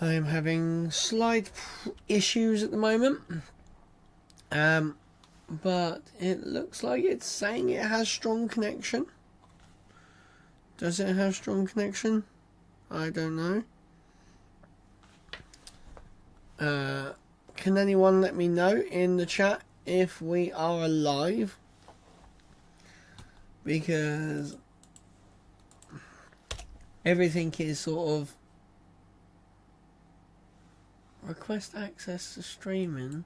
I am having slight issues at the moment. But it looks like it's saying it has strong connection. Does it have strong connection? I don't know. Can anyone let me know in the chat if we are alive? Because everything is sort of request access to streaming.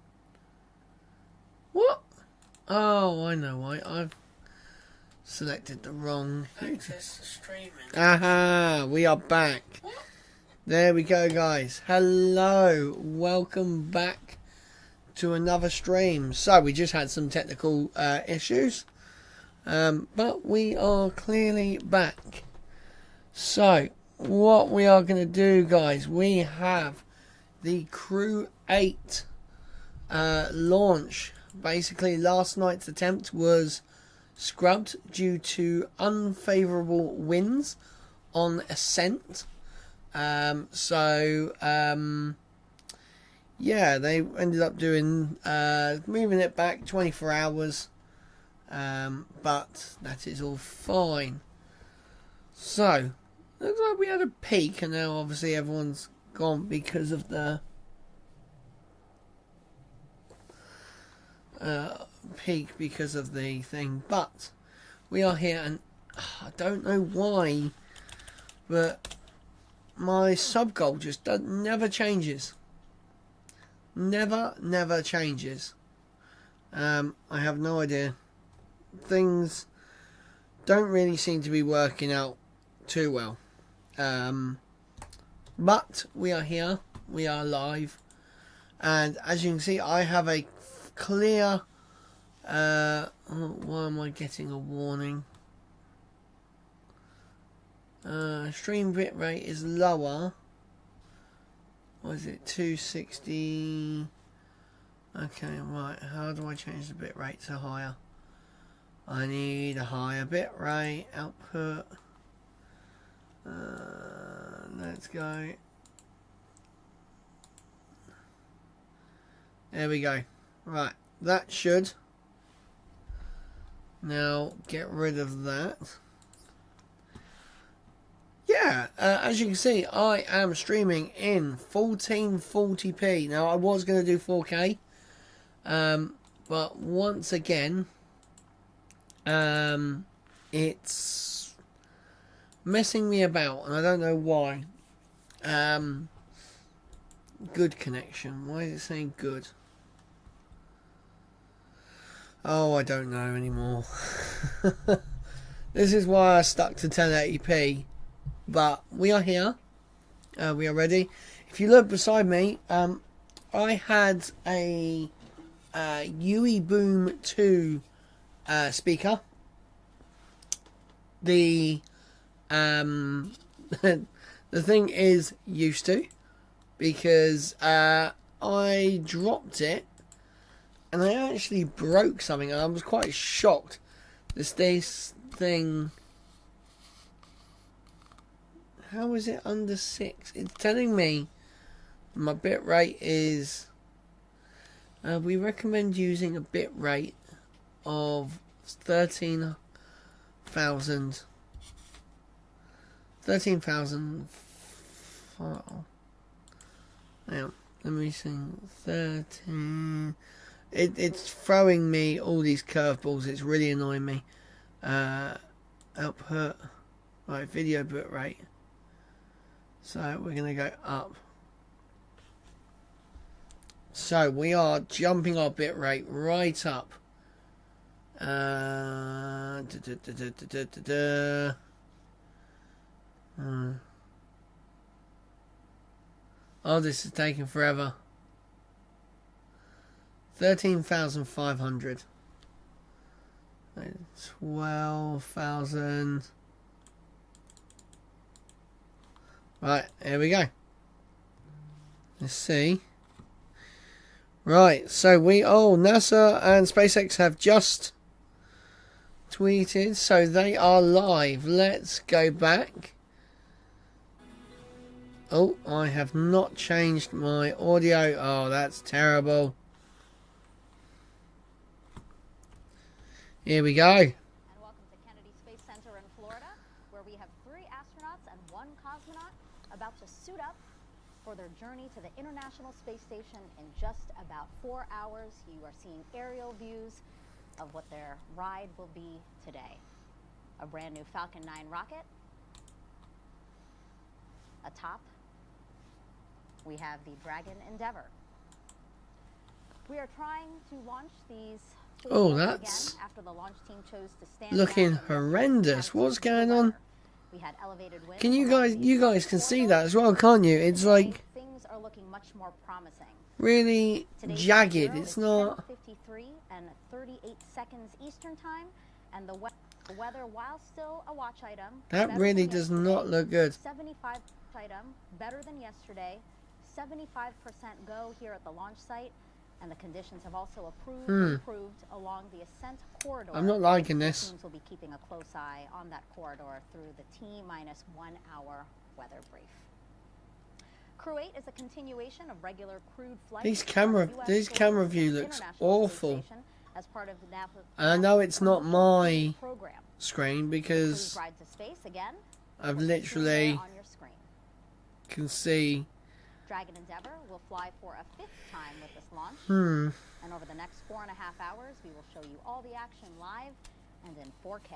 What? Oh, I know why. I've selected the wrong access to streaming. Aha, we are back. What? There we go, guys. Hello, welcome back to another stream. So we just had some technical issues, but we are clearly back. So what we are going to do, guys, we have the Crew 8 launch. Basically, last night's attempt was scrubbed due to unfavourable winds on ascent. Yeah, they ended up doing moving it back 24 hours, but that is all fine. So looks like we had a peak, and now obviously everyone's gone because of the peak because of the thing. But we are here, and I don't know why, but my sub goal just never changes. Never changes. I have no idea. Things don't really seem to be working out too well. But we are here. We are live. And as you can see, I have a clear... why am I getting a warning? Stream bitrate is lower. What is it? 260. Okay, right. How do I change the bitrate to higher? I need a higher bitrate output. Let's go. There we go. Right. That should now get rid of that. Yeah, as you can see, I am streaming in 1440p. Now, I was going to do 4K, but once again, it's messing me about, and I don't know why. Good connection. Why is it saying good? Oh, I don't know anymore. This is why I stuck to 1080p. But we are here. We are ready. If you look beside me, I had a UE Boom 2 speaker. The the thing is used to, because I dropped it and I actually broke something, and I was quite shocked. This thing. How is it under 6? It's telling me my bit rate is... we recommend using a bit rate of 13,000. 13,000... Now, let me see. 13... It's throwing me all these curveballs. It's really annoying me. Output. Right, video bit rate. So we're going to go up. So we are jumping our bit rate right up. Oh, this is taking forever. 13,500. 12,000. Right, here we go. Let's see. Right, so NASA and SpaceX have just tweeted, so they are live. Let's go back. Oh, I have not changed my audio. Oh, that's terrible. Here we go. And welcome to Kennedy Space Center in Florida, where we have 3 astronauts and 1 cosmonaut about to suit up for their journey to the International Space Station in just about 4 hours. You are seeing aerial views of what their ride will be today. A brand new Falcon 9 rocket. Atop, we have the Dragon Endeavour. We are trying to launch these. Oh, that's after the launch team chose to stand looking horrendous. What's going on? We had elevated winds. Can you guys can see that as well, can't you? It's like things are looking much more promising. Really jagged. It's not 53 and 38 seconds Eastern time, and the weather, while still a watch item, that really does not look good. 75 item, better than yesterday. 75% go here at the launch site, and the conditions have also improved along the ascent corridor. I'm not liking this. Teams will be keeping a close eye on that corridor through the T-minus 1 hour weather brief. Crew 8 is a continuation of regular crewed flights. This camera view looks awful. As part of the and I know it's not my program screen because ride to space again. I've literally on your screen. Can see. Dragon Endeavour will fly for a 5th time with this launch. And over the next 4.5 hours, we will show you all the action live and in 4K.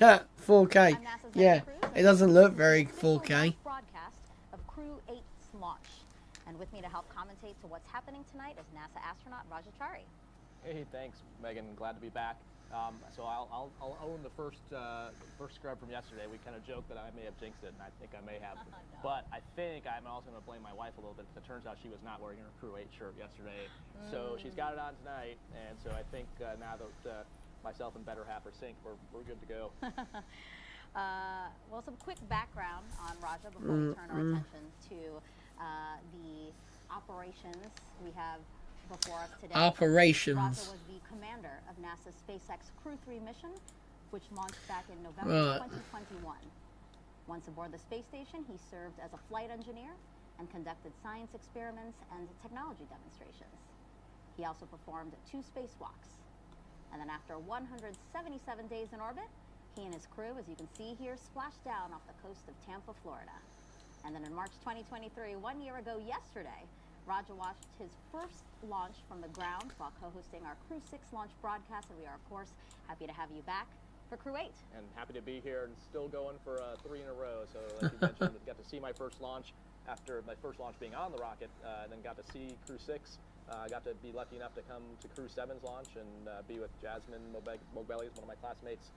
Yeah, 4K. Yeah, it doesn't look very 4K. Broadcast of Crew 8's launch. And with me to help commentate to what's happening tonight is NASA astronaut Rajachari. Hey, thanks, Megan. Glad to be back. So I'll own the first scrub from yesterday. We kind of joked that I may have jinxed it, and I think I may have. No. But I think I'm also going to blame my wife a little bit, because it turns out she was not wearing her Crew 8 shirt yesterday. So she's got it on tonight, and so I think now that myself and better half are synced, we're good to go. Well, some quick background on Raja before we turn our attention to the operations we have before us today. Operations. Raja was the commander of NASA's SpaceX Crew 3 mission, which launched back in November 2021. Once aboard the space station, he served as a flight engineer and conducted science experiments and technology demonstrations. He also performed 2 spacewalks. And then after 177 days in orbit, he and his crew, as you can see here, splashed down off the coast of Tampa, Florida. And then in March 2023, 1 year ago yesterday, Raja watched his first launch from the ground while co-hosting our Crew 6 launch broadcast, and we are, of course, happy to have you back for Crew 8. And happy to be here and still going for 3 in a row. So like you mentioned, got to see my first launch after my first launch being on the rocket, and then got to see Crew 6. I got to be lucky enough to come to Crew 7's launch and be with Jasmine Mogbelli's, one of my classmates'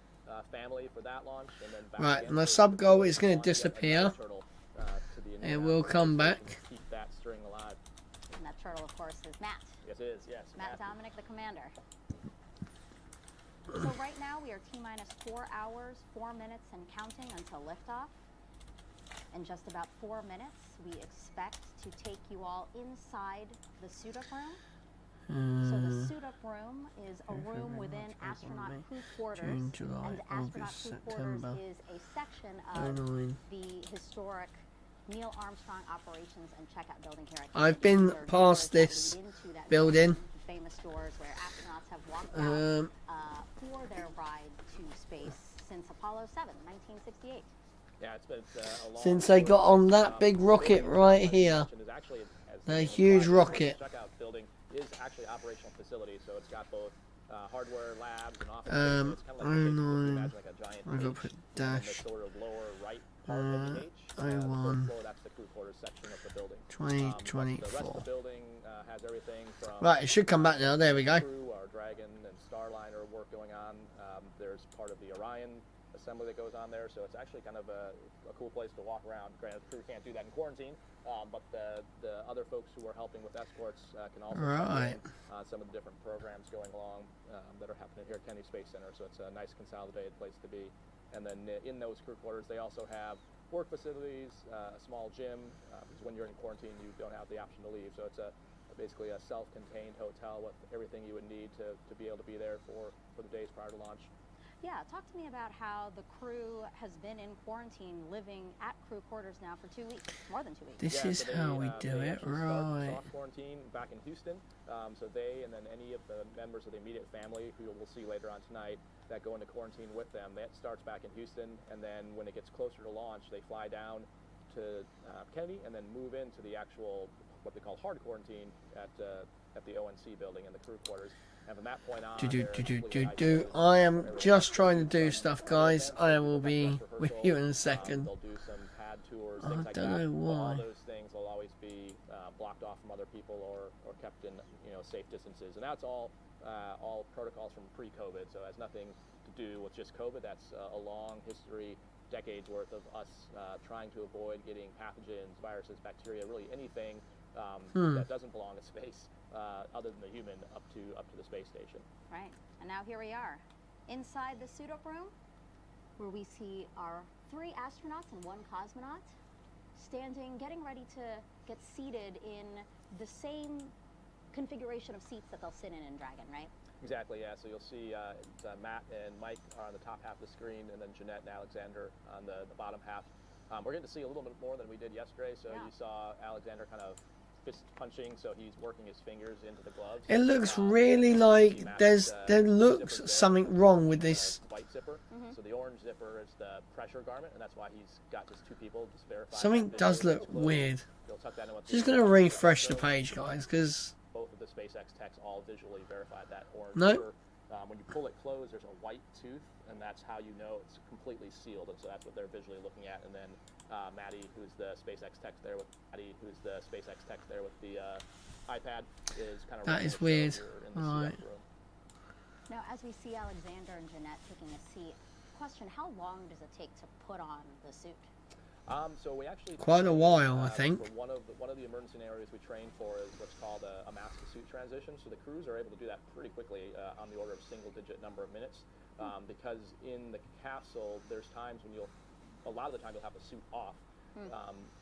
family for that launch. And then back Right, my sub goal is going to disappear. It will come back. Keep that string alive. And that turtle, of course, is Matt. Yes, it is. Yes. Matt Dominic, the commander. So right now we are T-minus 4 hours, 4 minutes, and counting until liftoff. In just about 4 minutes, we expect to take you all inside the suit-up room. So the suit-up room is a room within astronaut crew quarters, June, July, and astronaut August, crew September, quarters is a section of 09. the historic Neil Armstrong Operations and Checkout Building here at I've been Kennedy. past this building. Famous doors where astronauts have walked out for their ride to space since Apollo 7, 1968. Yeah, it's been a long Since they got on that big rocket right here. A huge rocket. Checkout building is actually an operational facility, so it's got both hardware labs and offices. Um, It's kind of like I like a giant I got H put in dash. the sort of lower right part of the H. The 01. first floor, that's the crew quarters section of the building. 2024. The rest of the building has everything from Right, it should come back now. There we go. Crew, our Dragon and Starliner work going on. There's part of the Orion assembly that goes on there, so it's actually kind of a cool place to walk around. Granted, the crew can't do that in quarantine, but the other folks who are helping with escorts can also Right. on some of the different programs going along that are happening here at Kennedy Space Center, so it's a nice consolidated place to be. And then in those crew quarters, they also have work facilities, a small gym, because when you're in quarantine, you don't have the option to leave, so it's basically a self-contained hotel with everything you would need to be able to be there for the days prior to launch. Yeah, talk to me about how the crew has been in quarantine, living at crew quarters now for 2 weeks, more than 2 weeks. This is how we do they it, actually start right? soft quarantine back in Houston. So they and then any of the members of the immediate family, who we'll see later on tonight, that go into quarantine with them, that starts back in Houston. And then when it gets closer to launch, they fly down to Kennedy and then move into the actual, what they call hard quarantine at the ONC building in the crew quarters. And from that point on, I am just trying to do stuff, guys. I will be with you in a second. They'll do some pad tours, I things like don't that. know why. All those things will always be blocked off from other people or kept in safe distances. And that's all protocols from pre-COVID. So it has nothing to do with just COVID. That's a long history, decades worth of us trying to avoid getting pathogens, viruses, bacteria, really anything that doesn't belong in space. Other than the human up to the space station. Right, and now here we are, inside the suit-up room, where we see our 3 astronauts and 1 cosmonaut standing, getting ready to get seated in the same configuration of seats that they'll sit in Dragon, right? Exactly, yeah. So you'll see Matt and Mike are on the top half of the screen, and then Jeanette and Alexander on the bottom half. We're getting to see a little bit more than we did yesterday. So you saw Alexander kind of fist punching, so he's working his fingers into the gloves. It looks really like there looks something wrong with this. White zipper. So the orange zipper is the pressure garment, and that's why he's got just 2 people just verify. Something does look weird. Tuck that in with Just gonna refresh the page, guys, because both of the SpaceX techs all visually verified that orange Nope. zipper. When you pull it closed, there's a white tooth, and that's how you know it's completely sealed. And so that's what they're visually looking at. And then Maddie, who's the SpaceX tech there with the iPad, is kind of that is weird. Right. Now, as we see Alexander and Jeanette taking a seat, question: how long does it take to put on the suit? So we actually Quite a while, I think. For one of the emergency scenarios we train for is what's called a mask to suit transition. So the crews are able to do that pretty quickly, on the order of single-digit number of minutes, because in the capsule there's times when a lot of the time you'll have the suit off,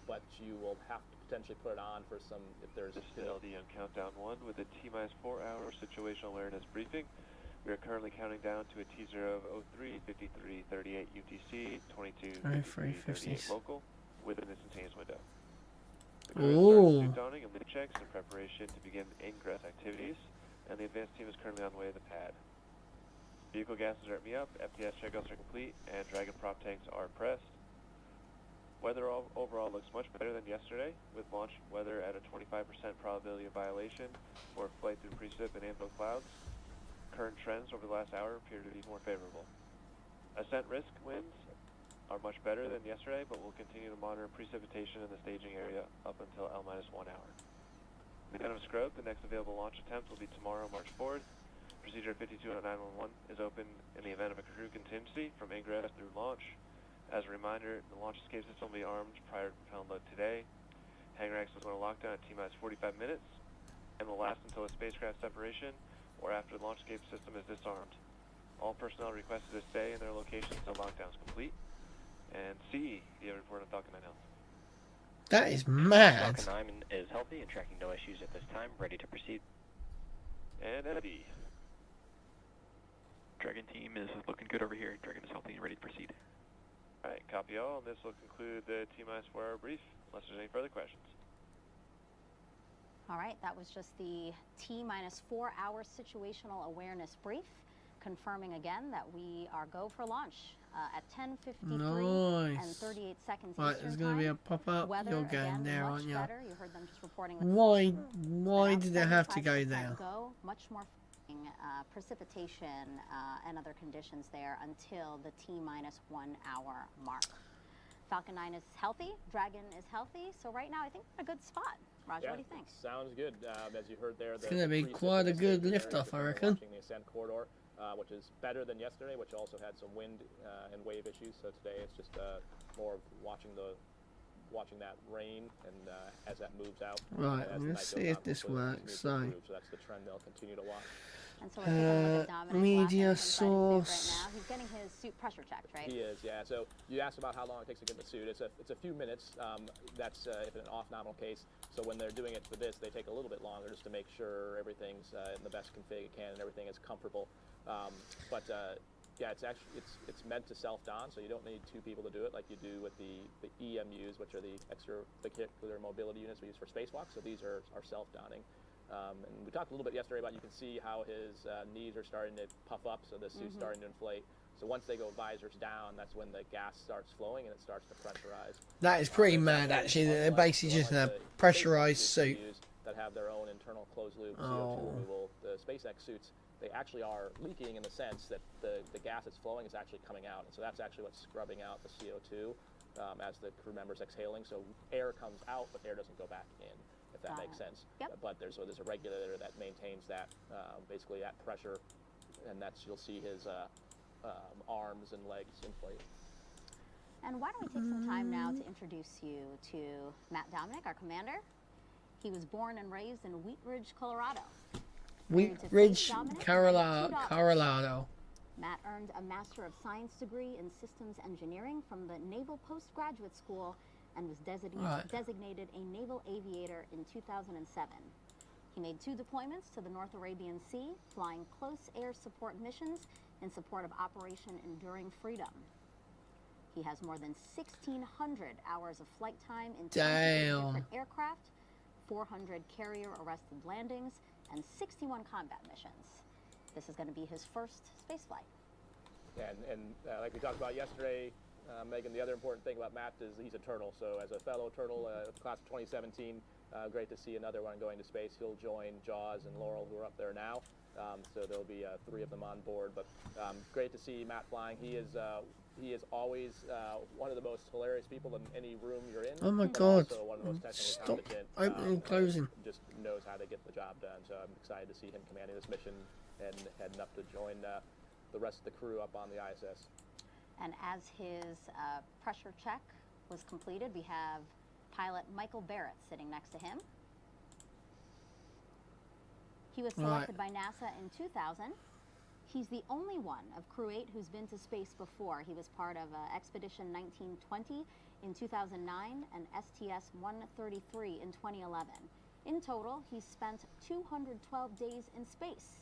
but you will have to potentially put it on for some if there's. This is LD on countdown 1 with a T-minus 4-hour situational awareness briefing. We are currently counting down to a T0 of 03:53:38 UTC, 22:53:38 local, with an instantaneous window. The crew starts suit donning and lid checks in preparation to begin ingress activities, and the advanced team is currently on the way to the pad. Vehicle gases are at me up, FTS checkouts are complete, and Dragon prop tanks are pressed. Weather overall looks much better than yesterday, with launch weather at a 25% probability of violation for flight through precip and ample clouds. Current trends over the last hour appear to be more favorable. Ascent risk winds are much better than yesterday, but we'll continue to monitor precipitation in the staging area up until L-1 hour. In the event of scrub, the next available launch attempt will be tomorrow, March 4th. Procedure 52.911 is open in the event of a crew contingency from ingress through launch. As a reminder, the launch escape system will be armed prior to propellant load today. Hangar access will go into lockdown at T-minus 45 minutes and will last until a spacecraft separation or after the launch escape system is disarmed. All personnel requested to stay in their locations until lockdown is complete. And CE, you have a report on Falcon 9 health. That is mad. Falcon 9 is healthy and tracking no issues at this time, ready to proceed. And ND. Dragon team is looking good over here. Dragon is healthy and ready to proceed. Alright, copy all, and this will conclude the T-minus 4-hour brief, unless there's any further questions. All right, that was just the T-minus 4-hour situational awareness brief, confirming again that we are go for launch at 10:53 and 38 seconds. Right, there's going to be a pop-up. You're going there, aren't you? Better. You heard them just reporting. Why did it have to go there? Much more precipitation and other conditions there until the T-minus 1 hour mark. Falcon 9 is healthy, Dragon is healthy, so right now I think we're in a good spot. Roger, what do you think? Sounds good. As you heard there, it's going to be quite a good liftoff, I reckon. Watching the ascent corridor, which is better than yesterday, which also had some wind and wave issues. So today it's just more of watching that rain and as that moves out. Right, let's see if this works. So that's the trend they'll continue to watch. And so we're taking a look at Dominic media Flacon source. right now. He's getting his suit pressure checked, right? He is, yeah. So you asked about how long it takes to get the suit. It's a few minutes. That's if in an off-nominal case. So when they're doing it for this, they take a little bit longer just to make sure everything's in the best config it can and everything is comfortable. But Yeah, it's meant to self-don, so you don't need two people to do it like you do with the EMUs, which are the extravehicular mobility units we use for spacewalks. So these are self-donning. And we talked a little bit yesterday about, you can see how his knees are starting to puff up, so this suit's starting to inflate. So once they go visors down, that's when the gas starts flowing and it starts to pressurize. That is pretty mad, actually. They're basically just in a pressurized suit that have their own internal closed loop CO2 removal. The SpaceX suits, they actually are leaking in the sense that the gas that's flowing is actually coming out, and so that's actually what's scrubbing out the CO2 as the crew member's exhaling. So air comes out, but air doesn't go back in, if that makes sense. Yep. But there's a regulator that maintains that basically at pressure, and you'll see his arms and legs inflate. And why don't we take some time now to introduce you to Matt Dominic, our commander. He was born and raised in Wheat Ridge, Colorado. Wheat Ridge, Colorado. Matt earned a Master of Science degree in Systems Engineering from the Naval Postgraduate School and was designated a naval aviator in 2007. He made 2 deployments to the North Arabian Sea, flying close air support missions in support of Operation Enduring Freedom. He has more than 1,600 hours of flight time in 20 different aircraft, 400 carrier-arrested landings, and 61 combat missions. This is going to be his first spaceflight. Yeah, and like we talked about yesterday, Megan, the other important thing about Matt is he's a turtle. So as a fellow turtle, class of 2017, great to see another one going to space. He'll join Jaws and Laurel, who are up there now. So there'll be 3 of them on board. But great to see Matt flying. He is always one of the most hilarious people in any room you're in. Oh my God! Also one of the most Stop competent, opening and closing. Just knows how to get the job done. So I'm excited to see him commanding this mission and heading up to join the rest of the crew up on the ISS. And as his pressure check was completed, we have pilot Michael Barrett sitting next to him. He was selected by NASA in 2000. He's the only one of Crew 8 who's been to space before. He was part of Expedition 1920 in 2009 and STS-133 in 2011. In total, he's spent 212 days in space.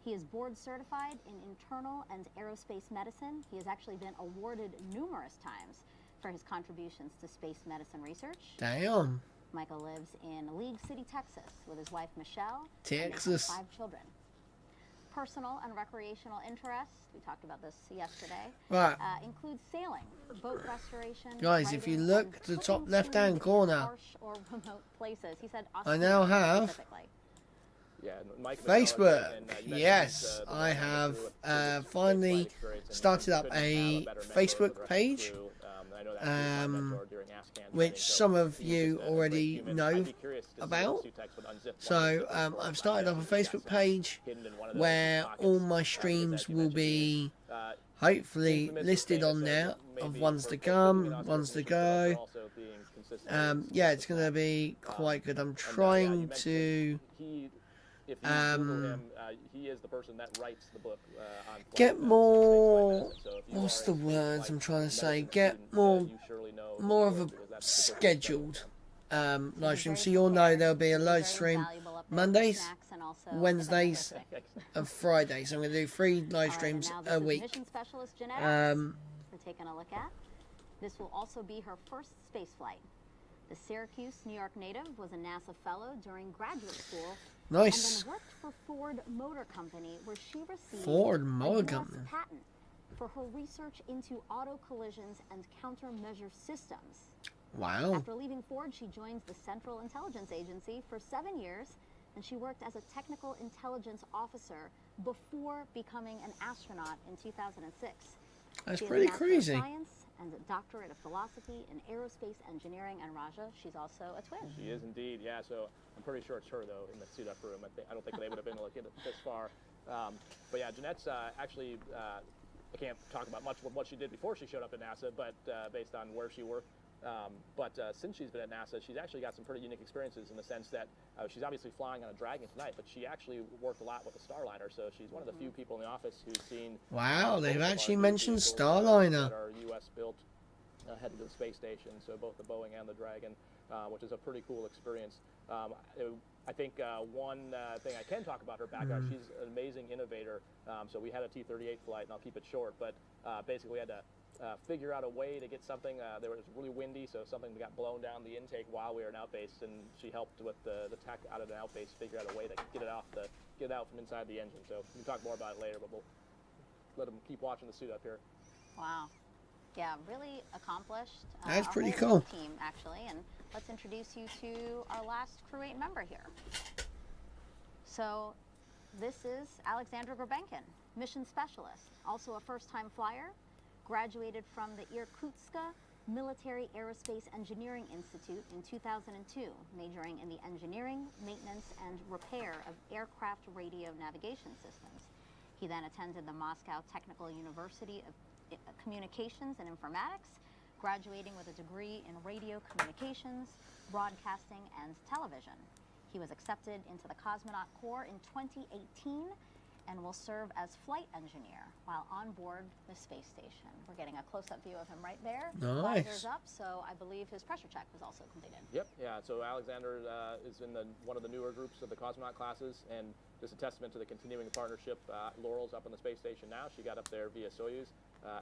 He is board certified in internal and aerospace medicine. He has actually been awarded numerous times for his contributions to space medicine research. Damn. Michael lives in League City, Texas, with his wife Michelle. Texas. And 5 children. Personal and recreational interests, we talked about this yesterday, include sailing, boat restoration. Guys, if you look at the top left-hand corner, harsh or remote places. He said I now have Facebook. Yes, I have finally started up a Facebook page, which some of you already know about. So I've started up a Facebook page where all my streams will be hopefully listed on there, of ones to come, ones to go. Yeah, it's going to be quite good. I'm trying to if you Google him, he is the person that writes the book on get more, what's the words I'm trying to say, get more of a scheduled live stream. So you'll know there'll be a live stream Mondays, Wednesdays and Fridays. I'm going to do 3 live streams a week. Taking a look at. This will also be her first space flight. The Syracuse, New York native was a NASA fellow during graduate school. Nice. And then worked for Ford Motor Company, where she received a patent for her research into auto collisions and countermeasure systems. Wow. After leaving Ford, she joins the Central Intelligence Agency for 7 years, and she worked as a technical intelligence officer before becoming an astronaut in 2006. That's pretty crazy. Science and a doctorate of philosophy in aerospace engineering. And Raja, she's also a twin. She is indeed, yeah. So I'm pretty sure it's her though in the suit up room. I don't think they would have been able to get it this far. But yeah, Jeanette's actually. I can't talk about much of what she did before she showed up at NASA, but based on where she worked. But since she's been at NASA, she's actually got some pretty unique experiences in the sense that she's obviously flying on a Dragon tonight, but she actually worked a lot with the Starliner, so she's one of the few people in the office who's seen... Wow, they've actually mentioned Starliner. ...that are U.S.-built, headed to the space station, so both the Boeing and the Dragon, which is a pretty cool experience. I think one thing I can talk about her background, she's an amazing innovator. So we had a T-38 flight, and I'll keep it short, but basically we had to figure out a way to get something. There was really windy, so something got blown down the intake while we were in outbase, and she helped with the tech out of the outbase figure out a way to get it out from inside the engine. So we can talk more about it later, but we'll let them keep watching the suit up here. Wow. Yeah, really accomplished. That's pretty whole cool. Team, actually, and let's introduce you to our last Crew 8 member here. So this is Alexandra Gorbenkin, mission specialist, also a first-time flyer, graduated from the Irkutsk Military Aerospace Engineering Institute in 2002, majoring in the engineering, maintenance, and repair of aircraft radio navigation systems. He then attended the Moscow Technical University of Communications and Informatics, graduating with a degree in radio communications, broadcasting, and television. He was accepted into the Cosmonaut Corps in 2018 and will serve as flight engineer while on board the space station. We're getting a close-up view of him right there. Nice. Visors up, so I believe his pressure check was also completed. Yep, yeah, so Alexander is in one of the newer groups of the cosmonaut classes, and just a testament to the continuing partnership. Laurel's up on the space station now. She got up there via Soyuz.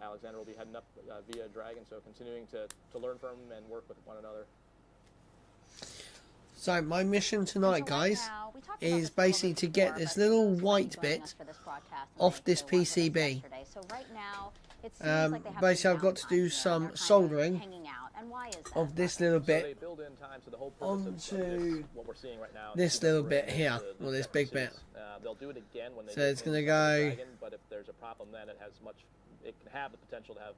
Alexander will be heading up via Dragon, so continuing to learn from and work with one another. So my mission tonight, So right guys, now, we talked about is this a little basically bit to get before, this but little those who white aren't joining bit us for this broadcast and off maybe this they weren't with us PCB. yesterday. So right now, it seems like they have Basically, some I've got to downtime do here, and some they're kind of soldering hanging out. And why is that? of this little So they bit build in time, so the whole purpose of onto this, what we're seeing right now, this is little to bit bring here, the or this separate big bit. suits. They'll do it again when they So get it's gonna inside the go- Dragon, but if there's a problem, then it can have the potential to have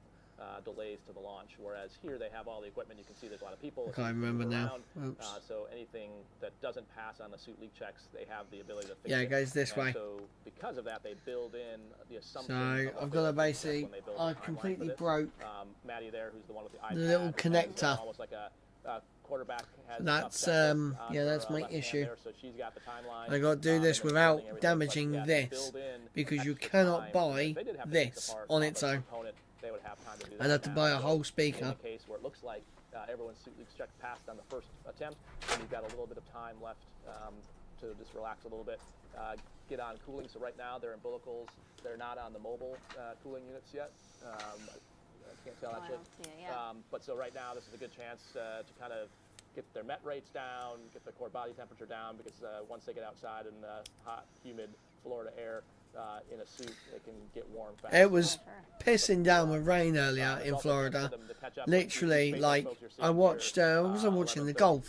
delays to the launch. Whereas here they have all the equipment. You can see there's a lot of people. I can't remember now. Around. Oops. So anything that doesn't pass on the suit leak checks, they have the ability to fix Yeah, it. it goes this And way. So because of that, they build in the assumption. So of what I've they got to like to expect basically, when they build I the timeline for completely this. broke Maddie there, who's the one with the iPad. the little which is, connector. almost like a quarterback has a That's, tough checklist on yeah, her, that's my left hand issue. there, so she's got the timeline, I got to do and this then without building everything. damaging But, yeah, they this, build in because you extra cannot time. buy If they did have to take this apart on the its own. component, they would have time to do that I'd have to now. buy a So whole in speaker. the case where it looks like everyone's suit leaks check passed on the first attempt, and you've got a little bit of time left to just relax a little bit, get on cooling. So right now they're in umbilicals. They're not on the mobile cooling units yet. I can't tell Oh, that I shit. don't see it, yeah. But so right now this is a good chance to kind of get their MET rates down, get the core body temperature down, because once they get outside in hot, humid Florida air in a suit, it can get warm fast. It was Sure. pissing down with rain earlier It's in also Florida. good for them to catch up with Literally, the like, folks you're I seeing watched, here, what was I watching? The 11:34, golf.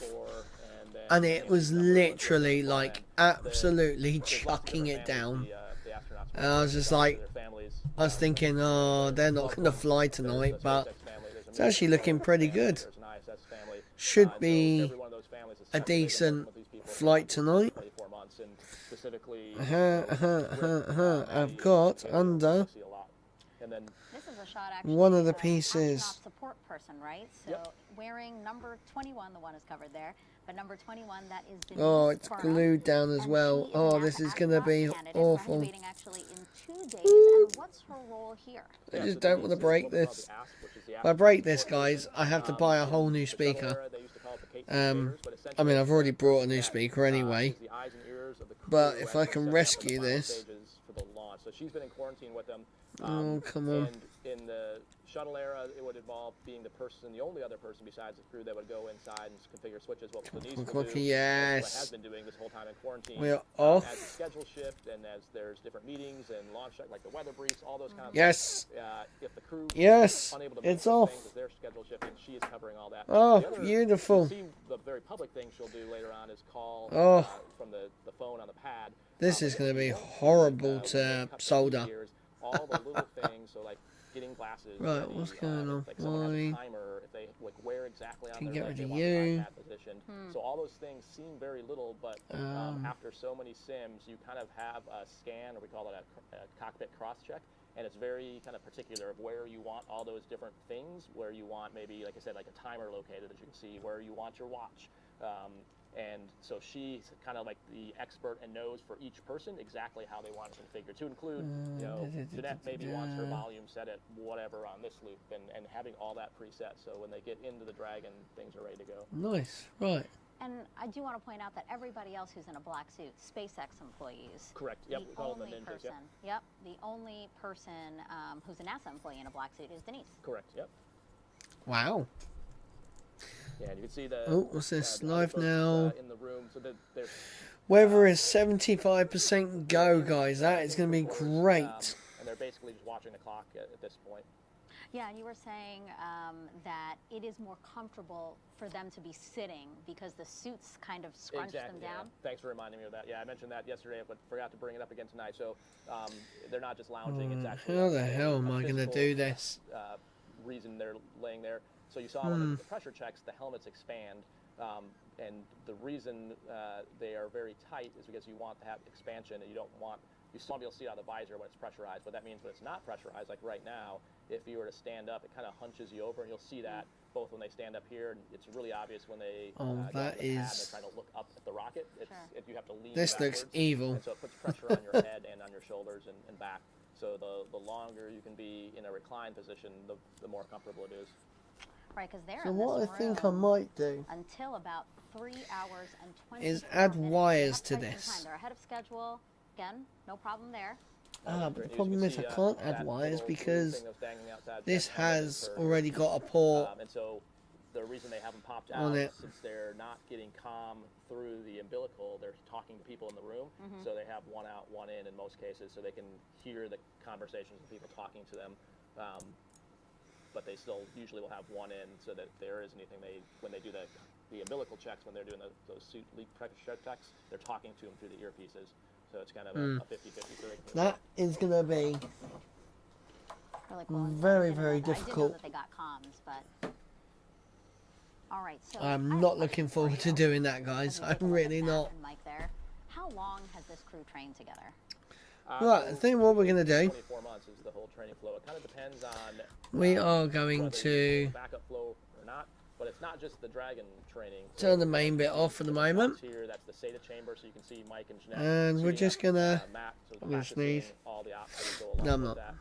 then And it was number was literally, the like, plan. absolutely There's lots of chucking different it down. families, the astronauts And I was just to like, their families. I was thinking, oh, they're not going to fly tonight, but it's actually looking pretty good. There's an ISS family. Should So be every one of those families is a separate. They've been decent working with these people flight for tonight. 24 months, and specifically, I've got under see a lot. And then This is a shot actually. one of the of an pieces. astronaut support person, right? So Yep. wearing number 21, the one is covered there, but number 21 that is Denise Oh, it's Burnham, glued down as and well. she is Oh, an this is NASA going to be astronaut candidate, awful. graduating actually in 2 days. And what's her role here? I Yeah, just so don't Denise want to is break what we call this. the ASP, which is the If I break this, Astronauts Support guys, I have to Mission. buy a whole In new the shuttle speaker. era, they used to call it the Kate Um, Crusaders, but I mean, essentially I've already brought a new that, speaker anyway. is the eyes and ears of the crew But if as I they're can setting up rescue the final this- stages for the launch. So she's been in quarantine with them. Oh, come on. And in the shuttle era, it would involve being the person, the only other person besides the crew that would go inside and configure switches. What Denise will do, Quickly, what yes. has been doing this whole time in quarantine. We're As off. the schedule shift and as there's different meetings and launch, like the weather briefs, all those kind of Yes. things. If the crew Yes. is unable to make It's those off. things as their schedule shifting, she is covering all that. Oh, The other- beautiful. you'll see the very public thing she'll do later on is call Oh. from the phone on the pad. This is going to be horrible to solder. All the little things, so like getting glasses. Right, ready, what's going on? Like someone has a Why? timer, if they like where exactly on Can their get leg rid they of want you. the iPad position. So all those things seem very little, but after so many sims, you kind of have a scan, or we call it a cockpit cross-check, and it's very kind of particular of where you want all those different things, where you want maybe, like I said, like a timer located, as you can see, where you want your watch. And so she's kind of like the expert and knows for each person exactly how they want it configured. To include, you know, Jeanette maybe wants her volume set at whatever on this loop, and having all that preset, so when they get into the Dragon, things are ready to go. Nice. Right. And I do want to point out that everybody else who's in a black suit, SpaceX employees. Correct. Yep. The We call them only the ninjas. person, yep, the only person who's a NASA employee in a black suit is Denise. Correct. Yep. Wow. Yeah, and you can see the. Oh, what's this? the Live folks, now. in the room, so that they're. Weather is 75% go, guys. That is going to be great. And they're basically just watching the clock at this point. Yeah, and you were saying that it is more comfortable for them to be sitting because the suits kind of scrunch them down. Yeah. Thanks for reminding me of that. Yeah, I mentioned that yesterday, but forgot to bring it up again tonight. So they're not just lounging. It's actually How the hell am I going to do this? Reason they're laying there. So you saw when the pressure checks, the helmets expand. And the reason they are very tight is because you want to have expansion, and you still want to be able to see out of the visor when it's pressurized. But that means when it's not pressurized, like right now, if you were to stand up, it kind of hunches you over, and you'll see that both when they stand up here, and it's really obvious when they that get on the pad and is. they're trying to look up at the rocket. If you have to lean This backwards, looks evil. and so it puts pressure on your head and on your shoulders and back. So the longer you can be in a reclined position, the more comfortable it is. Right, because they're So in what this I think I room might do until about 3 hours and 20 is add minutes. wires That's to quite some this. time. They're ahead of schedule. Again, no problem there. But the Great news. problem You is I can see, can't that add wires little because thing that's dangling outside, this that's helmet has for- already got a port and so the reason they haven't popped on out it. is since they're not getting comm through the umbilical, they're talking to people in the room. So they have one out, one in most cases, so they can hear the conversations of people talking to them. But they still usually will have one in, so that if there is anything when they do the umbilical checks, when they're doing those suit leak pressure checks, they're talking to them through the earpieces. So it's kind of a 50-50 thing. That is going to be Really cool. And very, I didn't know very that. I difficult. did know that they got comms, but all right. So I I'm have not a looking question for forward to you. doing that, guys. As we I'm take a look really at Matt not. and Mike there. How long has this crew trained together? Right, I think what we're going to do, 24 months is the whole training flow. It kind of depends on we are going whether to you backup flow or not. But it's not just the Dragon training. turn the main bit off for the moment. Here, that's the SATA chamber, so you can see Mike and Jeanette. And we're just going to... Matt, so I'm gonna practicing sneeze. all the options that go along No, I'm with not. that.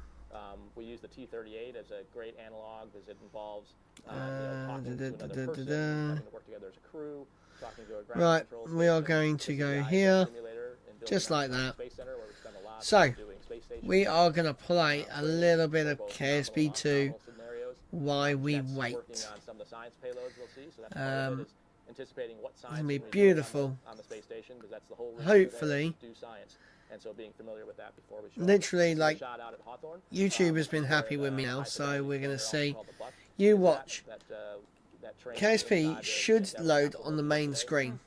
We use the T38 as a great analog because it involves da, talking to da, another da, da, person, da. having to work together as a crew, talking to a ground Right, control we are station. going This to is go the ISS here, simulator in Bill just like Johnson that. Space Center, where we spend a lot of So, time doing space stations. we are going to play a little bit of Both KSP2 nominal scenarios. while we That's wait. working on some of the science payloads we'll see. So that's part of it, is anticipating what science gonna be we do beautiful. on the space station, because that's the whole reason Hopefully. to do science. And so being familiar with that before we show Literally, up. like, Shot out at Hawthorne, YouTube has been where happy the with me now, high so fidelity we're going to camera, see. called the Buck, You is watch. that trains KSP inside the should Endeavour load capsule on the that we main today. screen,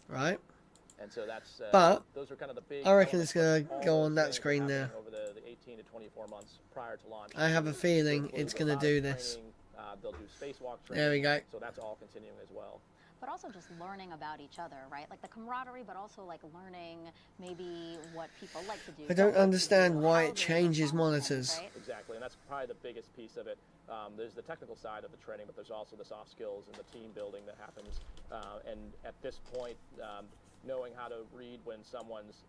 right? And so that's But those are kind of the big I reckon it's elements, gonna but go all on those that things are screen there. happening over the 18 to 24 months prior to launch. I have a feeling There's it's a going to lot do of this. training, they'll do spacewalk training. There we go. So that's all continuing as well. But also just learning about each other, right? Like the camaraderie, but also like learning maybe what people like to do. I don't like to understand do, why how it they changes respond to things, monitors. right? Exactly, and that's probably the biggest piece of it. There's the technical side of the training, but there's also the soft skills and the team building that happens. And at this point, knowing how to read when someone's,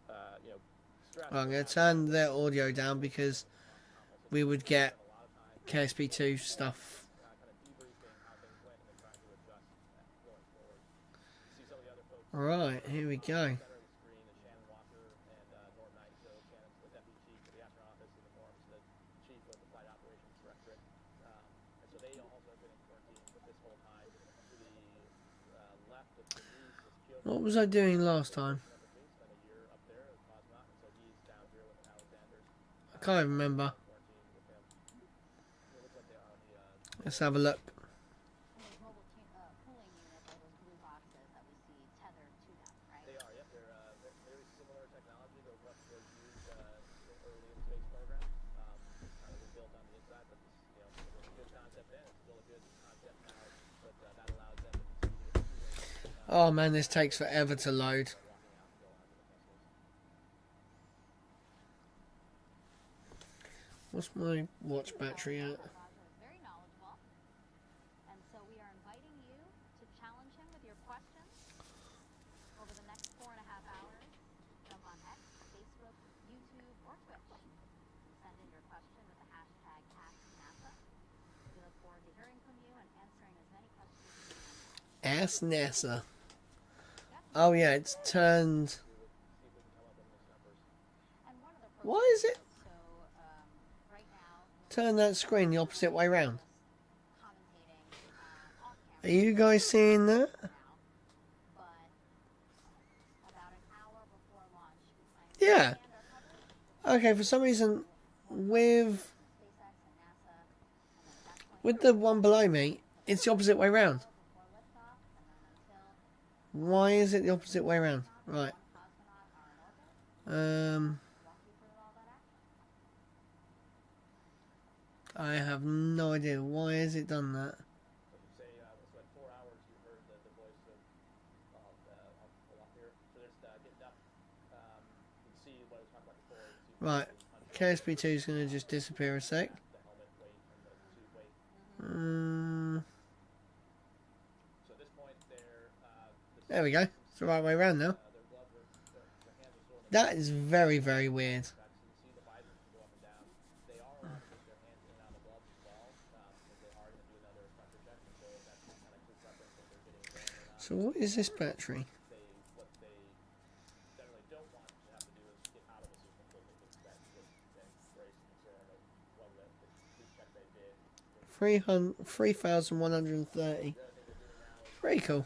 stressed. I'm going to turn their audio down because we would get KSP2 stuff. Right, here we go. What was I doing last time? I can't remember. Let's have a look. And those mobile cooling units are those blue boxes that we see tethered to them, right? They are, yep. They're very similar technology to what was used early in the space program. Kind of built on the inside, but it was a good concept then. It's still a good concept now, but that allows them to continue to Oh man, this takes forever to load. What's my watch battery at? Very knowledgeable. And so we are inviting you to challenge him with your questions over the next 4.5 hours. Jump on X, Facebook, YouTube, or Twitch. Send in your question with the hashtag #AskNASA. We look forward to hearing from you and answering as many questions as we can. Ask NASA. Oh yeah, it's turned. Why is it turn that screen the opposite way round? Are you guys seeing that? Yeah. Okay, for some reason, with the one below me, it's the opposite way round. Why is it the opposite way round? Right. I have no idea. Why has it done that? Right. KSP2 is going to just disappear a sec. There we go. It's the right way around now. That is very, very weird. So what is this battery? $3,130. Pretty cool.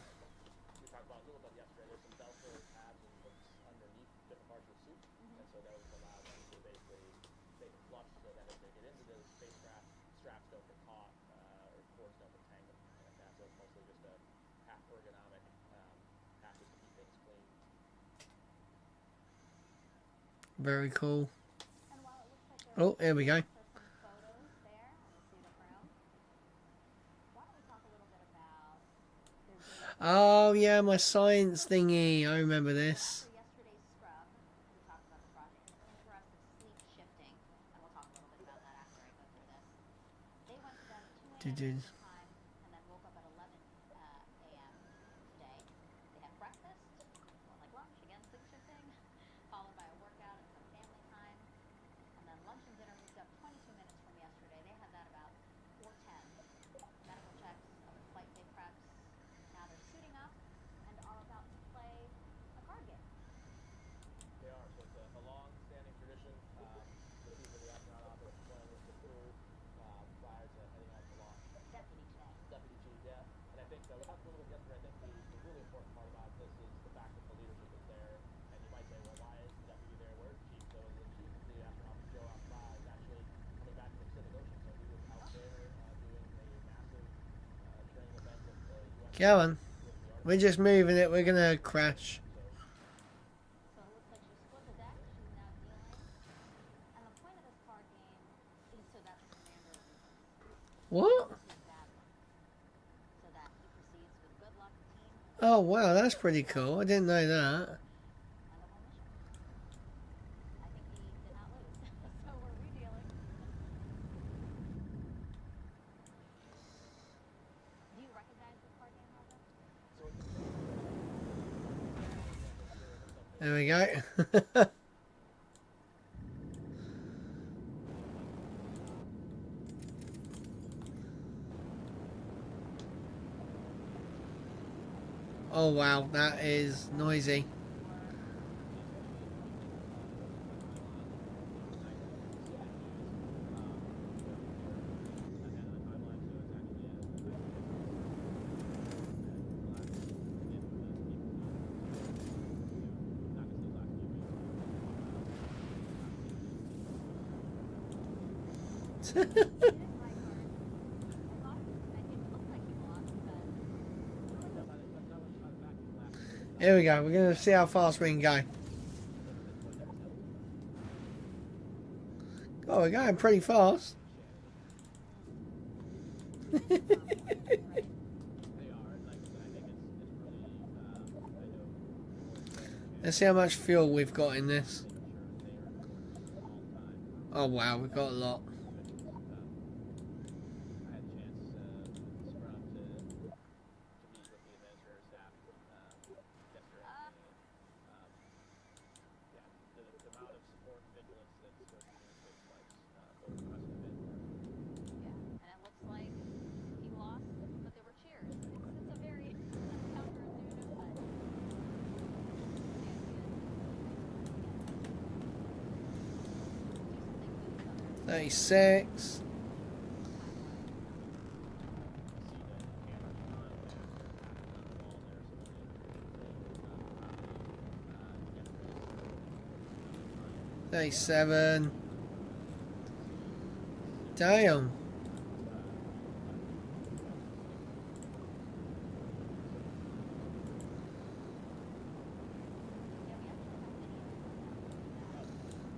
Very cool. Oh, here we go. Oh yeah, my science thingy. I remember this. Did. Go on. We're just moving it. We're gonna crash. What? Oh wow, that's pretty cool. I didn't know that. There we go. Oh wow, that is noisy. Here we go. We're going to see how fast we can go. Oh, we're going pretty fast. Let's see how much fuel we've got in this. Oh wow, we've got a lot. 36. Seven. Damn.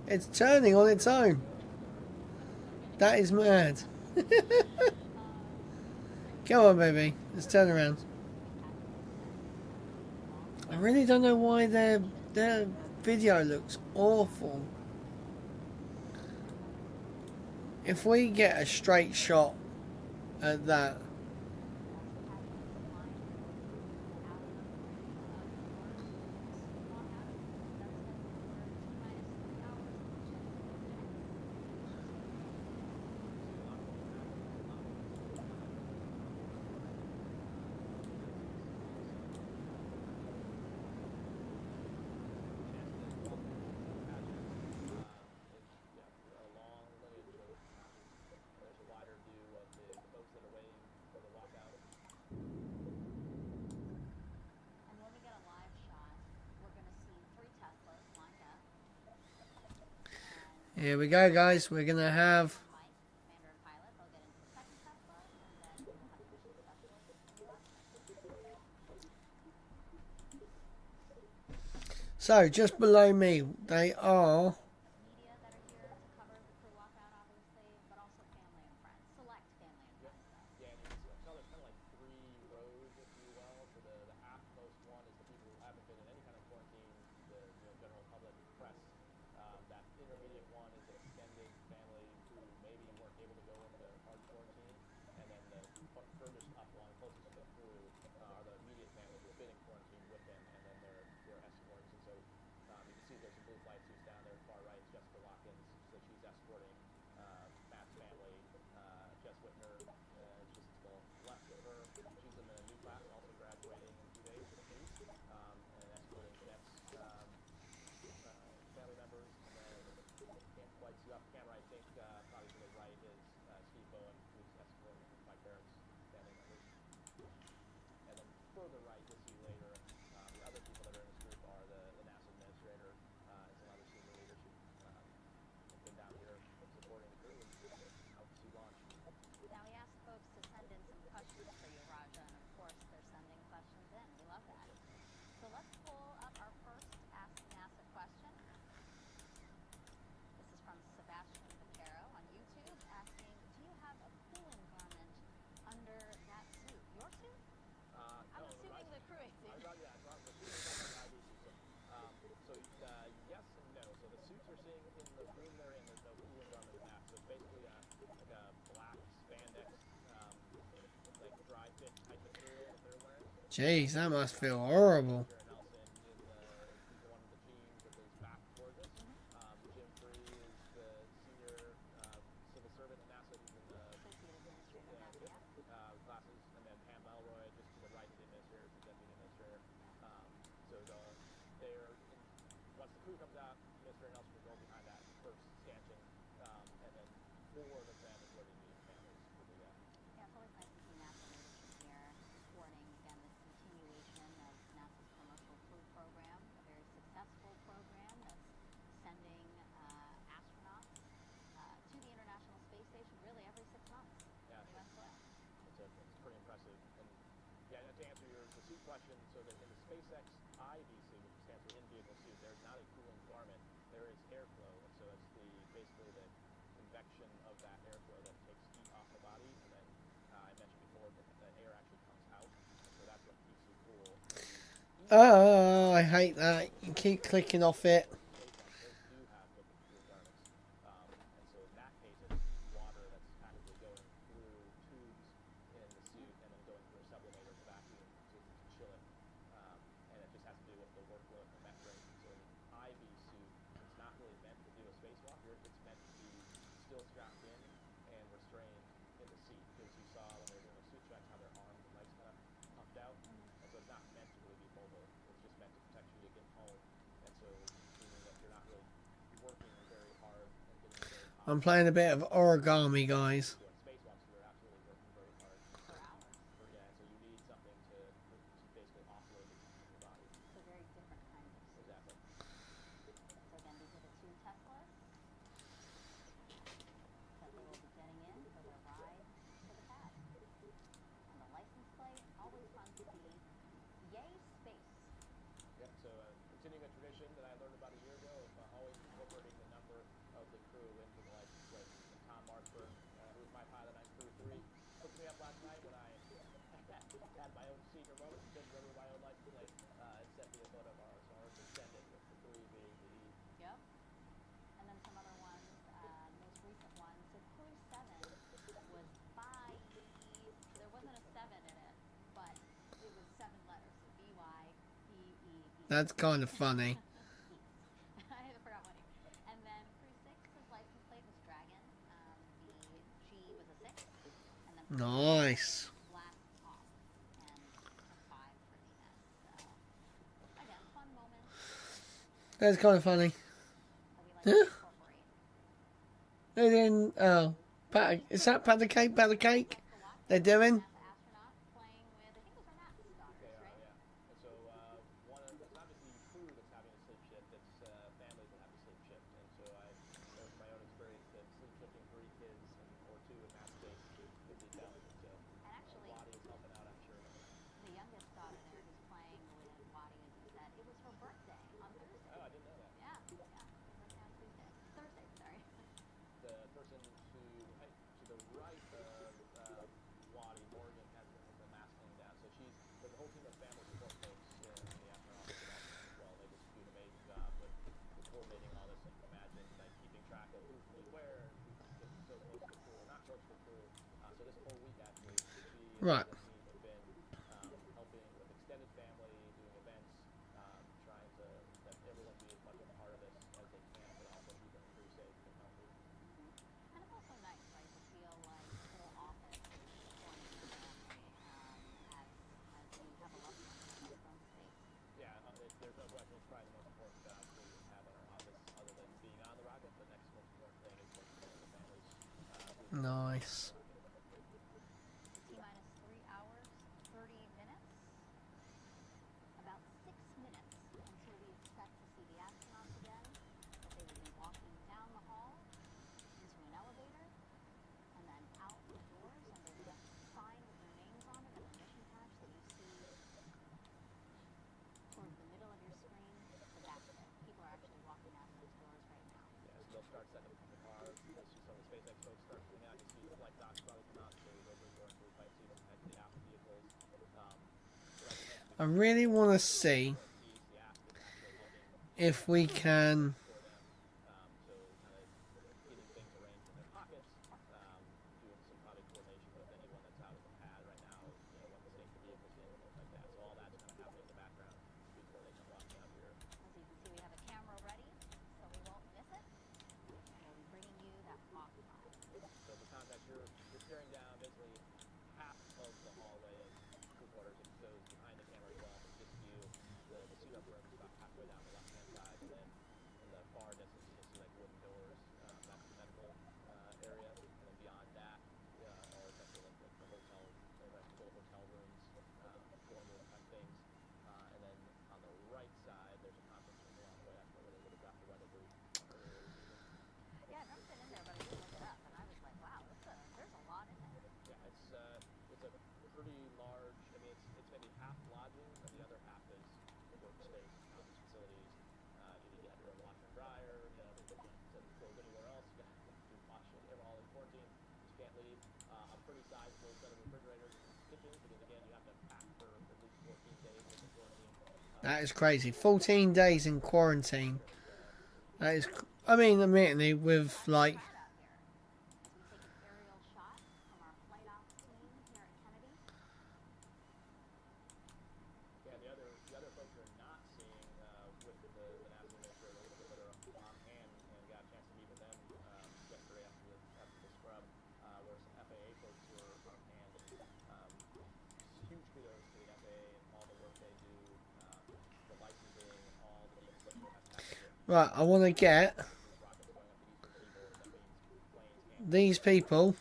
It's turning on its own. That is mad. Come on, baby. Let's turn around. I really don't know why their video looks awful. If we get a straight shot at that. Here we go, guys. We're going to have... So, just below me, they are... Jeez, that must feel horrible. Question, so that in the SpaceX IVC, which stands for in-vehicle suit, there's not a cooling garment, there is airflow, and so it's basically the convection of that airflow that takes heat off the body, and then I mentioned before that the air actually comes out, and so that's what keeps you cool. Oh, I hate that. You keep clicking off it. I'm playing a bit of origami, guys. doing spacewalks, you're absolutely working very hard. For hours. Yeah, so you need something to basically offload the heat from your body. So very different kinds of suits. Exactly. So again, these are the two Teslas that they will be getting in for their ride to the pad. And the license plate, always fun to see. Yay, space. Yep, so continuing a tradition that I learned about a year ago of always incorporating the number of the crew into the license plate. And Tom Marshburn, who was my pilot on Crew 3, hooked me up last night when I had my own senior moment, didn't remember my own license plate, and sent me a photo of ours. So ours was extended with the 3 being the E. Yep. And then some other ones, most recent one. So Crew 7 was by, there wasn't a 7 in it, but it was 7 letters. So B-Y-E-E-E. That's kind of funny. I forgot what name. And then Crew 6's license plate was Dragon. The G was a 6. And then Nice. blast off. And a 5 for the S. So, again, fun moments That's kind of funny. that we like to incorporate. And then, oh, is that pat the cake? Pat the cake? They're doing? NASA astronaut playing with, I think those are NASA's daughters, They are, right? yeah. And so one of it's not just the crew that's having a sleep shift, it's families that have a sleep shift. And so I know from my own experience that sleep shifting 3 kids or 2 in that case could be challenging. So And actually, Wadi is helping out, I'm sure. the youngest daughter there who's playing with Wadi, as you said, it was her birthday on Thursday. Oh, I didn't know that. Yeah, yeah. Her birthday on Tuesday. Thursday, sorry. The person to the right of Wadi, Morgan, has the mask hanging down. So there's a whole team of family support folks in the astronaut as well. They just do an amazing job with coordinating all this. And you can imagine like keeping track of who's going to be where, who's so close to the crew, or not close to the crew. So this whole week actually, she Right. and the team have been helping with extended family, doing events, trying to let everyone be as much a part of this as they can, but also keeping the crew safe and healthy. And it's also nice, right, to feel like the whole office is supporting the family as you have a loved one that's from space. Yeah, there's no question. It's probably the most important job we have in our office, other than being on the rocket. The next most important thing is taking care of the families. Nice. T-minus 3 hours, 30 minutes. About 6 minutes until we expect to see the astronauts again. But they will be walking down the hall into an elevator and then out the doors under the sign with their names on it and the mission patch that you see towards the middle of your screen. So that's it. People are actually walking out those doors right now. Yeah, so they'll start setting up the car. You'll see some of the SpaceX folks start coming out. You see the flight docs probably come out. So they'll be going through. Might see them at the aft vehicles. I really want to see The aft is actually looking if we can. for them. So kind of getting things arranged in their pockets. Doing some probably coordination with anyone that's out at the pad right now. When to take the vehicles in and things like that. So all that's kind of happening in the background before they come walking out here. As you can see, we have a camera ready, so we won't miss it. And we'll be bringing you that mock live. So the contact, you're staring down basically half of the hallway of crew quarters. It goes behind the camera as well. It gives you the suit up room is about halfway down the left-hand side, and then in the far distance you can see like wooden doors. That's the medical area, and then beyond that are essentially like the hotel, the hotel rooms, dorm room type things. And then on the right side there's a conference room along the way. That's where they would have dropped the weather booth earlier this evening. Yeah, I've never been in there, but I did look it up, and I was like, wow, there's a lot in there. Yeah, it's a pretty large. I mean, it's maybe half lodging, and the other half is workspace, office facilities. You have your own washer and dryer. They can't go anywhere else. You got to wash it. They're all in quarantine. You can't leave. A pretty sizable set of refrigerators and kitchens, because again, you have to pack for at least 14 days in quarantine. That is crazy. 14 days in quarantine. That is. I mean, admittedly, with like. Crowd out here as we take an aerial shot from our flight ops team here at Kennedy. Yeah, the other folks are not seeing with the NASA administrator that are on hand, and got a chance to meet with them yesterday after the scrub, where some FAA folks were on hand. Huge kudos to the FAA and all the work they do, the licensing, and all the equipment that has to happen with Right, I want to get. these rockets going up the eastern seaboard. That means these people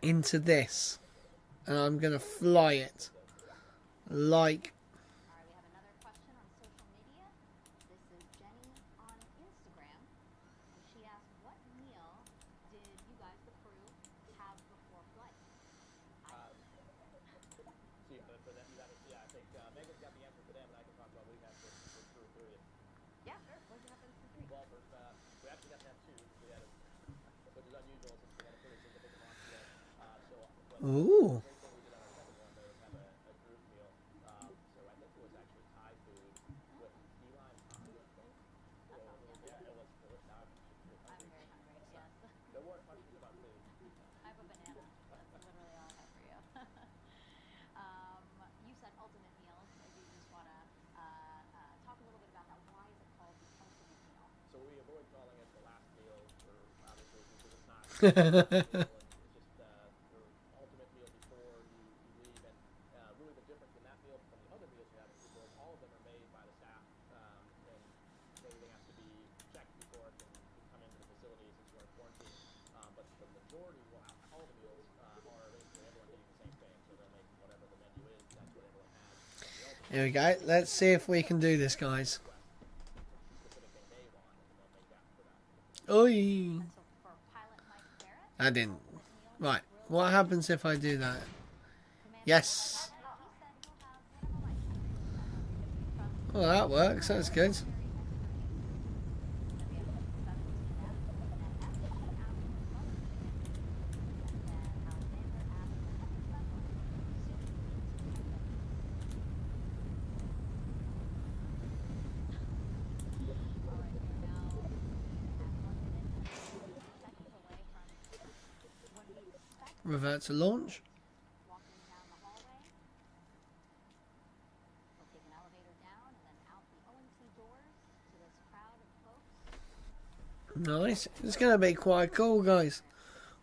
into this, and I'm gonna fly it like. All right, we have another question on social media. This is Jenny on Instagram, and she asked, "What meal did you guys, the crew, have before flight?" See, for them, I think Megan's got the answer for them, and I can talk about what we had for crew 3. Yeah, sure. What did you have for the crew? Well, we actually got to have 2, we had which is unusual since we had a pretty significant launch today. Ooh. The great thing we did on our second one, though, is have a group meal. So I think it was actually Thai food with key lime pie, I think. So, yeah, it was now I'm really I'm hungry. very hungry, yes. No more questions about food. I have a banana. That's literally all I have for you. You said ultimate meals. I do just want to talk a little bit about that. Why is it called the ultimate meal? So we avoid calling it the last meal for obvious reasons, because it's not. It's just your ultimate meal before you leave. And really the difference in that meal from the other meals you have in Cruise World, all of them are made by the staff, and everything has to be checked before it can come into the facility since you're in quarantine. But the majority, well, all the meals are basically everyone eating the same thing. So they'll make whatever the menu is, that's what everyone has. Here we go. Let's see if we can do this, guys. Oi! And so for pilot Mike Barrett, I didn't. ultimate meal Right. grilled What happens if I do that? Commander Yes. he said he'll have whatever Mike. Well, that works. That's good. Revert to launch. Walking down the hallway. We'll take an elevator down and then out the O&T doors to this crowd of folks. Nice. It's going to be quite cool, guys.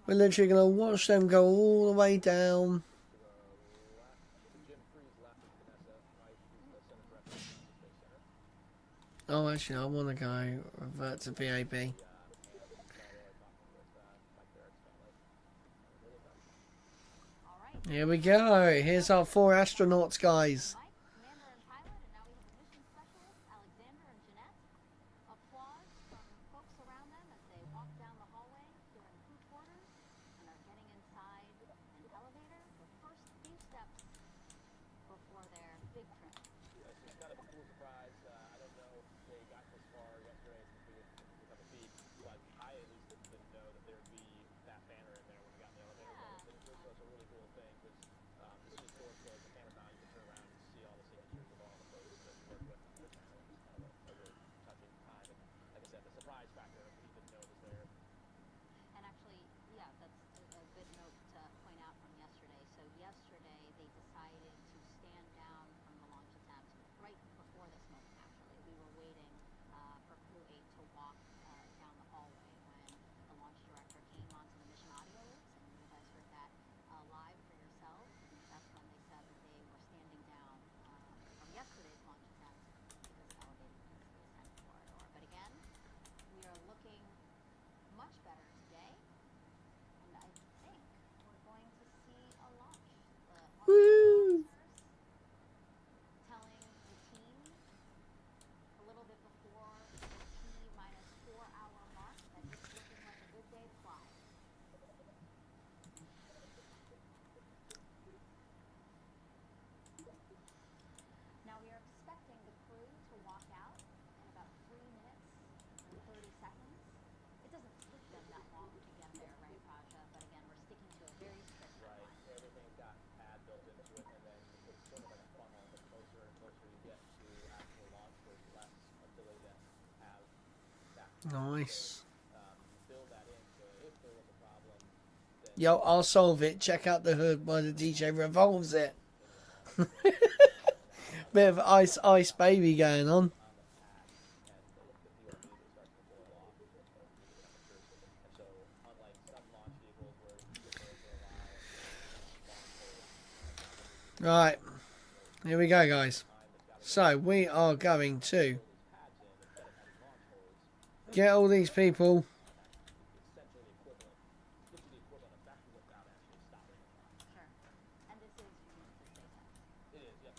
We're literally going to watch them go all the way down. Oh, actually, I want to go revert to BAB. Here we go. Here's our 4 astronauts, guys. Mike, commander and pilot, and now we have the mission specialist, Alexander and Jeanette. Applause from folks around them as they walk down the hallway during crew quarters and are getting inside an elevator, the first few steps before their big trip. It's kind of a cool surprise. I don't know if they got this far yesterday since we didn't have a feed, but I at least didn't know that there would be that banner in there when we got in the elevator. So it's a really cool thing, because this is cool. So the camera's on, you can turn around and see all the signatures of all the folks that we work with on the channel. It's kind of a really touching time. And like I said, the surprise factor, we didn't know was there. And actually, yeah, that's a good note to point out from yesterday. So yesterday they decided to stand down from the launch attempt right before the smoke, actually. We were waiting for crew 8 to walk down the hallway when the launch director came onto the mission audio loops, and you guys heard that live for yourselves. That's when they said that they were standing down from yesterday's launch attempt because it's elevated into the ascent corridor. But again, we are looking much better today, and I think we're going to see a launch. The Woo! officers telling the team a little bit before the T-4 hour mark that it's looking like a good day to fly. Now we are expecting the crew to walk out in about 3 minutes and 30 seconds. It doesn't take them that long to get there, right, Raja? But again, we're sticking to a very strict timeline. Everything's got pad built into it, and then it's sort of like a funnel. The closer and closer you get to actual launch, there's less ability to have that. Nice. Build that in, so if there was a problem, then Yo, I'll solve it. Check out the hood while the DJ revolves it. Bit of ice baby going on. the PRV starts to boil off with the temperatures. And so, unlike some launch vehicles where you sit there for a while, Right. Here we go, guys. So, we are going to Get all these people. Essentially the equivalent, gives you the equivalent effect without actually stopping the clock. Sure. And this is unique to SpaceX. It is, yep.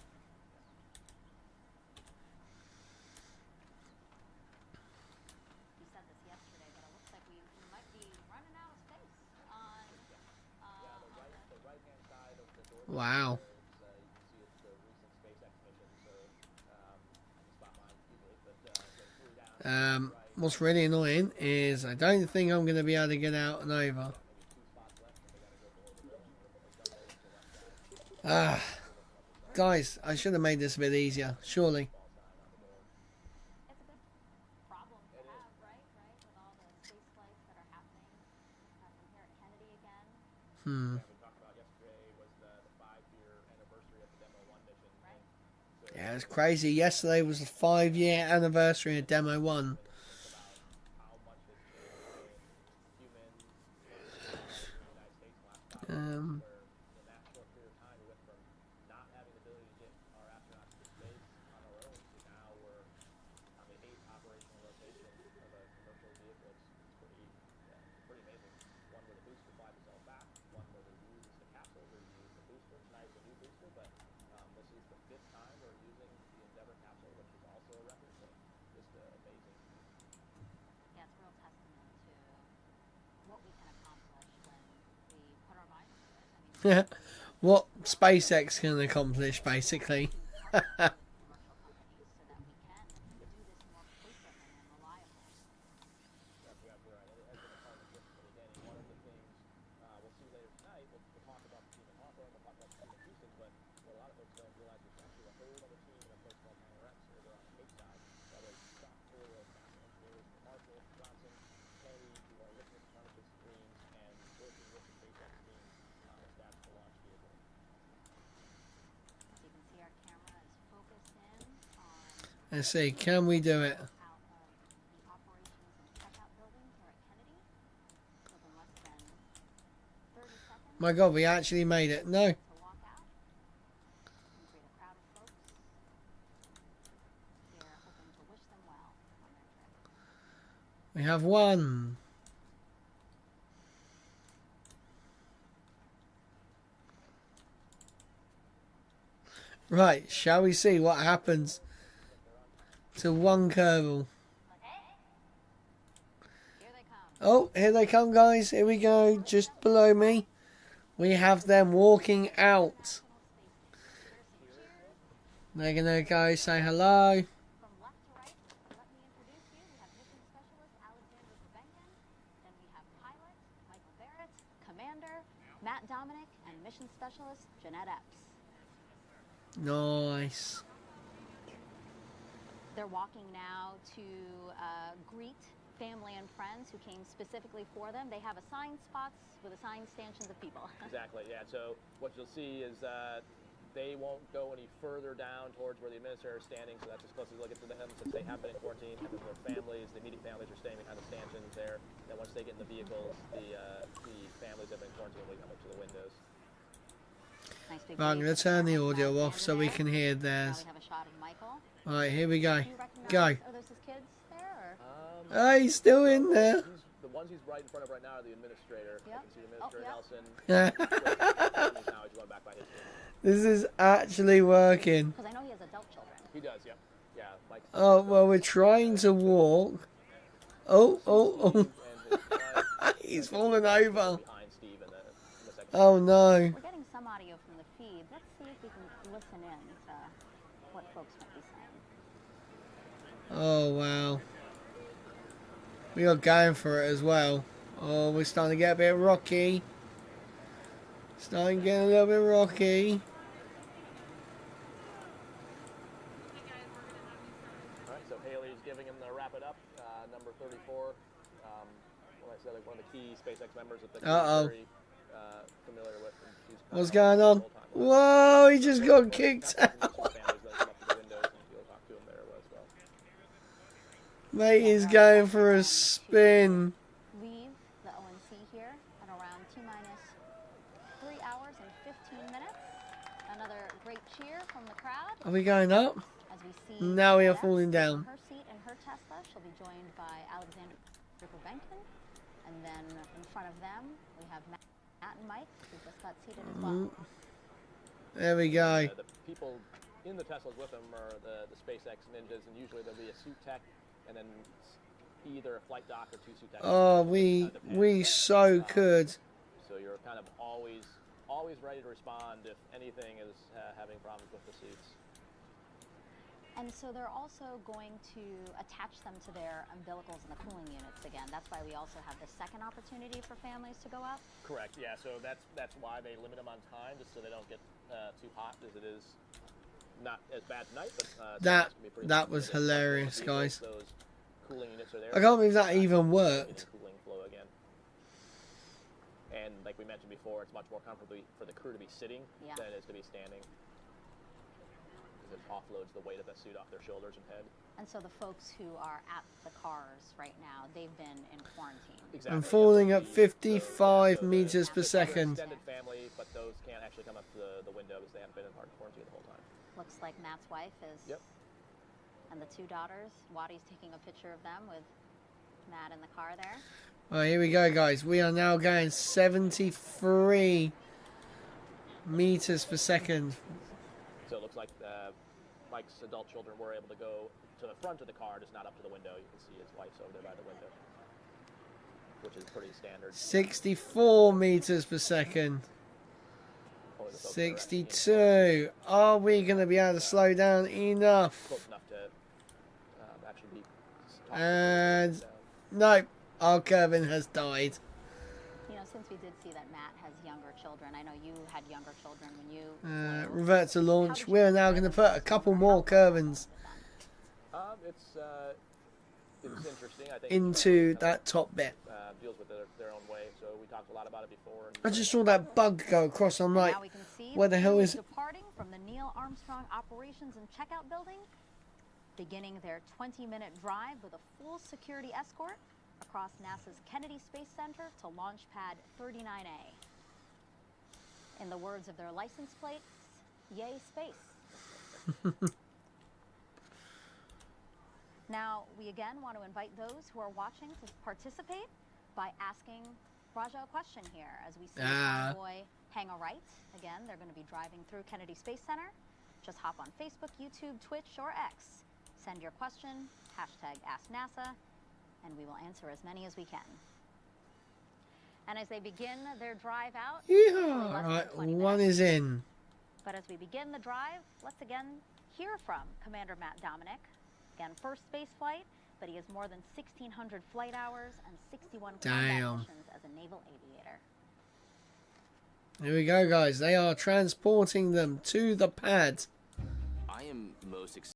You said this yesterday, but it looks like we might be running out of space on The right-hand side of the door. Wow. You can see it's the recent SpaceX mission, so I can spot mine easily, but through down. What's really annoying is I don't think I'm going to be able to get out and over. Ah, guys, I should have made this a bit easier, surely. It's a good problem to have, right? With all the space flights that are happening from here at Kennedy again. Hmm. We talked about yesterday was the 5-year anniversary of the Demo 1 mission. Right. Yeah, it's crazy. Yesterday was the 5-year anniversary of Demo 1. How much has changed in humans in the United States in the last 5 years, where in that short period of time we went from not having the ability to get our astronauts to space on our own to now we're on the 8th operational rotation of a commercial vehicle. It's pretty amazing. One where the booster flies itself back, one where they use the capsule, they use the booster. Tonight is a new booster, but this is the 5th time we're using the Endeavour capsule, which is also a record. So just amazing. Yeah, it's a real testament to what we can accomplish when we put our minds to it. I mean, What SpaceX can accomplish, basically. commercial companies so that we can do this more frequently and reliably. That's exactly right. It has been a partnership from the beginning. One of the things we'll see later tonight, we'll talk about the team in Hawthorne, we'll talk about the team in Houston, but what a lot of folks don't realize is actually a whole other team in a place called X over on the Cape side. That is chock full of NASA engineers from Marshall, Johnson, Kennedy, who are looking at the partnership streams and working with the SpaceX team establish the launch vehicle. As you can see, our camera is focused in on Let's see, can we do it? out of the operations and checkout building here at Kennedy. Within less than 30 seconds My God, we actually made it. No. to walk out and greet a crowd of folks here, hoping to wish them well on their trip. We have one. Right, shall we see what happens to one Kerbal? Here they come. Oh, here they come, guys. Here we go. Just below me, we have them walking out. They're gonna go say hello. From left to right, let me introduce you. We have Mission Specialist Alexander Prevenkin. Then we have Pilot Michael Barrett, Commander Matt Dominic, and Mission Specialist Jeanette Epps. Nice. They're walking now to greet family and friends who came specifically for them. They have assigned spots with assigned stanchions of people. Exactly, yeah. So what you'll see is they won't go any further down towards where the administrator is standing, so that's as close as they'll get to them since they have been in quarantine. And then their families, the immediate families, are staying behind the stanchions there. Then once they get in the vehicles, the families that have been in quarantine will come up to the windows. Nice big Right, I'm wave going to to turn the the audio family off so we there. can hear Now theirs. we have a shot of Michael. Right, here we go. Do you recognize, Go. are those his kids there? Or? Oh, he's still in there. The ones he's right in front of right now are the administrator. Yep. I can see the administrator yep. Nelson. Yeah. Now he's going back by his team. This is actually working. Because I know he has adult children. He does, yep. Yeah, Mike. Oh, well, we're trying to walk. Oh. And his wife He's fallen over. behind Steve in the second. Oh, no. We're getting some audio from the feed. Let's see if we can listen in to what folks might be saying. Oh, wow. We are going for it as well. Oh, we're starting to get a bit rocky. Starting to get a little bit rocky. All right, so Haley's giving him the wrap it up, number 34. Like I said, like one of the key SpaceX members that they're very familiar with. And she's What's going on? Whoa, he just got kicked out. Mate, he's going for a spin. Leave the ONC here at around T-minus 3 hours and 15 minutes. Another great cheer from the crowd Are we going up? as we see Now we are Jeanette falling down. in her seat in her Tesla. She'll They'll be joined by Alexander Benkin, and then in front of them we have Matt and Mike, who just got seated as well. There we go. The people in the Teslas with them are the SpaceX ninjas, and usually there'll be a suit tech, and then either a flight doc or two suit techs. Oh, we so could. So you're kind of always ready to respond if anything is having problems with the suits. And so they're also going to attach them to their umbilicals in the cooling units again. That's why we also have the second opportunity for families to go up. Correct. Yeah. So that's why they limit them on time, just so they don't get too hot, as it is not as bad tonight. But that was hilarious, guys. Those cooling units are there. I can't believe that even worked. Cooling flow again. And like we mentioned before, it's much more comfortable for the crew to be sitting than it is to be standing. It offloads the weight of the suit off their shoulders and head. And so the folks who are at the cars right now, they've been in quarantine. Exactly. I'm falling at 55 meters per second. Extended family, but those can't actually come up to the window because they haven't been in hard quarantine the whole time. Looks like Matt's wife is. Yep. And the two daughters. Waddy's taking a picture of them with Matt in the car there. Well, here we go, guys. We are now going 73 meters per second. So it looks like Mike's adult children were able to go to the front of the car, just not up to the window. You can see his wife's over there by the window, which is pretty standard. 64 meters per second. 62. Are we going to be able to slow down enough? Close enough to actually be. And no, our Kerbin has died. You know, since we did see that Matt has younger children, I know you had younger children when you. Revert to launch. We're now going to put a couple more Kerbins it's interesting. I think into that top bit. Deals with their own way. So we talked a lot about it before. I just saw that bug go across. I'm like, where the hell is it? Departing from the Neil Armstrong Operations and Checkout Building, beginning their 20-minute drive with a full security escort across NASA's Kennedy Space Center to Launch Pad 39A. In the words of their license plates, yay space. Now, we again want to invite those who are watching to participate by asking Raja a question here. As we see Convoy hang a right, again, they're going to be driving through Kennedy Space Center. Just hop on Facebook, YouTube, Twitch, or X. Send your question, #AskNASA, and we will answer as many as we can. And as they begin their drive out, yeah, right, one is in. But as we begin the drive, let's again hear from Commander Matt Dominic. Again, first space flight, but he has more than 1,600 flight hours and 61 combat missions as a naval aviator. Here we go, guys. They are transporting them to the pad. I am most excited.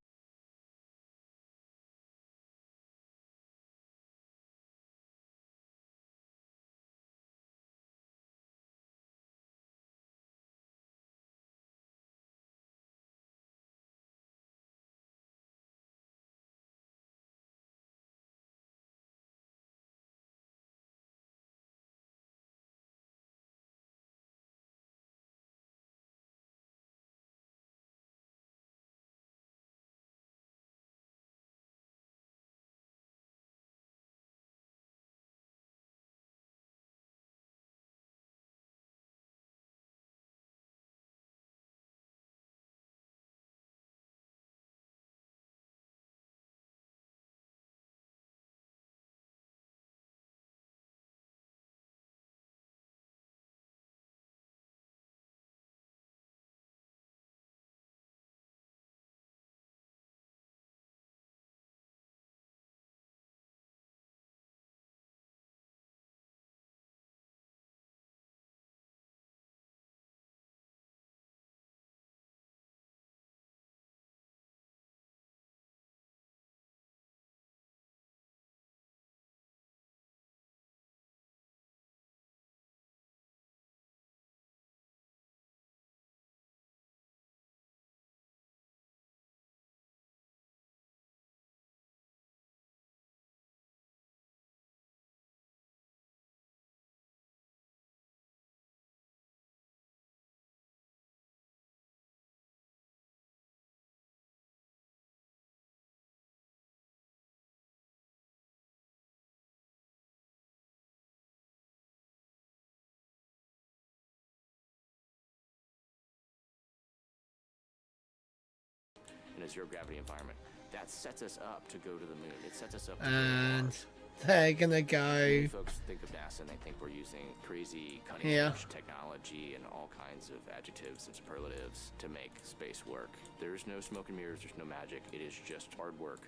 a zero gravity environment. That sets us up to go to the moon. It sets us up to And go they're gonna go. Many folks think of NASA and they think we're using crazy cutting edge technology and all kinds of adjectives and superlatives to make space work. There's no smoke and mirrors, there's no magic. It is just hard work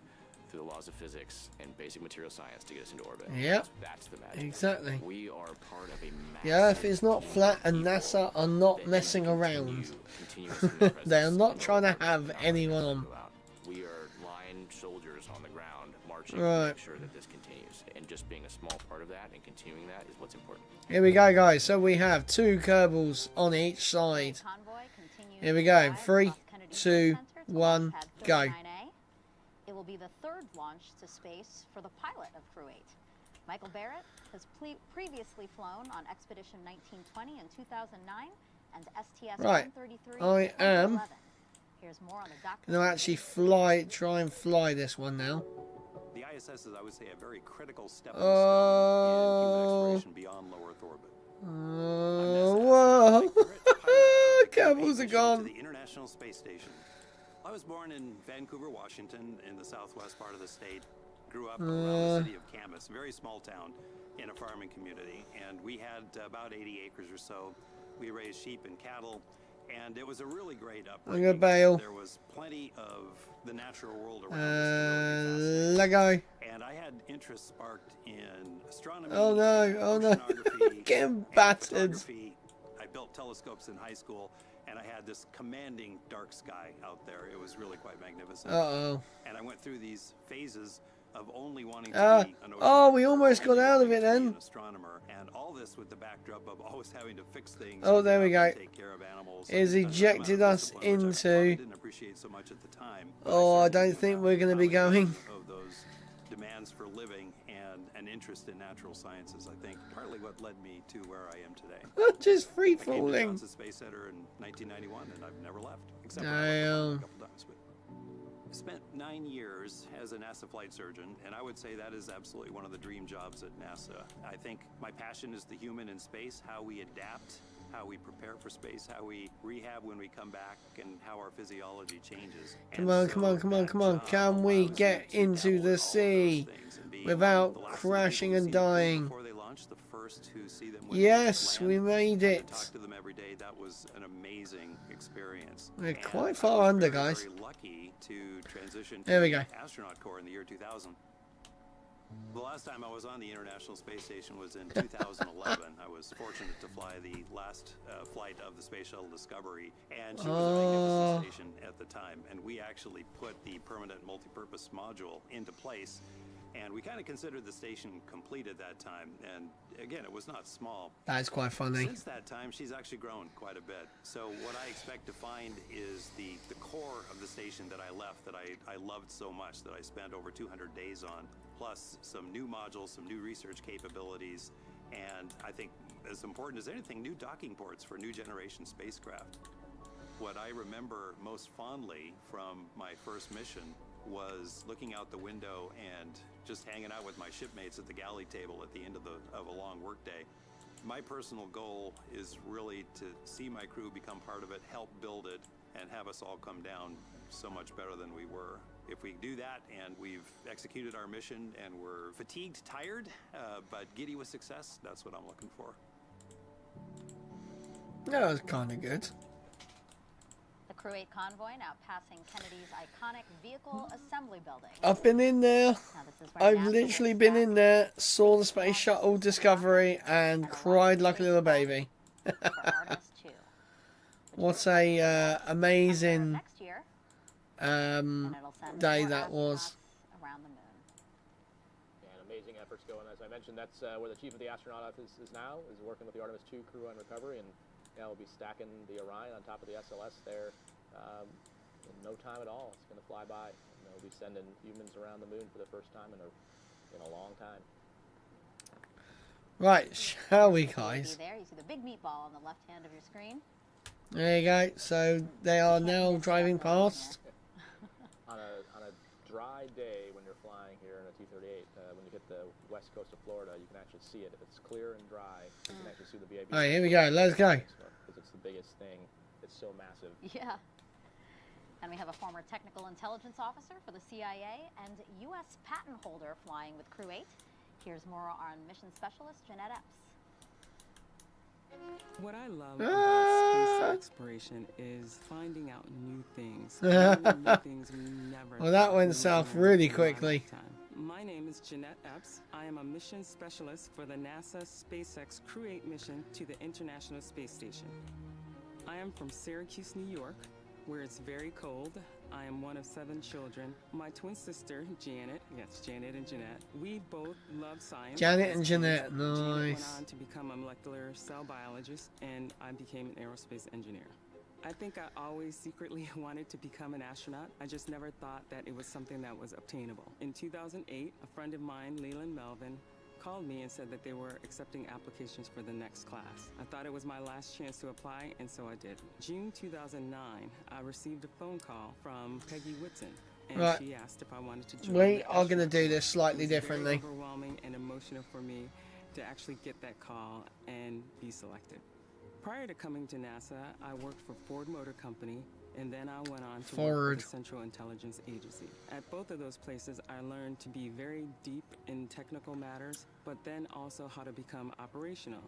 through the laws of physics and basic material science to get us into orbit. Yep. That's the magic. Exactly. We are part of a massive The Earth is not flat, and NASA are not messing around. They are not trying to have anyone on. We are line soldiers on the ground marching Right. to make sure that this continues. And just being a small part of that and continuing that is what's important. Here we go, guys. So we have 2 Kerbals on each side. Here we go. 3, 2, 1, go. It will be the third launch to space for the pilot of Crew 8. Michael Barrett has previously flown on Expedition 1920 in 2009 and STS-133 I am 2011. Here's more on the doctor. going to actually try and fly this one now. The ISS is, I would say, a very critical step in Oh. human exploration beyond low Earth orbit. Whoa. Kerbals are To gone. the International Space Station. I was born in Vancouver, Washington, in the southwest part of the state. Grew up around the city of Camas, a very small town in a farming community, and we had about 80 acres or so. We raised sheep and cattle, and it was a really great upbringing. I'm gonna bail. There was plenty of the natural world around us. Let go. And I had interest sparked in astronomy. Oh no, oh no. oceanography, Getting and battered. photography. I built telescopes in high school, and I had this commanding dark sky out there. It was really quite magnificent. Uh-oh. And I went through these phases of only wanting to be an Oh, we oceanographer, almost got only out of wanting it to be then. an astronomer, and all this with the backdrop of always having to fix things. Oh, there we and go. take care of animals Is and ejected amount of us discipline, which I into- probably didn't appreciate so much at the time. But Oh, I started don't thinking think about we're going to be how going. of those demands for living and an interest in natural sciences, I think, partly what led me to where I am today. Just free I came to falling. Johnson Space Center in 1991, and I've never left, except for a couple times. But I spent 9 years as a NASA flight surgeon, and I would say that is absolutely one of the dream jobs at NASA. I think my passion is the human in space, how we adapt, how we prepare for space, how we rehab when we come back, and how our physiology changes. Come on, come on, come on, come on. Can we get into the sea without crashing and dying? Yes, we made it. Talk to them every day. That was an amazing experience. We're And quite I far was under, very, guys. very lucky to transition There to we go. the astronaut corps in the year 2000. The last time I was on the International Space Station was in 2011. I was fortunate to fly the last flight of the Space Shuttle Discovery, and she was a magnificent station at the time. And we actually put the permanent multi-purpose module into place, and we kind of considered the station complete at that time. And again, it was not small. That's quite funny. Since that time, she's actually grown quite a bit. So what I expect to find is the core of the station that I left, that I loved so much, that I spent over 200 days on, plus some new modules, some new research capabilities, and I think as important as anything, new docking ports for new generation spacecraft. What I remember most fondly from my first mission was looking out the window and just hanging out with my shipmates at the galley table at the end of a long workday. My personal goal is really to see my crew become part of it, help build it, and have us all come down so much better than we were. If we do that and we've executed our mission and we're fatigued, tired, but giddy with success, that's what I'm looking for. That was kind of good. The Crew 8 convoy now passing Kennedy's iconic vehicle assembly building. I've been in there. Now, this is where I've NASA literally will been stack in there, saw the Space Shuttle Discovery, and cried like a little baby. for Artemis 2, which What will a come amazing next year, and it'll send day more that was. astronauts around the moon. And amazing efforts going. As I mentioned, that's where the chief of the astronaut office is now, is working with the Artemis 2 crew on recovery, and we'll be stacking the Orion on top of the SLS there in no time at all. It's going to fly by. And they'll be sending humans around the moon for the first time in a long time. Right, shall we, See guys? there, you see the big meatball on the left hand of your screen. There you go. So they are now driving past. On a dry day when you're flying here in a T-38, when you hit the west coast of Florida, you can actually see it. If it's clear and dry, you can actually see the VAB. All right, here we go. Let's go. Because it's the biggest thing. It's so massive. Yeah. And we have a former technical intelligence officer for the CIA and U.S. patent holder flying with Crew 8. Here's more on mission specialist Jeanette Epps. What I love about space exploration is finding out new things. New things we never well, that went south really quickly. My name is Jeanette Epps. I am a mission specialist for the NASA SpaceX Crew 8 mission to the International Space Station. I am from Syracuse, New York, where it's very cold. I am one of 7 children. My twin sister, Janet, yes, Janet and Jeanette, we both love science. Janet and Jeanette, Janet went nice. on to become a molecular cell biologist, and I became an aerospace engineer. I think I always secretly wanted to become an astronaut. I just never thought that it was something that was obtainable. In 2008, a friend of mine, Leland Melvin, called me and said that they were accepting applications for the next class. I thought it was my last chance to apply, and so I did. June 2009, I received a phone call from Peggy Whitson, and she asked if I wanted to join. We are going to do this slightly differently. It was very overwhelming and emotional for me to actually get that call and be selected. Prior to coming to NASA, I worked for Ford Motor Company, and then I went on to work for the Central Intelligence Agency. At both of those places, I learned to be very deep in technical matters, but then also how to become operational.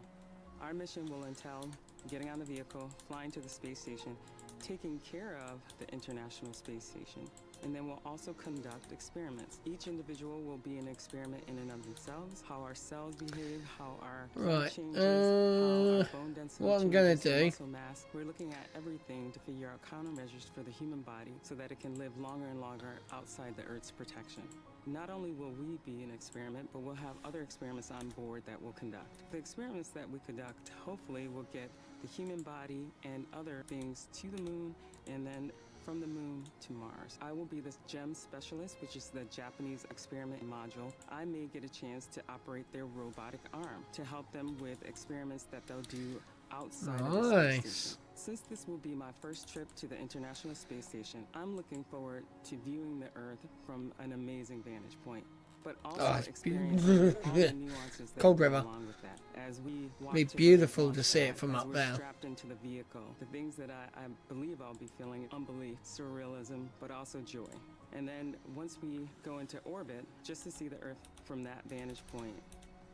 Our mission will entail getting on the vehicle, flying to the space station, taking care of the International Space Station, and then we'll also conduct experiments. Each individual will be an experiment in and of themselves, how our cells behave, how our changes, how our bone density what I'm going to do, muscle mass. We're looking at everything to figure out countermeasures for the human body so that it can live longer and longer outside the Earth's protection. Not only will we be an experiment, but we'll have other experiments on board that we'll conduct. The experiments that we conduct hopefully will get the human body and other things to the moon, and then from the moon to Mars. I will be the GEM specialist, which is the Japanese experiment module. I may get a chance to operate their robotic arm to help them with experiments that they'll do outside of the space station. Since this will be my first trip to the International Space Station, I'm looking forward to viewing the Earth from an amazing vantage point, but also experiencing all the nuances that go along with that. As we walk be beautiful to see it from up there. Strapped into the vehicle, the things that I believe I'll be feeling: unbelief, surrealism, but also joy. And then once we go into orbit, just to see the Earth from that vantage point,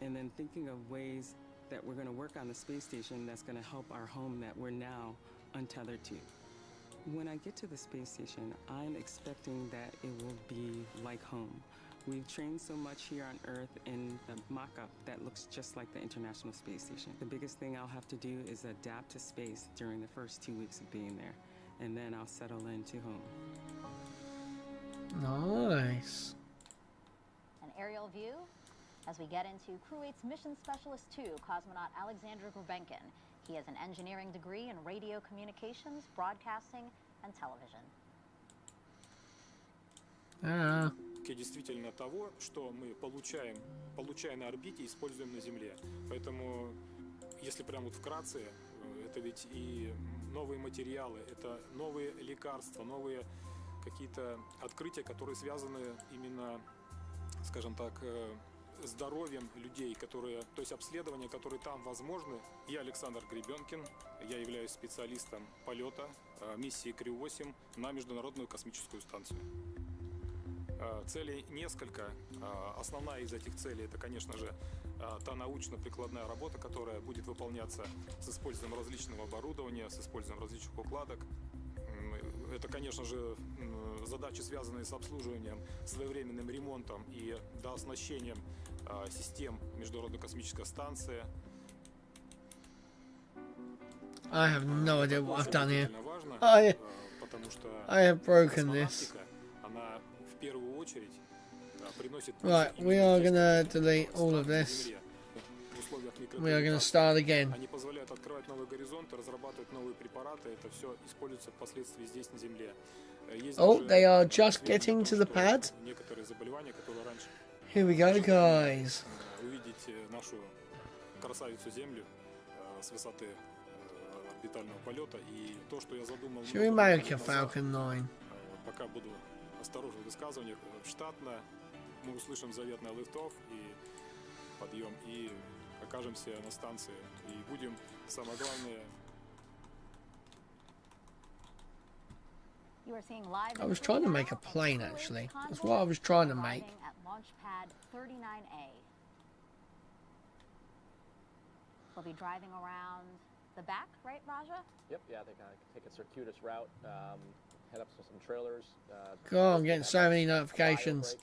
and then thinking of ways that we're going to work on the space station that's going to help our home that we're now untethered to. When I get to the space station, I'm expecting that it will be like home. We've trained so much here on Earth in the mock-up that looks just like the International Space Station. The biggest thing I'll have to do is adapt to space during the first 2 weeks of being there, and then I'll settle into home. Nice. An aerial view as we get into Crew 8's Mission Specialist 2, cosmonaut Alexander Gurbenkin. He has an engineering degree in radio communications, broadcasting, and television. Действительно того, что мы получая на орбите, используем на Земле. Поэтому, если прям вот вкратце, это ведь и новые материалы, это новые лекарства, новые какие-то открытия, которые связаны именно, скажем так, здоровьем людей, которые, то есть обследования, которые там возможны. Я Александр Гребенкин, я являюсь специалистом полета миссии Crew 8 на Международную космическую станцию. Целей несколько. Основная из этих целей — это, конечно же, та научно-прикладная работа, которая будет выполняться с использованием различного оборудования, с использованием различных укладок. Это, конечно же, задачи, связанные с обслуживанием, своевременным ремонтом и дооснащением систем Международной космической станции. I have no idea what I've done here. Важно, потому что I have broken this. Она в первую очередь приносит. Right, we are gonna delete all of this. We are gonna start again. Они позволяют открывать новые горизонты, разрабатывать новые препараты. Это все используется впоследствии здесь на Земле. Oh, they are just getting to the pad. Некоторые заболевания, которые раньше. Here we go, guys. Увидеть нашу красавицу Землю с высоты орбитального полета, и то, что я задумал. Should we make a Falcon 9? Пока буду осторожен в высказываниях. Штатно мы услышим заветный лифт-офф и подъем, и окажемся на станции, и будем, самое главное, You are seeing live. I was trying to make a plane, actually. That's what I was trying to make. At launch pad 39A. We'll be driving around the back, right, Raja? Yep, yeah, they kind of take a circuitous route, head up to some trailers. God, I'm getting so many notifications.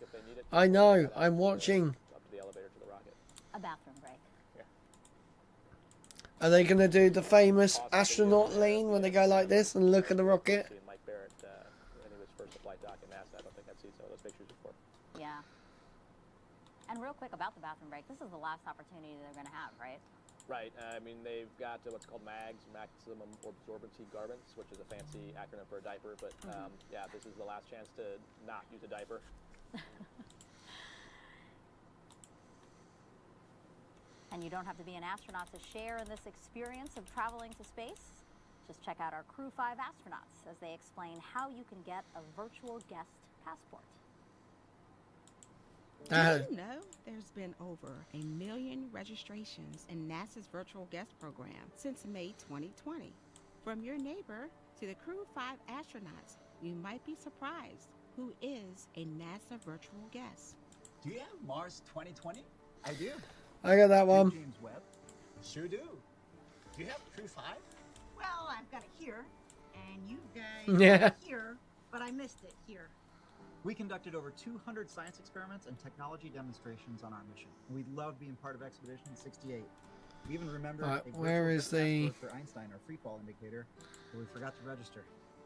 I know, I'm watching. Up to the elevator to the rocket. A bathroom break. Yeah. Are they going to do the famous astronaut lean when they go like this and look at the rocket? Mike Barrett, when he was first to flight dock at NASA, I don't think I'd seen some of those pictures before. Yeah. And real quick about the bathroom break, this is the last opportunity they're going to have, right? Right. I mean, they've got what's called MAGs, maximum absorbency garments, which is a fancy acronym for a diaper. But yeah, this is the last chance to not use a diaper. And you don't have to be an astronaut to share in this experience of traveling to space. Just check out our Crew 5 astronauts as they explain how you can get a virtual guest passport. Did you know there's been over 1 million registrations in NASA's virtual guest program since May 2020? From your neighbor to the Crew 5 astronauts, you might be surprised who is a NASA virtual guest. Do you have Mars 2020? I do. I got that one. James Webb? Sure do. Do you have Crew 5? Well, I've got it here, and you guys Yeah. got it here, but I missed it here. We conducted over 200 science experiments and technology demonstrations on our mission. We loved being part of Expedition 68. We even remember where is the for Einstein, our free fall indicator, but we forgot to register.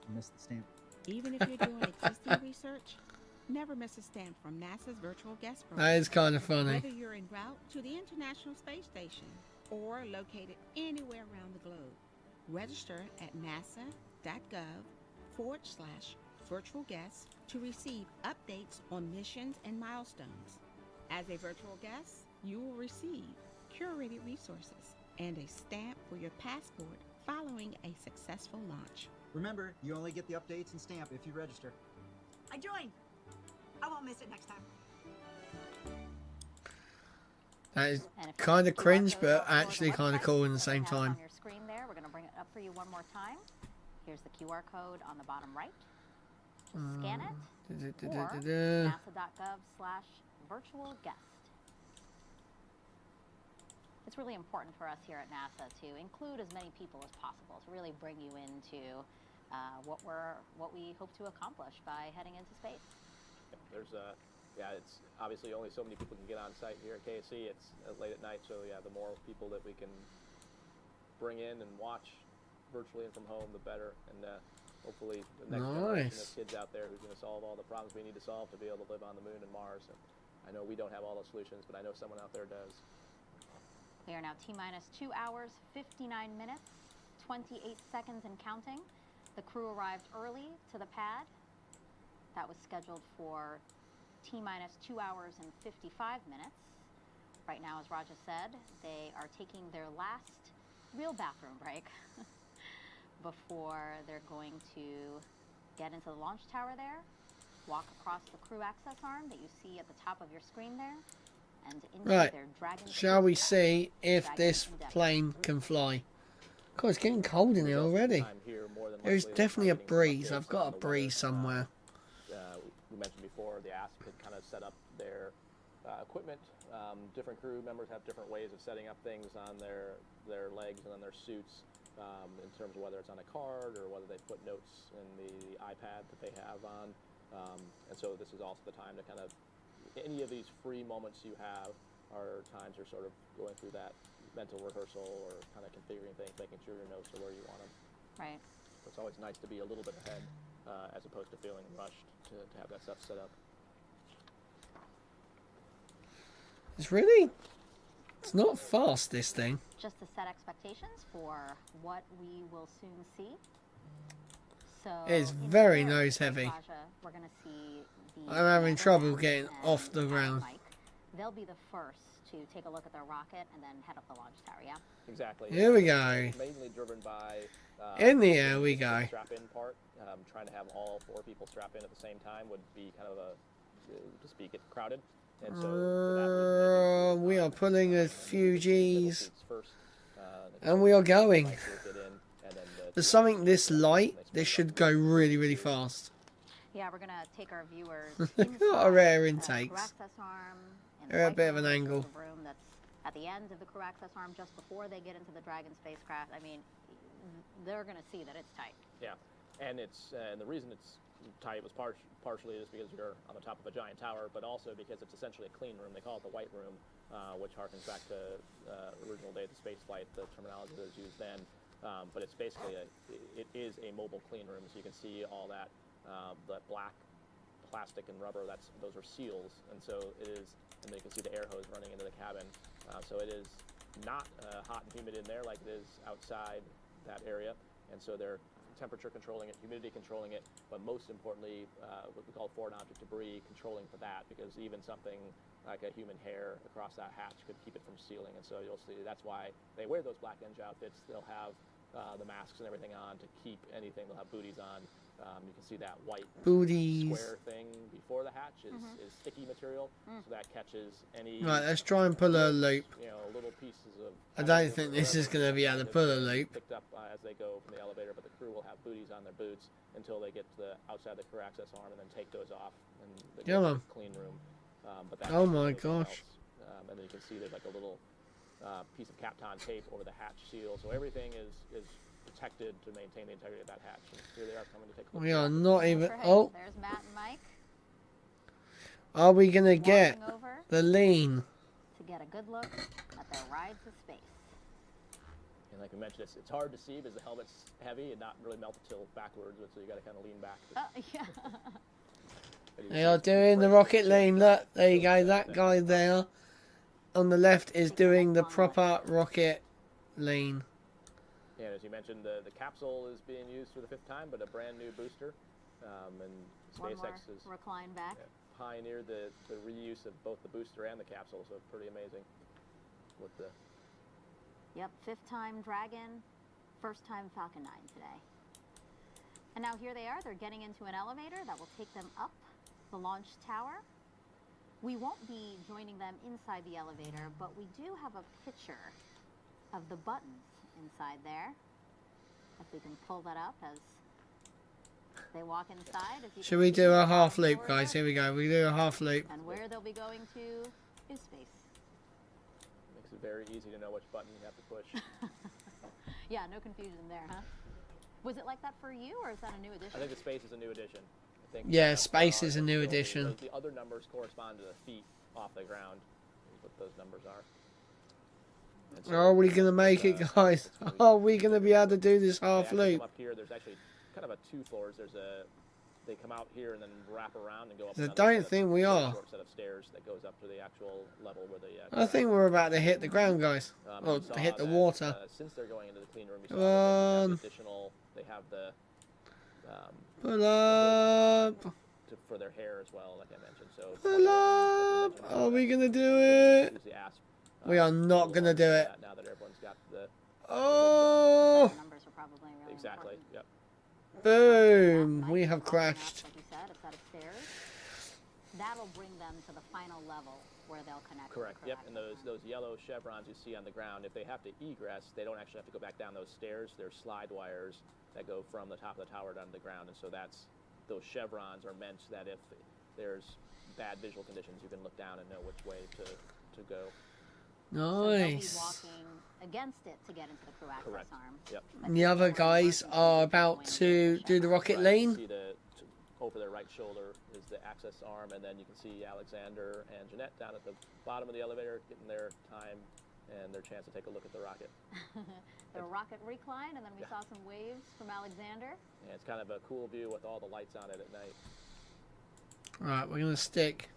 We missed the stamp. Even if you're doing existing research, never miss a stamp from NASA's virtual guest program. That is kind of funny. Whether you're en route to the International Space Station or located anywhere around the globe, register at nasa.gov/virtual guests to receive updates on missions and milestones. As a virtual guest, you will receive curated resources and a stamp for your passport following a successful launch. Remember, you only get the updates and stamp if you register. I joined. I won't miss it next time. That is kind of cringe, but actually kind of cool in the same time. On your screen there, we're going to bring it up for you one more time. Here's the QR code on the bottom right. Just scan it, or nasa.gov/virtual guest. It's really important for us here at NASA to include as many people as possible to really bring you into what we hope to accomplish by heading into space. There's yeah, it's obviously only so many people can get on site here at KSC. It's late at night, so yeah, the more people that we can bring in and watch virtually and from home, the better. And hopefully the next generation of kids out there who's going to solve all the problems we need to solve to be able to live on the moon and Mars. And I know we don't have all the solutions, but I know someone out there does. We are now T-minus 2 hours, 59 minutes, 28 seconds and counting. The crew arrived early to the pad. That was scheduled for T-minus 2 hours and 55 minutes. Right now, as Raja said, they are taking their last real bathroom break before they're going to get into the launch tower there, walk across the crew access arm that you see at the top of your screen there, and into their Dragon. Shall we see if this plane can fly? God, it's getting cold in here already. There's definitely a breeze. I've got a breeze somewhere. We mentioned before, the ASP had kind of set up their equipment. Different crew members have different ways of setting up things on their legs and on their suits in terms of whether it's on a card or whether they put notes in the iPad that they have on. And so this is also the time to kind of, any of these free moments you have are times you're sort of going through that mental rehearsal or kind of configuring things, making sure your notes are where you want them. Right. So it's always nice to be a little bit ahead as opposed to feeling rushed to have that stuff set up. It's not fast, this thing. Just to set expectations for what we will soon see. So it's very nose heavy. We're going to see I'm having trouble getting off the ground. They'll be the first to take a look at their rocket and then head up the launch tower, yeah? Exactly. Here we go. Mainly driven by in the air we go. Strap-in part. Trying to have all 4 people strap in at the same time would be kind of just get crowded. And so we are pulling a few G's, and we are going. For something this light, this should go really, really fast. Yeah, we're gonna take our viewers Got a rare intakes. crew access arm in They're a the bit of white an room, which angle. is the room that's at the end of the crew access arm, just before they get into the Dragon spacecraft. I mean, they're gonna see that it's tight. Yeah, and it's and the reason it's tight was partially just because you're on the top of a giant tower, but also because it's essentially a clean room. They call it the white room, which harkens back to original day of the space flight, the terminology that was used then. But it's basically it is a mobile clean room, so you can see all that that black plastic and rubber. Those are seals, and so it is. And then you can see the air hose running into the cabin. So it is not hot and humid in there like it is outside that area, and so they're temperature controlling it, humidity controlling it, but most importantly, what we call foreign object debris controlling for that, because even something like a human hair across that hatch could keep it from sealing. And so you'll see that's why they wear those black Eng outfits. They'll have the masks and everything on to keep anything. They'll have booties on. You can see that white square thing before the hatch is sticky material, so that catches any. Right, let's try and pull a loop. You know, little pieces of. I don't think this is going to be able to pull a loop. Picked up as they go from the elevator, but the crew will have booties on their boots until they get to the outside the crew access arm, and then take those off and they go to the clean room. But that's oh my gosh! And then you can see there's like a little piece of Kapton tape over the hatch seal, so everything is protected to maintain the integrity of that hatch. And here they are coming to take a look. We are not even. There's Oh. There's Matt and Mike. Are we gonna get the lean? To get a good look at their ride to space. And like we mentioned, it's hard to see because the helmet's heavy and not really melt the tilt backwards, so you got to kind of lean back. Yeah. They are doing the rocket lean. Look, there you go. That guy there on the left is doing the proper rocket lean. Yeah, as you mentioned, the capsule is being used for the 5th time, but a brand new booster. And SpaceX has recline back. Pioneered the reuse of both the booster and the capsule, so pretty amazing. With the. Yep, 5th time Dragon, 1st time Falcon 9 today. And now here they are. They're getting into an elevator that will take them up the launch tower. We won't be joining them inside the elevator, but we do have a picture of the buttons inside there. If we can pull that up as they walk inside. Should we do a half loop, guys? Here we go. We do a half loop. And where they'll be going to is space. Makes it very easy to know which button you have to push. Yeah, no confusion there, huh? Was it like that for you, or is that a new edition? I think the space is a new edition. I think, yeah, space is a new edition. The other numbers correspond to the feet off the ground. What those numbers are. So are we going to make it, guys? Are we going to be able to do this half loop? Up here, there's actually kind of 2 floors. They come out here and then wrap around and go up. I don't think we are. Short set of stairs that goes up to the actual level where they. I think we're about to hit the ground, guys. Or to hit the water. Since they're going into the clean room, you Come saw on. additional. They have the. Pull up. For their hair as well, like I mentioned. So. Pull up. Are we going to do it? Use the asp. We are not going to do it. Now that everyone's got the. Oh. Numbers are probably really exactly. Yep. Boom. We have crashed. Like you said, a set of stairs. That'll bring them to the final level where they'll connect. Correct. Yep. And those yellow chevrons you see on the ground, if they have to egress, they don't actually have to go back down those stairs. There's slide wires that go from the top of the tower down to the ground, and so those chevrons are meant that if there's bad visual conditions, you can look down and know which way to go. Nice. So they'll be walking against it to get into the crew access arm. Yep. And the other guys are about to do the rocket lean. See over their right shoulder is the access arm, and then you can see Alexander and Jeanette down at the bottom of the elevator getting their time and their chance to take a look at the rocket. The rocket recline, and then we saw some waves from Alexander. Yeah, it's kind of a cool view with all the lights on it at night. Right, we're going to stick.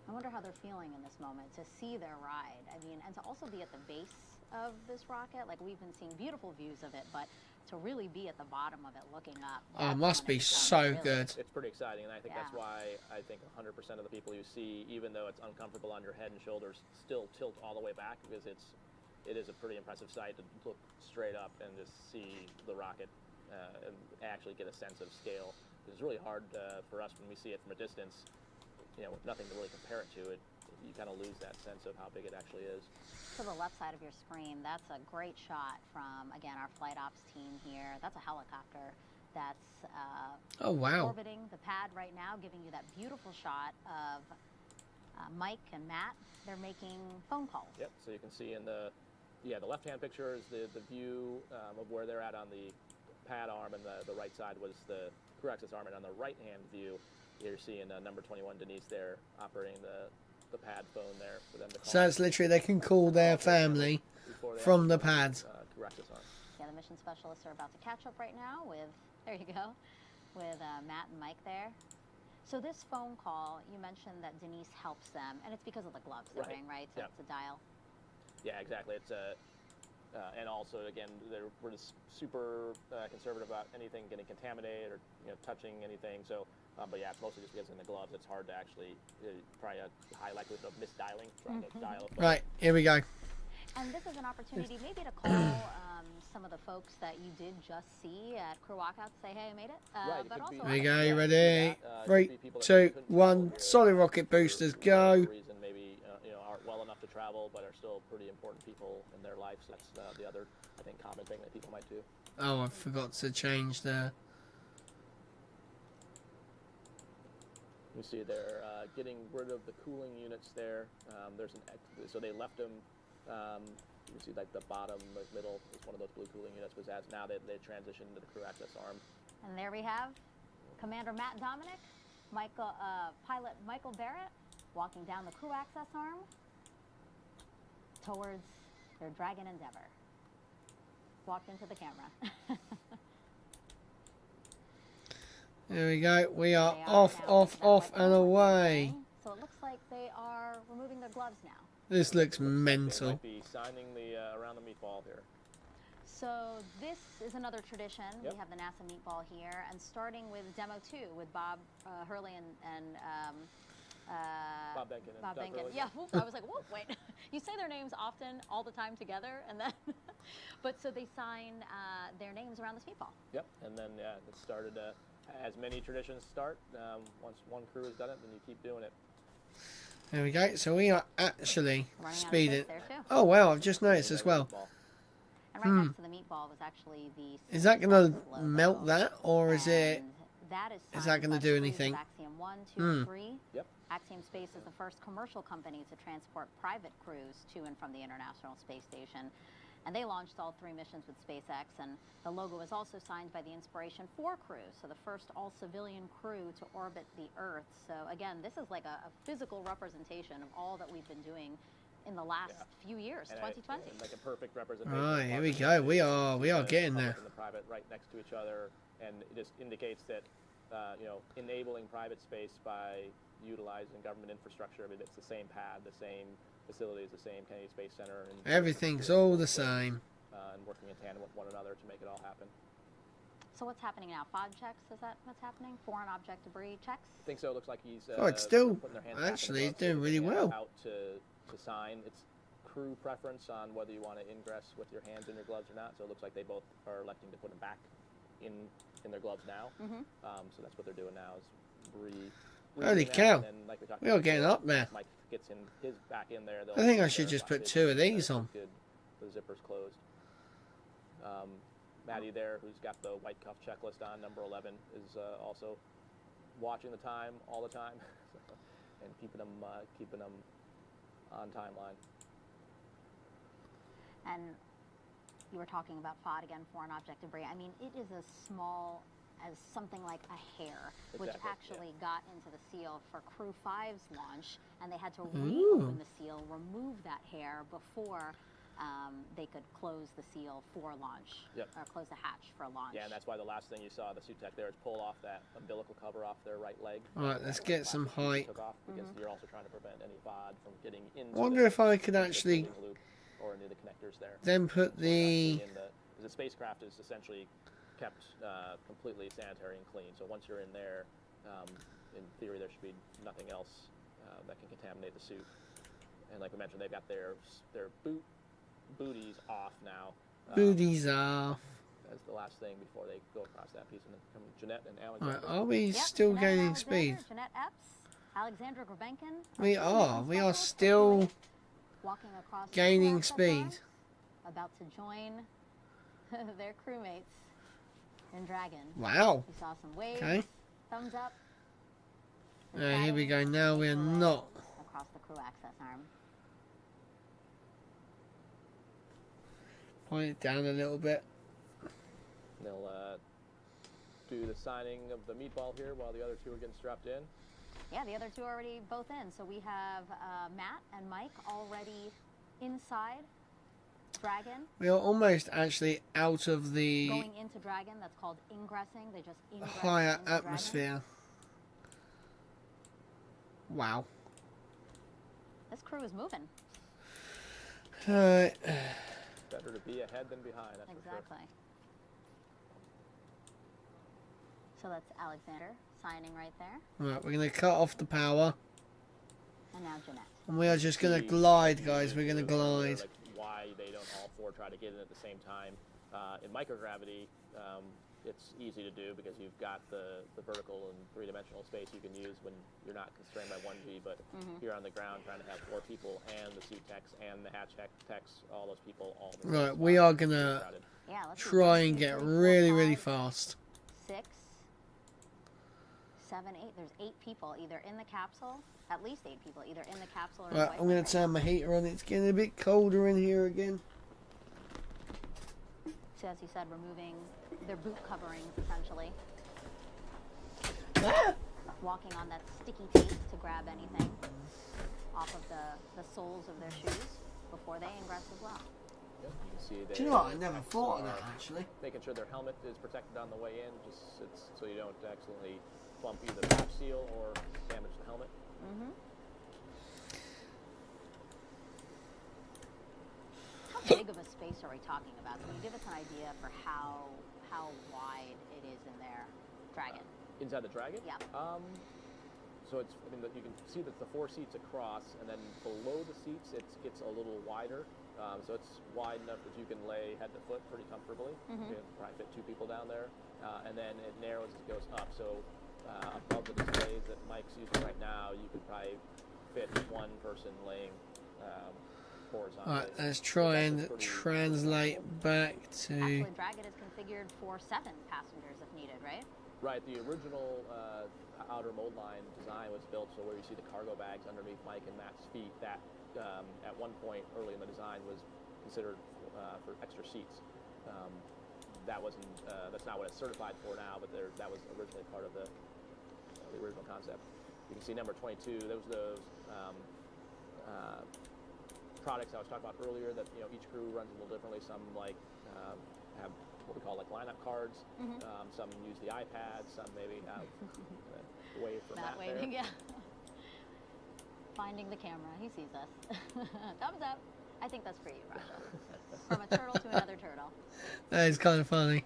I wonder how they're feeling in this moment to see their ride. I mean, and to also be at the base of this rocket. Like, we've been seeing beautiful views of it, but to really be at the bottom of it looking up. Oh, must be so good. It's pretty exciting, and I think that's why I think 100% of the people you see, even though it's uncomfortable on your head and shoulders, still tilt all the way back, because it is a pretty impressive sight to look straight up and just see the rocket and actually get a sense of scale. It's really hard for us when we see it from a distance, you know, with nothing to really compare it to. you kind of lose that sense of how big it actually is. To the left side of your screen, that's a great shot from, again, our flight ops team here. That's a helicopter that's oh, wow. orbiting the pad right now, giving you that beautiful shot of Mike and Matt. They're making phone calls. Yep, so you can see in the left-hand picture is the view of where they're at on the pad arm, and the right side was the crew access arm, and on the right-hand view, you're seeing number 21 Denise there operating the pad phone there for them to call. So that's literally, they can call their family from the pad. Crew access arm. Yeah, the mission specialists are about to catch up right now with, there you go, with Matt and Mike there. So this phone call, you mentioned that Denise helps them, and it's because of the gloves they're wearing, right? So it's a dial. Yeah, exactly. It's and also again, we're just super conservative about anything getting contaminated or touching anything. So, but yeah, it's mostly just because in the gloves, it's hard to actually probably a high likelihood of misdialing trying to dial a phone. Right, here we go. And this is an opportunity maybe to call some of the folks that you did just see at crew walkout to say, hey, I made it. But also, Here we go, you ready? 3, 2, 1, solid rocket boosters, go. Maybe aren't well enough to travel, but are still pretty important people in their lives. That's the other, I think, common thing that people might do. Oh, I forgot to change the... You see they're getting rid of the cooling units there. So they left them. You see like the bottom, the middle is one of those blue cooling units, was as now they transitioned to the crew access arm. And there we have Commander Matt Dominic, pilot Michael Barrett, walking down the crew access arm towards their Dragon Endeavour. Walked into the camera. There we go. We are off and away. So it looks like they are removing their gloves now. This looks mental. They might be signing the around the meatball here. So this is another tradition. Yep. We have the NASA meatball here, and starting with Demo 2 with Bob Hurley and Bob Benkin. Bob Benkin. Yeah, whoop, I was like, whoop, wait. You say their names often, all the time together, and then, but so they sign their names around this meatball. Yep, and then it started as many traditions start. Once one crew has done it, then you keep doing it. There we go. So we are actually Running speeding. there too. Oh wow! I've just noticed as well. And right next to the meatball was actually the. Is that going to melt that, or is it? That is that going to do anything? Axiom 1, 2, 3. Yep. Axiom Space is the first commercial company to transport private crews to and from the International Space Station. And they launched all 3 missions with SpaceX, and the logo was also signed by the Inspiration 4 crew, so the first all-civilian crew to orbit the Earth. So again, this is like a physical representation of all that we've been doing in the last few years, and 2020. Like a perfect representation. Right, here we go. We are getting there. And the private right next to each other, and it just indicates that enabling private space by utilizing government infrastructure. I mean, it's the same pad, the same facilities, the same Kennedy Space Center, and everything's all the same. And working in tandem with one another to make it all happen. So what's happening now? FOD checks? Is that what's happening? Foreign object debris checks? I think so. It looks like he's it's still putting their hands back in the actually he's gloves, doing really well. Out to sign. It's crew preference on whether you want to ingress with your hands in your gloves or not. So it looks like they both are electing to put them back in their gloves now. So that's what they're doing now is holy cow! And like we are getting up there. Mike gets his back in there. I think I should just put 2 of these on. Good. The zipper's closed. Maddie there, who's got the white cuff checklist on, number 11, is also watching the time all the time and keeping them on timeline. And you were talking about FOD again, foreign object debris. I mean, it is as small as something like a hair, which actually got into the seal for Crew 5's launch, and they had to reopen the seal, remove that hair before they could close the seal for launch, or close the hatch for launch. Yeah, and that's why the last thing you saw the suit tech there is pull off that umbilical cover off their right leg. All right, let's get some height. Took off because you're also trying to prevent any FOD from getting into wonder if I could actually loop or into the connectors there. Then put the spacecraft is essentially kept completely sanitary and clean. So once you're in there, in theory, there should be nothing else that can contaminate the suit. And like we mentioned, they've got their booties off now. Booties off. That's the last thing before they go across that piece. And then come Jeanette and Alan. Right, are we still Jeanette gaining speed? Jeanette Epps. Alexandra Grabenkin. We are still walking across gaining speed. About to join their crewmates in Dragon. Wow. We saw some waves. Okay. Thumbs up. Here we go. Now we're not. Across the crew access arm. Point it down a little bit. They'll do the signing of the meatball here while the other two are getting strapped in. Yeah, the other two are already both in. So we have Matt and Mike already inside Dragon. We are almost actually out of the going into Dragon. That's called ingressing. They just ingress higher into atmosphere. Dragon. Wow. This crew is moving. Alright. Better to be ahead than behind, that's exactly. For sure. So that's Alexander signing right there. Right, we're going to cut off the power. And now Jeanette. And we are just going to glide, guys. We're going to glide. Like why they don't all four try to get in at the same time. In microgravity, it's easy to do because you've got the vertical and three-dimensional space you can use when you're not constrained by 1G, but here on the ground trying to have 4 people and the suit techs and the hatch techs, all those people, all the right, we are going to try and get really, really fast. 6, 7, 8. There's 8 people either in the capsule, at least 8 people either in the capsule or right, I'm going to turn my heater on. It's getting a bit colder in here again. So as you said, removing their boot coverings, essentially. Walking on that sticky tape to grab anything off of the soles of their shoes before they ingress as well. Yep, you can see do you know what? I never thought of that, actually. Making sure their helmet is protected on the way in, it's so you don't accidentally bump either the cap seal or damage the helmet. How big of a space are we talking about? Can you give us an idea for how wide it is in there, Dragon? Inside the Dragon? Yeah. So it's, I mean, you can see that the 4 seats across, and then below the seats, it gets a little wider. So it's wide enough that you can lay head to foot pretty comfortably. You can probably fit 2 people down there. And then it narrows as it goes up. So above the displays that Mike's using right now, you could probably fit 1 person laying horizontally. Alright, let's try and translate back to... Actually, Dragon is configured for 7 passengers if needed, right? Right, the original outer mold line design was built so where you see the cargo bags underneath Mike and Matt's feet, that at one point early in the design was considered for extra seats. That wasn't, that's not what it's certified for now, but that was originally part of the original concept. You can see number 22, those products I was talking about earlier that, you know, each crew runs a little differently. Some like have what we call like lineup cards. Some use the iPad. Some maybe have wave for Matt there. Yeah. Finding the camera. He sees us. Thumbs up. I think that's for you, Raja. From a turtle to another turtle. That is kind of funny.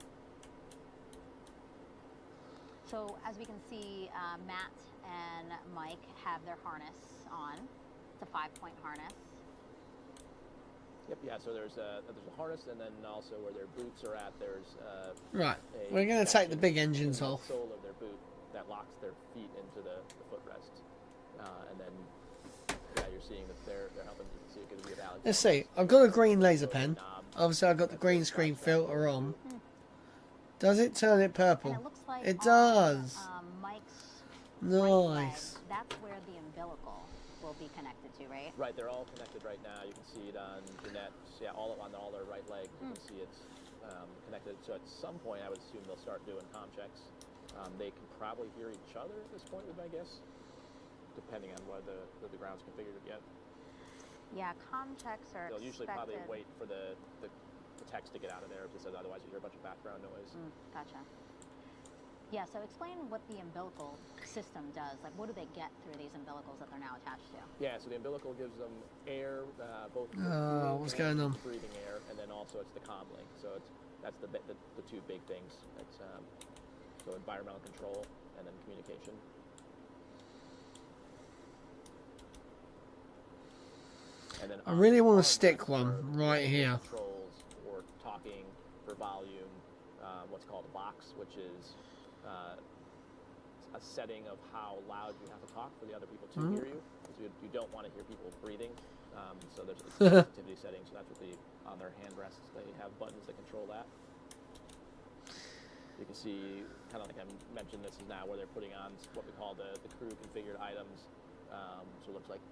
So as we can see, Matt and Mike have their harness on. It's a 5-point harness. Yep, yeah, so there's a harness, and then also where their boots are at, there's right. We're going to take the big engines the off. sole of their boot that locks their feet into the footrest. And then, yeah, you're seeing that they're helping. You can see it could be a valid. Let's see. I've got a green laser pen. Obviously, I've got the green screen filter on. Does it turn it purple? And it looks like it does. Mike's nice. Right leg, that's where the umbilical will be connected to, right? Right, they're all connected right now. You can see it on Jeanette. Yeah, all their right legs. You can see it's connected. So at some point, I would assume they'll start doing comm checks. They can probably hear each other at this point, would my guess, depending on whether the ground's configured yet. Yeah, comm checks are They'll usually expected. probably wait for the text to get out of there, because otherwise you hear a bunch of background noise. Gotcha. Yeah, so explain what the umbilical system does. Like, what do they get through these umbilicals that they're now attached to? Yeah, so the umbilical gives them air, both what's going on? breathing air, and then also it's the comm link. So that's the 2 big things. It's so environmental control and then communication. And then I really want to stick one right here. Controls or talking for volume, what's called a box, which is a setting of how loud you have to talk for the other people to hear you. Because you don't want to hear people breathing. So there's a sensitivity setting. So that's what on their hand rests, they have buttons that control that. You can see, kind of like I mentioned, this is now where they're putting on what we call the crew configured items. So it looks like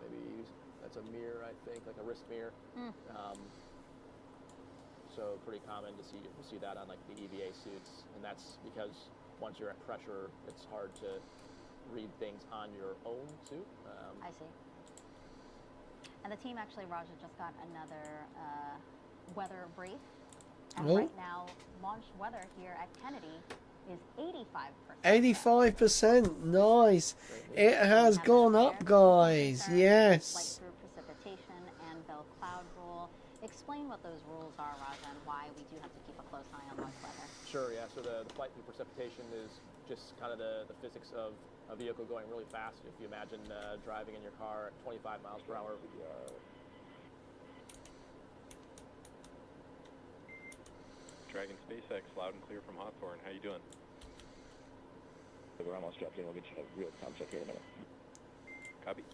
maybe that's a mirror, I think, like a wrist mirror. So pretty common to see that on like the EVA suits, and that's because once you're at pressure, it's hard to read things on your own suit. I see. And the team actually, Raja, just got another weather brief. And right now, launch weather here at Kennedy is 85%. 85%, nice. It has gone up, guys. Yes. Through precipitation and Bell cloud rule. Explain what those rules are, Raja, and why we do have to keep a close eye on launch weather. Sure, yeah. So the flight through precipitation is just kind of the physics of a vehicle going really fast. If you imagine driving in your car at 25 miles per hour. Dragon SpaceX, loud and clear from Hawthorne. How you doing? We're almost dropped in. We'll get you a real time check here in a minute. Copy.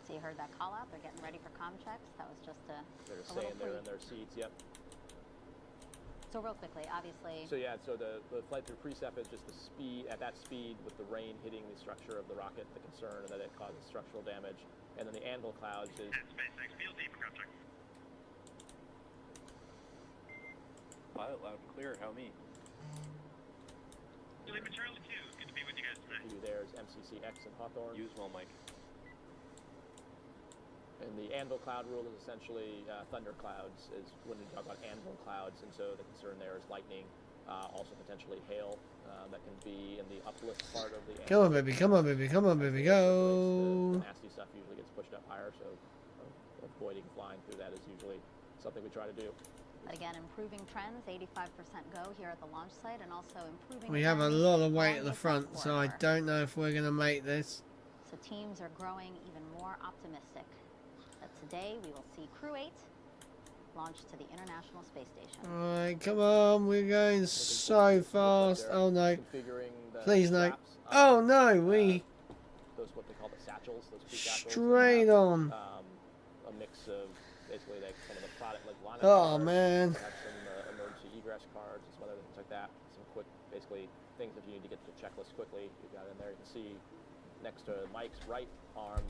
So you heard that call out? They're getting ready for comm checks. That was just They're staying there in their seats, yep. So real quickly, obviously. So yeah, so the flight through precep is just the speed, at that speed with the rain hitting the structure of the rocket, the concern that it causes structural damage. And then the anvil clouds is... SpaceX, PLD for comm check. Pilot, loud and clear. How me? Delay materials Q. Good to be with you guys tonight. There's MCCX and Hawthorne. Use well, Mike. And the anvil cloud rule is essentially thunder clouds, is when we talk about anvil clouds, and so the concern there is lightning, also potentially hail that can be in the uplift part of the anvil. Come on, baby, come on, baby, come on, baby, go. The nasty stuff usually gets pushed up higher, so avoiding flying through that is usually something we try to do. But again, improving trends, 85% go here at the launch site, and also improving. We have a lot of weight at the front, so I don't know if we're going to make this. So teams are growing even more optimistic that today we will see Crew 8 launch to the International Space Station. Alright, come on, we're going so fast. Oh no. Please no. Oh no, Those what they call the satchels, those pre-satchels. straight on. A mix of basically like some of the product like line Oh cards, man. have some emergency egress cards and some other things like that. Some quick, basically things if you need to get to the checklist quickly. You've got in there. You can see next to Mike's right arm,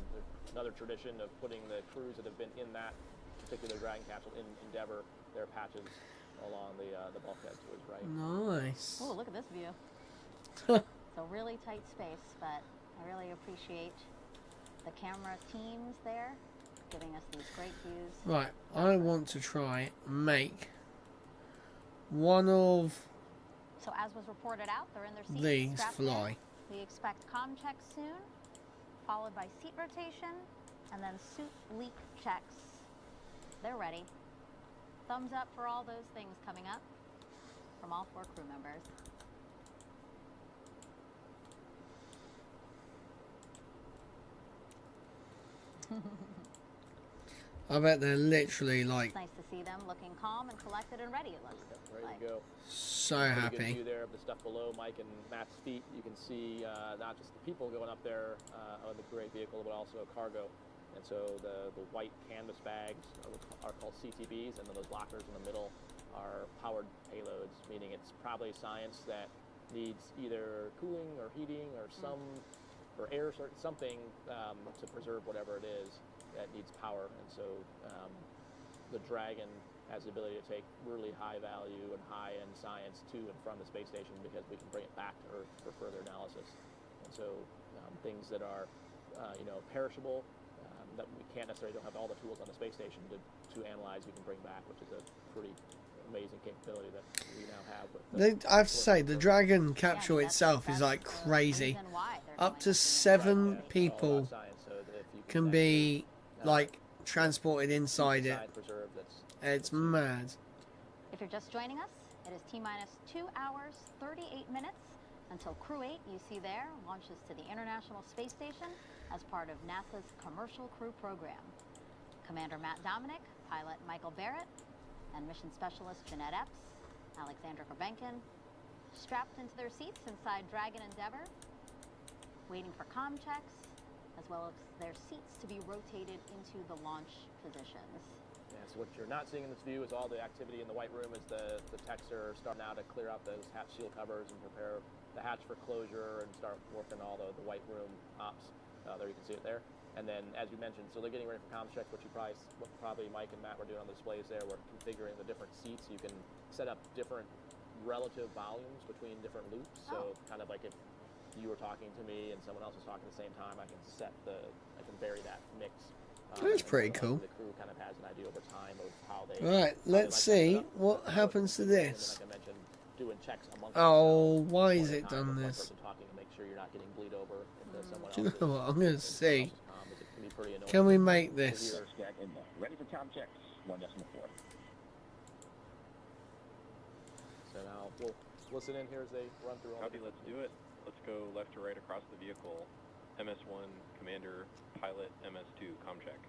another tradition of putting the crews that have been in that particular Dragon capsule in Endeavour, their patches along the bulkhead to his right. Nice. Oh, look at this view. So really tight space, but I really appreciate the camera teams there giving us these great views. Right, I want to try and make one of So as was reported out, they're in their seats. these strapped fly. in. We expect comm checks soon, followed by seat rotation, and then suit leak checks. They're ready. Thumbs up for all those things coming up from all 4 crew members. I bet they're literally like It's nice to see them looking calm and collected and ready, it looks Ready like. to go. so Pretty good happy. view there of the stuff below Mike and Matt's feet. You can see not just the people going up there on the great vehicle, but also cargo. And so the white canvas bags are called CTBs, and then those lockers in the middle are powered payloads, meaning it's probably science that needs either cooling or heating or or air or something to preserve whatever it is that needs power. And so the Dragon has the ability to take really high value and high end science to and from the space station because we can bring it back to Earth for further analysis. And so things that are perishable, that we can't necessarily don't have all the tools on the space station to analyze, we can bring back, which is a pretty amazing capability that we now have. With I have to say, the Dragon capsule itself is like crazy. Up to 7 people can be like transported inside it. It's mad. If you're just joining us, it is T-minus 2 hours, 38 minutes until Crew 8, you see there, launches to the International Space Station as part of NASA's Commercial Crew Program. Commander Matt Dominic, pilot Michael Barrett, and mission specialist Jeanette Epps, Alexandra Korbenkin, strapped into their seats inside Dragon Endeavour, waiting for comm checks, as well as their seats to be rotated into the launch positions. Yeah, so what you're not seeing in this view is all the activity in the white room as the techs are starting now to clear out those hatch seal covers and prepare the hatch for closure and start working all the white room ops. There you can see it there. And then, as we mentioned, so they're getting ready for comms checks, what probably Mike and Matt were doing on the displays there. We're configuring the different seats. You can set up different relative volumes between different loops. So kind of like if you were talking to me and someone else was talking at the same time, I can vary that mix. That's pretty cool. The crew kind of has an idea over time of how they. Right, let's see what happens to this. Like I mentioned, doing checks amongst Oh, why is it done one this? person talking to make sure you're not getting bleed over into someone Do you else's. know what? I'm going to see. It can be pretty annoying. Can we make this? Ready for comm checks. 1.4. So now we'll listen in here as they run through all. Copy, let's do it. Let's go left to right across the vehicle. MS1, Commander, Pilot, MS2, comm check.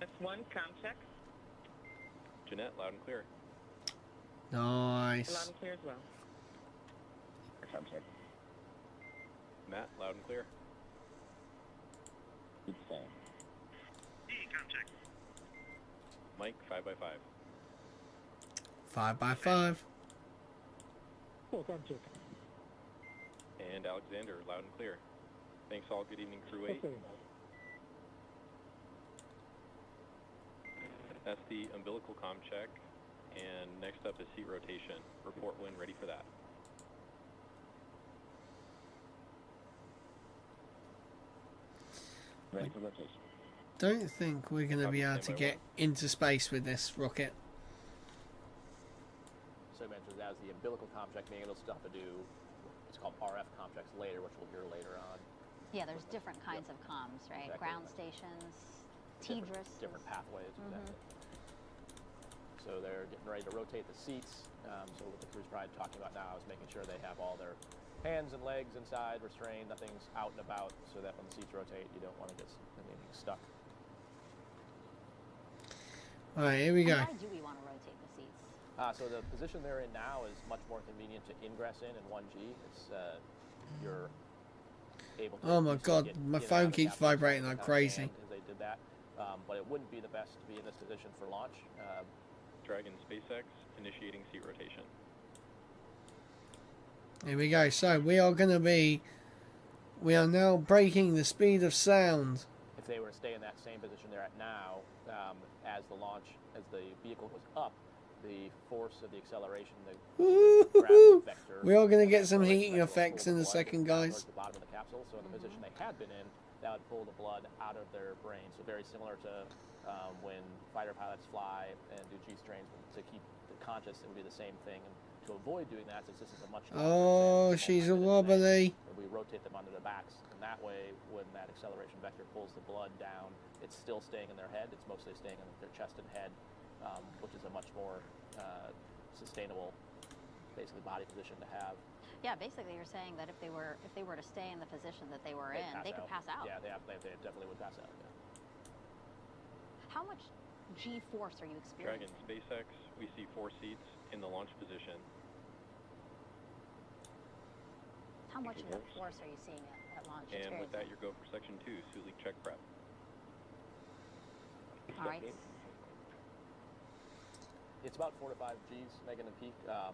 MS1, comm check. Jeanette, loud and clear. Nice. Loud and clear as well. Comm check. Matt, loud and clear. Good same. D, comm check. Mike, 5x5. 5x5. Full comm check. And Alexander, loud and clear. Thanks all. Good evening, Crew 8. Okay. That's the umbilical comm check. And next up is seat rotation. Report when ready for that. Ready for rotation. Don't think we're going to be able to get into space with this rocket. So I mentioned as the umbilical comm check, being able to stuff to do. It's called RF comm checks later, which we'll hear later on. Yeah, there's different kinds of comms, right? Exactly. Ground stations, TDRS. Different pathways, exactly. So they're getting ready to rotate the seats. So what the crew's probably talking about now is making sure they have all their hands and legs inside, restrained, nothing's out and about, so that when the seats rotate, you don't want to get anything stuck. All right, here we go. Why do we want to rotate the seats? So the position they're in now is much more convenient to ingress in 1G. It's you're able to. Oh my God, my phone keeps vibrating like crazy. As they did that, but it wouldn't be the best to be in this position for launch. Dragon SpaceX, initiating seat rotation. Here we go. So we are now breaking the speed of sound. If they were to stay in that same position they're at now, as the vehicle was up, the force of the acceleration, the gravity vector. We are going to get some heating effects in a second, guys. The bottom of the capsule. So in the position they had been in, that would pull the blood out of their brain. So very similar to when fighter pilots fly and do G-strains to keep the conscious, it would be the same thing. And to avoid doing that, since this is a much Oh, she's a wobbly. we rotate them onto their backs, and that way, when that acceleration vector pulls the blood down, it's still staying in their head. It's mostly staying in their chest and head, which is a much more sustainable, basically, body position to have. Yeah, basically you're saying that if they were to stay in the position that they were in, they could pass out. Yeah, they definitely would pass out. Yeah. How much G-force are you Dragon experiencing? SpaceX, we see 4 seats in the launch position. How much of that force are you seeing at launch? And with that, you go for section 2, suit leak check prep. All right. It's about 4 to 5 Gs, Megan and peak, and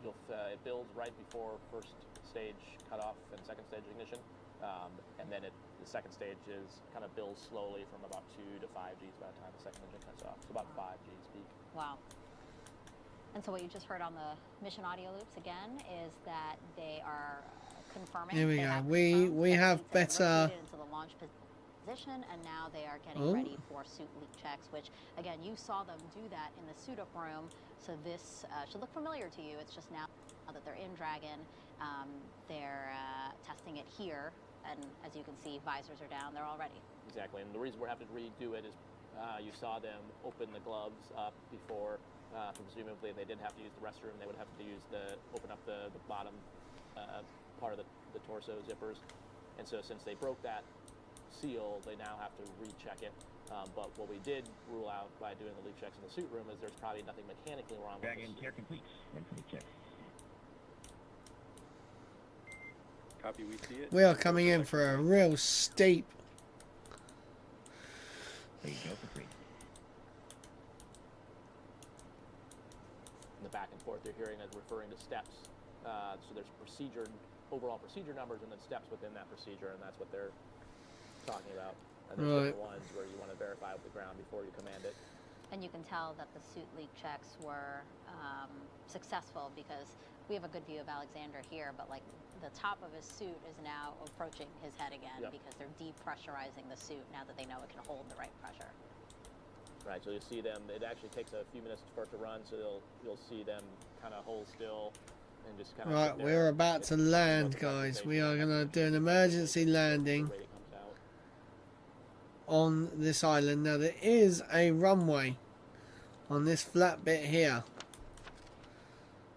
it builds right before first stage cutoff and second stage ignition, and then the second stage kind of builds slowly from about 2 to 5 Gs by the time the second engine cuts off. So about 5 Gs peak. Wow. And so what you just heard on the mission audio loops again is that they are confirming. Here we go. We have better. Into the launch position, and now they are getting ready for suit leak checks. Which again, you saw them do that in the suit up room. So this should look familiar to you. It's just now that they're in Dragon, they're testing it here, and as you can see, visors are down. They're all ready. Exactly, and the reason we're having to redo it is you saw them open the gloves up before. Presumably, they didn't have to use the restroom. They would have to open up the bottom part of the torso zippers. And so, since they broke that seal, they now have to recheck it. But what we did rule out by doing the leak checks in the suit room is there's probably nothing mechanically wrong with Dragon care complete. Ready for the check. Copy, we see it. We are coming in for a real steep. There you go for free. In the back and forth you're hearing is referring to steps. So there's overall procedure numbers and then steps within that procedure, and that's what they're talking about. And there's different ones where you want to verify with the ground before you command it. And you can tell that the suit leak checks were successful because we have a good view of Alexander here, but like the top of his suit is now approaching his head again because they're depressurizing the suit now that they know it can hold the right pressure. Right, so you'll see them, it actually takes a few minutes for it to run, so you'll see them kind of hold still and just kind of Right, we're about to land, guys. We are going to do an emergency landing on this island. Now, there is a runway on this flat bit here.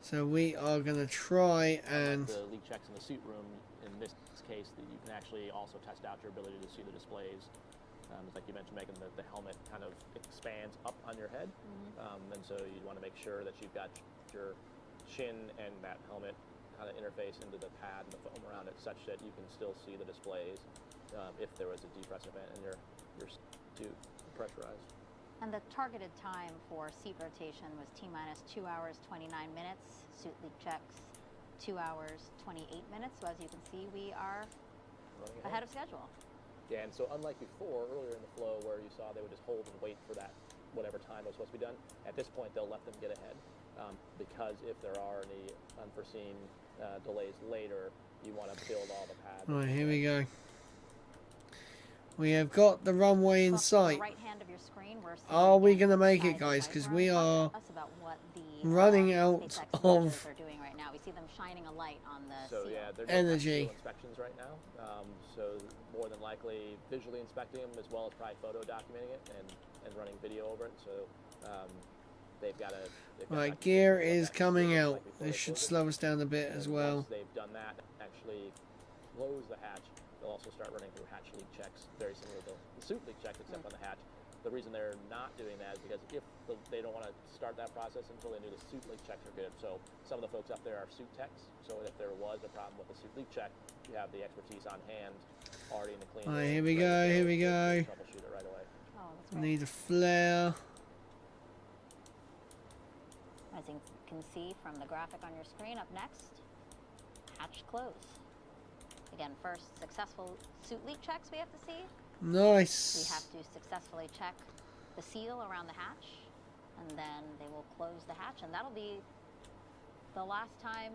So we are going to try and... The leak checks in the suit room, in this case, that you can actually also test out your ability to see the displays. Like you mentioned, Megan, the helmet kind of expands up on your head. And so you want to make sure that you've got your chin and that helmet kind of interface into the pad and the foam around it such that you can still see the displays if there was a depress event and your suit pressurized. And the targeted time for seat rotation was T-minus 2 hours, 29 minutes. Suit leak checks, 2 hours, 28 minutes. So as you can see, we are ahead of schedule. Yeah, and so unlike before, earlier in the flow where you saw they would just hold and wait for that whatever time was supposed to be done, at this point they'll let them get ahead because if there are any unforeseen delays later, you want to build all the pads. Right, here we go. We have got the runway in sight. Right hand of your screen, are we going to make it, guys? Because we are running out of we see them shining a light on the seal. Yeah, they're doing energy inspections right now. So more than likely visually inspecting them as well as probably photo documenting it and running video over it. So they've got to... Right, gear is coming out. This should slow us down a bit as well. Once they've done that, actually close the hatch. They'll also start running through hatch leak checks, very similar to the suit leak checks, except on the hatch. The reason they're not doing that is because they don't want to start that process until they knew the suit leak checks are good. So some of the folks up there are suit techs. So if there was a problem with the suit leak check, you have the expertise on hand already in the clean room. Right, here we go, here we go. Troubleshoot it right away. Oh, that's right. Need a flare. As you can see from the graphic on your screen, up next, hatch close. Again, first, successful suit leak checks we have to see. Nice. We have to successfully check the seal around the hatch, and then they will close the hatch, and that'll be the last time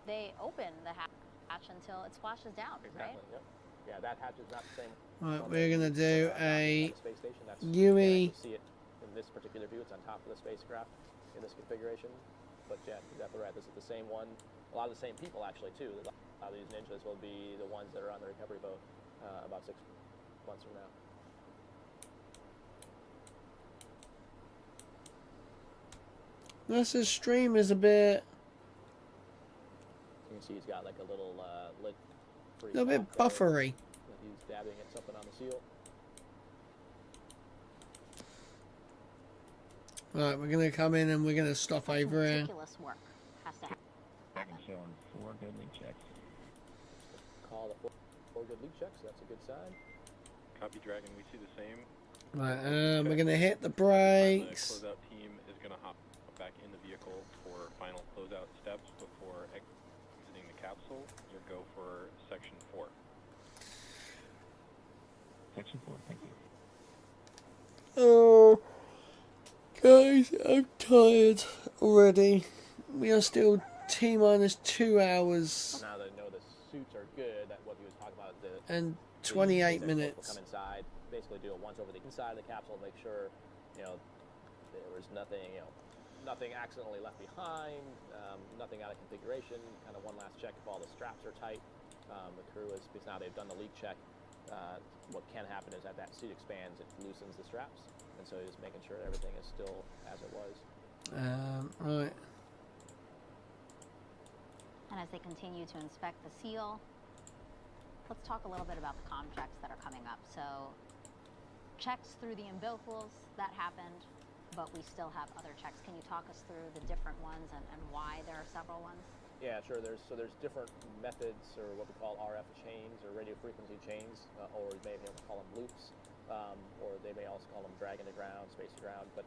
they open the hatch until it splashes down, right? Yep. Yeah, that hatch is not the same. Right, we're going to do a space station. That's, UE. You can see it in this particular view. It's on top of the spacecraft in this configuration. But yeah, exactly right. This is the same one. A lot of the same people actually too. A lot of these ninjas will be the ones that are on the recovery boat about 6 months from now. NASA's stream is a bit... You can see he's got like a little lid. A little bit buffery. He's dabbing at something on the seal. Right, we're going to come in and we're going to stop over here. Meticulous work has to happen. Dragon showing 4 good leak checks. Call the 4 good leak checks. That's a good sign. Copy, Dragon. We see the same. Right, we're going to hit the brakes. The closeout team is going to hop back in the vehicle for final closeout steps before exiting the capsule. You'll go for section 4. Section 4, thank you. Oh, guys, I'm tired already. We are still T-minus 2 hours. Now that I know the suits are good, that what he was talking about, and 28 minutes. Come inside, basically do it once over the inside of the capsule, make sure, there was nothing, nothing accidentally left behind, nothing out of configuration. Kind of one last check if all the straps are tight. The crew is, because now they've done the leak check. What can happen is that suit expands, it loosens the straps, and so just making sure everything is still as it was. Right. And as they continue to inspect the seal, Let's talk a little bit about the comm checks that are coming up. So checks through the umbilicals, that happened, but we still have other checks. Can you talk us through the different ones and why there are several ones? Yeah, sure. There's different methods, or what we call RF chains or radio frequency chains, or you may call them loops, or they may also call them dragging to ground, space to ground. But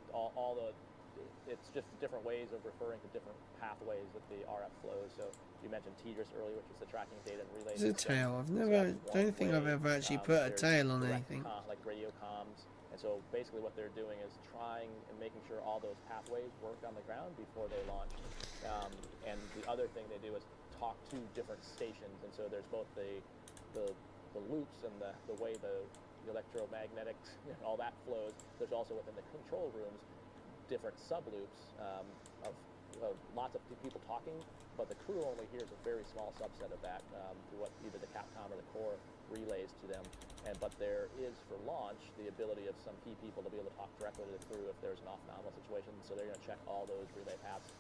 it's just different ways of referring to different pathways that the RF flows. So you mentioned TDRS earlier, which is the tracking data and relay. It's a tail. Don't think I've ever actually put a tail on anything. Like radio comms. And so basically what they're doing is trying and making sure all those pathways work on the ground before they launch. And the other thing they do is talk to different stations. And so there's both the loops and the way the electromagnetics, all that flows. There's also within the control rooms different subloops of lots of people talking, but the crew only hears a very small subset of that through what either the Capcom or the core relays to them. But there is, for launch, the ability of some key people to be able to talk directly to the crew if there's an off-nominal situation. So they're going to check all those relay paths.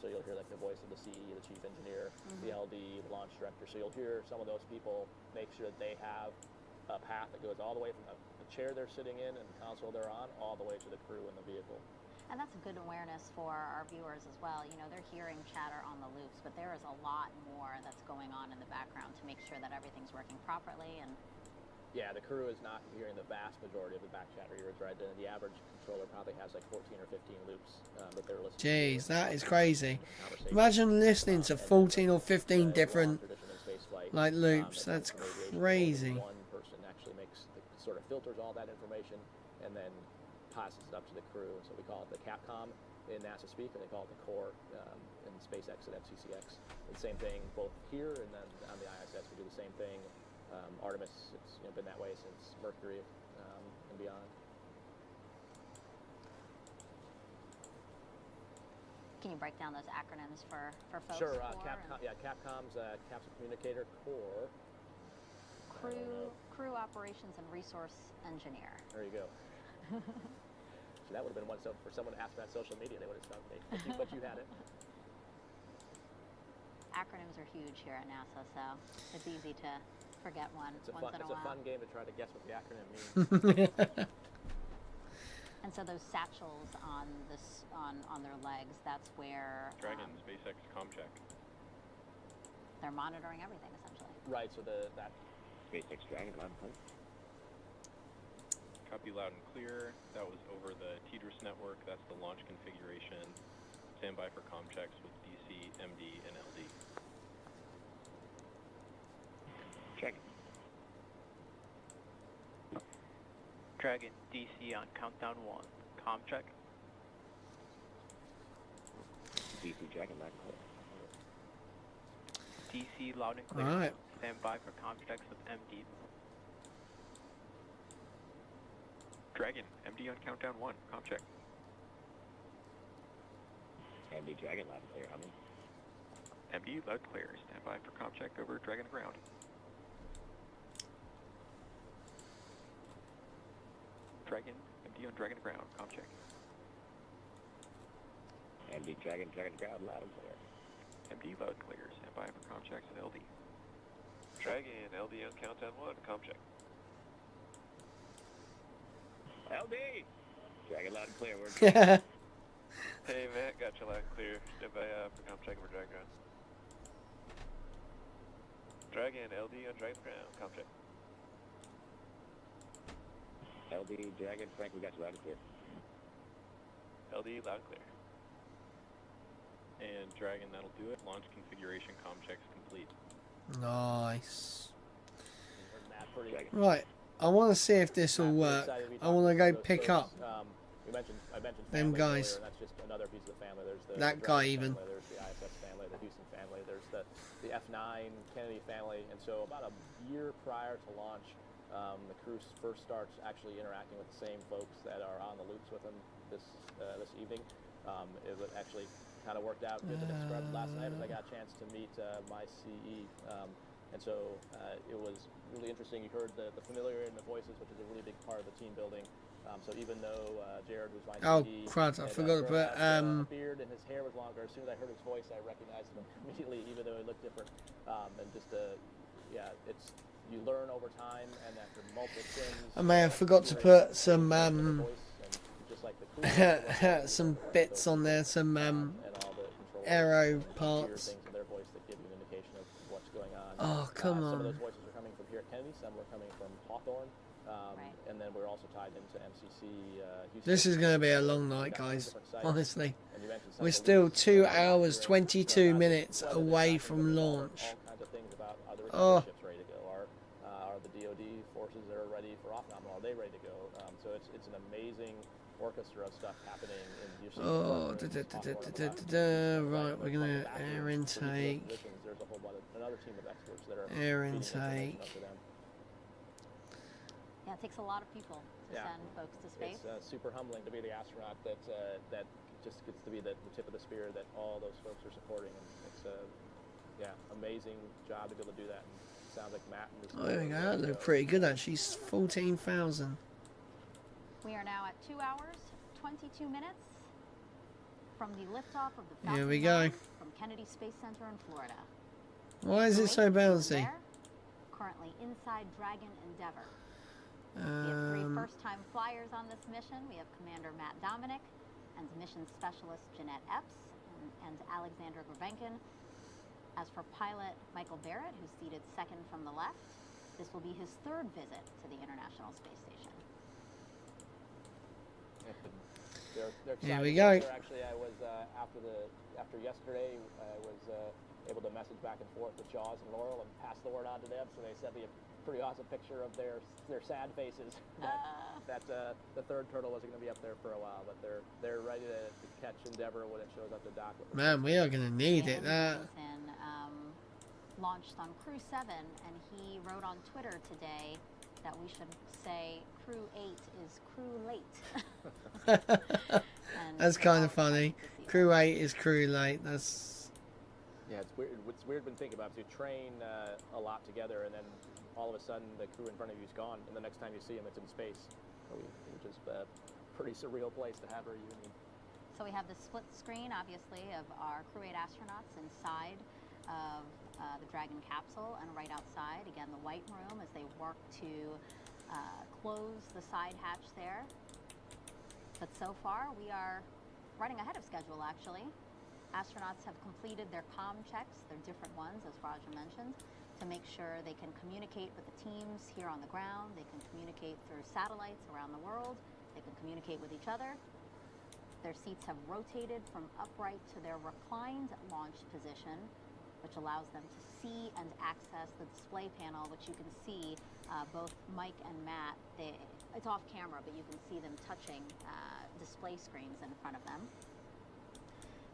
So you'll hear like the voice of the CE, the chief engineer, the LD, the launch director. So you'll hear some of those people make sure that they have a path that goes all the way from the chair they're sitting in and the console they're on all the way to the crew in the vehicle. And that's a good awareness for our viewers as well. They're hearing chatter on the loops, but there is a lot more that's going on in the background to make sure that everything's working properly. And yeah, the crew is not hearing the vast majority of the back chatter here, right? The average controller probably has like 14 or 15 loops that they're listening to. Jeez, that is crazy. Imagine listening to 14 or 15 different loops. That's crazy. One person actually sort of filters all that information and then passes it up to the crew. So we call it the Capcom in NASA speak, and they call it the core in SpaceX at FCCX. The same thing both here and then on the ISS. We do the same thing. Artemis, it's been that way since Mercury and beyond. can you break down those acronyms for folks? Sure. Capcom's Capsule Communicator Core. Crew Operations and Resource Engineer. There you go. So that would have been one. So for someone to ask about social media, they would have stumped me. But you had it. Acronyms are huge here at NASA, so it's easy to forget one once in a while. It's a fun game to try to guess what the acronym means. And so those satchels on their legs, that's where Dragon SpaceX ComCheck. They're monitoring everything essentially. Right. So that SpaceX Dragon on point. Copy loud and clear. That was over the TDRS network. That's the launch configuration. Stand by for comm checks with DC, MD, and LD. Check. Dragon, DC on countdown 1. Comm check. DC Dragon loud and clear. DC loud and clear. Alright. Stand by for comm checks with MD. Dragon, MD on countdown 1. Comm check. MD Dragon loud and clear. How many? MD loud clear. Stand by for comm check over Dragon ground. Dragon, MD on Dragon ground. Comm check. MD Dragon ground loud and clear. MD loud clear. Stand by for comm checks with LD. Dragon, LD on countdown 1. Comm check. LD! Dragon loud and clear. Hey Matt, got you loud and clear. Stand by for comm check over Dragon ground. Dragon, LD on Dragon ground. Comm check. LD Dragon Frank, we got you loud and clear. LD loud and clear. And Dragon, that'll do it. Launch configuration comm checks complete. Nice. Right, I want to see if this will work. I want to go pick up I mentioned them guys. Earlier, and that's just another piece of the family. There's that guy even. Family, there's the ISS family, the Houston family. There's the F9 Kennedy family. And so about a year prior to launch, the crew first starts actually interacting with the same folks that are on the loops with them this evening. It actually kind of worked out good that it scrubbed last night as I got a chance to meet my CE. And so it was really interesting. You heard the familiar in the voices, which is a really big part of the team building. So even though Jared was my CE, crud, I forgot to put beard and his hair was longer. As soon as I heard his voice, I recognized him immediately, even though he looked different. And just yeah, you learn over time, and after multiple sims. I may have forgot to put some some bits on there, some aero parts. Things in their voice that give you an indication of what's going on. Oh, come on. Some of those voices are coming from here at Kennedy, some were coming from Hawthorne, and then we're also tied into MCC. This is going to be a long night, guys, honestly. We're still 2 hours, 22 minutes away from launch. All kinds of things about other ships ready to go. Are the DoD forces that are ready for off-nominal, are they ready to go? So it's an amazing orchestra of stuff happening in Houston. Right, we're going to air intake. There's a whole another team of experts that are air intake. Yeah, it takes a lot of people to send folks to space. It's super humbling to be the astronaut that just gets to be the tip of the spear that all those folks are supporting. And it's amazing job to be able to do that. And it sounds like Matt and his there we go. That looked pretty good actually. 14,000. We are now at 2 hours, 22 minutes from the liftoff of the Falcon Here we go. from Kennedy Space Center in Florida. Why is it so bouncy? Currently inside Dragon Endeavour. We have 3 first-time flyers on this mission. We have Commander Matt Dominic and Mission Specialist Jeanette Epps and Alexander Gravenkin. As for pilot Michael Barrett, who's seated second from the left, this will be his 3rd visit to the International Space Station. They're Here we go. Actually, I was after yesterday, I was able to message back and forth with Jaws and Laurel and pass the word on to them. So they sent me a pretty awesome picture of their sad faces. That the 3rd turtle wasn't going to be up there for a while, but they're ready to catch Endeavour when it shows up to dock. Man, we are going to need it. Launched on Crew 7, and he wrote on Twitter today that we should say Crew 8 is crew late. That's kind of funny. Crew 8 is crew late. That's... Yeah, it's weird. What's weird when thinking about it, you train a lot together, and then all of a sudden the crew in front of you is gone, and the next time you see him, it's in space, which is a pretty surreal place to have a reunion. So we have the split screen, obviously, of our Crew 8 astronauts inside of the Dragon capsule, and right outside, again, the white room as they work to close the side hatch there. But so far, we are running ahead of schedule, actually. Astronauts have completed their comm checks, their different ones, as Raja mentioned, to make sure they can communicate with the teams here on the ground, they can communicate through satellites around the world, they can communicate with each other. Their seats have rotated from upright to their reclined launch position, which allows them to see and access the display panel, which you can see both Mike and Matt, it's off camera, but you can see them touching display screens in front of them.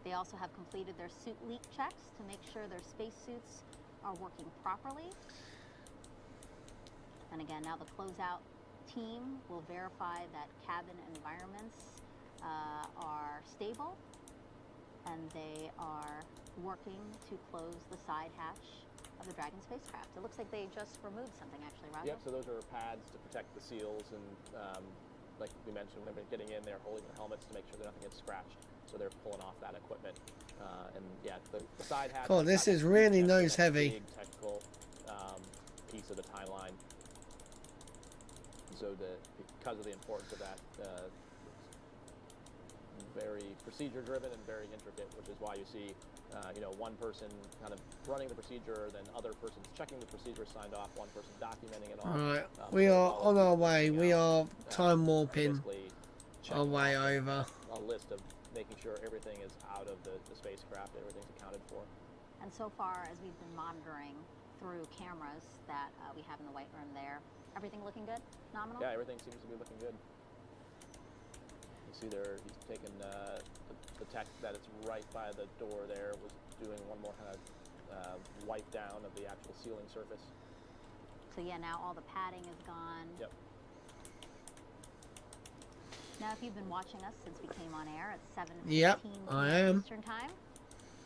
They also have completed their suit leak checks to make sure their spacesuits are working properly. And again, now the closeout team will verify that cabin environments are stable, and they are working to close the side hatch of the Dragon spacecraft. It looks like they just removed something, actually, Roger. Yep, so those are pads to protect the seals, and like we mentioned, when they're getting in, they're holding their helmets to make sure that nothing gets scratched. So they're pulling off that equipment. And yeah, the side hatch... Cool, this is really nose heavy. Big technical piece of the timeline. So because of the importance of that, very procedure driven and very intricate, which is why you see one person kind of running the procedure, then other person's checking the procedure signed off, one person documenting it all. Right, we are on our way. We are time warping our way over. A list of making sure everything is out of the spacecraft, everything's accounted for. And so far, as we've been monitoring through cameras that we have in the white room there, everything looking good? Nominal? Yeah, everything seems to be looking good. You see there, he's taken the tech that it's right by the door there, was doing one more kind of wipe down of the actual sealing surface. So yeah, now all the padding is gone. Yep. Now, if you've been watching us since we came on air at 7:15 Eastern Time,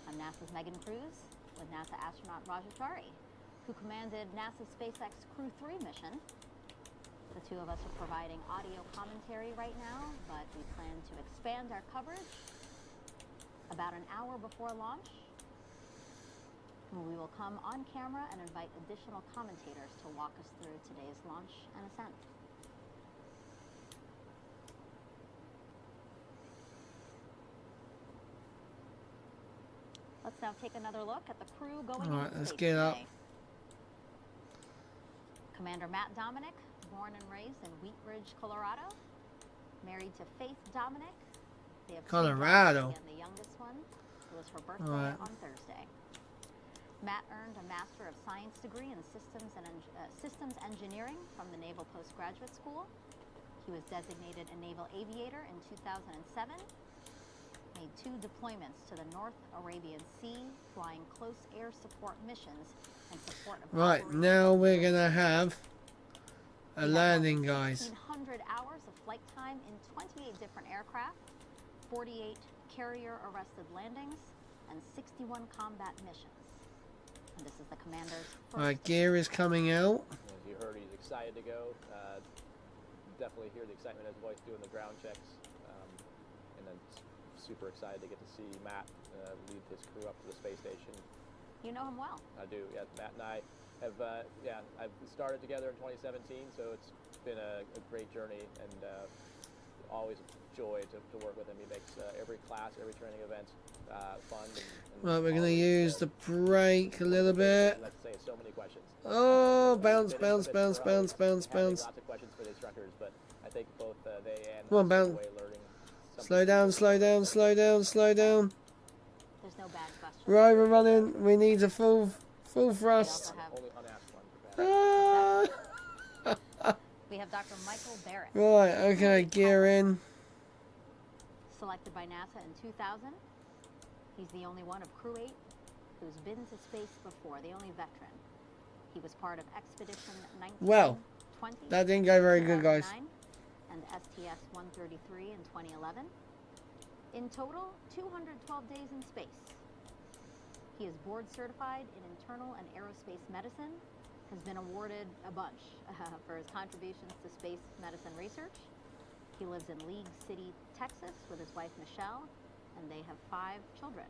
I'm NASA's Megan Cruz with NASA astronaut Raja Chari, who commanded NASA's SpaceX Crew 3 mission. The two of us are providing audio commentary right now, but we plan to expand our coverage about an hour before launch. We will come on camera and invite additional commentators to walk us through today's launch and ascent. Let's now take another look at the crew going into space let's get up. today. Commander Matt Dominic, born and raised in Wheat Ridge, Colorado, married to Faith Dominic. They have Colorado. And the youngest one, who was her birthday on Thursday. Matt earned a Master of Science degree in Systems Engineering from the Naval Postgraduate School. He was designated a Naval Aviator in 2007. Made 2 deployments to the North Arabian Sea, flying close air support missions and support of Right, now we're gonna have a landing, guys. 1,500 hours of flight time in 28 different aircraft, 48 carrier-arrested landings, and 61 combat missions. And this is the commander's first. Alright, gear is coming out. As you heard, he's excited to go. Definitely hear the excitement in his voice doing the ground checks. And then super excited to get to see Matt lead his crew up to the space station. You know him well. I do, yeah. Matt and I have, I've started together in 2017, so it's been a great journey and always a joy to work with him. He makes every class, every training event fun. Right, we're going to use the brake a little bit. Let's say so many questions. Oh, bounce, bounce, bounce, bounce, bounce, bounce. Lots of questions for the instructors, but I think both they and come on, bounce. Slow down, slow down, slow down, slow down. There's no bad question. Right, we're running. We need a full thrust. Ah. We have Dr. Michael Barrett. Right, okay, gear in. Selected by NASA in 2000. He's the only one of Crew 8 who's been to space before, the only veteran. He was part of Expedition 1920. Well, that didn't go very good, guys. And STS-133 in 2011. In total, 212 days in space. He is board certified in internal and aerospace medicine, has been awarded a bunch for his contributions to space medicine research. He lives in League City, Texas with his wife Michelle, and they have 5 children.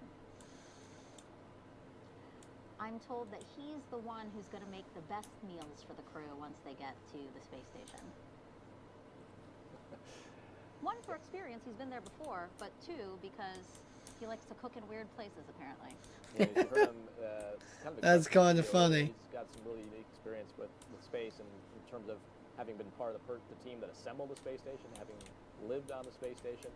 I'm told that he's the one who's going to make the best meals for the crew once they get to the space station. 1, for experience, he's been there before, but 2, because he likes to cook in weird places, apparently. Yeah, you heard him, kind of That's kind of funny. He's got some really unique experience with space, and in terms of having been part of the team that assembled the space station, having lived on the space station,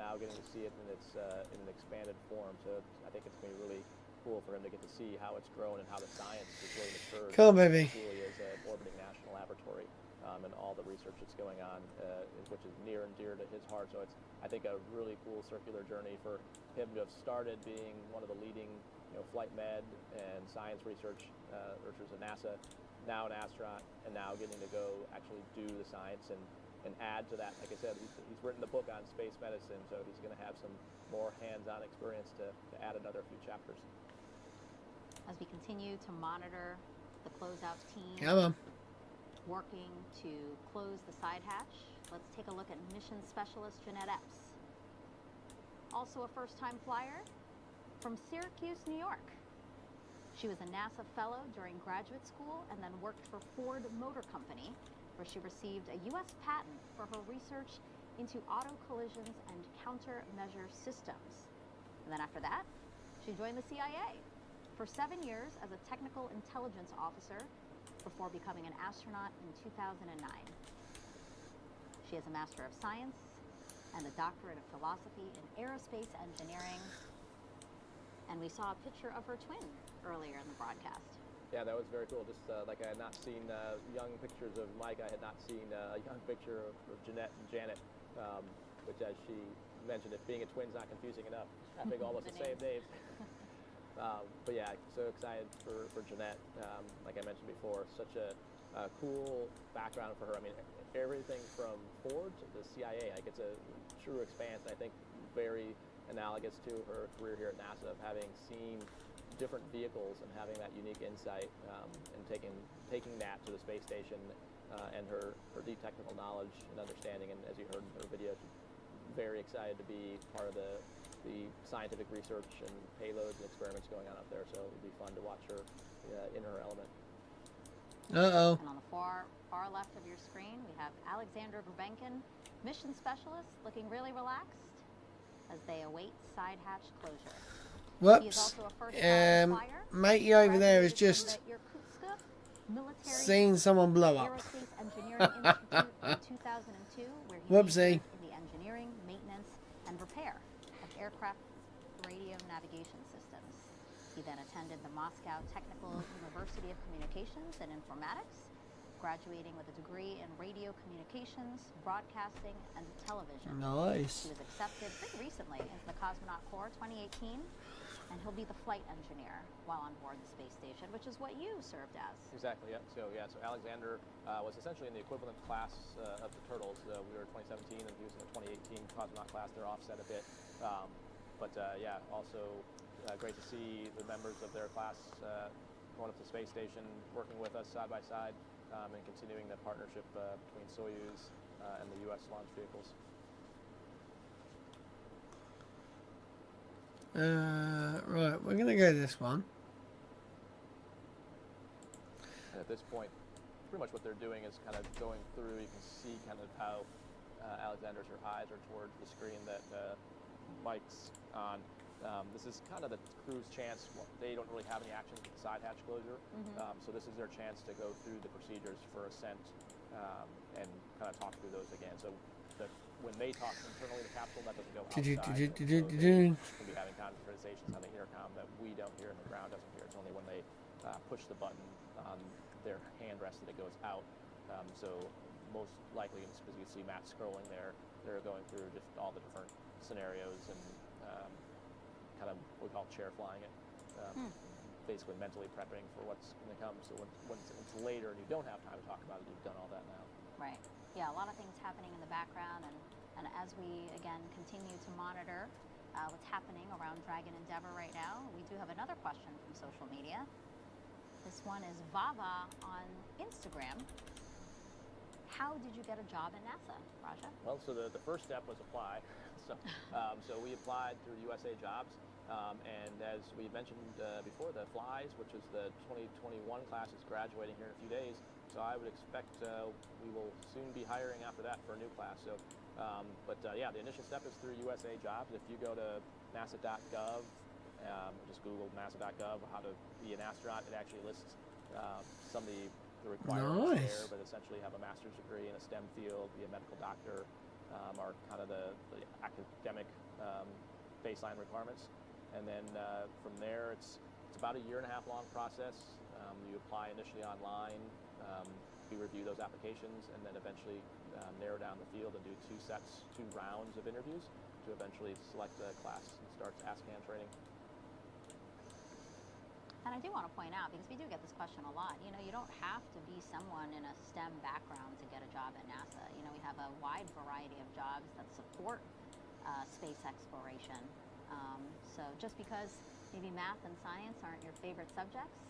now getting to see it in its in an expanded form. So I think it's going to be really cool for him to get to see how it's grown and how the science is really matured. Come on, baby. Truly is an orbiting national laboratory. And all the research that's going on, which is near and dear to his heart. So it's, I think, a really cool circular journey for him to have started being one of the leading, flight med and science researchers at NASA, now an astronaut, and now getting to go actually do the science and add to that. Like I said, he's written the book on space medicine, so he's going to have some more hands-on experience to add another few chapters. As we continue to monitor the closeout team. Come on. Working to close the side hatch, let's take a look at mission specialist Jeanette Epps. Also a first-time flyer from Syracuse, New York. She was a NASA fellow during graduate school and then worked for Ford Motor Company, where she received a U.S. patent for her research into auto collisions and countermeasure systems. And then after that, she joined the CIA for 7 years as a technical intelligence officer before becoming an astronaut in 2009. She has a Master of Science and a Doctorate of Philosophy in Aerospace Engineering. And we saw a picture of her twin earlier in the broadcast. Yeah, that was very cool. Just like I had not seen young pictures of Mike, I had not seen a young picture of Jeanette and Janet, which, as she mentioned, if being a twin's not confusing enough, having almost the same names. But yeah, so excited for Jeanette. Like I mentioned before, such a cool background for her. I mean, everything from Ford to the CIA, like it's a true expanse. I think very analogous to her career here at NASA of having seen different vehicles and having that unique insight and taking that to the space station and her deep technical knowledge and understanding. And as you heard in her video, she's very excited to be part of the the scientific research and payloads and experiments going on up there. So it'll be fun to watch her in her element. Uh-oh. And on the far left of your screen, we have Alexander Grubenkin, mission specialist, looking really relaxed as they await side hatch closure. Whoops. Matey over there is just seeing someone blow up. Whoopsie. In the engineering, maintenance, and repair of aircraft radio navigation systems. He then attended the Moscow Technical University of Communications and Informatics, graduating with a degree in radio communications, broadcasting, and television. Nice. He was accepted pretty recently into the Cosmonaut Corps 2018, and he'll be the flight engineer while on board the space station, which is what you served as. Exactly, yeah. So Alexander was essentially in the equivalent class of the Turtles. We were 2017, and he was in the 2018 Cosmonaut class. They're offset a bit. Also great to see the members of their class going up to the space station, working with us side by side, and continuing the partnership between Soyuz and the U.S. launch vehicles. Right, we're going to go this one. And at this point, pretty much what they're doing is kind of going through. You can see kind of how Alexander's eyes are towards the screen that Mike's on. This is kind of the crew's chance. They don't really have any actions with the side hatch closure, so this is their chance to go through the procedures for ascent and kind of talk through those again. So when they talk internally to the capsule, that doesn't go outside. We'll be having conversations on the intercom that we don't hear and the ground doesn't hear. It's only when they push the button on their hand rest that it goes out. So most likely, because you see Matt scrolling there, they're going through just all the different scenarios and kind of what we call chair flying it. Basically mentally prepping for what's going to come. So when it's later and you don't have time to talk about it, you've done all that now. Right. Yeah, a lot of things happening in the background, and as we, again, continue to monitor what's happening around Dragon Endeavour right now, we do have another question from social media. This one is Vava on Instagram. How did you get a job in NASA, Raja? Well, so the first step was apply. So we applied through USA Jobs, and as we mentioned before, the Flies, which is the 2021 class, is graduating here in a few days. So I would expect we will soon be hiring after that for a new class. So, the initial step is through USA Jobs. If you go to nasa.gov, just Google nasa.gov how to be an astronaut, it actually lists some of the requirements there, but essentially have a master's degree in a STEM field, be a medical doctor, are kind of the academic baseline requirements. And then from there, it's about a 1.5 year long process. You apply initially online, we review those applications, and then eventually narrow down the field and do 2 rounds of interviews to eventually select a class and start ASCAN training. And I do want to point out, because we do get this question a lot, you know, you don't have to be someone in a STEM background to get a job at NASA. You know, we have a wide variety of jobs that support space exploration. So just because maybe math and science aren't your favorite subjects.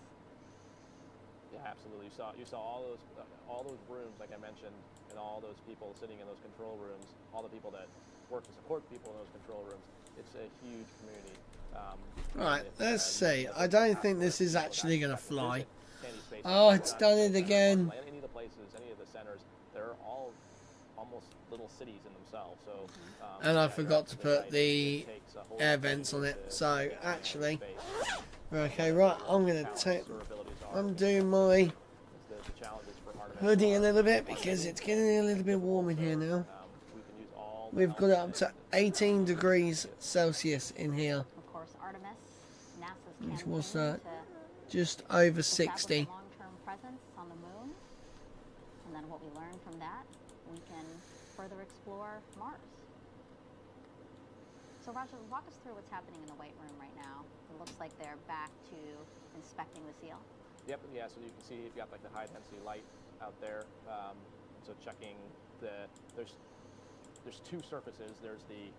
Yeah, absolutely. You saw all those rooms, like I mentioned, and all those people sitting in those control rooms, all the people that work to support people in those control rooms. It's a huge community. Right, let's see. I don't think this is actually going to fly. Oh, it's done it again. Any of the places, any of the centers, they're all almost little cities in themselves. So, and I forgot to put the air vents on it. So actually, okay, right. I'm doing my hoodie a little bit because it's getting a little bit warm in here now. We've got it up to 18 degrees Celsius in here. Of course, Artemis, NASA's Which was that? Just over 60. Long-term presence on the moon, and then what we learn from that, we can further explore Mars. So, Roger, walk us through what's happening in the White Room right now. It looks like they're back to inspecting the seal. Yep, yeah, so you can see you've got like the high density light out there. So checking there's 2 surfaces. There's the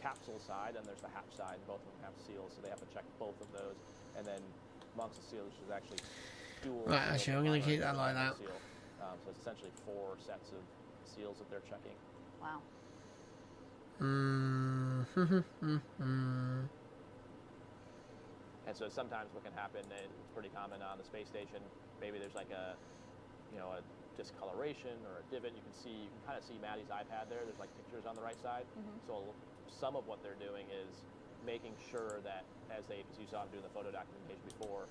capsule side and there's the hatch side, and both of them have seals, so they have to check both of those. And then amongst the seals, there's actually dual. Right, actually, I'm going to keep that like that. So it's essentially 4 sets of seals that they're checking. Wow. And so sometimes what can happen, it's pretty common on the space station, maybe there's like a discoloration or a divot. You can kind of see Maddie's iPad there. There's like pictures on the right side. So some of what they're doing is making sure that as you saw them doing the photo documentation before,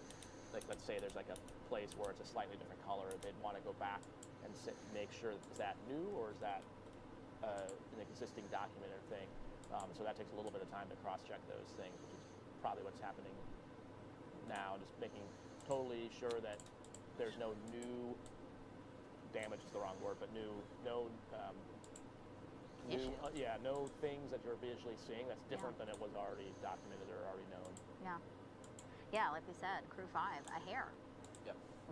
like let's say there's like a place where it's a slightly different color, they'd want to go back and make sure, is that new or is that an existing document or thing? So that takes a little bit of time to cross-check those things, which is probably what's happening now, just making totally sure that there's no new damage is the wrong word, but no things that you're visually seeing that's different than it was already documented or already known. Yeah, like we said, Crew 5, a hair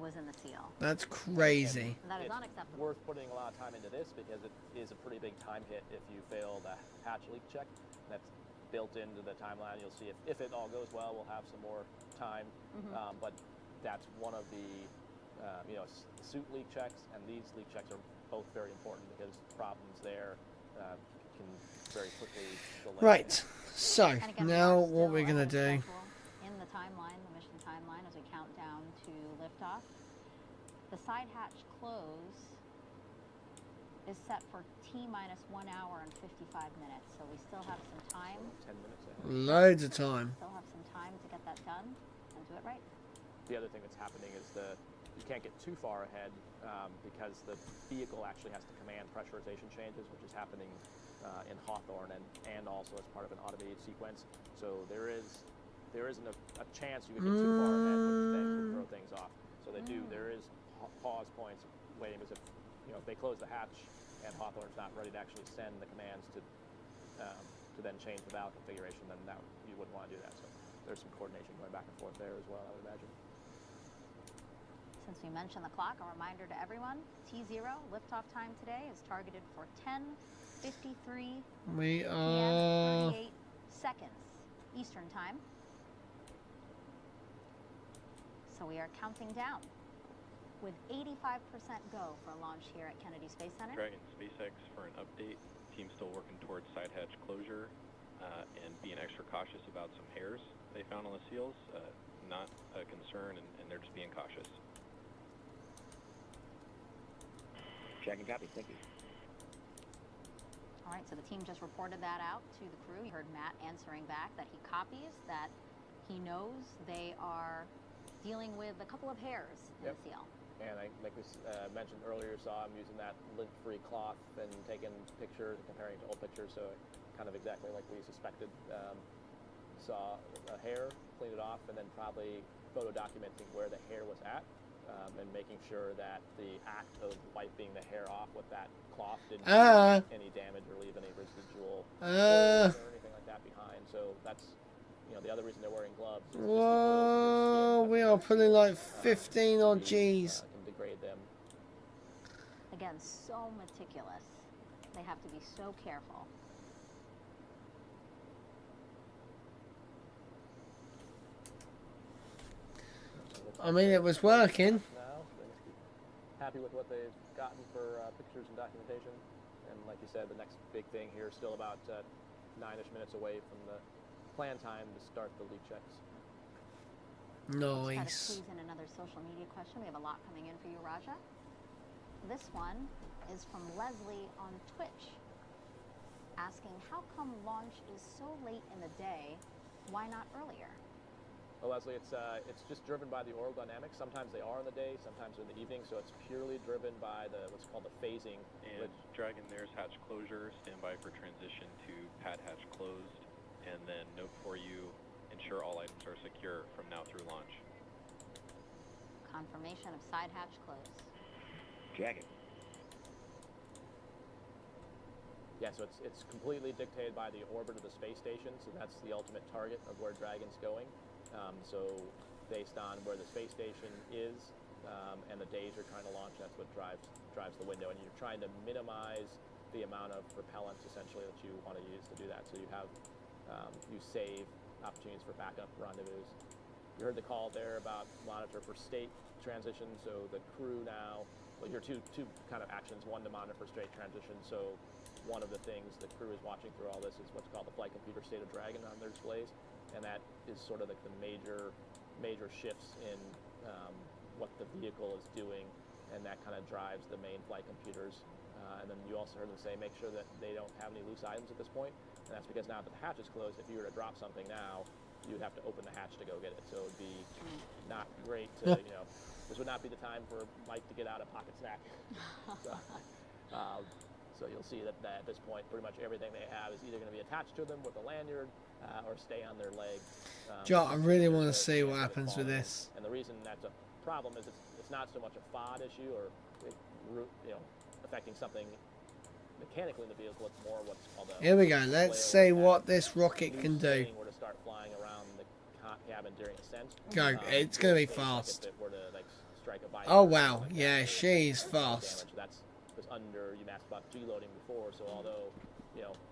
was in the seal. That's crazy. And that is unacceptable. Worth putting a lot of time into this because it is a pretty big time hit if you fail the hatch leak check. That's built into the timeline. You'll see if it all goes well, we'll have some more time. But that's one of the suit leak checks, and these leak checks are both very important because problems there can very quickly delay. Right. So now what we're gonna do? In the timeline, the mission timeline, as we count down to liftoff, the side hatch close is set for T-minus 1 hour and 55 minutes. So we still have some time. 10 minutes ahead. Loads of time. Still have some time to get that done and do it right. The other thing that's happening is you can't get too far ahead because the vehicle actually has to command pressurization changes, which is happening in Hawthorne and also as part of an automated sequence. So there isn't a chance you could get too far ahead, which then could throw things off. So they do. There is pause points waiting because if they close the hatch and Hawthorne's not ready to actually send the commands to then change the valve configuration, then you wouldn't want to do that. So there's some coordination going back and forth there as well, I would imagine. Since we mentioned the clock, a reminder to everyone, T0 liftoff time today is targeted for 10:53 We p.m. are 38 seconds Eastern time. So we are counting down with 85% go for launch here at Kennedy Space Center. Dragon SpaceX for an update. Team's still working towards side hatch closure and being extra cautious about some hairs they found on the seals. Not a concern, and they're just being cautious. Dragon copy, thank you. All right, so the team just reported that out to the crew. You heard Matt answering back that he copies, that he knows they are dealing with a couple of hairs in the seal. And like we mentioned earlier, saw him using that lint-free cloth and taking pictures and comparing to old pictures, so kind of exactly like we suspected. Saw a hair, cleaned it off, and then probably photo documenting where the hair was at. And making sure that the act of wiping the hair off with that cloth didn't do any damage or leave any residual or anything like that behind. So that's the other reason they're wearing gloves. Whoa, we are pulling like 15 odd G's. Can degrade them. Again, so meticulous. They have to be so careful. I mean, it was working. Now, happy with what they've gotten for pictures and documentation. And like you said, the next big thing here is still about 9-ish minutes away from the planned time to start the leak checks. Let's try to Nice. squeeze in another social media question. We have a lot coming in for you, Raja. This one is from Leslie on Twitch, asking, how come launch is so late in the day? Why not earlier? Well, Leslie, it's just driven by the oral dynamics. Sometimes they are in the day, sometimes in the evening, so it's purely driven by what's called the phasing. And Dragon, there's hatch closure. Stand by for transition to pad hatch closed. And then note for you, ensure all items are secure from now through launch. Confirmation of side hatch closed. Dragon. Yeah, so it's completely dictated by the orbit of the space station, so that's the ultimate target of where Dragon's going. So based on where the space station is and the days you're trying to launch, that's what drives the window. And you're trying to minimize the amount of propellant essentially that you want to use to do that. So you have you save opportunities for backup rendezvous. You heard the call there about monitor for state transition. So the crew now, well, your two kind of actions. One, to monitor for state transition. So one of the things the crew is watching through all this is what's called the flight computer state of Dragon on their displays, and that is sort of like the major shifts in what the vehicle is doing, and that kind of drives the main flight computers. And then you also heard them say, make sure that they don't have any loose items at this point, and that's because now that the hatch is closed, if you were to drop something now, you would have to open the hatch to go get it. So it would be not great to, this would not be the time for Mike to get out a pocket snack. So you'll see that at this point, pretty much everything they have is either going to be attached to them with a lanyard or stay on their leg. Joe, I really want to see what happens with this. And the reason that's a problem is it's not so much a FOD issue or affecting something mechanically in the vehicle. It's more what's called a... Here we go. Let's see what this rocket can do. Were to start flying around the cabin during ascent. Go. It's going to be fast. If it were to, strike a Oh, wow. Yeah, she's fast. That's under, you asked about G-loading before, so although,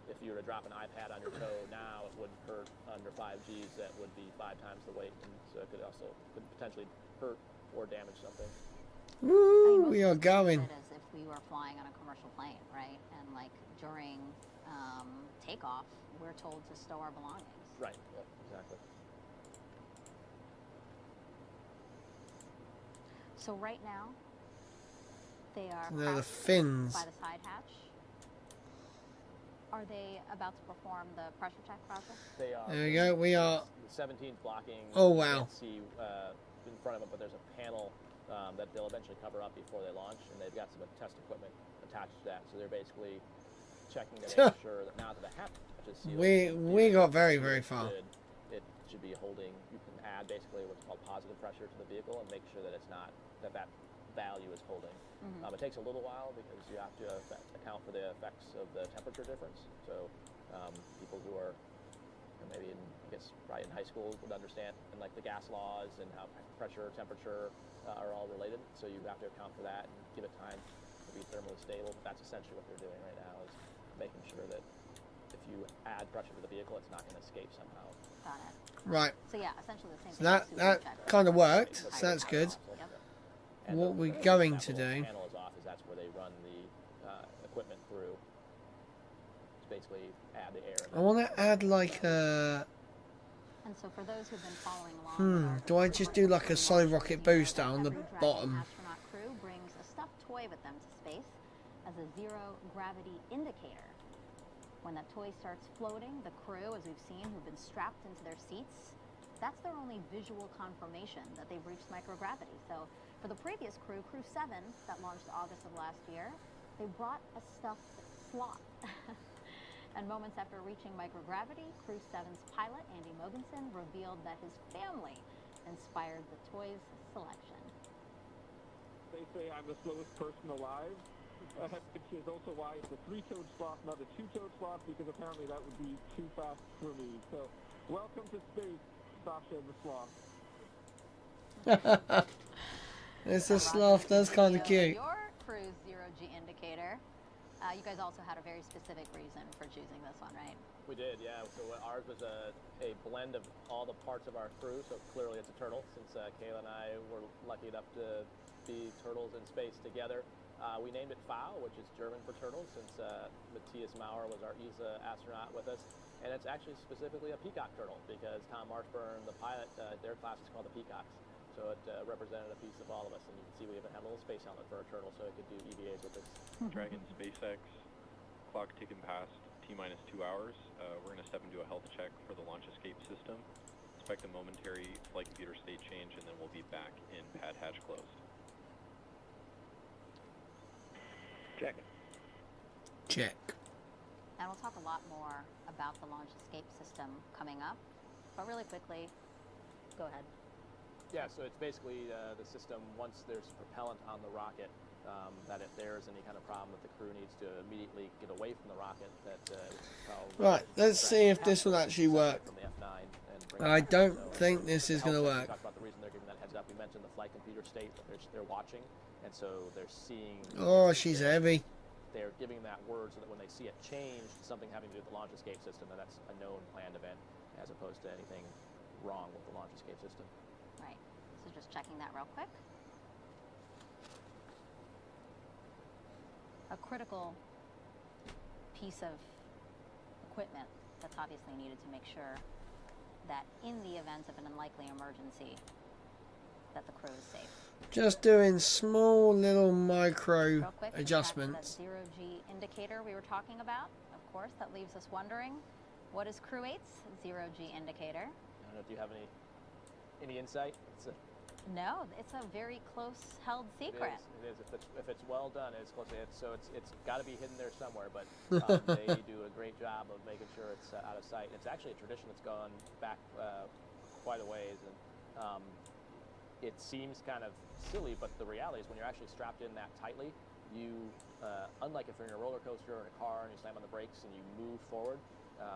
if you were to drop an iPad on your toe now, it wouldn't hurt under 5 Gs, that would be 5 times the weight, and so it could potentially hurt or damage something. Woo, we are going. As if we were flying on a commercial plane, right? And during takeoff, we're told to stow our belongings. Right, yeah, exactly. So right now, they are the fins by the side hatch. Are they about to perform the pressure check process? They are. There we go. We are. The 17th blocking. Oh, wow. You can't see in front of them, but there's a panel that they'll eventually cover up before they launch, and they've got some test equipment attached to that. So they're basically checking to make sure that now that the hatch is sealed, we got very far. It should be holding. You can add basically what's called positive pressure to the vehicle and make sure that it's not that value is holding. It takes a little while because you have to account for the effects of the temperature difference. So people who are maybe probably in high school would understand and the gas laws and how pressure, temperature are all related. So you have to account for that and give it time to be thermally stable. But that's essentially what they're doing right now, is making sure that if you add pressure to the vehicle, it's not going to escape somehow. Got it. Right. So yeah, essentially the same So thing. that kind of worked. So that's good. What we're going to do. Panel is off, that's where they run the equipment through. It's basically add the air. I want to add a. And so for those who've been following along, do I just do a solid rocket booster on the bottom? Astronaut crew brings a stuffed toy with them to space as a zero gravity indicator. When that toy starts floating, the crew, as we've seen, who've been strapped into their seats, that's their only visual confirmation that they've reached microgravity. So for the previous crew, Crew 7, that launched August of last year, they brought a stuffed sloth. And moments after reaching microgravity, Crew 7's pilot, Andy Mogensen, revealed that his family inspired the toy's selection. They say I'm the slowest person alive, which is also why it's a 3-toed sloth, not a 2-toed sloth, because apparently that would be too fast for me. So welcome to space, Sasha the sloth. It's a sloth. That's kind of cute. Your crew's zero-G indicator. You guys also had a very specific reason for choosing this one, right? We did, yeah. So ours was a blend of all the parts of our crew. So clearly it's a turtle, since Kayla and I were lucky enough to be turtles in space together. We named it FAO, which is German for turtle, since Matthias Maurer was our ESA astronaut with us. And it's actually specifically a peacock turtle, because Tom Marshburn, the pilot, their class is called the Peacocks. So it represented a piece of all of us. And you can see we even have a little space helmet for our turtle, so it could do EVAs with us. Dragon SpaceX, clock ticking past T-minus 2 hours. We're going to step into a health check for the launch escape system. Expect a momentary flight computer state change, and then we'll be back in pad hatch closed. Check. Check. And we'll talk a lot more about the launch escape system coming up. But really quickly, go ahead. Yeah, so it's basically the system, once there's propellant on the rocket, that if there's any kind of problem that the crew needs to immediately get away from the rocket, that right, let's see if this will actually work. From the F9 I don't think this is going to work. Talk about the reason they're giving that heads up. We mentioned the flight computer state that they're watching, and so they're seeing. Oh, she's heavy. They're giving that word so that when they see it change, something having to do with the launch escape system, that's a known planned event, as opposed to anything wrong with the launch escape system. So just checking that real quick. A critical piece of equipment that's obviously needed to make sure that in the event of an unlikely emergency, that the crew is safe. Just doing small little micro Real quick, adjustments. That zero-G indicator we were talking about, of course, that leaves us wondering, what is Crew 8's zero-G indicator? I don't know, do you have any insight? No, it's a very close-held secret. It is. If it's well done, it's close. It's got to be hidden there somewhere. But they do a great job of making sure it's out of sight. It's actually a tradition that's gone back quite a ways, and it seems kind of silly, but the reality is when you're actually strapped in that tightly, you, unlike if you're in a roller coaster or in a car and you slam on the brakes and you move forward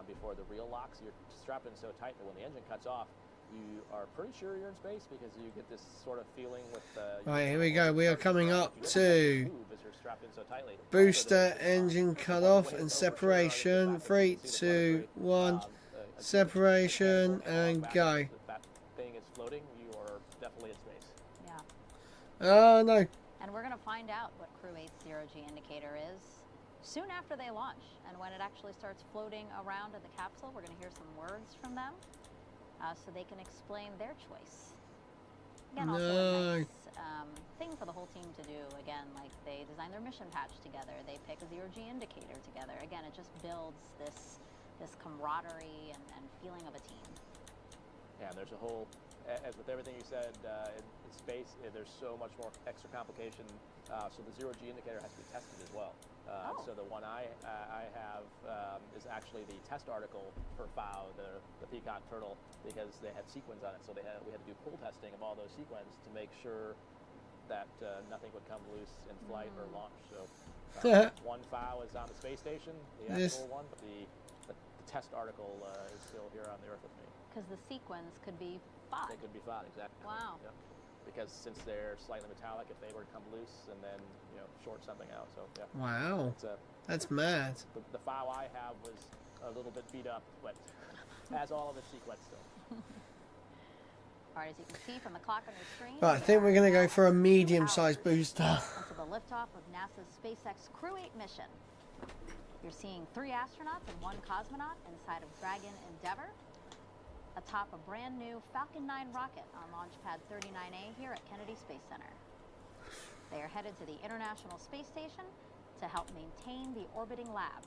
before the reel locks, you're strapped in so tight that when the engine cuts off, you are pretty sure you're in space because you get this sort of feeling with right, here we go. We are coming up to booster engine cut off and separation. 3, 2, 1. Separation and go. If that thing is floating, you are definitely in space. Yeah. Oh no. And we're going to find out what Crew 8's zero-G indicator is soon after they launch. And when it actually starts floating around in the capsule, we're going to hear some words from them. So they can explain their choice. Again, also a nice thing for the whole team to do. Again, like they design their mission patch together. They pick a zero-G indicator together. Again, it just builds this camaraderie and feeling of a team. Yeah, there's a whole, as with everything you said, in space, there's so much more extra complication. So the zero-G indicator has to be tested as well. So the one I have is actually the test article for FOW, the peacock turtle, because they had sequins on it. So we had to do pull testing of all those sequins to make sure that nothing would come loose in flight or launch. So one FOW is on the space station, the actual one, but the test article is still here on the Earth with me. Because the sequins could be FOD. They could be FOD, exactly. Wow. Yep. Because since they're slightly metallic, if they were to come loose and then short something out, so yeah. Wow. That's mad. The FOW I have was a little bit beat up, but has all of its sequence still. All right, as you can see from the clock on your screen. Right, I think we're going to go for a medium-sized booster. Until the liftoff of NASA's SpaceX Crew 8 mission. You're seeing 3 astronauts and 1 cosmonaut inside of Dragon Endeavour, atop a brand new Falcon 9 rocket on Launch Pad 39A here at Kennedy Space Center. They are headed to the International Space Station to help maintain the orbiting lab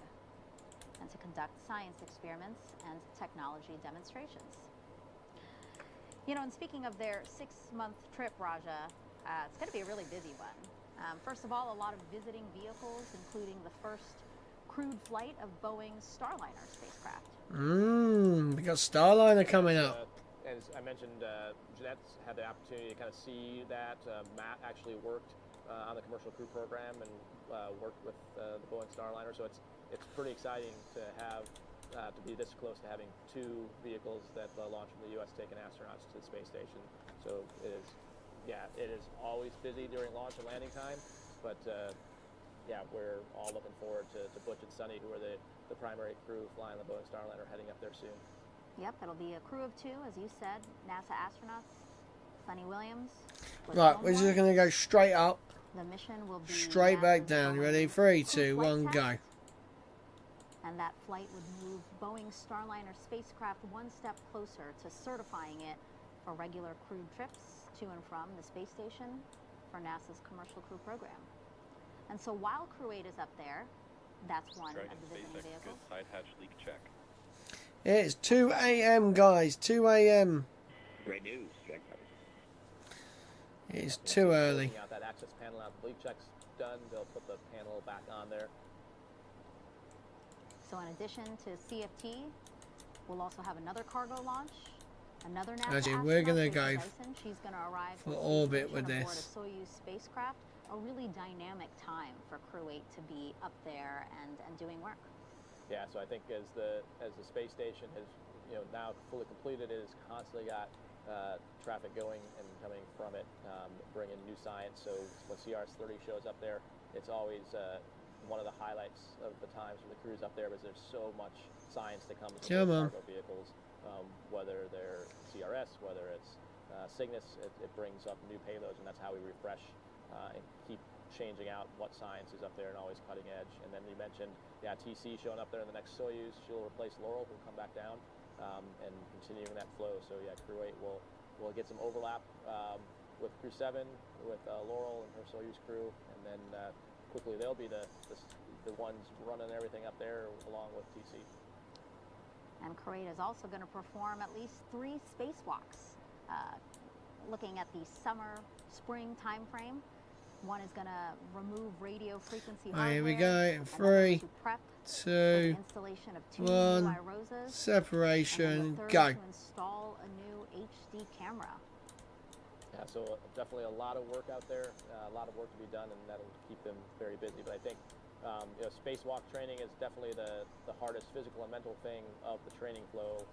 and to conduct science experiments and technology demonstrations. You know, and speaking of their 6-month trip, Raja, it's going to be a really busy one. First of all, a lot of visiting vehicles, including the first crewed flight of Boeing's Starliner spacecraft. We got Starliner coming up. As I mentioned, Jeanette's had the opportunity to kind of see that. Matt actually worked on the commercial crew program and worked with the Boeing Starliner, so it's pretty exciting to have to be this close to having 2 vehicles that launch from the U.S. taking astronauts to the space station. So it is always busy during launch and landing time, but yeah, we're all looking forward to Butch and Sunny, who are the primary crew flying the Boeing Starliner, heading up there soon. Yep, it'll be a crew of 2, as you said, NASA astronauts, Sunny Williams. Right, we're just going to go straight up, the mission will be straight back down. You ready? 3, 2, 1, go. And that flight would move Boeing's Starliner spacecraft one step closer to certifying it for regular crewed trips to and from the space station for NASA's commercial crew program. And so while Crew 8 is up there, that's one Dragon of the visiting SpaceX, vehicles. good side hatch leak check. It's 2 a.m. guys, 2 a.m. Great news. It's too early. Out that access panel out, the leak check's done. They'll put the panel back on there. So in addition to CFT, we'll also have another cargo launch, another NASA Actually, we're gonna astronaut, go Dyson. She's going to arrive for orbit with aboard this. a Soyuz spacecraft. A really dynamic time for Crew 8 to be up there and doing work. Yeah, so I think as the space station has now fully completed, it has constantly got traffic going and coming from it, bringing new science. So when CRS-30 shows up there, it's always one of the highlights of the times when the crew's up there, because there's so much science that comes from cargo vehicles, whether they're CRS, whether it's Cygnus, it brings up new payloads, and that's how we refresh and keep changing out what science is up there and always cutting edge. And then you mentioned, TC showing up there in the next Soyuz. She'll replace Laurel, who'll come back down, and continuing that flow. So Crew 8 will get some overlap with Crew 7, with Laurel and her Soyuz crew, and then quickly they'll be the ones running everything up there along with TC. And Crew 8 is also going to perform at least 3 spacewalks, looking at the summer-spring time frame. One is going to remove radio frequency hardware. Here we go. 3, 2, 1. Separation. Go. To install a new HD camera. Yeah, so definitely a lot of work out there, a lot of work to be done, and that'll keep them very busy. But I think spacewalk training is definitely the hardest physical and mental thing of the training flow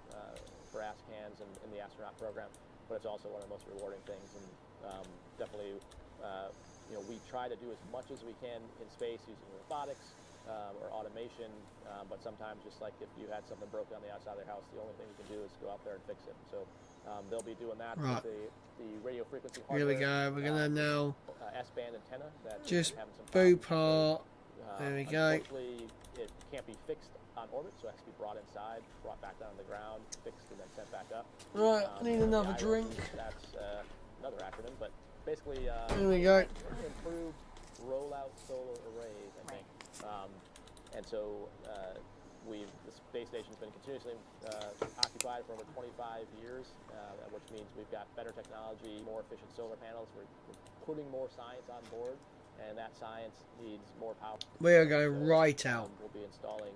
for ASCANs and in the astronaut program. But it's also one of the most rewarding things, and definitely. We try to do as much as we can in space using robotics or automation, but sometimes just like if you had something broken on the outside of the house, the only thing you can do is go out there and fix it. So they'll be doing that with the radio frequency hardware. Here we go. We're gonna now S-band antenna that just having some boop part. There we go. Unfortunately, it can't be fixed on orbit, so it has to be brought inside, brought back down to the ground, fixed, and then sent back up. Right, I need another drink. That's another acronym, but basically, here we go. Improved rollout solar arrays, I think. And so the space station's been continuously occupied for over 25 years, which means we've got better technology, more efficient solar panels. We're putting more science on board, and that science needs more power. We are going right out. We'll be installing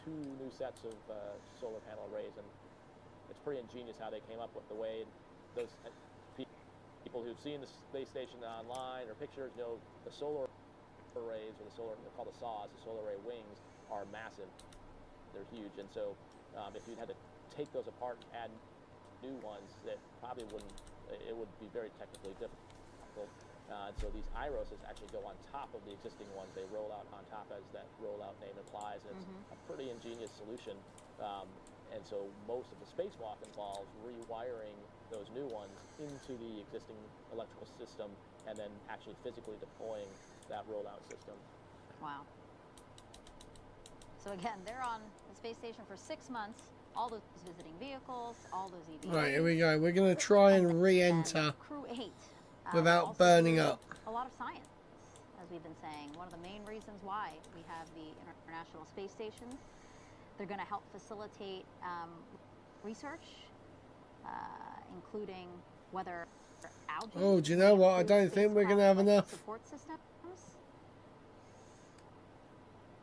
2 new sets of solar panel arrays, and it's pretty ingenious how they came up with the way those. People who've seen the space station online or pictures know the solar arrays, or they're called the SAWs, the solar array wings, are massive. They're huge, and so if you'd had to take those apart and add new ones, it would be very technically difficult. And so these IROSs actually go on top of the existing ones. They roll out on top, as that rollout name implies, and it's a pretty ingenious solution. And so most of the spacewalk involves rewiring those new ones into the existing electrical system and then actually physically deploying that rollout system. Wow. So again, they're on the space station for 6 months, all those visiting vehicles, all those EVAs. Right, here we go. We're going to try and re-enter Crew 8 without burning up. A lot of science, as we've been saying. One of the main reasons why we have the International Space Stations. They're going to help facilitate research, including whether algae. Oh, do you know what? I don't think we're going to have enough. Support systems.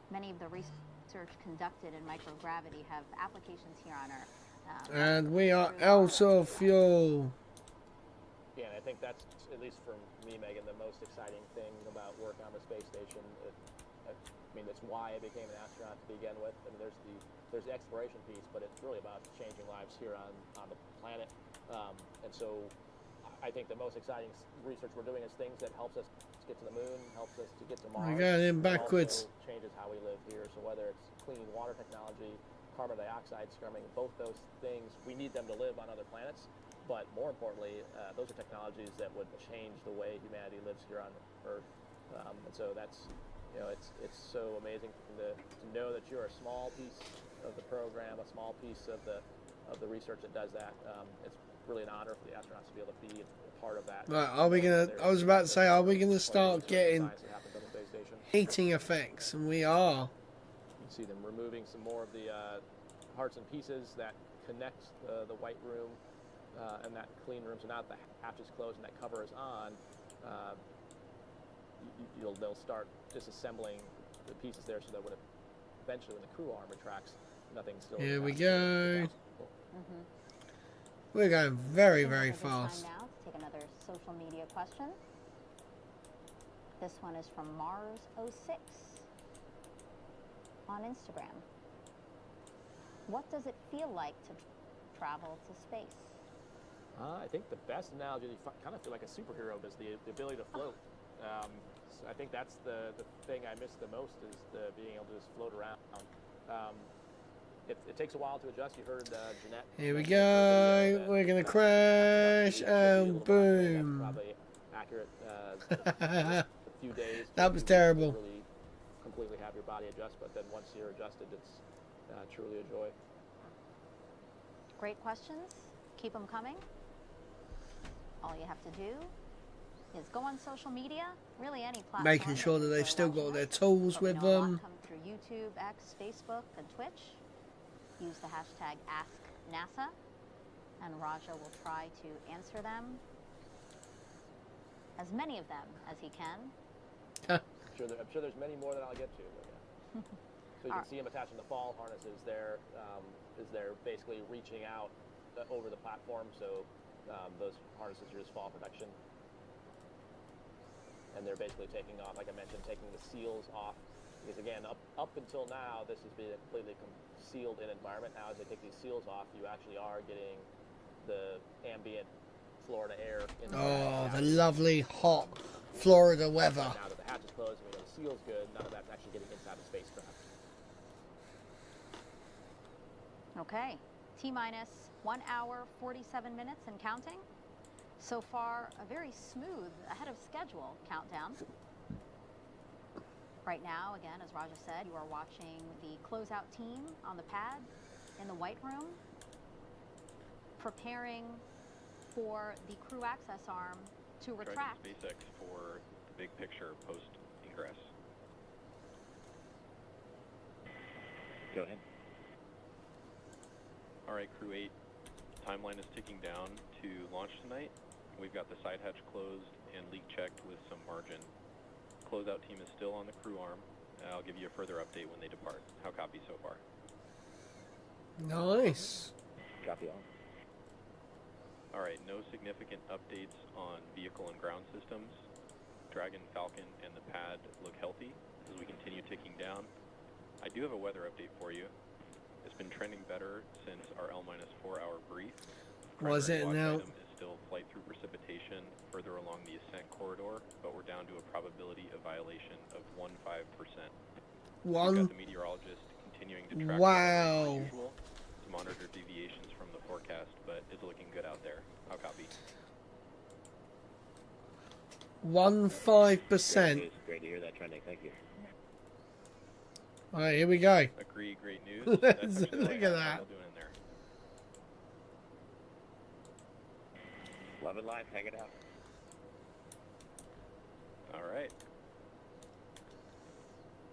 Many of the research conducted in microgravity have applications here on Earth. And we are out of fuel. Yeah, and I think that's, at least for me, Megan, the most exciting thing about working on the space station. That's why I became an astronaut to begin with. I mean, there's the exploration piece, but it's really about changing lives here on the planet. And so I think the most exciting research we're doing is things that helps us get to the moon, helps us to get to Mars. We're going in backwards. Also changes how we live here. So whether it's clean water technology, carbon dioxide scrubbing, both those things, we need them to live on other planets. But more importantly, those are technologies that would change the way humanity lives here on Earth. And so that's, it's so amazing to know that you're a small piece of the program, a small piece of the research that does that. It's really an honor for the astronauts to be able to be a part of that. Right, are we gonna? I was about to say, are we gonna start getting heating effects? And we are. You can see them removing some more of the parts and pieces that connect the white room and that clean room. So now that the hatch is closed and that cover is on, they'll start disassembling the pieces there, so that eventually when the crew arm retracts, nothing's still. Here we go. We're going very, very fast. Time now to take another social media question. This one is from Mars06 on Instagram. What does it feel like to travel to space? I think the best analogy, you kind of feel like a superhero, is the ability to float. So I think that's the thing I miss the most, is being able to just float around. it takes a while to adjust. You heard Jeanette. Here we go. We're gonna crash and boom. Probably accurate. A few days. That was terrible. Really completely have your body adjust, but then once you're adjusted, it's truly a joy. Great questions. Keep them coming. All you have to do is go on social media, really any platform. Making sure that they've still got their tools with them. Come through YouTube, X, Facebook, and Twitch. Use the hashtag AskNASA, and Raja will try to answer them, as many of them as he can. I'm sure there's many more that I'll get to. But yeah. So you can see him attaching the fall harnesses there. Is they're basically reaching out over the platform, so those harnesses are just fall protection. And they're basically taking off, like I mentioned, taking the seals off. Because again, up until now, this has been a completely sealed in environment. Now as they take these seals off, you actually are getting the ambient Florida air. The lovely hot Florida weather. Now that the hatch is closed and we know the seal's good, none of that's actually getting inside the spacecraft. Okay, T-minus 1 hour, 47 minutes and counting. So far, a very smooth, ahead of schedule countdown. Right now, again, as Raja said, you are watching the closeout team on the pad in the White Room, preparing for the crew access arm to retract. SpaceX for the big picture post-ingress. Go ahead. All right, Crew 8, timeline is ticking down to launch tonight. We've got the side hatch closed and leak checked with some margin. Closeout team is still on the crew arm. I'll give you a further update when they depart. How copy so far? Nice. Copy all. All right, no significant updates on vehicle and ground systems. Dragon, Falcon, and the pad look healthy as we continue ticking down. I do have a weather update for you. It's been trending better since our L-4 hour brief. Was it now? Item is still flight through precipitation further along the ascent corridor, but we're down to a probability of violation of 15%. We've got the meteorologist continuing to track as usual to monitor deviations from the forecast, but it's looking good out there. How copy? 15%. Great to hear that trending. Thank you. All right, here we go. Agree, great news. Look at that. Love it live. Hang it out. All right.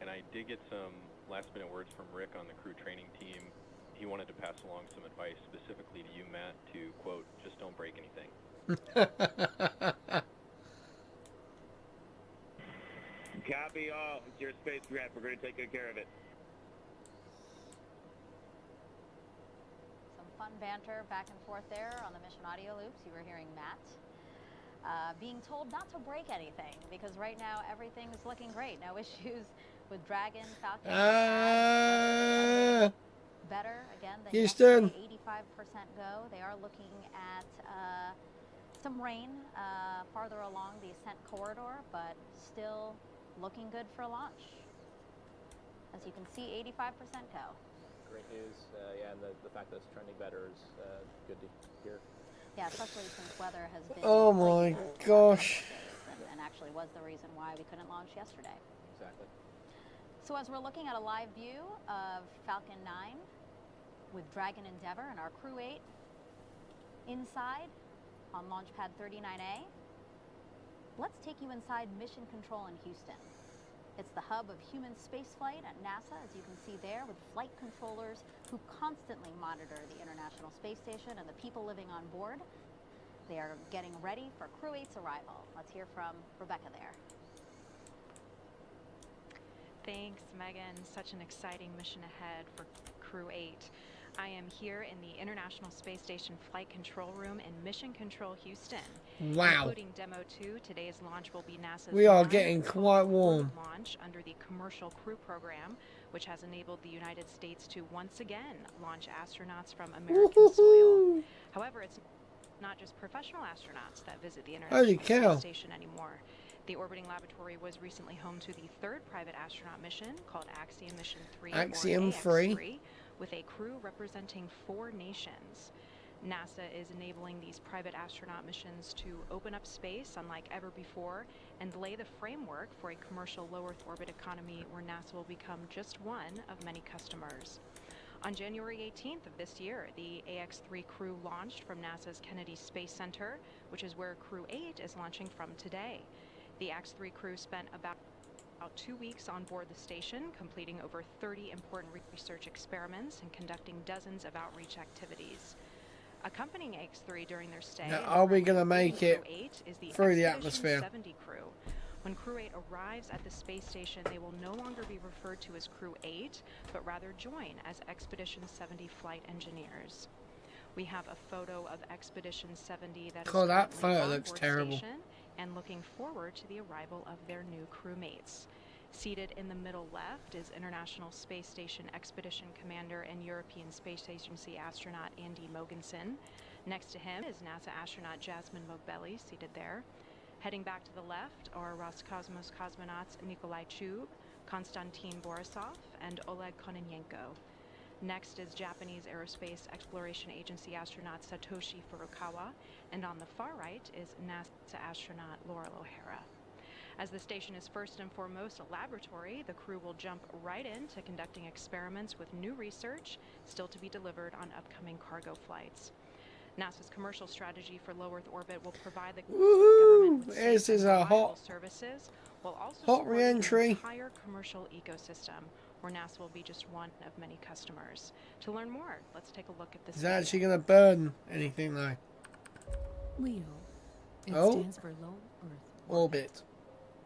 And I did get some last-minute words from Rick on the crew training team. He wanted to pass along some advice specifically to you, Matt, to, quote, just don't break anything. Copy all. It's your spacecraft. We're going to take good care of it. Some fun banter back and forth there on the mission audio loops. You were hearing Matt being told not to break anything because right now everything's looking great. No issues with Dragon, Falcon. Better again than Houston. 85% go. They are looking at some rain farther along the ascent corridor, but still looking good for launch. As you can see, 85% go. Great news. Yeah, and the fact that it's trending better is good to hear. Yeah, especially since weather has been... Oh my gosh. And actually was the reason why we couldn't launch yesterday. Exactly. So as we're looking at a live view of Falcon 9 with Dragon Endeavour and our Crew 8 inside on Launch Pad 39A, let's take you inside Mission Control in Houston. It's the hub of human spaceflight at NASA, as you can see there, with flight controllers who constantly monitor the International Space Station and the people living on board. They are getting ready for Crew 8's arrival. Let's hear from Rebecca there. Thanks, Megan. Such an exciting mission ahead for Crew 8. I am here in the International Space Station Flight Control Room in Mission Control, Houston. Wow. Including Demo 2, today's launch will be NASA's We are getting quite warm. launch under the Commercial Crew Program, which has enabled the United States to once again launch astronauts from American soil. However, it's not just professional astronauts that visit the International Space Station anymore. The orbiting laboratory was recently home to the third private astronaut mission called Axiom Mission 3 Axiom or 3, with a crew representing 4 nations. NASA is enabling these private astronaut missions to open up space unlike ever before and lay the framework for a commercial low Earth orbit economy where NASA will become just one of many customers. On January 18th of this year, the AX-3 crew launched from NASA's Kennedy Space Center, which is where Crew 8 is launching from today. The AX-3 crew spent about 2 weeks on board the station, completing over 30 important research experiments and conducting dozens of outreach activities. Accompanying AX-3 during their stay, now, are we going to make it through the atmosphere? 70 crew. When Crew 8 arrives at the space station, they will no longer be referred to as Crew 8, but rather join as Expedition 70 flight engineers. We have a photo of Expedition 70 that is that currently photo on looks board terrible. station and looking forward to the arrival of their new crewmates. Seated in the middle left is International Space Station Expedition Commander and European Space Agency astronaut Andy Mogensen. Next to him is NASA astronaut Jasmine Mogbelli, seated there. Heading back to the left are Roscosmos cosmonauts Nikolai Chub, Konstantin Borisov, and Oleg Kononenko. Next is Japanese Aerospace Exploration Agency astronaut Satoshi Furukawa, and on the far right is NASA astronaut Laurel O'Hara. As the station is first and foremost a laboratory, the crew will jump right into conducting experiments with new research still to be delivered on upcoming cargo flights. NASA's commercial strategy for low Earth orbit will provide the government with safe and reliable services, while also supporting the entire commercial ecosystem, where NASA will be just one of many customers. To learn more, let's take a look at this. Is that actually going to burn anything though? LEO. It stands for low Earth orbit.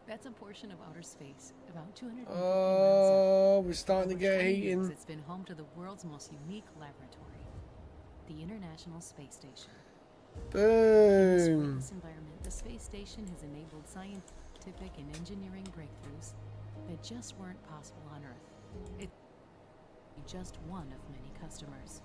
That's a portion of outer space, about 250 miles out. We're starting to get heating. It's been home to the world's most unique laboratory, the International Space Station. Boom. In this environment, the space station has enabled scientific and engineering breakthroughs that just weren't possible on Earth. It's just one of many customers.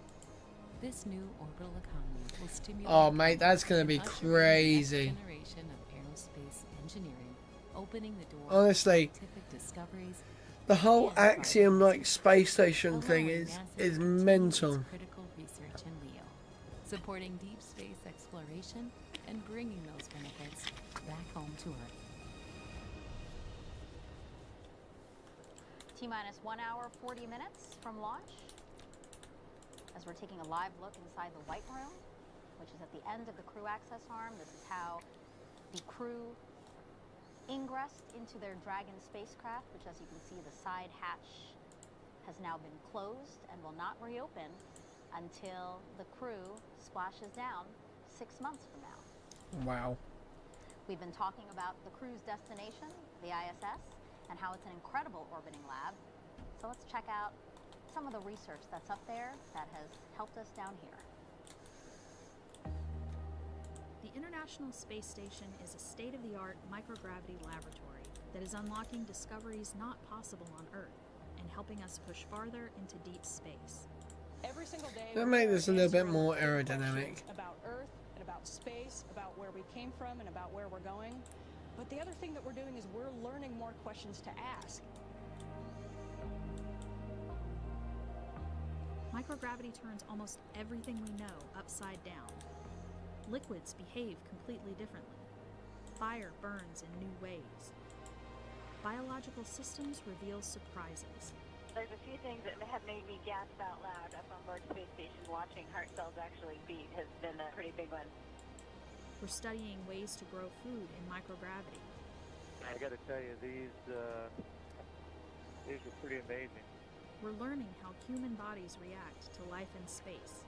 This new orbital economy will stimulate. Oh, mate, that's going to be crazy. The next generation of aerospace engineering, opening the door honestly, to scientific discoveries. The whole Axiom like space station thing is mental. Critical research in LEO, supporting deep space exploration and bringing those benefits back home to Earth. T-minus 1 hour, 40 minutes from launch. As we're taking a live look inside the White Room, which is at the end of the crew access arm. This is how the crew ingressed into their Dragon spacecraft, which, as you can see, the side hatch has now been closed and will not reopen until the crew splashes down 6 months from now. Wow. We've been talking about the crew's destination, the ISS, and how it's an incredible orbiting lab. So let's check out some of the research that's up there that has helped us down here. The International Space Station is a state-of-the-art microgravity laboratory that is unlocking discoveries not possible on Earth and helping us push farther into deep space. Every single day, Let's make this a little bit more aerodynamic. About Earth and about space, about where we came from and about where we're going. But the other thing that we're doing is we're learning more questions to ask. Microgravity turns almost everything we know upside down. Liquids behave completely differently. Fire burns in new ways. Biological systems reveal surprises. There's a few things that have made me gasp out loud up on board Space Station. Watching heart cells actually beat has been a pretty big one. We're studying ways to grow food in microgravity. I gotta tell you, these are pretty amazing. We're learning how human bodies react to life in space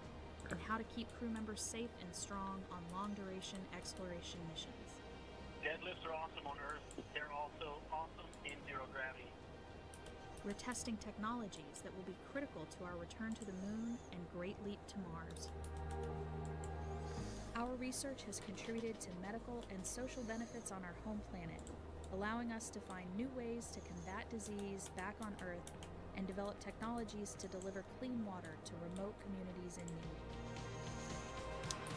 and how to keep crew members safe and strong on long-duration exploration missions. Deadlifts are awesome on Earth. They're also awesome in zero gravity. We're testing technologies that will be critical to our return to the moon and Great Leap to Mars. Our research has contributed to medical and social benefits on our home planet, allowing us to find new ways to combat disease back on Earth and develop technologies to deliver clean water to remote communities in need.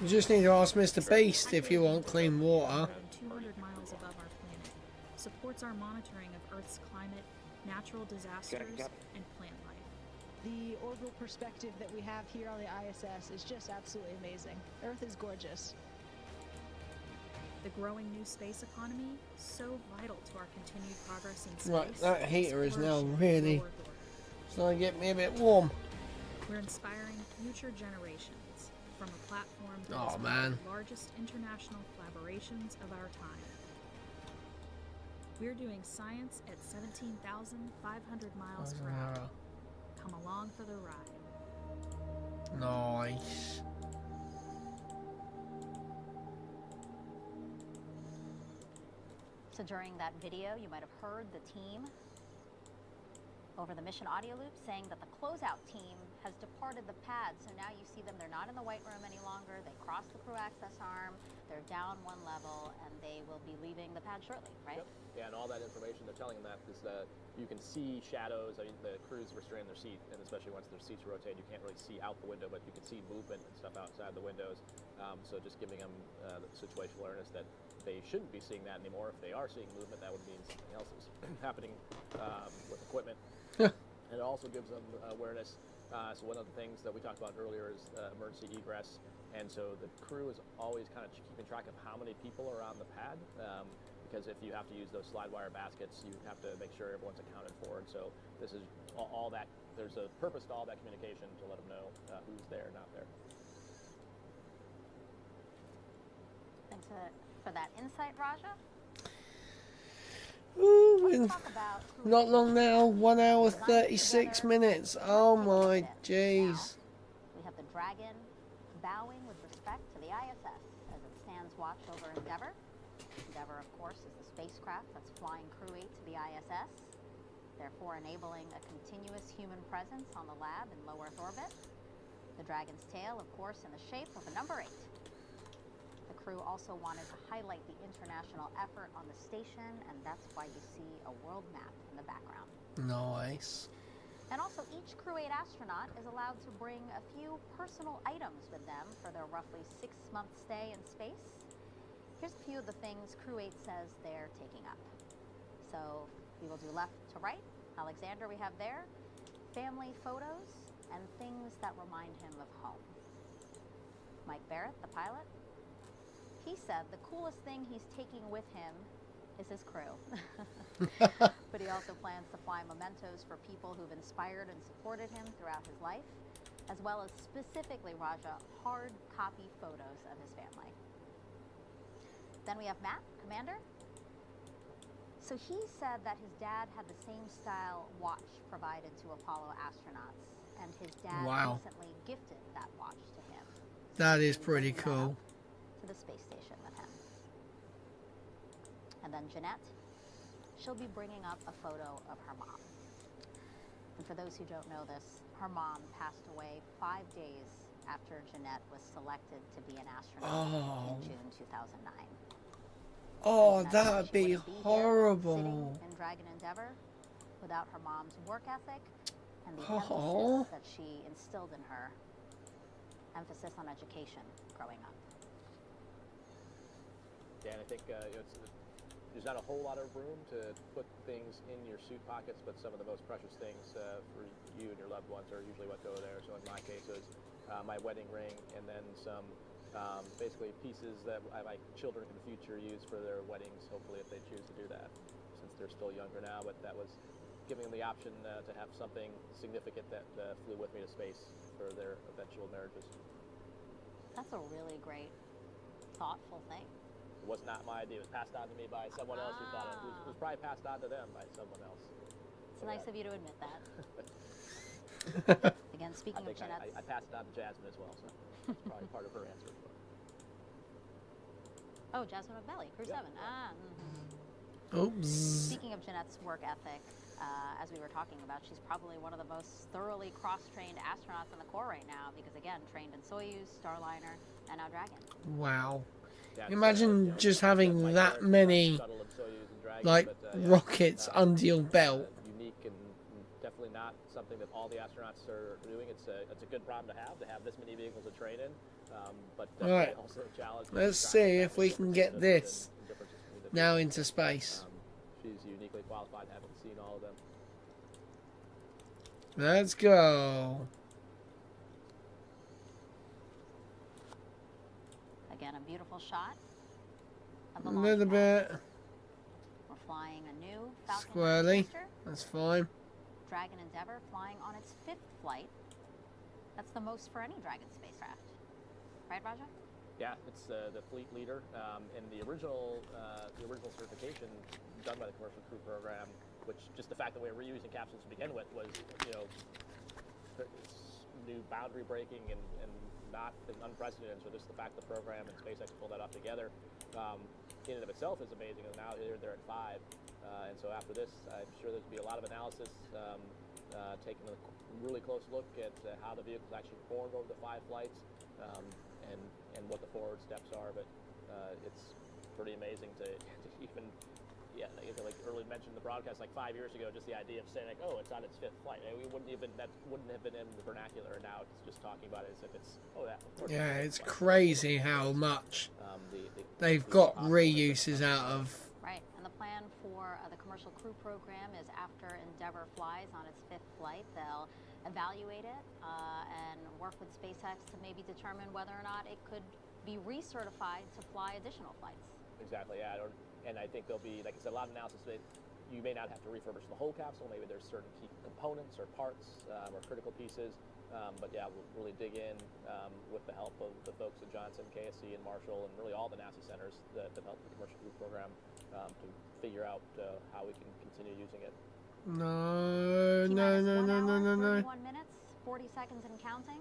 You just need to ask Mr. Beast if you want clean water. More than 200 miles above our planet, supports our monitoring of Earth's climate, natural disasters, and plant life. The orbital perspective that we have here on the ISS is just absolutely amazing. Earth is gorgeous. The growing new space economy, so vital to our continued progress in space. Right, that heater is now flourishing really low Earth orbit. starting to get me a bit warm. We're inspiring future generations from a platform that is Oh, one man. of the largest international collaborations of our time. We're doing science at 17,500 miles per hour. Come along for the ride. Nice. So during that video, you might have heard the team over the mission audio loop saying that the closeout team has departed the pad. So now you see them, they're not in the white room any longer. They crossed the crew access arm. They're down one level and they will be leaving the pad shortly, right? Yep. Yeah, and all that information they're telling them that is that you can see shadows. I mean, the crews were straight in their seat, and especially once their seats rotate, you can't really see out the window, but you can see movement and stuff outside the windows. So just giving them the situational awareness that they shouldn't be seeing that anymore. If they are seeing movement, that would mean something else is happening with equipment. And it also gives them awareness. So one of the things that we talked about earlier is emergency egress. And so the crew is always kind of keeping track of how many people are on the pad. Because if you have to use those slide wire baskets, you have to make sure everyone's accounted for. And so this is all that, there's a purpose to all that communication to let them know who's there, not there. Thanks for that insight, Raja. Ooh, not long now, 1 hour 36 minutes. Oh my jeez. We have the Dragon bowing with respect to the ISS as it stands watch over Endeavour. Endeavour, of course, is the spacecraft that's flying Crew 8 to the ISS, therefore enabling a continuous human presence on the lab in low Earth orbit. The Dragon's tail, of course, in the shape of a number 8. The crew also wanted to highlight the international effort on the station, and that's why you see a world map in the background. Nice. And also, each Crew 8 astronaut is allowed to bring a few personal items with them for their roughly 6-month stay in space. Here's a few of the things Crew 8 says they're taking up. So we will do left to right. Alexander, we have there. Family photos and things that remind him of home. Mike Barrett, the pilot, he said the coolest thing he's taking with him is his crew. But he also plans to fly mementos for people who've inspired and supported him throughout his life, as well as specifically, Raja, hard copy photos of his family. Then we have Matt, Commander. So he said that his dad had the same style watch provided to Apollo astronauts, and his dad recently gifted that watch to him. That is pretty cool. To the space station with him. And then Jeanette, she'll be bringing up a photo of her mom. And for those who don't know this, her mom passed away 5 days after Jeanette was selected to be an astronaut in June 2009. Oh, that'd be horrible. In Dragon Endeavour without her mom's work ethic and the emphasis that she instilled in her, emphasis on education growing up. Yeah, and I think there's not a whole lot of room to put things in your suit pockets, but some of the most precious things for you and your loved ones are usually what go there. So in my case, it was my wedding ring, and then some basically pieces that my children in the future use for their weddings, hopefully if they choose to do that, since they're still younger now. But that was giving them the option to have something significant that flew with me to space for their eventual marriages. That's a really great, thoughtful thing. It was not my idea. It was passed on to me by someone else who thought it was probably passed on to them by someone else. It's nice of you to admit that. Again, speaking of Jeanette, I passed it on to Jasmine as well, so that's probably part of her answer. Oh, Jasmine McNally, Crew 7. Oops. Speaking of Jeanette's work ethic, as we were talking about, she's probably one of the most thoroughly cross-trained astronauts in the Corps right now, because again, trained in Soyuz, Starliner, and now Dragon. Wow. Imagine just having that many rockets under your belt. Unique and definitely not something that all the astronauts are doing. It's a good problem to have this many vehicles to train in. But right. Also a challenge. Let's see if we can get this now into space. She's uniquely qualified, having seen all of them. Let's go. Again, a beautiful shot of the A launch little pad. bit We're flying a new Falcon 9 squirrely. booster. That's fine. Dragon Endeavour flying on its 5th flight. That's the most for any Dragon spacecraft. Right, Raja? Yeah, it's the fleet leader. And the original certification done by the Commercial Crew Program, which just the fact that we were reusing capsules to begin with was, you know, new boundary breaking and not unprecedented. So just the fact the program and SpaceX pulled that off together, in and of itself is amazing. And now they're at 5. And so after this, I'm sure there's going to be a lot of analysis, taking a really close look at how the vehicle's actually performed over the 5 flights, and what the forward steps are. But it's pretty amazing to even, like earlier mentioned in the broadcast, like 5 years ago, just the idea of saying like, oh, it's on its 5th flight. We wouldn't have been in the vernacular. And now it's just talking about it as if it's, of course. Yeah, it's crazy how much they've got reuses out of. Right, and the plan for the Commercial Crew Program is after Endeavour flies on its 5th flight, they'll evaluate it and work with SpaceX to maybe determine whether or not it could be recertified to fly additional flights. Exactly, yeah. And I think there'll be, like I said, a lot of analysis that you may not have to refurbish the whole capsule. Maybe there's certain key components or parts or critical pieces. But yeah, we'll really dig in with the help of the folks at Johnson, KSC, and Marshall, and really all the NASA centers that help the Commercial Crew Program to figure out how we can continue using it. No. 31 minutes, 40 seconds and counting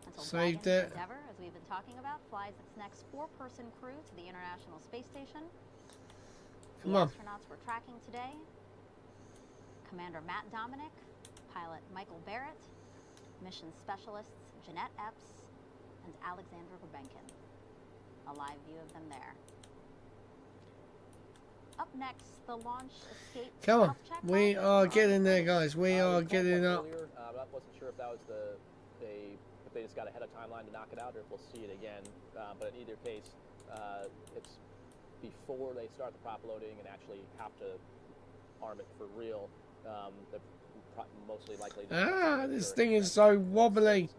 until Saved Dragon it. Endeavour, as we've been talking about, flies its next 4-person crew to the International Space Station. Come The on. astronauts we're tracking today: Commander Matt Dominic, pilot Michael Barrett, mission specialists Jeanette Epps and Alexandra Gurbenkin. A live view of them there. Up next, the launch escape Come on. health check. We are getting there, guys. We are getting up. Earlier, I wasn't sure if that was if they just got ahead of timeline to knock it out, or if we'll see it again. But in either case, it's before they start the prop loading and actually have to arm it for real. They're mostly likely to This thing is so wobbly.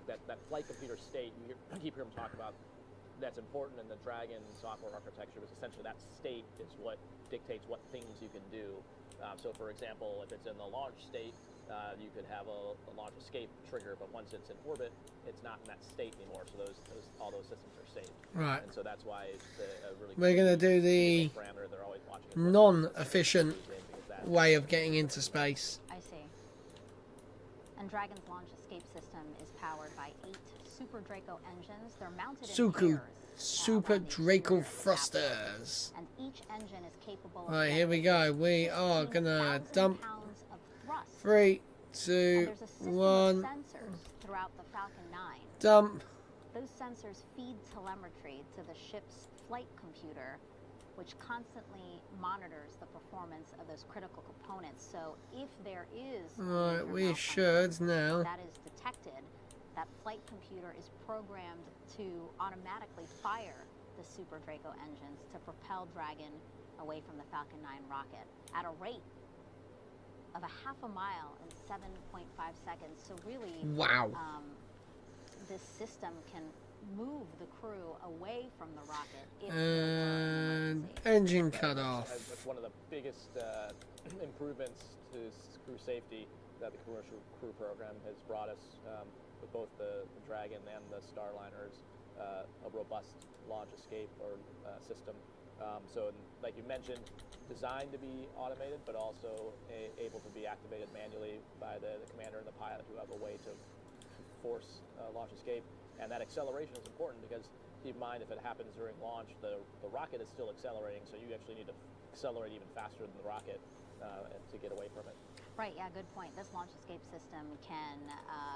That flight computer state, you keep hearing them talk about, that's important in the Dragon software architecture, because essentially that state is what dictates what things you can do. So for example, if it's in the launch state, you could have a launch escape trigger, but once it's in orbit, it's not in that state anymore. So all those systems are saved. Right. And so that's why it's a really We're going to do the parameter they're always watching. non-efficient way of getting into space. I see. And Dragon's launch escape system is powered by 8 Super Draco engines. They're mounted in pairs. Super Draco thrusters. And each engine is capable of Right, here we go. We are going to dump. pounds of thrust. 3, And 2, there's a system 1. of sensors throughout the Falcon 9. Dump. Those sensors feed telemetry to the ship's flight computer, which constantly monitors the performance of those critical components. So if there is Right, we should now. that is detected, that flight computer is programmed to automatically fire the Super Draco engines to propel Dragon away from the Falcon 9 rocket at a rate of a half a mile in 7.5 seconds. So really, Wow. This system can move the crew away from the rocket if And engine cut off. That's one of the biggest improvements to crew safety that the Commercial Crew Program has brought us, with both the Dragon and the Starliners, a robust launch escape or system. So, like you mentioned, designed to be automated, but also able to be activated manually by the commander and the pilot, who have a way to force launch escape. And that acceleration is important, because keep in mind, if it happens during launch, the rocket is still accelerating, so you actually need to accelerate even faster than the rocket to get away from it. Right, yeah, good point. This launch escape system can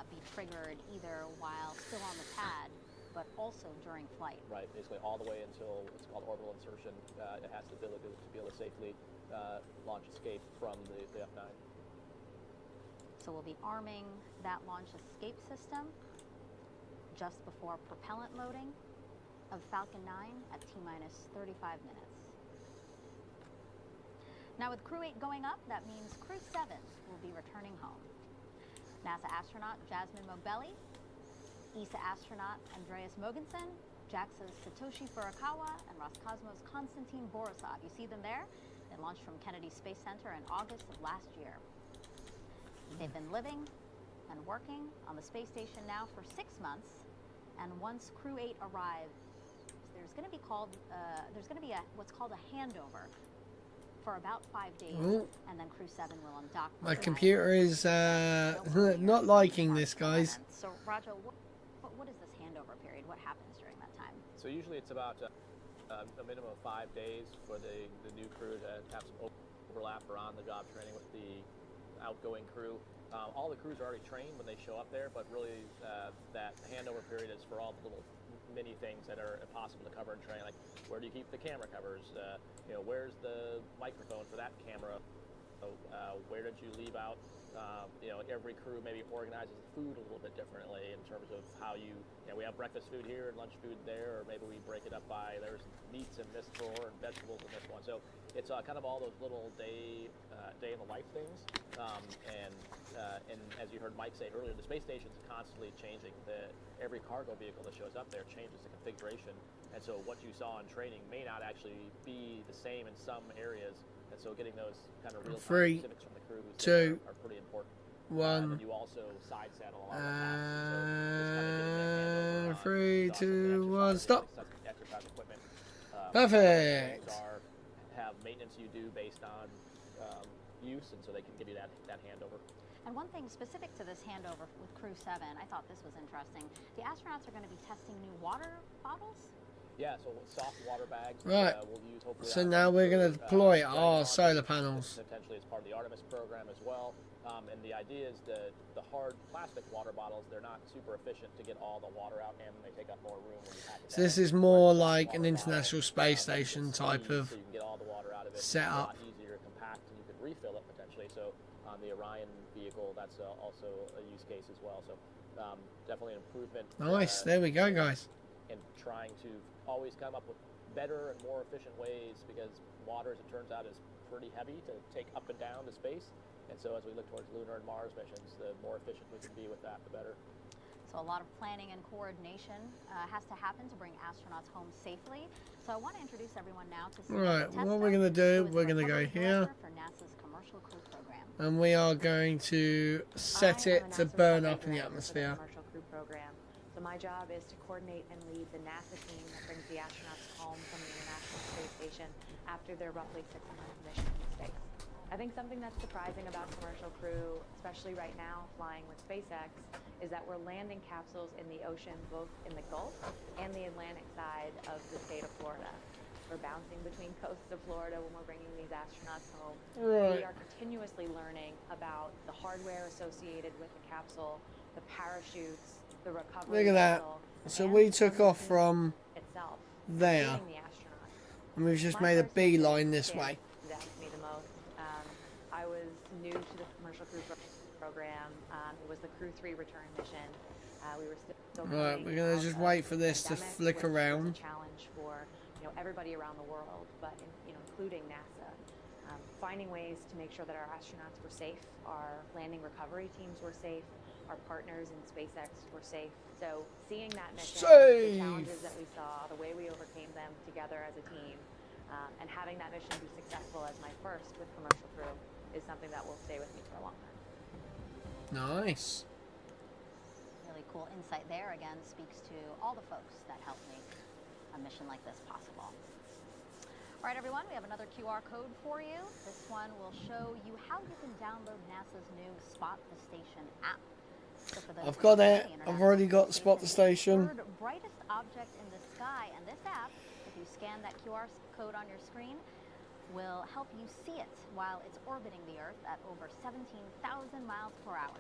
be triggered either while still on the pad, but also during flight. Right, basically all the way until what's called orbital insertion. It has the ability to be able to safely launch escape from the F9. So we'll be arming that launch escape system just before propellant loading of Falcon 9 at T-minus 35 minutes. Now with Crew 8 going up, that means Crew 7 will be returning home. NASA astronaut Jasmine Mogbelli, ESA astronaut Andreas Mogensen, JAXA's Satoshi Furukawa, and Roscosmos Konstantin Borisov. You see them there? They launched from Kennedy Space Center in August of last year. They've been living and working on the space station now for 6 months, and once Crew 8 arrives, there's going to be what's called a handover for about 5 days, and then Crew 7 will undock. My computer is not liking this, guys. So, Raja, what is this handover period? What happens during that time? So usually it's about a minimum of 5 days for the new crew to have some overlap or on-the-job training with the outgoing crew. All the crews are already trained when they show up there, but really that handover period is for all the little mini things that are impossible to cover in training, like where do you keep the camera covers, where's the microphone for that camera, where did you leave out, every crew maybe organizes the food a little bit differently in terms of how we have breakfast food here and lunch food there, or maybe we break it up by there's meats in this drawer and vegetables in this one. So it's kind of all those little day in the life things, and as you heard Mike say earlier, the space station's constantly changing. Every cargo vehicle that shows up there changes the configuration, and so what you saw in training may not actually be the same in some areas, and so getting those kind of real-time specifics from the crew are pretty important. And you also side saddle a lot of the tasks, so 3, 2, 1, stop. Exercise equipment. Perfect. Have maintenance you do based on use, and so they can give you that handover. And one thing specific to this handover with Crew 7, I thought this was interesting. The astronauts are going to be testing new water bottles? Yeah, so soft water bags. Right. We'll use hopefully. So now we're going to deploy our solar panels. Potentially as part of the Artemis program as well. And the idea is the hard plastic water bottles, they're not super efficient to get all the water out, and they take up more room when you pack it. So this is more like an International Space Station type of so you can get all the water out of it. setup. It's a lot easier to compact, and you can refill it potentially. So on the Orion vehicle, that's also a use case as well. So definitely an improvement. Nice. There we go, guys. And trying to always come up with better and more efficient ways, because water, as it turns out, is pretty heavy to take up and down to space. And so as we look towards lunar and Mars missions, the more efficient we can be with that, the better. So a lot of planning and coordination has to happen to bring astronauts home safely. So I want to introduce everyone now to Right, what we're going to do, we're going to go here. For NASA's Commercial Crew Program. And we are going to set it to burn up in the atmosphere. Commercial Crew Program. So my job is to coordinate and lead the NASA team that brings the astronauts home from the International Space Station after their roughly 6-month mission in space. I think something that's surprising about Commercial Crew, especially right now flying with SpaceX, is that we're landing capsules in the ocean, both in the Gulf and the Atlantic side of the state of Florida. We're bouncing between coasts of Florida when we're bringing these astronauts home. Right. We are continuously learning about the hardware associated with the capsule, the parachutes, the recovery. Look at that. So we took off from itself, there, and we've just made a beeline this way. Me the most. I was new to the Commercial Crew Program. It was the Crew 3 return mission. We were still right. We're gonna just wait for this to flick around. A challenge for everybody around the world, but including NASA. Finding ways to make sure that our astronauts were safe, our landing recovery teams were safe, our partners in SpaceX were safe. So seeing that mission, the challenges that we saw, the way we overcame them together as a team, and having that mission be successful as my first with Commercial Crew is something that will stay with me for a long time. Nice. Really cool insight there. Again, speaks to all the folks that helped make a mission like this possible. All right, everyone, we have another QR code for you. This one will show you how you can download NASA's new Spot the Station app. So I've got it. I've already got Spot the Station. The brightest object in the sky, and this app, if you scan that QR code on your screen, will help you see it while it's orbiting the Earth at over 17,000 miles per hour.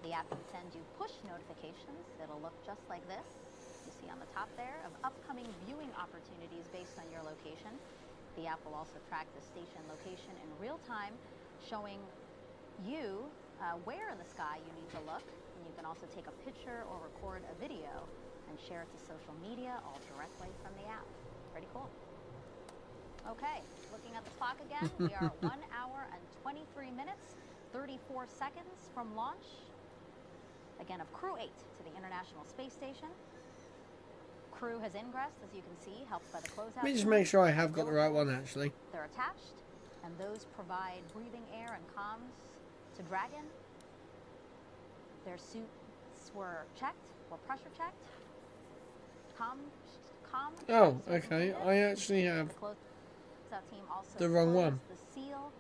The app can send you push notifications. It'll look just like this. You see on the top there, of upcoming viewing opportunities based on your location. The app will also track the station location in real time, showing you where in the sky you need to look. And you can also take a picture or record a video and share it to social media, all directly from the app. Pretty cool. Okay, looking at the clock again, we are 1 hour and 23 minutes, 34 seconds from launch again, of Crew 8 to the International Space Station. Crew has ingressed, as you can see, helped by the closeout. Let me just make sure I have got the right one, actually. They're attached, and those provide breathing air and comms to Dragon. Their suits were checked, were pressure checked. Oh, okay. I actually have team also the wrong closed one. The seal,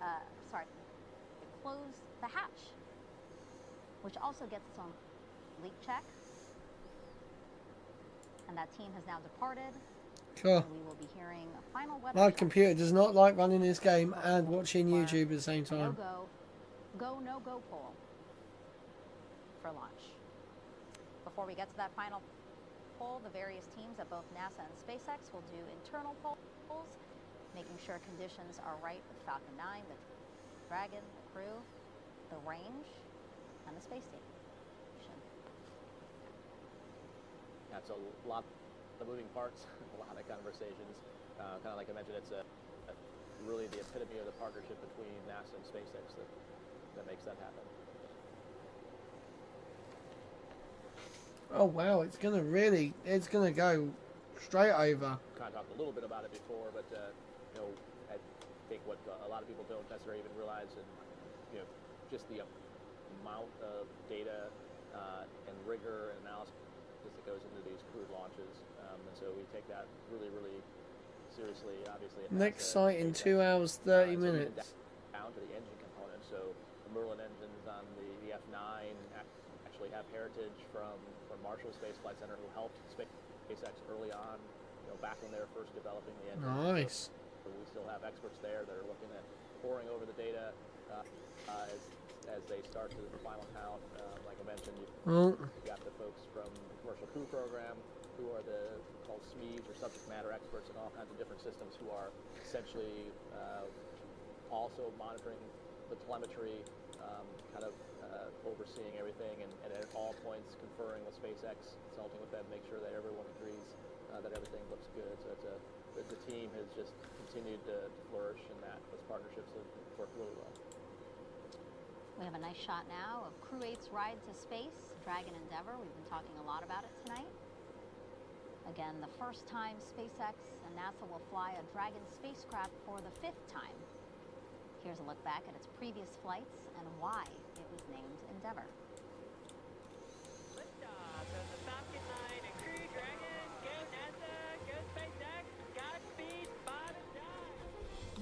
it closed the hatch, which also gets its own leak check. And that team has now departed. Cool. And we will be hearing a final weather My check. computer does not like running this game and watching YouTube at the same time. No-go poll for launch. Before we get to that final poll, the various teams at both NASA and SpaceX will do internal polls, making sure conditions are right with Falcon 9, the Dragon, the Crew, the range, and the space station. That's a lot of moving parts, a lot of conversations. Kind of like I mentioned, it's really the epitome of the partnership between NASA and SpaceX that makes that happen. Oh wow, it's gonna go straight over. Kind of talked a little bit about it before, but I think what a lot of people don't necessarily even realize, and just the amount of data and rigor and analysis that goes into these crewed launches, and so we take that really, really seriously. Obviously, Next site in 2 hours 30 minutes. Down to the engine component. So the Merlin engines on the F9 actually have heritage from Marshall Space Flight Center, who helped SpaceX early on, back when they were first developing the engine. Nice. So we still have experts there that are looking at poring over the data as they start to the final count. Like I mentioned, you've got the folks from the Commercial Crew Program, who are called SMEs, or subject matter experts in all kinds of different systems, who are essentially also monitoring the telemetry, kind of overseeing everything, and at all points conferring with SpaceX, consulting with them, make sure that everyone agrees that everything looks good. So the team has just continued to flourish, and those partnerships have worked really well. We have a nice shot now of Crew 8's ride to space, Dragon Endeavour. We've been talking a lot about it tonight. Again, the first time SpaceX and NASA will fly a Dragon spacecraft for the 5th time. Here's a look back at its previous flights and why it was named Endeavour. Liftoff of the Falcon 9 and Crew Dragon. Go NASA, go SpaceX, Godspeed, Bob and Doug.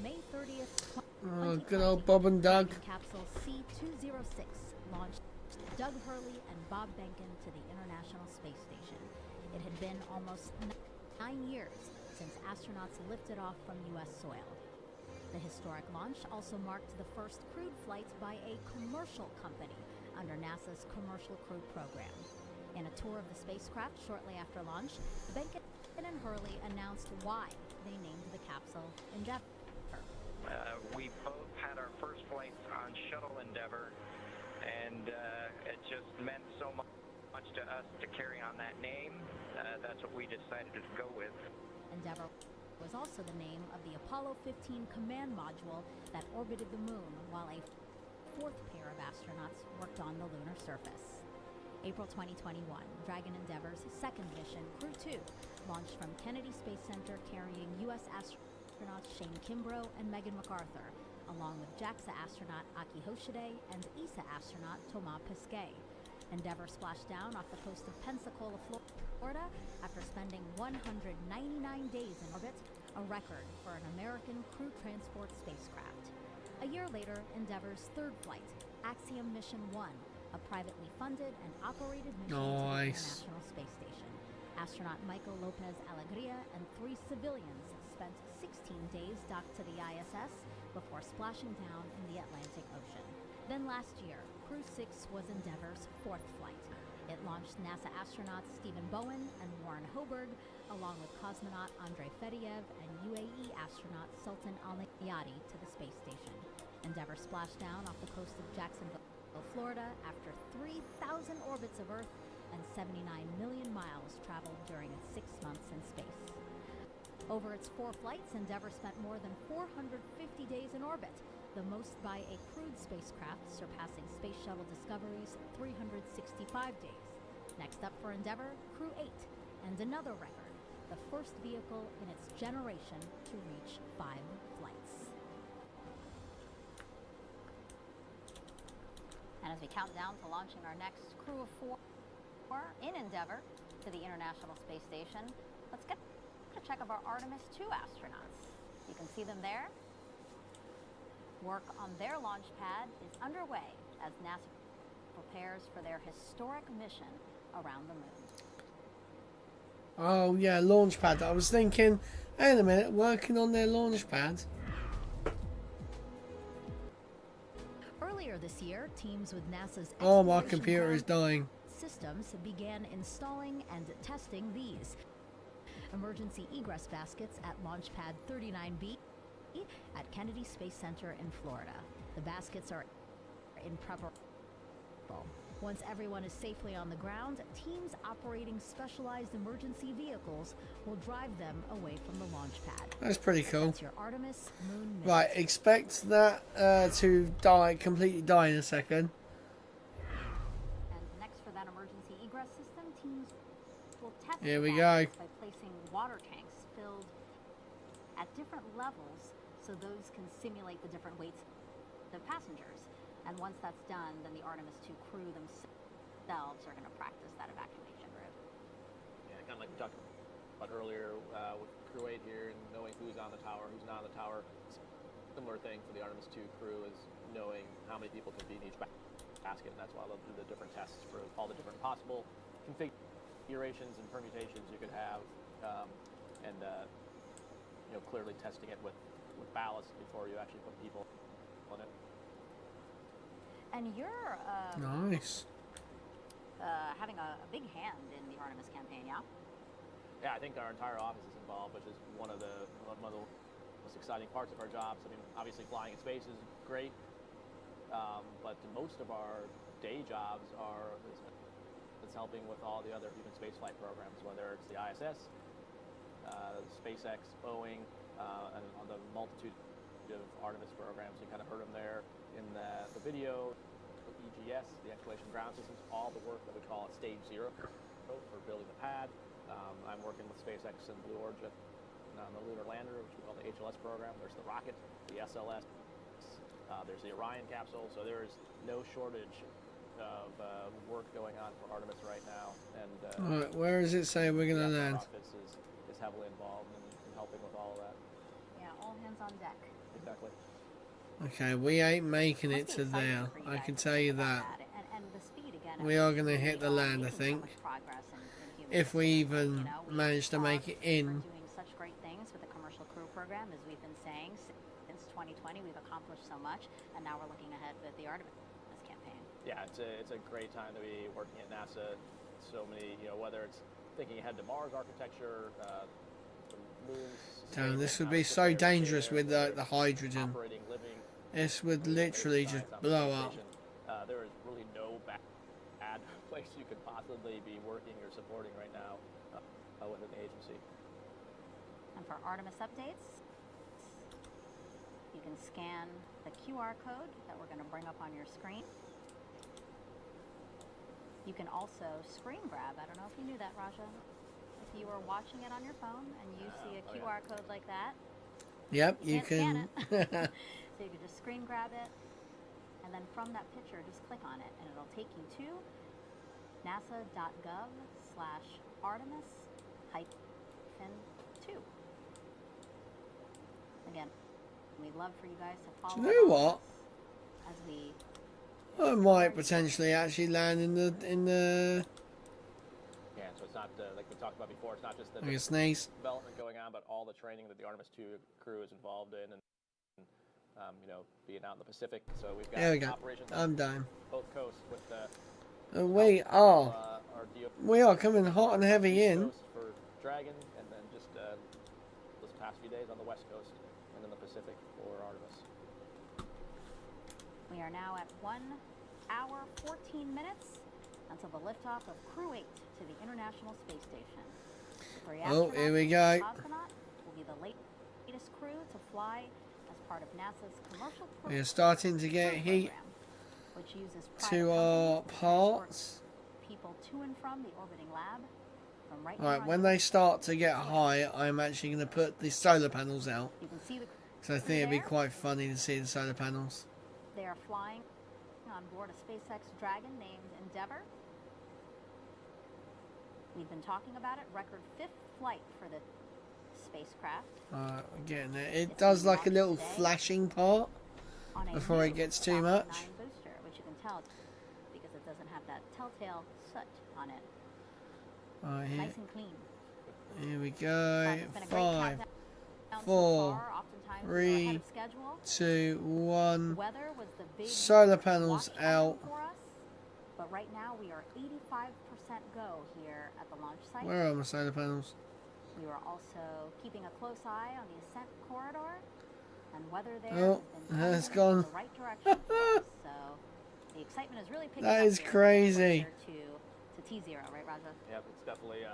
May 30th, Oh, good old Bob and Doug. Capsule C-206 launched Doug Hurley and Bob Behnken to the International Space Station. It had been almost 9 years since astronauts lifted off from U.S. soil. The historic launch also marked the first crewed flight by a commercial company under NASA's Commercial Crew Program. In a tour of the spacecraft shortly after launch, Behnken and Hurley announced why they named the capsule Endeavour. We both had our first flights on Shuttle Endeavour, and it just meant so much to us to carry on that name. That's what we decided to go with. Endeavour was also the name of the Apollo 15 command module that orbited the moon while a 4th pair of astronauts worked on the lunar surface. April 2021, Dragon Endeavour's 2nd mission, Crew 2, launched from Kennedy Space Center carrying U.S. astronauts Shane Kimbrough and Megan MacArthur, along with JAXA astronaut Aki Hoshide and ESA astronaut Thomas Pesquet. Endeavour splashed down off the coast of Pensacola, Florida, after spending 199 days in orbit, a record for an American crew transport spacecraft. A year later, Endeavour's 3rd flight, Axiom Mission 1, a privately funded and operated mission to the International Space Station. Astronaut Michael Lopez Alegria and 3 civilians spent 16 days docked to the ISS before splashing down in the Atlantic Ocean. Then last year, Crew 6 was Endeavour's 4th flight. It launched NASA astronauts Stephen Bowen and Warren Hoburg, along with cosmonaut Andrei Fedyaev and UAE astronaut Sultan Al-Nayati to the space station. Endeavour splashed down off the coast of Jacksonville, Florida, after 3,000 orbits of Earth and 79 million miles traveled during its 6 months in space. Over its 4 flights, Endeavour spent more than 450 days in orbit, the most by a crewed spacecraft, surpassing Space Shuttle Discovery's 365 days. Next up for Endeavour, Crew 8, and another record, the first vehicle in its generation to reach 5 flights. And as we count down to launching our next crew of 4 in Endeavour to the International Space Station, let's get a check of our Artemis II astronauts. You can see them there. Work on their launch pad is underway as NASA prepares for their historic mission around the moon. Oh yeah, launch pad. I was thinking, wait a minute, working on their launch pad. Earlier this year, teams with NASA's Oh, my computer is dying. Systems began installing and testing these emergency egress baskets at Launch Pad 39B at Kennedy Space Center in Florida. The baskets are in preparation. Once everyone is safely on the ground, teams operating specialized emergency vehicles will drive them away from the launch pad. That's pretty cool. That's your Artemis moon mission. Right, expect that to completely die in a second. And next for that emergency egress system, teams will test Here we the go. baskets by placing water tanks filled at different levels so those can simulate the different weights of passengers. And once that's done, then the Artemis II crew themselves are going to practice that evacuation route. Yeah, kind of like we talked about earlier with Crew 8 here and knowing who's on the tower, who's not on the tower. Similar thing for the Artemis II crew is knowing how many people can be in each basket, and that's why they'll do the different tests for all the different possible configurations and permutations you could have, and clearly testing it with ballast before you actually put people on it. And you're Nice. having a big hand in the Artemis campaign, yeah? Yeah, I think our entire office is involved, which is one of the most exciting parts of our jobs. I mean, obviously flying in space is great, but most of our day jobs it's helping with all the other human spaceflight programs, whether it's the ISS, spaceX, Boeing, and on the multitude of Artemis programs. You kind of heard them there in the video. EGS, the Exploration Ground Systems, all the work that we call at Stage 0 for building the pad. I'm working with SpaceX and Blue Origin on the lunar lander, which we call the HLS program. There's the rocket, the SLS. There's the Orion capsule. So there is no shortage of work going on for Artemis right now. And Alright, where does it say we're going to land? Our office is heavily involved in helping with all of that. Yeah, all hands on deck. Exactly. Okay, we ain't making it to there. I can tell you that. And the speed again. We are going to hit the land, I think. If we even manage to make it in. Doing such great things with the commercial crew program, as we've been saying since 2020. We've accomplished so much, and now we're looking ahead with the Artemis campaign. Yeah, it's a great time to be working at NASA. So many, whether it's thinking ahead to Mars architecture, the moons. Damn, this would be so dangerous with the hydrogen. This would literally just blow up. There is really no bad place you could possibly be working or supporting right now within the agency. And for Artemis updates, you can scan the QR code that we're going to bring up on your screen. You can also screen grab. I don't know if you knew that, Raja. If you were watching it on your phone and you see a QR code like that, yep, you can. can. So you can just screen grab it, and then from that picture, just click on it, and it'll take you to nasa.gov/Artemis-2. Again, we'd love for you guys to follow. Do you know what? As we I might potentially actually land in the Yeah, so it's not like we talked about before. It's not just the like a sneeze. development going on, but all the training that the Artemis II crew is involved in, and being out in the Pacific. So we've got There we go. operations I'm done. both coasts with the. We are. We are coming hot and heavy in. For Dragon, and then just this past few days on the West Coast, and then the Pacific for Artemis. We are now at 1 hour 14 minutes until the liftoff of Crew 8 to the International Space Station. Oh, here we go. Astronaut will be the latest crew to fly as part of NASA's commercial We are starting to get heat which uses to our parts. people to and from the orbiting lab. From right Right, when they start to get high, I'm actually going to put the solar panels out. You can see the So I think it'd be quite funny to see the solar panels. They are flying on board a SpaceX Dragon named Endeavour. We've been talking about it. Record 5th flight for the spacecraft. We're getting there. It does like a little flashing part before it gets too much. Booster, which you can tell because it doesn't have that telltale soot on it. Right, Nice and clean. Here we go. 5, 4, 3, 2, 1. Weather was the big Solar panels out. for us, but right now we are 85% go here at the launch site. Where are my solar panels? We are also keeping a close eye on the ascent corridor, and weather there Oh, has it's been gone. in the right direction for us. So the excitement is really picking That up is here crazy. to T0, right, Raja? Yep, it's definitely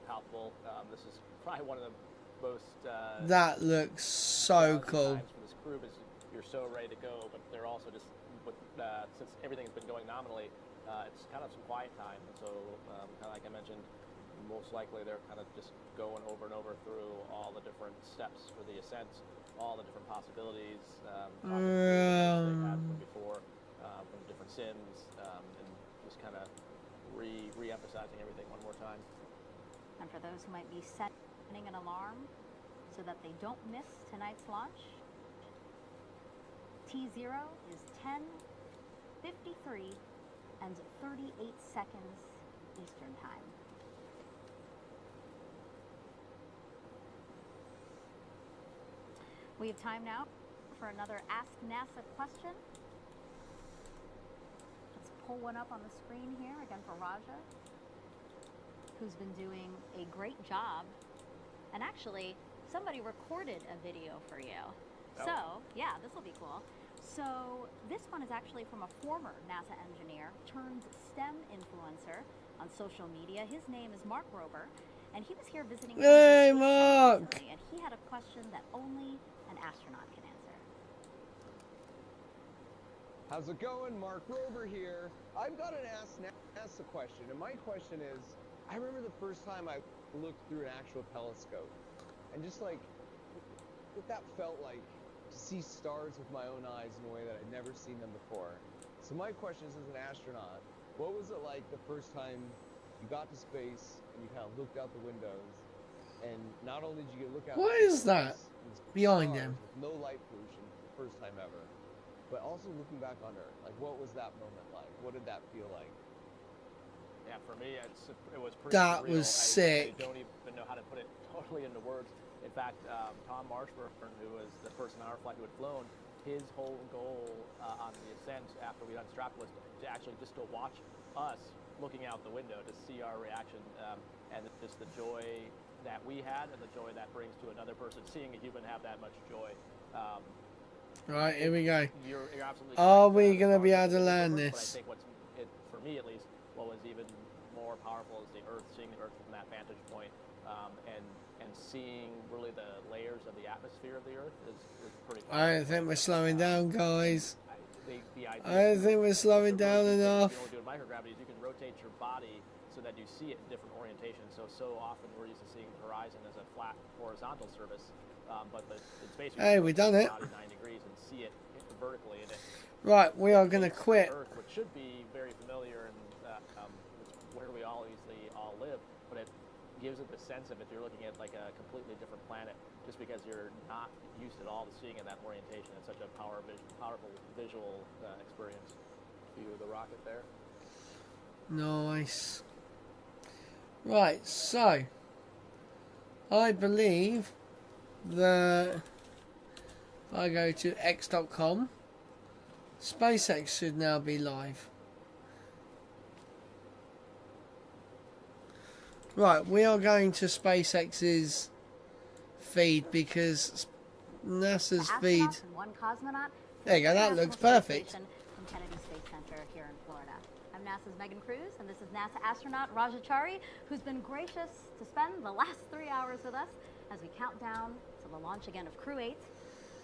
palpable. This is probably one of the most That looks so cool. times for this crew because you're so ready to go, but they're also just since everything's been going nominally, it's kind of some quiet time. And so, kind of like I mentioned, most likely they're kind of just going over and over through all the different steps for the ascent, all the different possibilities they've had from before, from different sims, and just kind of re-emphasizing everything one more time. And for those who might be setting an alarm so that they don't miss tonight's launch, T0 is 10:53 and 38 seconds Eastern Time. We have time now for another Ask NASA question. Let's pull one up on the screen here, again for Raja, who's been doing a great job. And actually, somebody recorded a video for you. Oh. So, yeah, this will be cool. So, this one is actually from a former NASA engineer turned STEM influencer on social media. His name is Mark Rober, and he was here visiting. Hey, Mark! Recently, and he had a question that only an astronaut can answer. How's it going? Mark Rober here. I've got an Ask NASA question, and my question is, I remember the first time I looked through an actual telescope, and just like, what that felt like to see stars with my own eyes in a way that I'd never seen them before. So my question is, as an astronaut, what was it like the first time you got to space and you kind of looked out the windows, and not only did you get to look out What is that behind them? with no light pollution for the first time ever, but also looking back on Earth, like what was that moment like? What did that feel like? Yeah, for me, it was pretty That surreal. was sick. I don't even know how to put it totally into words. In fact, Tom Marshburn, who was the person on our flight who had flown, his whole goal on the ascent after we unstrapped was to actually just to watch us looking out the window to see our reaction, and just the joy that we had and the joy that brings to another person, seeing a human have that much joy. Right, here we go. You're absolutely Are correct. we going to be able to land But I this? think for me at least, what was even more powerful is the Earth, seeing the Earth from that vantage point, and seeing really the layers of the atmosphere of the Earth is pretty powerful. I don't think we're slowing down, guys. The idea I don't think we're slowing down enough. What you can only do in microgravity is you can rotate your body so that you see it in different orientations. So often we're used to seeing the horizon as a flat horizontal surface, but in space Hey, we done it. 9 degrees and see it vertically. And Right, we are going to quit. Earth, which should be very familiar and it's where we all usually all live, but it gives it the sense of it. You're looking at like a completely different planet just because you're not used at all to seeing in that orientation. It's such a powerful visual experience. View of the rocket there. Nice. Right, so I believe that if I go to x.com, SpaceX should now be live. Right, we are going to SpaceX's feed because NASA's feed. And one cosmonaut. There you go, that looks perfect. From Kennedy Space Center here in Florida. I'm NASA's Megan Cruz, and this is NASA astronaut Raja Chari, who's been gracious to spend the last 3 hours with us as we count down to the launch again of Crew 8.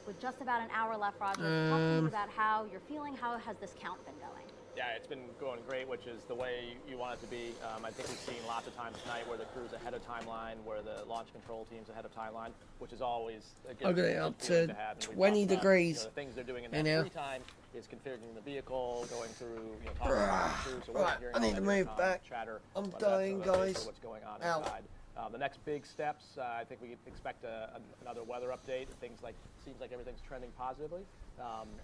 With just about an hour left, Roger, talk to me about how you're feeling. How has this count been going? Yeah, it's been going great, which is the way you want it to be. I think we've seen lots of times tonight where the crew's ahead of timeline, where the launch control team's ahead of timeline, which is always a good Look at it, up to have. 20 degrees. The things they're doing in that free time is configuring the vehicle, going through, talking to the crew. So Right, I need to move back. Chatter. I'm dying, guys. What's going on Ow. inside. The next big steps, I think we expect another weather update. Things like, seems like everything's trending positively.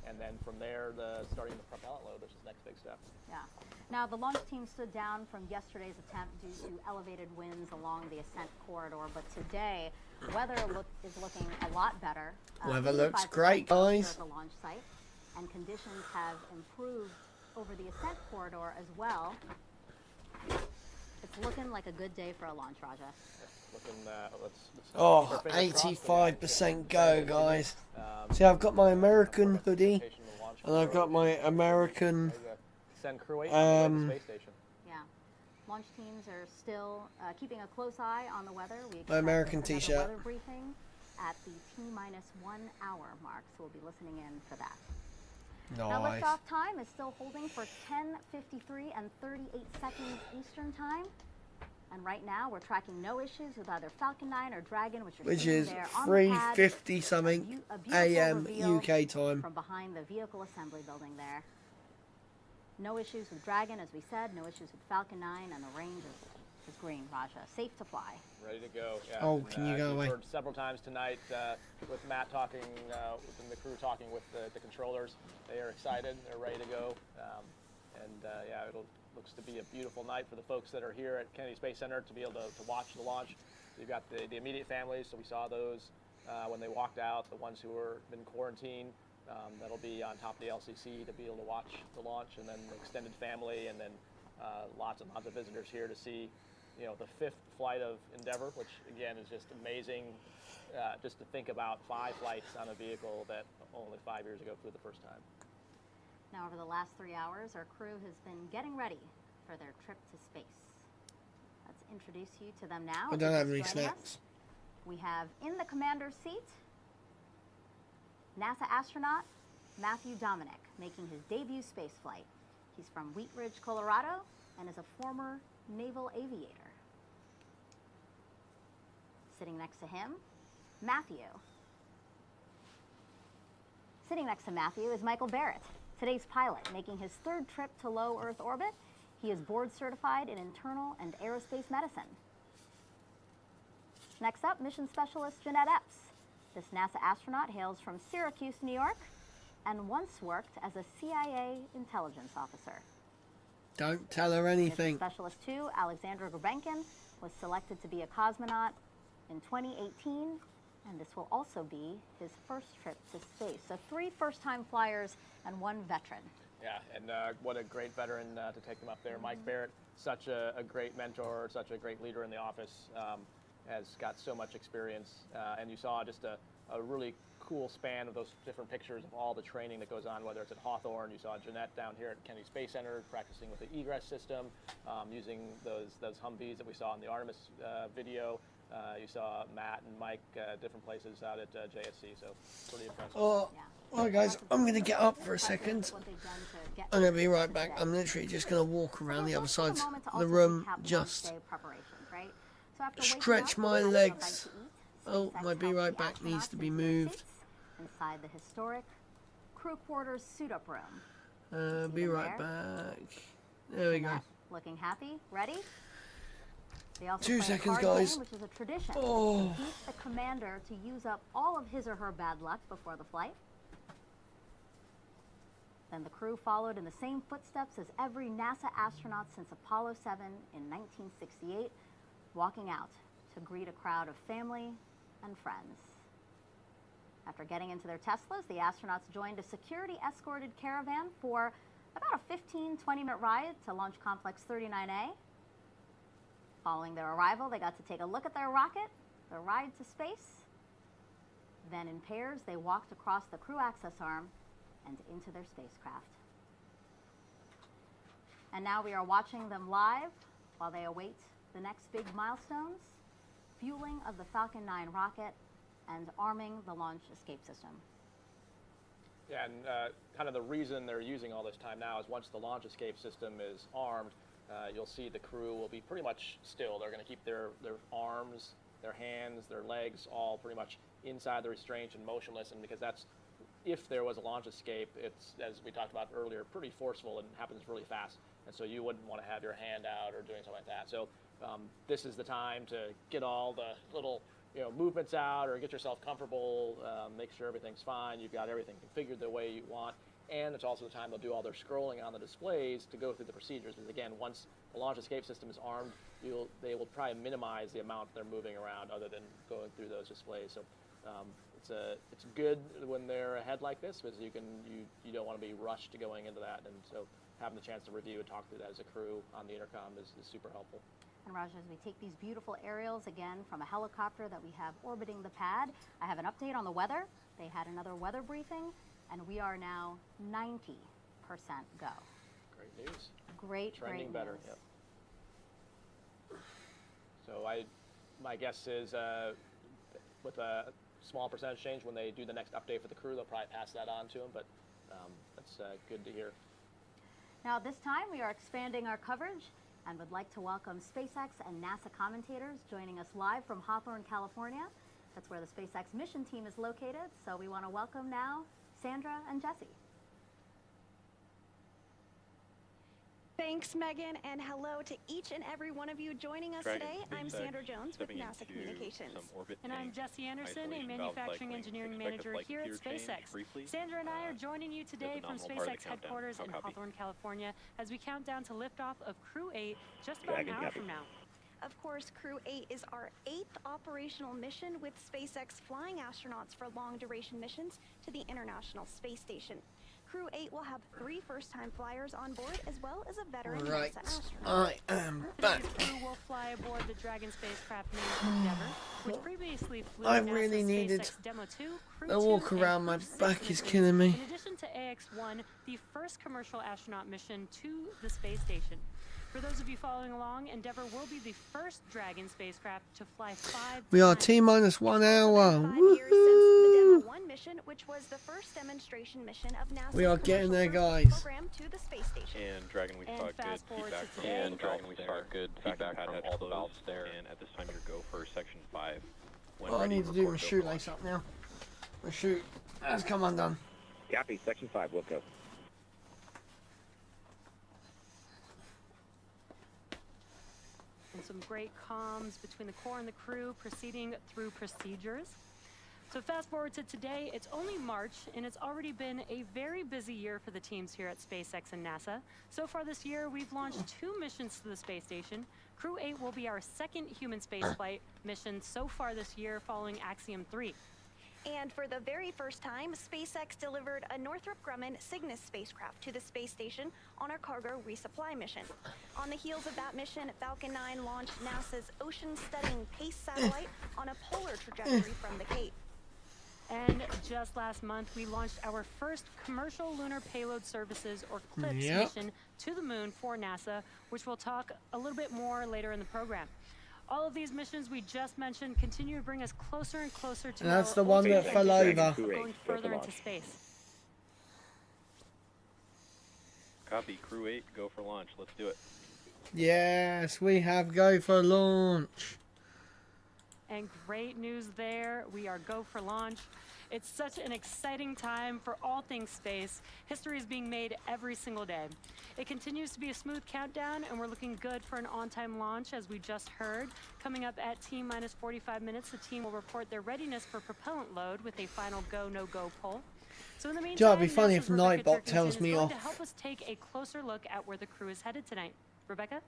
And then from there, starting the propellant load, which is the next big step. Yeah. Now, the launch team stood down from yesterday's attempt due to elevated winds along the ascent corridor, but today, weather is looking a lot better. Weather looks great, guys. At the launch site, and conditions have improved over the ascent corridor as well. It's looking like a good day for a launch, Raja. Oh, 85% go, guys. See, I've got my American hoodie, and I've got my American send crew 8 on the space station. Yeah. Launch teams are still keeping a close eye on the weather. We my American another t-shirt. Weather briefing at the T-1 hour mark, so we'll be listening in for that. Nice. Now, liftoff time is still holding for 10:53 and 38 seconds Eastern time. And right now, we're tracking no issues with either Falcon 9 or Dragon, which is there on the pad. 3:50 something a.m. UK time. From behind the vehicle assembly building there. No issues with Dragon, as we said. No issues with Falcon 9, and the range is green, Raja. Safe to fly. Ready to go. Yeah. Oh, can you go away? Heard several times tonight with Matt talking, with the crew talking with the controllers. They are excited. They're ready to go. Yeah, it looks to be a beautiful night for the folks that are here at Kennedy Space Center to be able to watch the launch. You've got the immediate families, so we saw those when they walked out, the ones who were in quarantine. That'll be on top of the LCC to be able to watch the launch, and then the extended family, and then lots and lots of visitors here to see, the 5th flight of Endeavour, which again is just amazing. Just to think about 5 flights on a vehicle that only 5 years ago flew the first time. Now, over the last 3 hours, our crew has been getting ready for their trip to space. Let's introduce you to them now. I don't have any snacks. We have in the commander's seat, NASA astronaut Matthew Dominic, making his debut space flight. He's from Wheat Ridge, Colorado, and is a former naval aviator. Sitting next to him, Matthew. Sitting next to Matthew is Michael Barrett, today's pilot, making his 3rd trip to low Earth orbit. He is board certified in internal and aerospace medicine. Next up, mission specialist Jeanette Epps. This NASA astronaut hails from Syracuse, New York, and once worked as a CIA intelligence officer. Don't tell her anything. Mission specialist 2, Alexandra Gurbenkin, was selected to be a cosmonaut in 2018, and this will also be his first trip to space. So 3 first-time flyers and 1 veteran. Yeah, and what a great veteran to take them up there. Mike Barrett, such a great mentor, such a great leader in the office, has got so much experience. And you saw just a really cool span of those different pictures of all the training that goes on, whether it's at Hawthorne. You saw Jeanette down here at Kennedy Space Center practicing with the egress system, using those Humvees that we saw in the Artemis video. You saw Matt and Mike different places out at JSC, so pretty impressive. Oh, well, guys, I'm going to get up for a second. I'm going to be right back. I'm literally just going to walk around the other side of the room, just stretch my legs. Oh, my be right back needs to be moved. Inside the historic crew quarters suit-up room. Be right back. There we go. Looking happy? Ready? 2 seconds, guys. Which is a tradition. Oh. To teach the commander to use up all of his or her bad luck before the flight. Then the crew followed in the same footsteps as every NASA astronaut since Apollo 7 in 1968, walking out to greet a crowd of family and friends. After getting into their Teslas, the astronauts joined a security-escorted caravan for about a 15-20-minute ride to Launch Complex 39A. Following their arrival, they got to take a look at their rocket, their ride to space. Then in pairs, they walked across the crew access arm and into their spacecraft. And now we are watching them live while they await the next big milestones, fueling of the Falcon 9 rocket and arming the launch escape system. Yeah, and kind of the reason they're using all this time now is once the launch escape system is armed, you'll see the crew will be pretty much still. They're going to keep their arms, their hands, their legs all pretty much inside the restraint and motionless, and because that's, if there was a launch escape, it's, as we talked about earlier, pretty forceful and happens really fast, and so you wouldn't want to have your hand out or doing something like that. So this is the time to get all the little movements out, or get yourself comfortable, make sure everything's fine, you've got everything configured the way you want, and it's also the time they'll do all their scrolling on the displays to go through the procedures, because again, once the launch escape system is armed, they will probably minimize the amount they're moving around other than going through those displays. So it's good when they're ahead like this, because you don't want to be rushed to going into that, and so having the chance to review and talk through that as a crew on the intercom is super helpful. And Raj, as we take these beautiful aerials again from a helicopter that we have orbiting the pad, I have an update on the weather. They had another weather briefing, and we are now 90% go. Great news. Great Trending better. news. Yep. So my guess is with a small percentage change, when they do the next update for the crew, they'll probably pass that on to them, but that's good to hear. Now at this time, we are expanding our coverage and would like to welcome SpaceX and NASA commentators joining us live from Hawthorne, California. That's where the SpaceX mission team is located. So we want to welcome now Sandra and Jesse. Thanks, Megan, and hello to each and every one of you joining us today. I'm Sandra Jones with NASA Communications. And I'm Jesse Anderson, a manufacturing engineering manager here at SpaceX. Sandra and I are joining you today from SpaceX headquarters in Hawthorne, California, as we count down to liftoff of Crew 8 just about an hour from now. Of course, Crew 8 is our 8th operational mission, with SpaceX flying astronauts for long-duration missions to the International Space Station. Crew 8 will have 3 first-time flyers on board, as well as a veteran NASA astronaut. I am back. Today's crew will fly aboard the Dragon spacecraft named Endeavour, which previously flew I NASA's really needed SpaceX Demo 2, Crew a 2, walk and around. My Crew 6 back is missions, killing me. In addition to AX-1, the first commercial astronaut mission to the space station. For those of you following along, Endeavour will be the first Dragon spacecraft to fly 5 We are times. T-minus 1 hour. 5 years since the Demo 1 mission, which was the first demonstration mission of NASA's We are getting there, commercial guys. program to the space station. And Dragon, we saw good feedback from today. and Dragon, we saw good feedback from all the valves there. And at this time, your go for section 5. Oh, I need to do my shoelace up now. My shoe has come undone. Copy, section 5, we'll go. And some great comms between the core and the crew proceeding through procedures. So fast forward to today, it's only March, and it's already been a very busy year for the teams here at SpaceX and NASA. So far this year, we've launched 2 missions to the space station. Crew 8 will be our second human spaceflight mission so far this year, following Axiom 3. And for the very first time, SpaceX delivered a Northrop Grumman Cygnus spacecraft to the space station on our cargo resupply mission. On the heels of that mission, Falcon 9 launched NASA's ocean-studying PACE satellite on a polar trajectory from the Cape. And just last month, we launched our first commercial lunar payload services, or CLPS, mission to the moon for NASA, which we'll talk a little bit more later in the program. All of these missions we just mentioned continue to bring us closer and closer to That's our the one that fell over. going further into space. Copy, Crew 8, go for launch. Let's do it. Yes, we have go for launch. And great news there, we are go for launch. It's such an exciting time for all things space. History is being made every single day. It continues to be a smooth countdown, and we're looking good for an on-time launch, as we just heard. Coming up at T-minus 45 minutes, the team will report their readiness for propellant load with a final go, no-go poll. So in the meantime, It'd be funny if Rebecca Nightbot Turkington tells is me going off. to help us take a closer look at where the crew is headed tonight. Rebecca?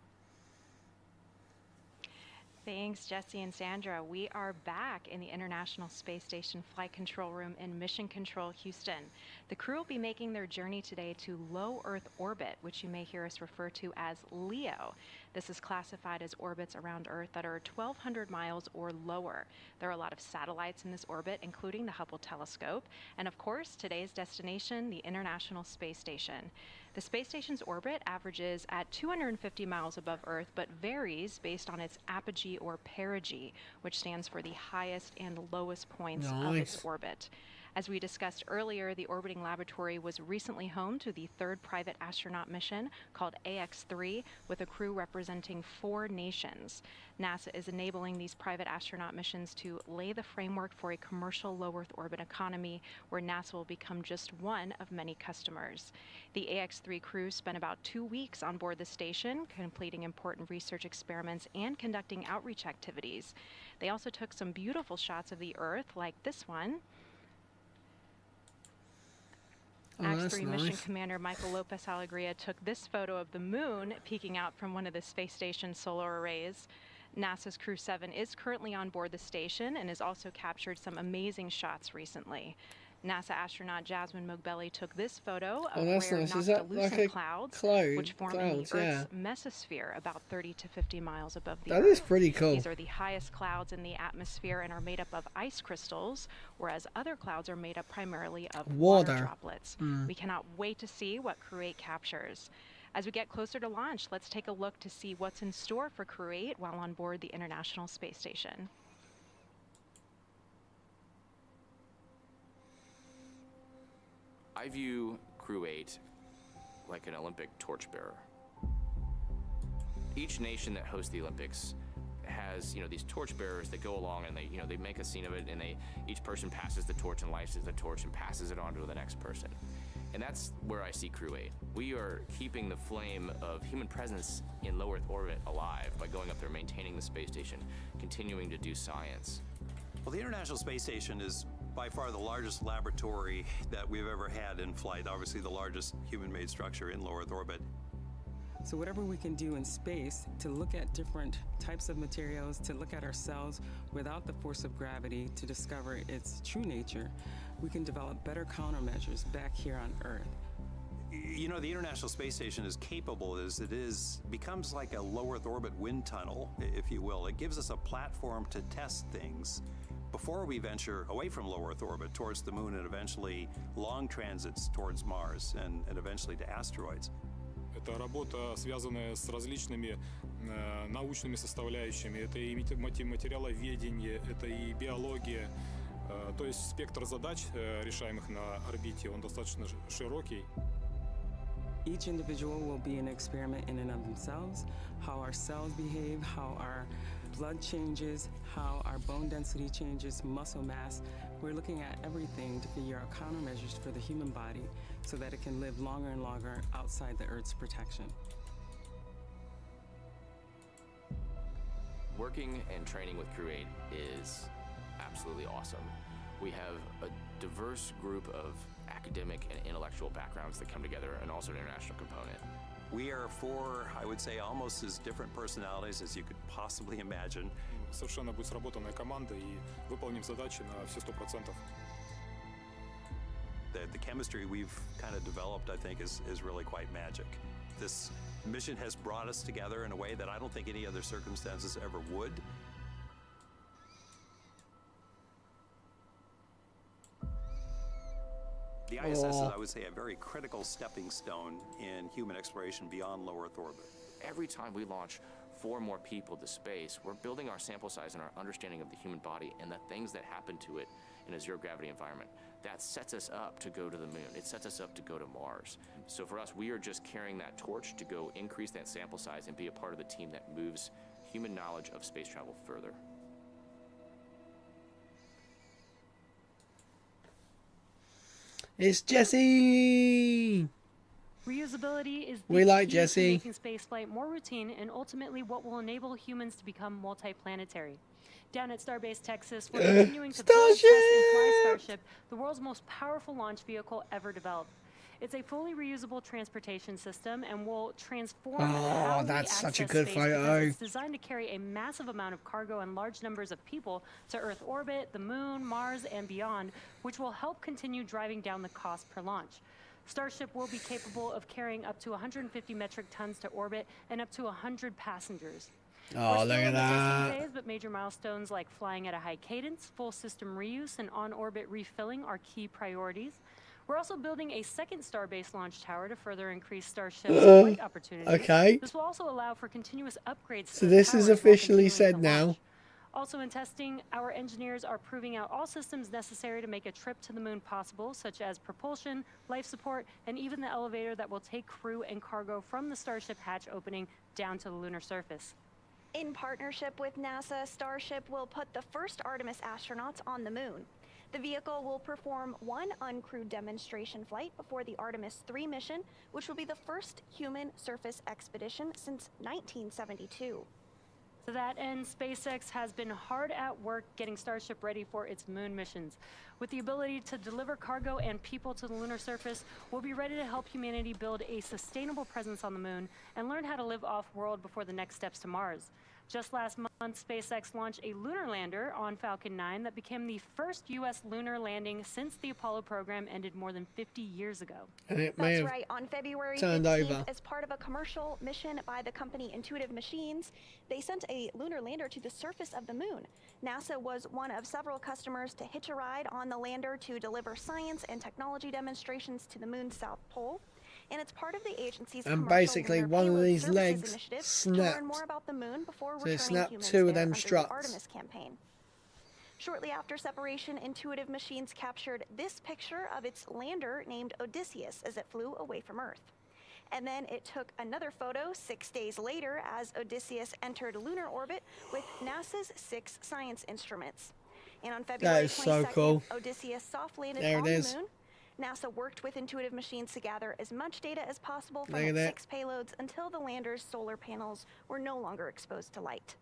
Thanks, Jesse and Sandra. We are back in the International Space Station Flight Control Room in Mission Control, Houston. The crew will be making their journey today to low Earth orbit, which you may hear us refer to as LEO. This is classified as orbits around Earth that are 1,200 miles or lower. There are a lot of satellites in this orbit, including the Hubble telescope, and of course, today's destination, the International Space Station. The space station's orbit averages at 250 miles above Earth, but varies based on its apogee or perigee, which stands for the highest and lowest points of its orbit. As we discussed earlier, the orbiting laboratory was recently home to the third private astronaut mission called AX-3 with a crew representing 4 nations. NASA is enabling these private astronaut missions to lay the framework for a commercial low Earth orbit economy where NASA will become just one of many customers. The AX-3 crew spent about 2 weeks on board the station, completing important research experiments and conducting outreach activities. They also took some beautiful shots of the Earth, like this one. AX-3 mission commander Michael Lopez Alegria took this photo of the moon peeking out from one of the space station's solar arrays. NASA's Crew 7 is currently on board the station and has also captured some amazing shots recently. NASA astronaut Jasmine Mogbelli took this photo of rare noctilucent clouds, which form in the Earth's mesosphere about 30 to 50 miles above the Earth. That is pretty cool. These are the highest clouds in the atmosphere and are made up of ice crystals, whereas other clouds are made up primarily of water droplets. We cannot wait to see what Crew 8 captures. As we get closer to launch, let's take a look to see what's in store for Crew 8 while on board the International Space Station. I view Crew 8 like an Olympic torchbearer. Each nation that hosts the Olympics has, these torchbearers that go along and they make a scene of it, and each person passes the torch and lights the torch and passes it on to the next person. And that's where I see Crew 8. We are keeping the flame of human presence in low Earth orbit alive by going up there, maintaining the space station, continuing to do science. Well, the International Space Station is by far the largest laboratory that we've ever had in flight, obviously the largest human-made structure in low Earth orbit. So whatever we can do in space to look at different types of materials, to look at ourselves without the force of gravity, to discover its true nature, we can develop better countermeasures back here on Earth. The International Space Station is capable as it is, becomes like a low Earth orbit wind tunnel, if you will. It gives us a platform to test things before we venture away from low Earth orbit towards the moon and eventually long transits towards Mars and eventually to asteroids. Это работа, связанная с различными научными составляющими. Это и материаловедение, это и биология. То есть спектр задач, решаемых на орбите, он достаточно широкий. Each individual will be an experiment in and of themselves, how our cells behave, how our blood changes, how our bone density changes, muscle mass. We're looking at everything to figure out countermeasures for the human body so that it can live longer and longer outside the Earth's protection. Working and training with Crew 8 is absolutely awesome. We have a diverse group of academic and intellectual backgrounds that come together, and also an international component. We are 4, I would say, almost as different personalities as you could possibly imagine. Совершенно будет сработанная команда, и выполним задачи на все 100%. The chemistry we've kind of developed, I think, is really quite magic. This mission has brought us together in a way that I don't think any other circumstances ever would. The ISS is, I would say, a very critical stepping stone in human exploration beyond low Earth orbit. Every time we launch 4 more people to space, we're building our sample size and our understanding of the human body and the things that happen to it in a zero-gravity environment. That sets us up to go to the moon. It sets us up to go to Mars. So for us, we are just carrying that torch to go increase that sample size and be a part of the team that moves human knowledge of space travel further. It's Jesse! Reusability is We like key Jesse. to making spaceflight more routine and ultimately what will enable humans to become multiplanetary. Down at Starbase, Texas, we're continuing to build, test, and fly Starship, the world's most powerful launch vehicle ever developed. It's a fully reusable transportation system and will transform how we that's such a access good space photo. because it's designed to carry a massive amount of cargo and large numbers of people to Earth orbit, the moon, Mars, and beyond, which will help continue driving down the cost per launch. Starship will be capable of carrying up to 150 metric tons to orbit and up to 100 passengers. Oh, look at We're still in the that. testing phase, but major milestones like flying at a high cadence, full system reuse, and on-orbit refilling are key priorities. We're also building a second Starbase launch tower to further increase Starship's flight opportunities. Okay. This will also allow for continuous upgrades. So this is officially said now. Also in testing, our engineers are proving out all systems necessary to make a trip to the moon possible, such as propulsion, life support, and even the elevator that will take crew and cargo from the Starship hatch opening down to the lunar surface. In partnership with NASA, Starship will put the first Artemis astronauts on the moon. The vehicle will perform one uncrewed demonstration flight before the Artemis 3 mission, which will be the first human surface expedition since 1972. To that end, SpaceX has been hard at work getting Starship ready for its moon missions. With the ability to deliver cargo and people to the lunar surface, we'll be ready to help humanity build a sustainable presence on the moon and learn how to live off-world before the next steps to Mars. Just last month, SpaceX launched a lunar lander on Falcon 9 that became the first U.S. lunar landing since the Apollo program ended more than 50 years ago. And it may That's have right. On February turned 15th, over. as part of a commercial mission by the company Intuitive Machines, they sent a lunar lander to the surface of the moon. NASA was one of several customers to hitch a ride on the lander to deliver science and technology demonstrations to the moon's south pole. And it's part of the agency's And commercial basically lunar one of payload these services legs initiative to snapped. learn more about the moon before So it returning snapped humans 2 of there them under the struts. Artemis campaign. Shortly after separation, Intuitive Machines captured this picture of its lander named Odysseus as it flew away from Earth. And then it took another photo 6 days later as Odysseus entered lunar orbit with NASA's 6 science instruments. And on February is so 22nd, cool. Odysseus soft landed There it on the is. moon. NASA worked with Intuitive Machines to gather as much data as possible from Look at its that. 6 payloads until the lander's solar panels were no longer exposed to light.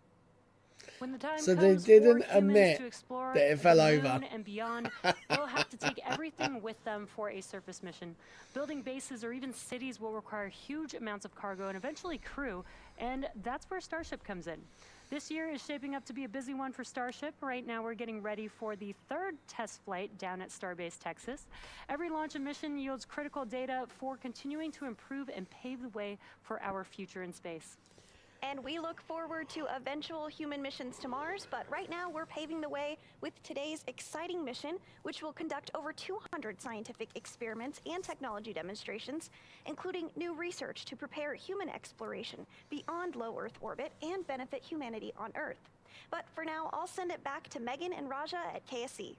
When the time So they comes didn't for humans admit to explore that it the fell moon over. and beyond, they'll have to take everything with them for a surface mission. Building bases or even cities will require huge amounts of cargo and eventually crew, and that's where Starship comes in. This year is shaping up to be a busy one for Starship. Right now we're getting ready for the 3rd test flight down at Starbase, Texas. Every launch and mission yields critical data for continuing to improve and pave the way for our future in space. And we look forward to eventual human missions to Mars, but right now we're paving the way with today's exciting mission, which will conduct over 200 scientific experiments and technology demonstrations, including new research to prepare human exploration beyond low Earth orbit and benefit humanity on Earth. But for now, I'll send it back to Megan and Raja at KSC.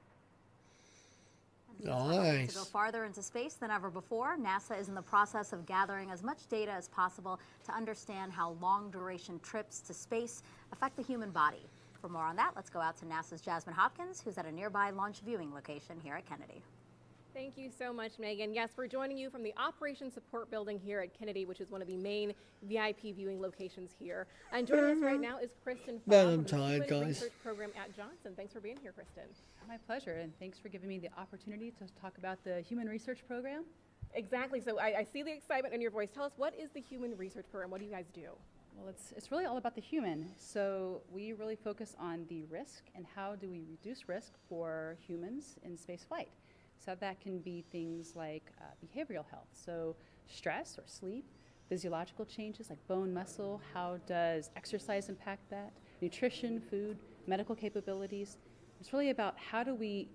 To go farther into space than ever before, NASA is in the process of gathering as much data as possible to understand how long-duration trips to space affect the human body. For more on that, let's go out to NASA's Jasmine Hopkins, who's at a nearby launch viewing location here at Kennedy. Thank you so much, Megan. Yes, we're joining you from the Operations Support Building here at Kennedy, which is one of the main VIP viewing locations here. And joining us right now is Kristen Man, from I'm the tired, Human guys. Research Program at Johnson. Thanks for being here, Kristen. My pleasure, and thanks for giving me the opportunity to talk about the Human Research Program. Exactly. So I see the excitement in your voice. Tell us, what is the Human Research Program? What do you guys do? Well, it's really all about the human. So we really focus on the risk and how do we reduce risk for humans in space flight. So that can be things like behavioral health, so stress or sleep, physiological changes like bone, muscle, how does exercise impact that, nutrition, food, medical capabilities. It's really about how do we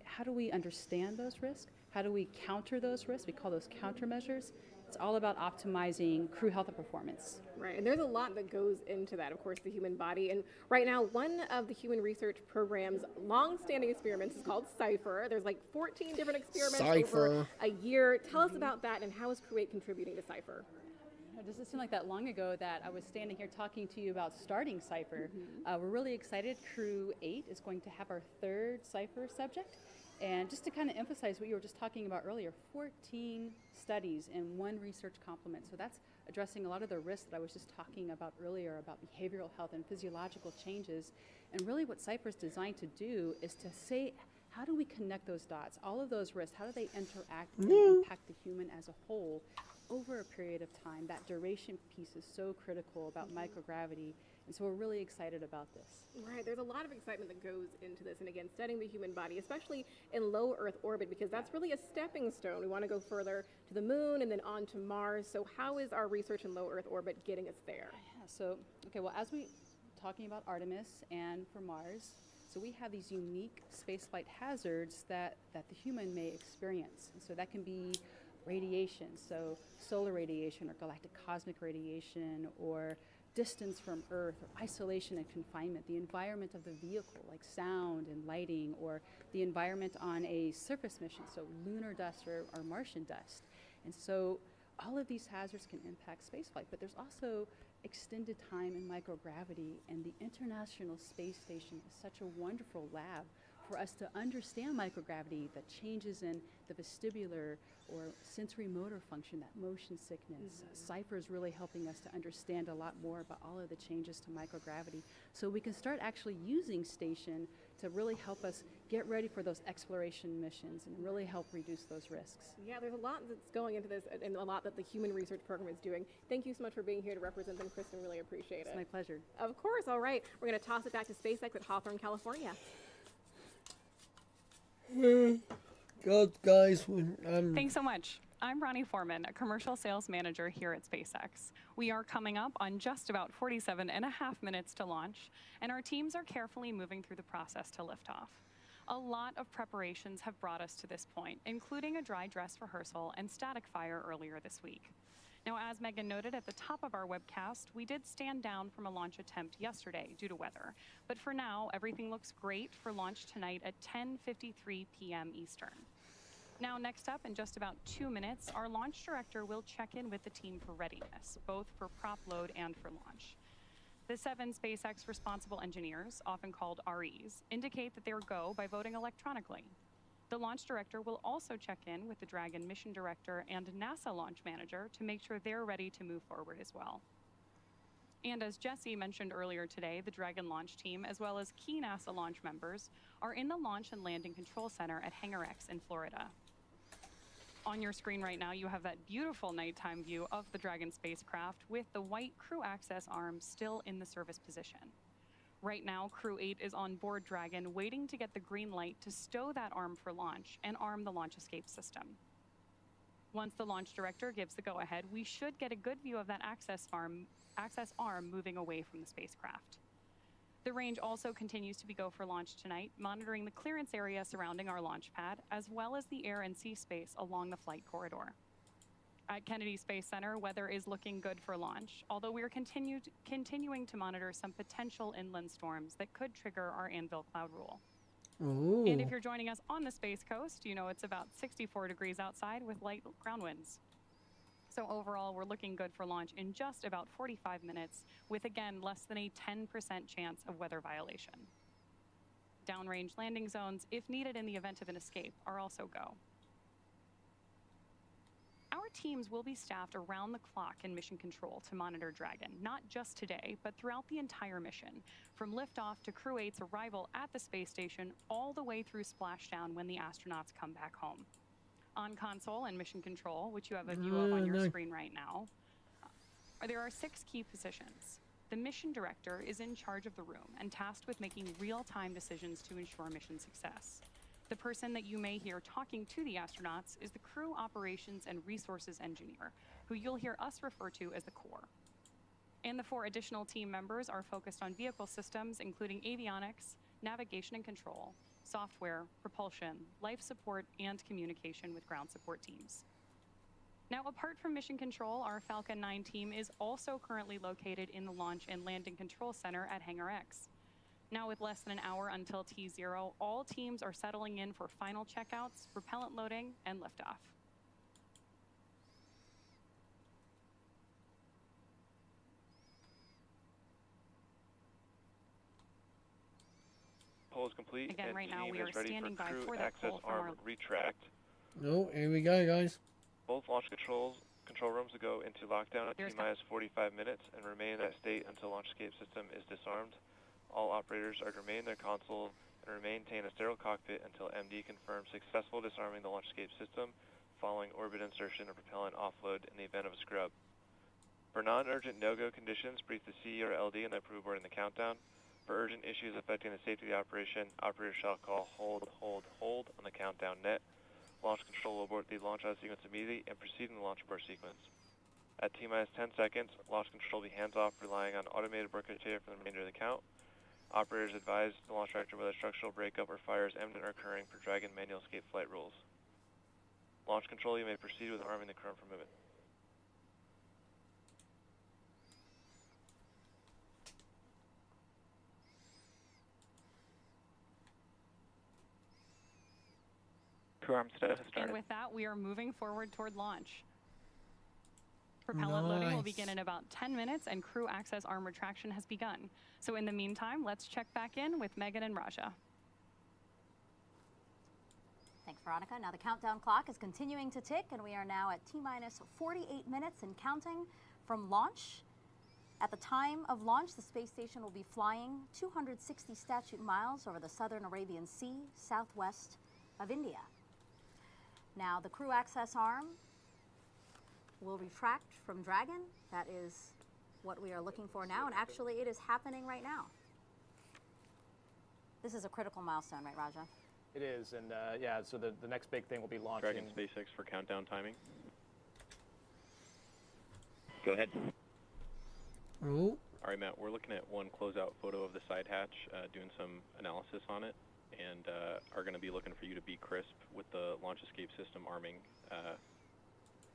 understand those risks, how do we counter those risks, we call those countermeasures. It's all about optimizing crew health and performance. Right, and there's a lot that goes into that, of course, the human body. And right now, one of the Human Research Program's long-standing experiments is called CIPHER. There's like 14 different experiments over a year. Tell us about that, and how is Crew 8 contributing to CIPHER? Does it seem like that long ago that I was standing here talking to you about starting CIPHER? We're really excited. Crew 8 is going to have our 3rd CIPHER subject. And just to kind of emphasize what you were just talking about earlier, 14 studies in 1 research complement. So that's addressing a lot of the risks that I was just talking about earlier about behavioral health and physiological changes. And really what CIPHER is designed to do is to say, how do we connect those dots? All of those risks, how do they interact and impact the human as a whole over a period of time? That duration piece is so critical about microgravity. And so we're really excited about this. Right, there's a lot of excitement that goes into this, and again, studying the human body, especially in low Earth orbit, because that's really a stepping stone. We want to go further to the moon and then on to Mars. So how is our research in low Earth orbit getting us there? Yeah, so, okay, well, as we talking about Artemis and for Mars, so we have these unique spaceflight hazards that the human may experience. And so that can be radiation, so solar radiation or galactic cosmic radiation or distance from Earth or isolation and confinement, the environment of the vehicle like sound and lighting, or the environment on a surface mission, so lunar dust or Martian dust. And so all of these hazards can impact spaceflight, but there's also extended time in microgravity, and the International Space Station is such a wonderful lab for us to understand microgravity, the changes in the vestibular or sensory motor function, that motion sickness. Cypher is really helping us to understand a lot more about all of the changes to microgravity, so we can start actually using station to really help us get ready for those exploration missions and really help reduce those risks. Yeah, there's a lot that's going into this and a lot that the Human Research Program is doing. Thank you so much for being here to represent them, Kristen. Really appreciate it. It's my pleasure. Of course. All right. We're going to toss it back to SpaceX at Hawthorne, California. God, guys. Thanks so much. I'm Ronnie Foreman, a commercial sales manager here at SpaceX. We are coming up on just about 47 and a half minutes to launch, and our teams are carefully moving through the process to liftoff. A lot of preparations have brought us to this point, including a dry dress rehearsal and static fire earlier this week. Now, as Megan noted at the top of our webcast, we did stand down from a launch attempt yesterday due to weather. But for now, everything looks great for launch tonight at 10:53 p.m. Eastern. Now, next up, in just about 2 minutes, our launch director will check in with the team for readiness, both for prop load and for launch. The 7 SpaceX responsible engineers, often called REs, indicate that they're go by voting electronically. The launch director will also check in with the Dragon mission director and NASA launch manager to make sure they're ready to move forward as well. And as Jesse mentioned earlier today, the Dragon launch team, as well as key NASA launch members, are in the Launch and Landing Control Center at Hangar X in Florida. On your screen right now, you have that beautiful nighttime view of the Dragon spacecraft with the white crew access arm still in the service position. Right now, Crew 8 is on board Dragon, waiting to get the green light to stow that arm for launch and arm the launch escape system. Once the launch director gives the go-ahead, we should get a good view of that access arm moving away from the spacecraft. The range also continues to be go for launch tonight, monitoring the clearance area surrounding our launch pad, as well as the air and sea space along the flight corridor. At Kennedy Space Center, weather is looking good for launch, although we are continuing to monitor some potential inland storms that could trigger our anvil cloud rule. Ooh. And if you're joining us on the Space Coast, you know it's about 64 degrees outside with light ground winds. So overall, we're looking good for launch in just about 45 minutes, with again less than a 10% chance of weather violation. Downrange landing zones, if needed in the event of an escape, are also go. Our teams will be staffed around the clock in mission control to monitor Dragon, not just today, but throughout the entire mission, from liftoff to Crew 8's arrival at the space station, all the way through splashdown when the astronauts come back home. On console and mission control, which you have a view of on your screen right now, there are 6 key positions. The mission director is in charge of the room and tasked with making real-time decisions to ensure mission success. The person that you may hear talking to the astronauts is the crew operations and resources engineer, who you'll hear us refer to as the core. And the 4 additional team members are focused on vehicle systems, including avionics, navigation and control, software, propulsion, life support, and communication with ground support teams. Now, apart from mission control, our Falcon 9 team is also currently located in the Launch and Landing Control Center at Hangar X. Now, with less than an hour until T0, all teams are settling in for final checkouts, propellant loading, and liftoff. Pull is complete. Again, and right now team we are is ready standing by crew for that access pull from arm our retract. Oh, here we go, guys. Both launch control rooms will go into lockdown at T-minus 45 minutes and remain in that state until launch escape system is disarmed. All operators are to remain in their console and maintain a sterile cockpit until MD confirms successful disarming the launch escape system following orbit insertion and propellant offload in the event of a scrub. For non-urgent no-go conditions, brief the CE or LD and approve boarding the countdown. For urgent issues affecting the safety of the operation, operators shall call hold on the countdown net. Launch control will abort the launch out sequence immediately and proceed in the launch abort sequence. At T-minus 10 seconds, launch control will be hands-off, relying on automated abort criteria for the remainder of the count. Operators advise the launch director whether structural breakup or fire is imminent or occurring per Dragon manual escape flight rules. Launch control, you may proceed with arming the current for movement. Crew arm status has And started. with that, we are moving forward toward launch. Propellant loading will begin in about 10 minutes, and crew access arm retraction has begun. So in the meantime, let's check back in with Megan and Raja. Thanks, Veronica. Now the countdown clock is continuing to tick, and we are now at T-minus 48 minutes and counting from launch. At the time of launch, the space station will be flying 260 statute miles over the southern Arabian Sea, southwest of India. Now the crew access arm will retract from Dragon. That is what we are looking for now, and actually it is happening right now. This is a critical milestone, right, Raja? It is, and yeah, so the next big thing will be launching. Dragon SpaceX for countdown timing. Go ahead. Oh. All right, Matt, we're looking at one closeout photo of the side hatch, doing some analysis on it, and are going to be looking for you to be crisp with the launch escape system arming.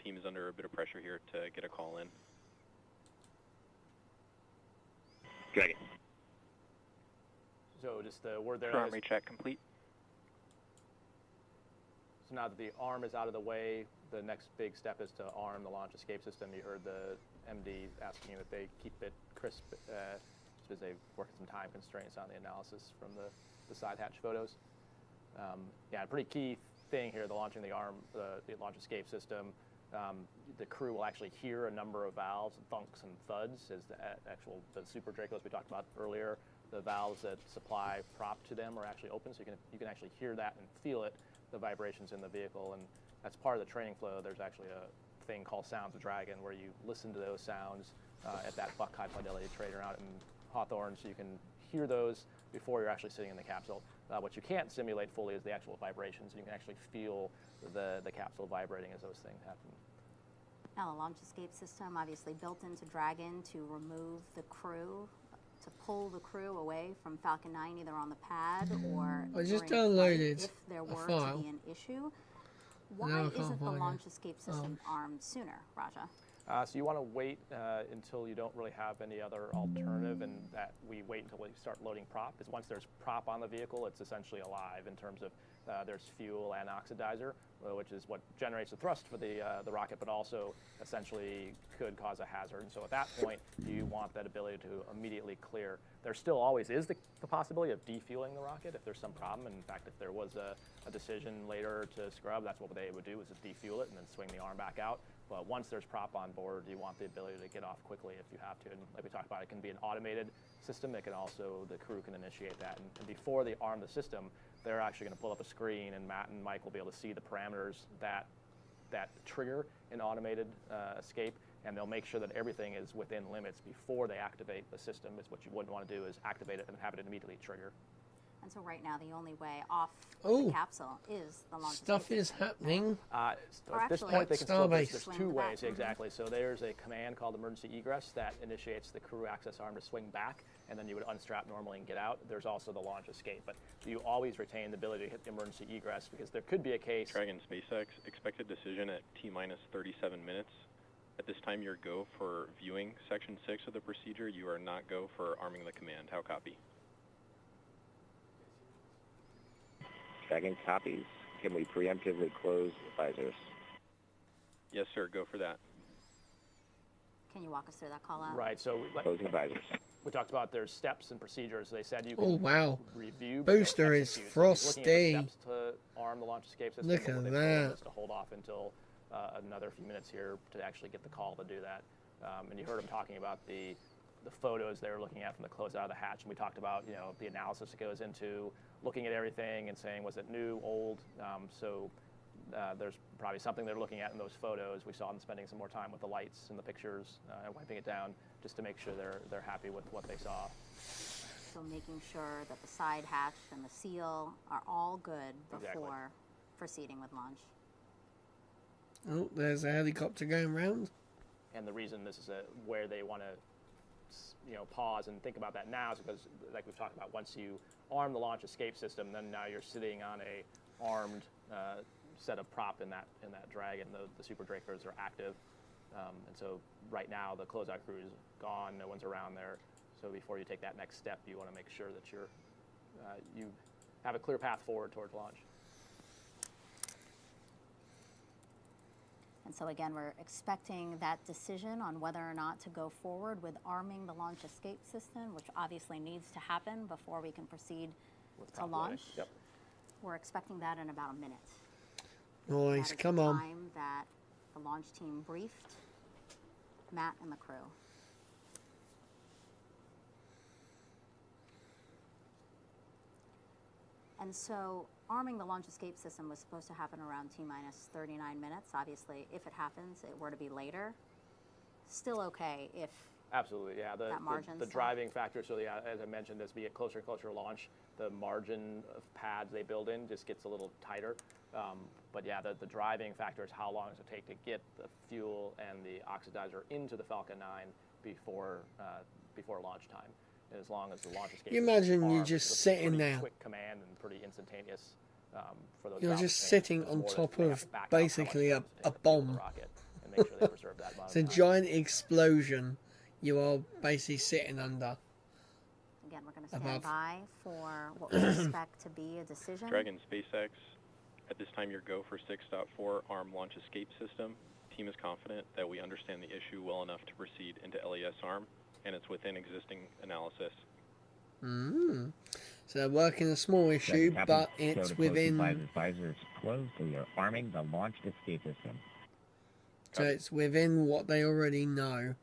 Team is under a bit of pressure here to get a call in. Dragon. So just the word there. Crew arm recheck complete. So now that the arm is out of the way, the next big step is to arm the launch escape system. You heard the MD asking you that they keep it crisp because they work some time constraints on the analysis from the side hatch photos. Yeah, a pretty key thing here, the launching the arm, the launch escape system. The crew will actually hear a number of valves, thunks and thuds, as the Super Dracos we talked about earlier. The valves that supply prop to them are actually open, so you can actually hear that and feel it, the vibrations in the vehicle, and that's part of the training flow. There's actually a thing called Sounds of Dragon where you listen to those sounds at that Buck high fidelity trader out in Hawthorne, so you can hear those before you're actually sitting in the capsule. What you can't simulate fully is the actual vibrations, and you can actually feel the capsule vibrating as those things happen. Now the launch escape system obviously built into Dragon to remove the crew, to pull the crew away from Falcon 9 either on the pad or I just during flight downloaded if there were a file. to be an issue. Why No, I can't isn't the find launch it. escape system armed sooner, Raja? So you want to wait until you don't really have any other alternative, and that we wait until we start loading prop, because once there's prop on the vehicle, it's essentially alive in terms of there's fuel and oxidizer, which is what generates the thrust for the rocket, but also essentially could cause a hazard. And so at that point, you want that ability to immediately clear. There still always is the possibility of defueling the rocket if there's some problem. And in fact, if there was a decision later to scrub, that's what they would do, is just defuel it and then swing the arm back out. But once there's prop on board, you want the ability to get off quickly if you have to. And like we talked about, it can be an automated system. It can also, the crew can initiate that. And before they arm the system, they're actually going to pull up a screen, and Matt and Mike will be able to see the parameters that trigger an automated escape, and they'll make sure that everything is within limits before they activate the system. Is what you wouldn't want to do is activate it and have it immediately trigger. And so right now the only way off Oh. the capsule is the launch Stuff escape is system. happening. At this actually, point, they can still, there's Starbase. two ways, exactly. So there's a command called emergency egress that initiates the crew access arm to swing back, and then you would unstrap normally and get out. There's also the launch escape, but you always retain the ability to hit the emergency egress, because there could be a case. Dragon SpaceX, expected decision at T-minus 37 minutes. At this time, you're go for viewing Section 6 of the procedure. You are not go for arming the command. How copy? Dragon copies. Can we preemptively close visors? Yes, sir. Go for that. Can you walk us through that call out? Right, so Closing visors. we talked about there's steps and procedures. They said you can Oh, wow. review. but Booster don't is execute. So just looking frosty. at the steps to arm the launch escape system. Look but at what they told us that. is to hold off until another few minutes here to actually get the call to do that. And you heard them talking about the photos they were looking at from the closeout of the hatch, and we talked about the analysis that goes into looking at everything and saying, was it new, old? So there's probably something they're looking at in those photos. We saw them spending some more time with the lights and the pictures and wiping it down just to make sure they're happy with what they saw. So making sure that the side hatch and the seal are all good before proceeding with launch. Oh, there's a helicopter going round. And the reason this is where they want to pause and think about that now is because, like we've talked about, once you arm the launch escape system, then now you're sitting on a armed set of prop in that Dragon. The Super Drapers are active, and so right now the closeout crew is gone. No one's around there. So before you take that next step, you want to make sure that you have a clear path forward towards launch. And so again, we're expecting that decision on whether or not to go forward with arming the launch escape system, which obviously needs to happen before we can proceed to launch. Yep. We're expecting that in about a minute. Nice, That is come the on. time that the launch team briefed Matt and the crew. And so arming the launch escape system was supposed to happen around T-minus 39 minutes. Obviously, if it happens, it were to be later. Still okay if Absolutely, yeah. that margin's The driving factor, so yeah, as I mentioned, as we get closer and closer to launch, the margin of pads they build in just gets a little tighter. But yeah, the driving factor is how long does it take to get the fuel and the oxidizer into the Falcon 9 before launch time. And as long as the launch escape You imagine you're just sitting there. Quick command and pretty instantaneous for those. You're valve just things. sitting The on more top they have of to back up how much basically time a to fuel the bomb. rocket and make sure they preserve that amount It's a of time. giant explosion you are basically sitting under. Again, we're going to stand Above. by for what we expect to be a decision. Dragon SpaceX, at this time your go for 6.4 arm launch escape system. Team is confident that we understand the issue well enough to proceed into LES arm, and it's within existing analysis. So they're working a small issue, but it's within. Advisors closed. We are arming the launch escape system. So it's within what they already know.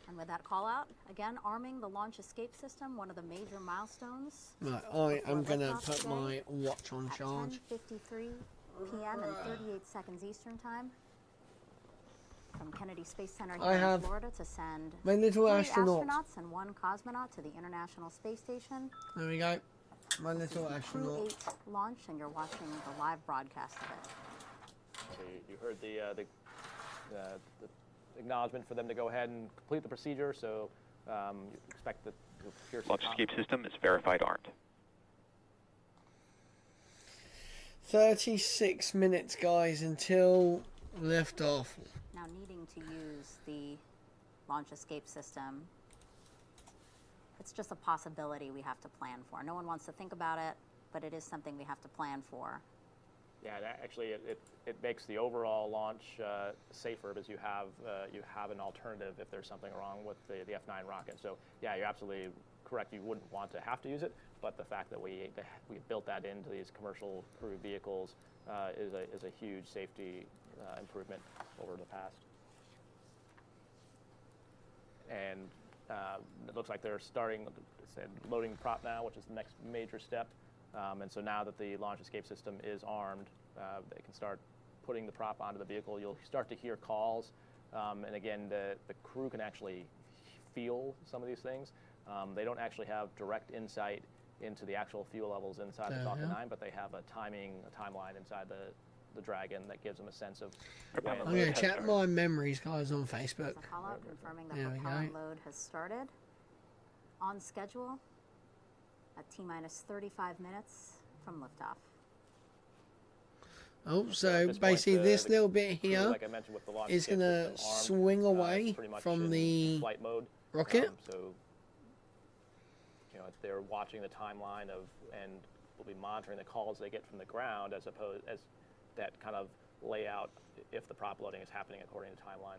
And with that call out, again, arming the launch escape system, one of the major milestones. Right, I am before going to liftoff put today my watch on at charge. 10:53 p.m. and 38 seconds Eastern time from Kennedy Space Center I here in have Florida to send my little 3 astronaut. astronauts and 1 cosmonaut to the International Space Station. There we go. My little Crew astronaut. 8 launch, and you're watching the live broadcast of it. So you heard the acknowledgement for them to go ahead and complete the procedure. So you expect that you'll hear some Launch escape system is verified armed. 36 minutes, guys, until liftoff. Now, needing to use the launch escape system, it's just a possibility we have to plan for. No one wants to think about it, but it is something we have to plan for. Yeah, actually, it makes the overall launch safer because you have an alternative if there's something wrong with the F9 rocket. So yeah, you're absolutely correct. You wouldn't want to have to use it, but the fact that we built that into these commercial crew vehicles is a huge safety improvement over the past. And it looks like they're starting loading prop now, which is the next major step. And so now that the launch escape system is armed, they can start putting the prop onto the vehicle. You'll start to hear calls. And again, the crew can actually feel some of these things. They don't actually have direct insight into the actual fuel levels inside the Falcon 9, but they have a timeline inside the Dragon that gives them a sense of. I'm going to check my memories, guys, on Facebook. A call out confirming that There we propellant go. load has started on schedule at T-minus 35 minutes from liftoff. Oh, At so this point, basically this the little bit crew, here like I mentioned with the launch is escape going to system armed, swing away pretty much from in the flight mode. rocket. So they're watching the timeline and will be monitoring the calls they get from the ground as that kind of layout if the prop loading is happening according to timeline.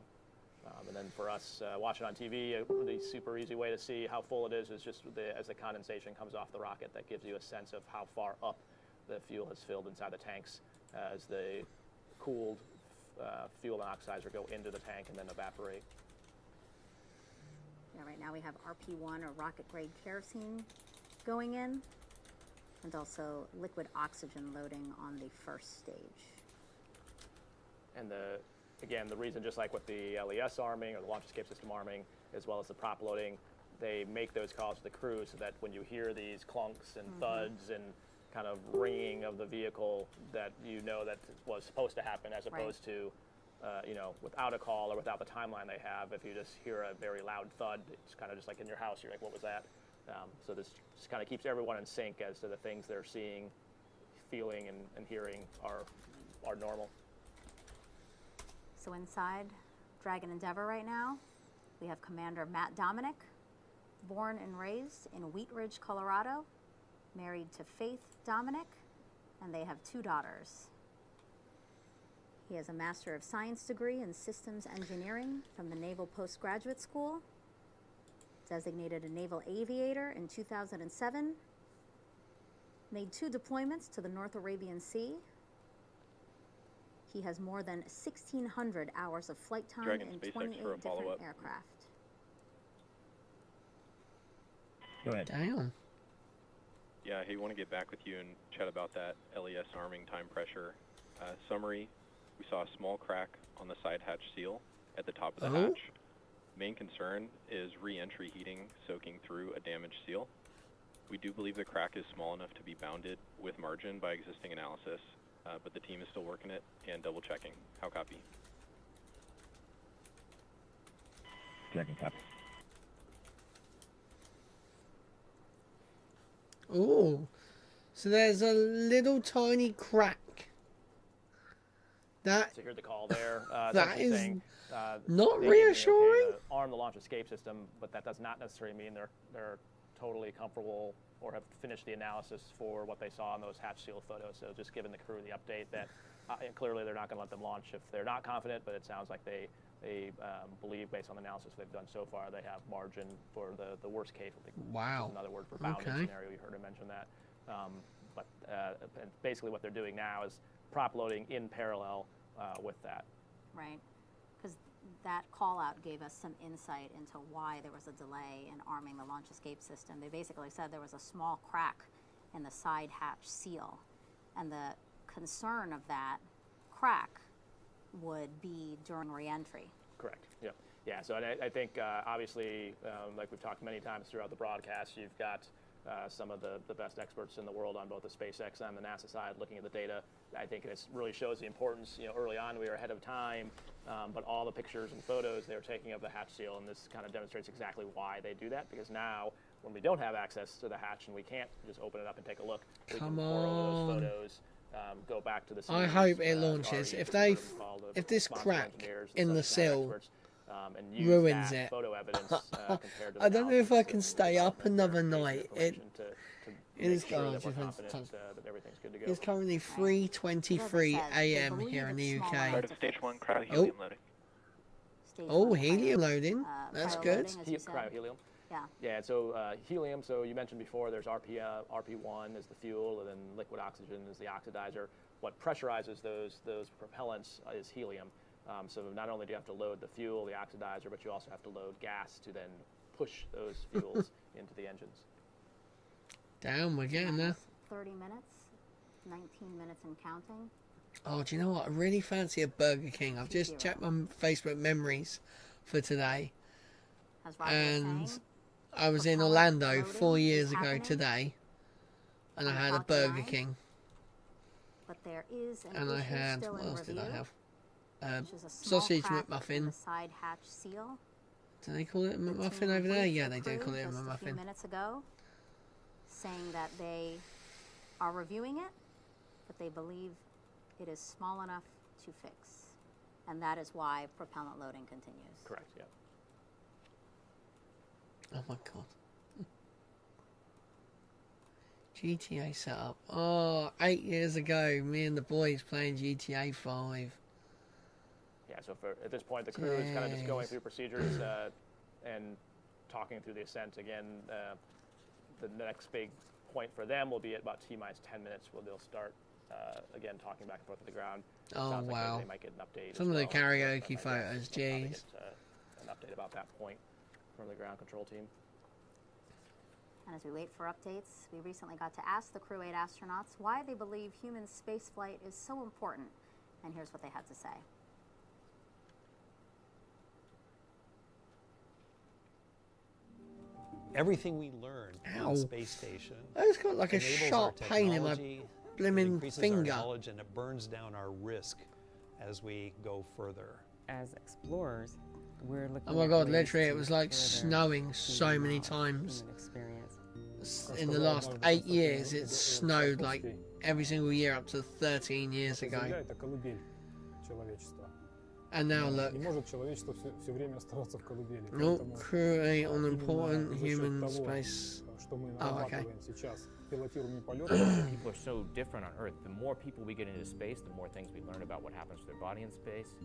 And then for us watching on TV, a really super easy way to see how full it is just as the condensation comes off the rocket. That gives you a sense of how far up the fuel has filled inside the tanks as the cooled fuel and oxidizer go into the tank and then evaporate. Yeah, right now we have RP1 or rocket grade kerosene going in, and also liquid oxygen loading on the first stage. And again, the reason, just like with the LES arming or the launch escape system arming, as well as the prop loading, they make those calls to the crew so that when you hear these clunks and thuds and kind of ringing of the vehicle, that you know that was supposed to happen, as opposed to, without a call or without the timeline they have. If you just hear a very loud thud, it's kind of just like in your house. You're like, what was that? So this just kind of keeps everyone in sync as to the things they're seeing, feeling, and hearing are are normal. So inside Dragon Endeavour right now, we have Commander Matt Dominic, born and raised in Wheat Ridge, Colorado, married to Faith Dominic, and they have 2 daughters. He has a Master of Science degree in Systems Engineering from the Naval Postgraduate School, designated a Naval Aviator in 2007, made 2 deployments to the North Arabian Sea. He has more than 1,600 hours of flight time Dragon in SpaceX 28 for a different follow-up. aircraft. Go ahead. Damn. Yeah, hey, want to get back with you and chat about that LES arming time pressure. Summary, we saw a small crack on the side hatch seal at the top of the hatch. Main concern is re-entry heating soaking through a damaged seal. We do believe the crack is small enough to be bounded with margin by existing analysis, but the team is still working it and double checking. How copy? Dragon copy. Oh, so there's a little tiny crack. That So here's the call there. that is saying, not they gave me the reassuring. okay to arm the launch escape system, but that does not necessarily mean they're totally comfortable or have finished the analysis for what they saw in those hatch seal photos. So just giving the crew the update that clearly they're not going to let them launch if they're not confident, but it sounds like they believe, based on the analysis they've done so far, they have margin for the worst case. I think Wow. is another word for bounding Okay. scenario. You heard him mention that. But basically what they're doing now is prop loading in parallel with that. Right, because that call out gave us some insight into why there was a delay in arming the launch escape system. They basically said there was a small crack in the side hatch seal, and the concern of that crack would be during reentry. Correct. Yeah. Yeah. So I think obviously, like we've talked many times throughout the broadcast, you've got some of the best experts in the world on both the SpaceX and the NASA side looking at the data. I think it really shows the importance. Early on we were ahead of time, but all the pictures and photos they were taking of the hatch seal, and this kind of demonstrates exactly why they do that. Because now, when we don't have access to the hatch and we can't just open it up and take a look, we can pour over those photos. Go back to the I scenes, hope it launches. If this crack in the seal and use ruins that it, photo evidence, compared to I the don't know if I analysis can to stay up another night. It to is make sure going that we're to confident that everything's good to go. It's currently 3:23 a.m. here in the UK. Start of stage 1, cryo-helium loading. Oh, helium loading. That's good. Cryo-helium. Yeah. Yeah, so helium, so you mentioned before there's RP1 is the fuel, and then liquid oxygen is the oxidizer. What pressurizes those propellants is helium. So not only do you have to load the fuel, the oxidizer, but you also have to load gas to then push those fuels into the engines. Damn, we're getting there. 30 minutes, 19 minutes and counting. Oh, do you know what? I really fancy a Burger King. I've just checked my Facebook memories for today. And I was in Orlando 4 years ago today. And I had a Burger King. But there is an And I issue had, still what in else did I review, have? which is a small Sausage crack in McMuffin. the side hatch seal. Do they call it a McMuffin over there? Yeah, they do call it a Just a few McMuffin. minutes ago, saying that they are reviewing it, but they believe it is small enough to fix, and that is why propellant loading continues. Correct. Yeah. Oh my god. GTA setup. Oh, 8 years ago, me and the boys playing GTA 5. Yeah, so at this point, the crew is kind of just going through procedures and talking through the ascent. Again, the next big point for them will be at about T-minus 10 minutes where they'll start, again, talking back and forth to the ground. Oh, Sounds like wow. they might get an update. Some of the as well. karaoke So I photos, guess we'll probably jeez. get, an update about that point from the ground control team. And as we wait for updates, we recently got to ask the Crew 8 astronauts why they believe human spaceflight is so important, and here's what they had to say. Everything we learn Ow. on space station I just got like a enables sharp our pain in my technology, it blimmin' increases our finger. knowledge, and it burns down our risk as we go further. As explorers, we're looking Oh my at god, ways literally to it was like further snowing so human many knowledge, times. human experience. In the last 8 years, it's snowed like every single year up to 13 years ago. Земля — это колыбель человечества. And now look. Не может человечество все время оставаться в колыбели. Look, Crew 8 on important за счет human того, space. что мы Oh, okay. нарабатываем сейчас пилотируемые полеты. People are so different on Earth. The more people we get into space, the more things we learn about what happens to their body in space,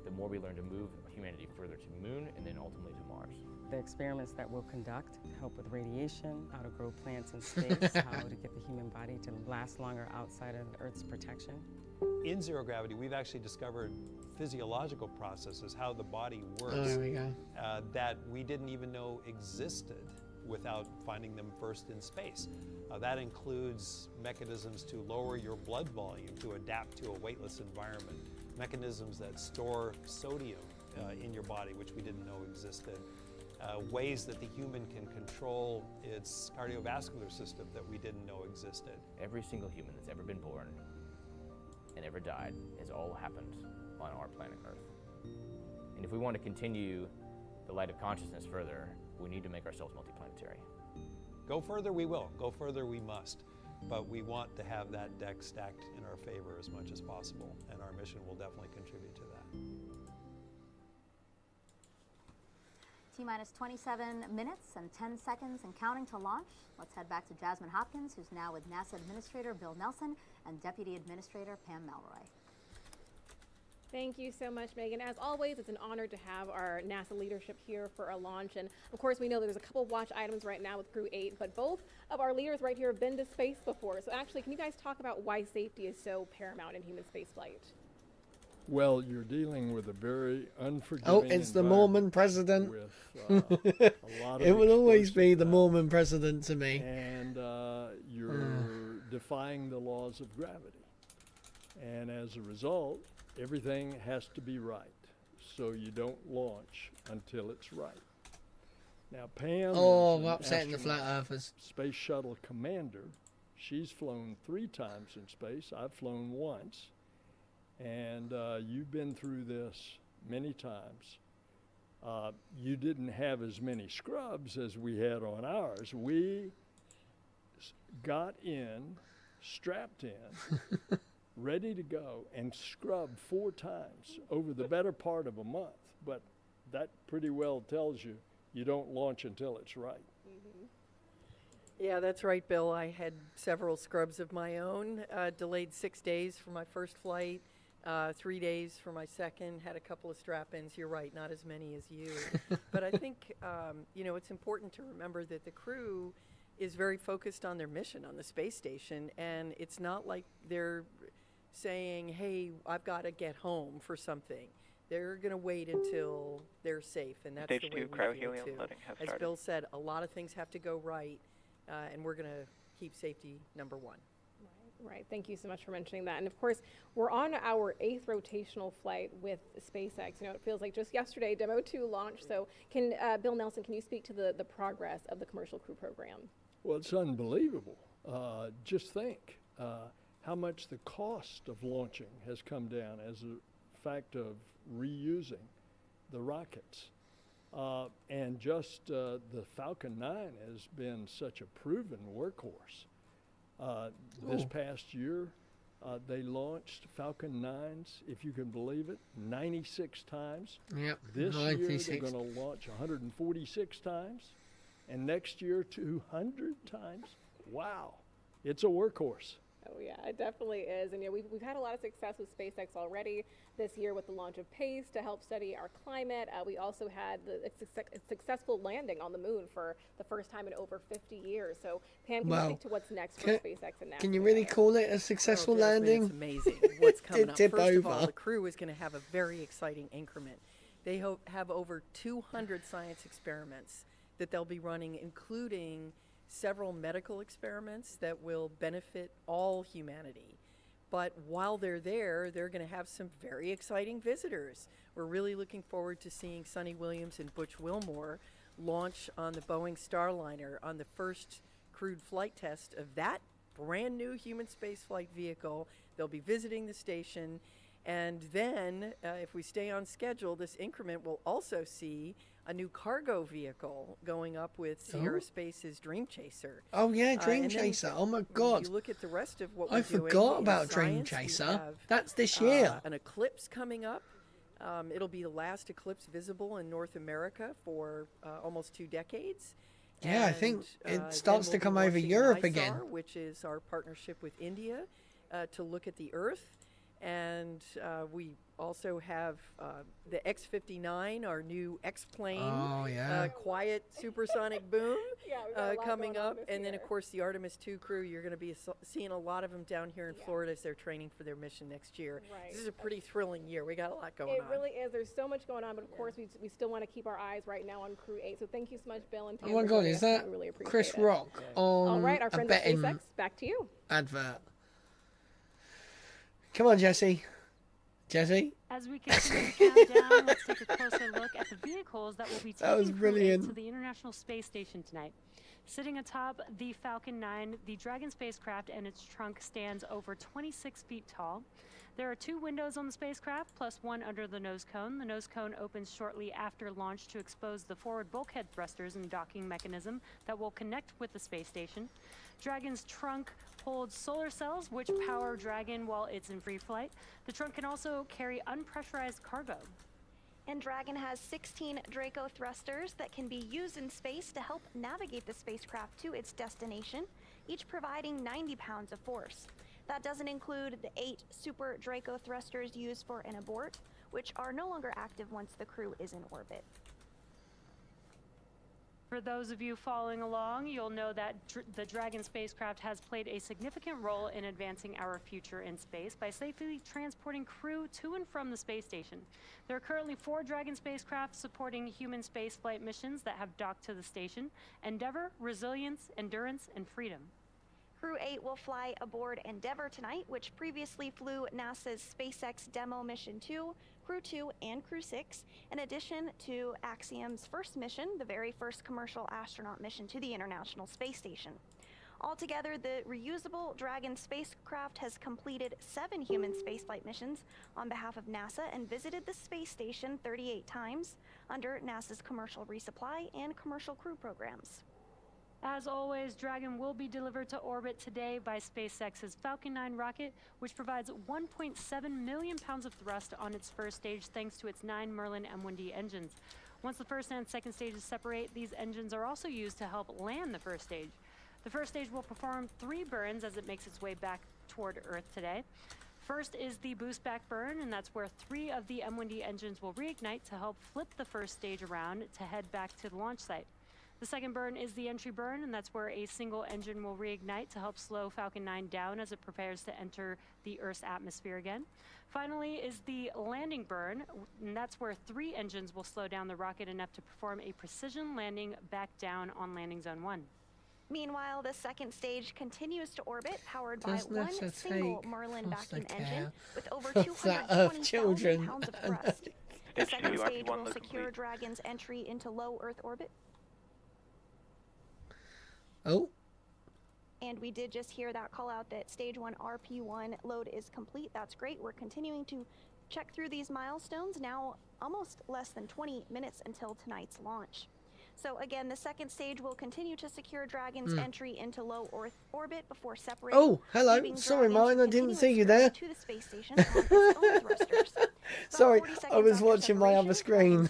the more we learn to move humanity further to the moon and then ultimately to Mars. The experiments that we'll conduct help with radiation, how to grow plants in space, how to get the human body to last longer outside of Earth's protection. In zero gravity, we've actually discovered physiological processes, how the body works, Oh, there we go. that we didn't even know existed without finding them first in space. That includes mechanisms to lower your blood volume to adapt to a weightless environment, mechanisms that store sodium in your body, which we didn't know existed, ways that the human can control its cardiovascular system that we didn't know existed. Every single human that's ever been born and ever died has all happened on our planet Earth. And if we want to continue the light of consciousness further, we need to make ourselves multiplanetary. Go further, we will. Go further, we must. But we want to have that deck stacked in our favor as much as possible, and our mission will definitely contribute to that. T-minus 27 minutes and 10 seconds and counting to launch. Let's head back to Jasmine Hopkins, who's now with NASA Administrator Bill Nelson and Deputy Administrator Pam Melroy. Thank you so much, Megan. As always, it's an honor to have our NASA leadership here for a launch. And of course, we know there's a couple watch items right now with Crew 8, but both of our leaders right here have been to space before. So actually, can you guys talk about why safety is so paramount in human spaceflight? Well, you're dealing with a very unforgiving Oh, it's the Mormon president. With, a lot of it will always explosive be the Mormon president to me. And you're defying the laws of gravity. And as a result, everything has to be right. So you don't launch until it's right. Now, Pam Oh, is an upsetting the flat astronaut, earthers. Space Shuttle commander. She's flown 3 times in space. I've flown once. And you've been through this many times. You didn't have as many scrubs as we had on ours. We got in, strapped in, ready to go, and scrubbed 4 times over the better part of a month. But that pretty well tells you you don't launch until it's right. Yeah, that's right, Bill. I had several scrubs of my own, delayed 6 days for my first flight. 3 days for my second, had a couple of strap-ins. You're right, not as many as you. But I think, you know, it's important to remember that the crew is very focused on their mission on the space station, and it's not like they're saying, hey, I've got to get home for something. They're going to wait until they're safe, and that's Stage the way 2 we cryo-helium feel too. loading has As started. Bill said, a lot of things have to go right, and we're going to keep safety number one. Right. Thank you so much for mentioning that. And of course, we're on our 8th rotational flight with SpaceX. You know, it feels like just yesterday, Demo 2 launched. So can Bill Nelson, can you speak to the progress of the Commercial Crew program? Well, it's unbelievable. Just think how much the cost of launching has come down as a fact of reusing the rockets. And just the Falcon 9 has been such a proven workhorse. This past year, they launched Falcon 9s, if you can believe it, 96 times. Yep, This 96. year, they're going to launch 146 times, and next year, 200 times. Wow, it's a workhorse. Oh yeah, it definitely is. And you know, we've had a lot of success with SpaceX already this year with the launch of PACE to help study our climate. We also had a successful landing on the moon for the first time in over 50 years. So Pam, can you speak to what's next for SpaceX and NASA? Can you really call it a successful landing? It's amazing what's coming up. Tip First of all, over. the crew is going to have a very exciting increment. They have over 200 science experiments that they'll be running, including several medical experiments that will benefit all humanity. But while they're there, they're going to have some very exciting visitors. We're really looking forward to seeing Sonny Williams and Butch Wilmore launch on the Boeing Starliner on the first crewed flight test of that brand new human spaceflight vehicle. They'll be visiting the station, And then, if we stay on schedule, this increment will also see a new cargo vehicle going up with Sierra Space's Dream Chaser. Oh yeah, Dream Chaser. Oh my God! If you look at the rest of what I we're doing forgot in about Dream science, we Chaser. have, That's this year. An eclipse coming up. It'll be the last eclipse visible in North America for almost 2 decades. Yeah, I think it starts to come over Europe again. Which is our partnership with India to look at the Earth. And we also have the X-59, our new X-plane, quiet supersonic boom coming up. And then, of course, the Artemis II crew, you're going to be seeing a lot of them down here in Florida as they're training for their mission next year. This is a pretty thrilling year. We got a lot going on. It really is. There's so much going on, but of course, we still want to keep our eyes right now on Crew 8. So thank you so much, Bill and Tam. Oh my God, is that really Chris Rock on All right, our friends at betting SpaceX, back to you. advert? Come on, Jesse. Jesse? As we continue to count down, let's take a closer look at the vehicles that will be taking Crew 8 to the International Space Station tonight. Sitting atop the Falcon 9, the Dragon spacecraft and its trunk stands over 26 feet tall. There are 2 windows on the spacecraft, plus 1 under the nose cone. The nose cone opens shortly after launch to expose the forward bulkhead thrusters and docking mechanism that will connect with the space station. Dragon's trunk holds solar cells, which power Dragon while it's in free flight. The trunk can also carry unpressurized cargo. And Dragon has 16 Draco thrusters that can be used in space to help navigate the spacecraft to its destination, each providing 90 pounds of force. That doesn't include the 8 Super Draco thrusters used for an abort, which are no longer active once the crew is in orbit. For those of you following along, you'll know that the Dragon spacecraft has played a significant role in advancing our future in space by safely transporting crew to and from the space station. There are currently 4 Dragon spacecraft supporting human spaceflight missions that have docked to the station: Endeavour, Resilience, Endurance, and Freedom. Crew 8 will fly aboard Endeavour tonight, which previously flew NASA's SpaceX Demo Mission 2, Crew 2, and Crew 6, in addition to Axiom's first mission, the very first commercial astronaut mission to the International Space Station. Altogether, the reusable Dragon spacecraft has completed 7 human spaceflight missions on behalf of NASA and visited the space station 38 times under NASA's commercial resupply and commercial crew programs. As always, Dragon will be delivered to orbit today by SpaceX's Falcon 9 rocket, which provides 1.7 million pounds of thrust on its first stage thanks to its 9 Merlin M1D engines. Once the first and second stages separate, these engines are also used to help land the first stage. The first stage will perform 3 burns as it makes its way back toward Earth today. First is the boost back burn, and that's where 3 of the M1D engines will reignite to help flip the first stage around to head back to the launch site. The second burn is the entry burn, and that's where a single engine will reignite to help slow Falcon 9 down as it prepares to enter the Earth's atmosphere again. Finally is the landing burn, and that's where 3 engines will slow down the rocket enough to perform a precision landing back down on landing zone 1. Meanwhile, the second stage continues to orbit, powered by one single Merlin vacuum engine with over 220,000 pounds of thrust. The second stage will secure Dragon's entry into low Earth orbit. Oh. And we did just hear that call out that stage 1 RP1 load is complete. That's great. We're continuing to check through these milestones. Now almost less than 20 minutes until tonight's launch. So again, the second stage will continue to secure Dragon's entry into low Earth orbit before separating. Oh, hello. Sorry, Martin, I didn't see you there. To the space station on its own thrusters. Sorry, I was watching my other screen.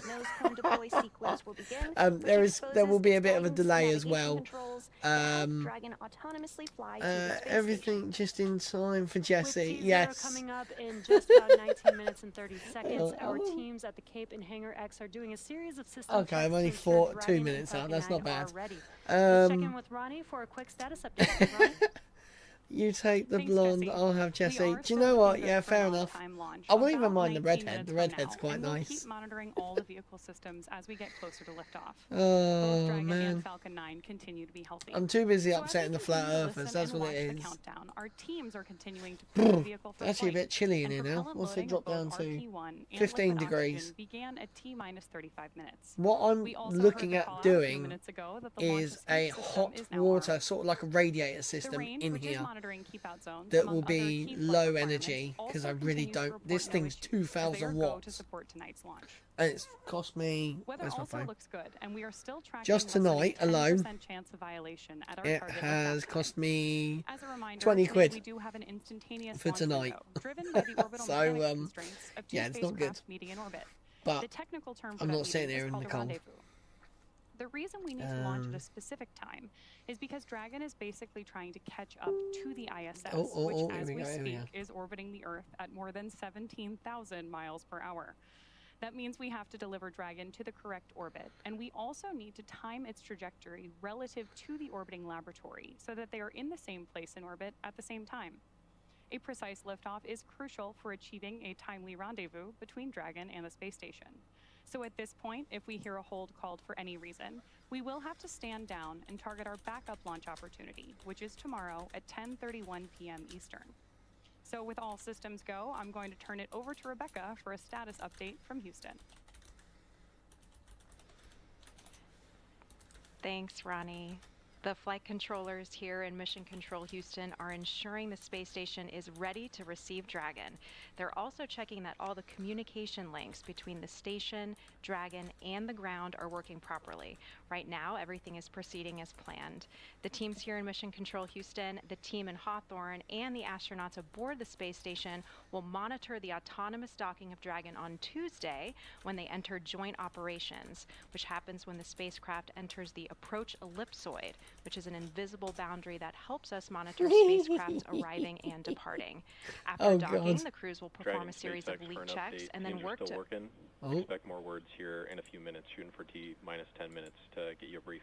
There will be a bit of a delay as well. Dragon autonomously fly to the space everything station. just in time for Jesse. Quick Yes. teaser coming up in just about 19 minutes and 30 seconds. Our teams at the Cape and Hangar X are doing a series of system Okay, I'm only 2 minutes out. That's not bad. Let's check in with Ronnie for a quick status update. Ronnie? You take the Thanks, blonde, Jesse. I'll have We Jesse. are Do you still know what? looking Yeah, good for fair an enough. on-time launch I won't even about mind the 19 redhead. minutes The from redhead's now, quite and we'll nice. keep monitoring all the vehicle systems as we get closer to liftoff. Oh, Both Dragon man. and Falcon 9 9 continue to be healthy. I'm too busy So as upsetting we the flat continue to earthers. listen That's and what it watch the is. countdown, our teams are continuing to prep the vehicle for Actually a flight. bit chilly in And here now. propellant What's it loading drop of both down to? RT1 and 15 liquid degrees. oxygen began at T-minus 35 minutes. What I'm We also looking heard the at call out a few doing minutes ago that the launch is escape a system hot is now water, armed. sort of like a radiator The system range, in which is here monitoring keep out zones, that among will other be key flight low requirements, energy because also I really continues to don't. report This no thing's issues, as they are 2,000 go to watts support tonight's launch. and it's cost me. Weather Where's my also phone? looks good, and we are still tracking Just less than a tonight alone, 10% chance of violation at our it target has impact cost time. me As a reminder, 20 tonight quid we do have an instantaneous for launch tonight. window, driven by the orbital So, mechanics constraints of two yeah, it's not good. spacecraft meeting in orbit. But the technical term for I'm that not sitting meeting here is in the called a cold. rendezvous. The reason we need to launch at a specific time is because Dragon is basically trying to catch up to the ISS, which, here as we we go, here we speak, go. is orbiting the Earth at more than 17,000 miles per hour. That means we have to deliver Dragon to the correct orbit, and we also need to time its trajectory relative to the orbiting laboratory so that they are in the same place in orbit at the same time. A precise liftoff is crucial for achieving a timely rendezvous between Dragon and the space station. So at this point, if we hear a hold called for any reason, we will have to stand down and target our backup launch opportunity, which is tomorrow at 10:31 p.m. Eastern. So with all systems go, I'm going to turn it over to Rebecca for a status update from Houston. Thanks, Ronnie. The flight controllers here in Mission Control Houston are ensuring the space station is ready to receive Dragon. They're also checking that all the communication links between the station, Dragon, and the ground are working properly. Right now, everything is proceeding as planned. The teams here in Mission Control Houston, the team in Hawthorne, and the astronauts aboard the space station will monitor the autonomous docking of Dragon on Tuesday when they enter joint operations, which happens when the spacecraft enters the approach ellipsoid, which is an invisible boundary that helps us monitor spacecrafts arriving and departing. After docking, the crews will perform a series of leak checks and then work to... Expect more words here in a few minutes, shooting for T-minus 10 minutes to get you a brief.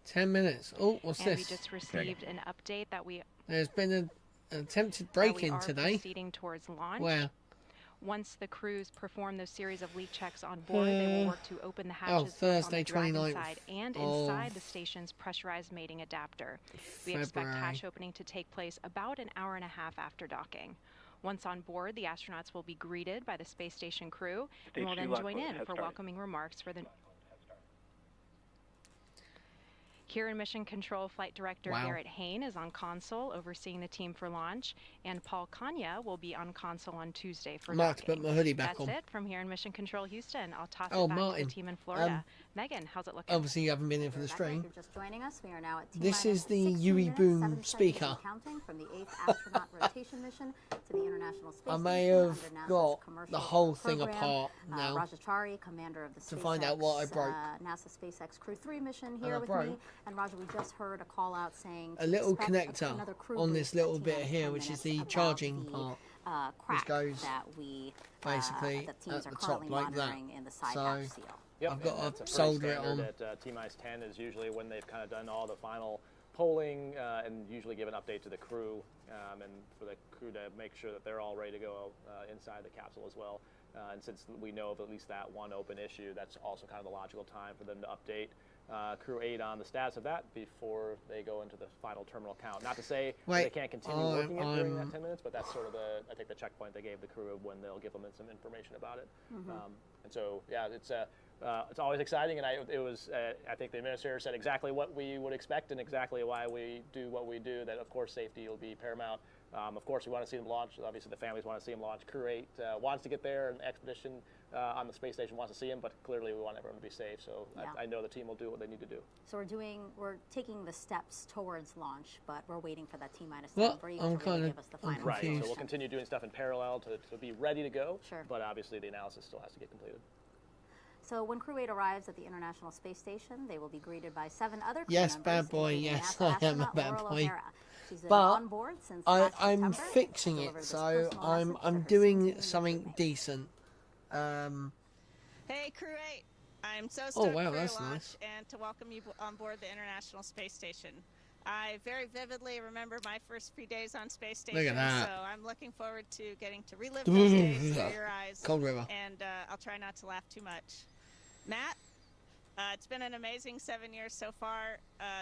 10 minutes. Oh, what's and this? We just received an update that There's been an attempted break-in today. Proceeding towards launch. Where? Once the crews perform those series of leak checks on board, they will work to open the hatches Thursday, on the Dragon 29th side and inside the station's pressurized mating adapter. We expect hatch opening to take place about an hour and a half after docking. Once on board, the astronauts will be greeted by the space station crew and will then join in for welcoming remarks for the... Here in Mission Control, Flight Director Garrett Hain is on console overseeing the team for launch, and Paul Kanya will be on console on Tuesday for Mark, docking. put my hoodie back That's on. it from here in Mission Control Houston. I'll toss Oh, it back Martin, to the team in Florida. Megan, how's it looking? Obviously, you haven't been in for the stream. If you're just joining us, we are now at This is the Yui Boom speaker. counting from the 8th astronaut rotation mission to the International Space I Station may have under NASA's got commercial the whole thing program. apart now. Rajachari, commander of the to find out what I broke. NASA SpaceX Crew 3 mission And here I with broke me. And Raja, we just heard a call out saying a little expect connector another crew on boost this little at bit 10 here, which is the minutes charging about part, the, which goes that we basically that teams at are the top currently like that. monitoring in the side So hatch seal. Yep, I've got that's to a pretty solder it on. standard at T-minus 10 is usually when they've kind of done all the final polling and usually give an update to the crew and for the crew to make sure that they're all ready to go inside the capsule as well. And since we know of at least that one open issue, that's also kind of the logical time for them to update Crew 8 on the status of that before they go into the final terminal count. Not to say they can't continue working it during that 10 minutes, but that's sort of I think the checkpoint they gave the crew of when they'll give them some information about it. And so, yeah, it's always exciting, and I think the administrator said exactly what we would expect and exactly why we do what we do, that of course safety will be paramount. Of course, we want to see them launch. Obviously, the families want to see them launch. Crew 8 wants to get there, and the expedition on the space station wants to see them, but clearly we want everyone to be safe. So I know the team will do what they need to do. So we're taking the steps towards launch, but we're waiting for that T-minus 10 break to really give us the final right. So we'll continue doing stuff in parallel to be ready to go. Sure. But obviously, the analysis still has to get completed. So when Crew 8 arrives at the International Space Station, they will be greeted by 7 other crew yes, members, bad boy. Yes, I am a bad boy. She's been but on board since last I'm September. fixing it, so I'm doing something decent. Hey, Crew 8. I'm so stoked for your that's launch nice. and to welcome you on board the International Space Station. I very vividly remember my first few days on Space Station, Look at that. so I'm looking forward to getting to relive those days through your eyes. Cold River. And I'll try not to laugh too much. Matt, It's been an amazing 7 years so far.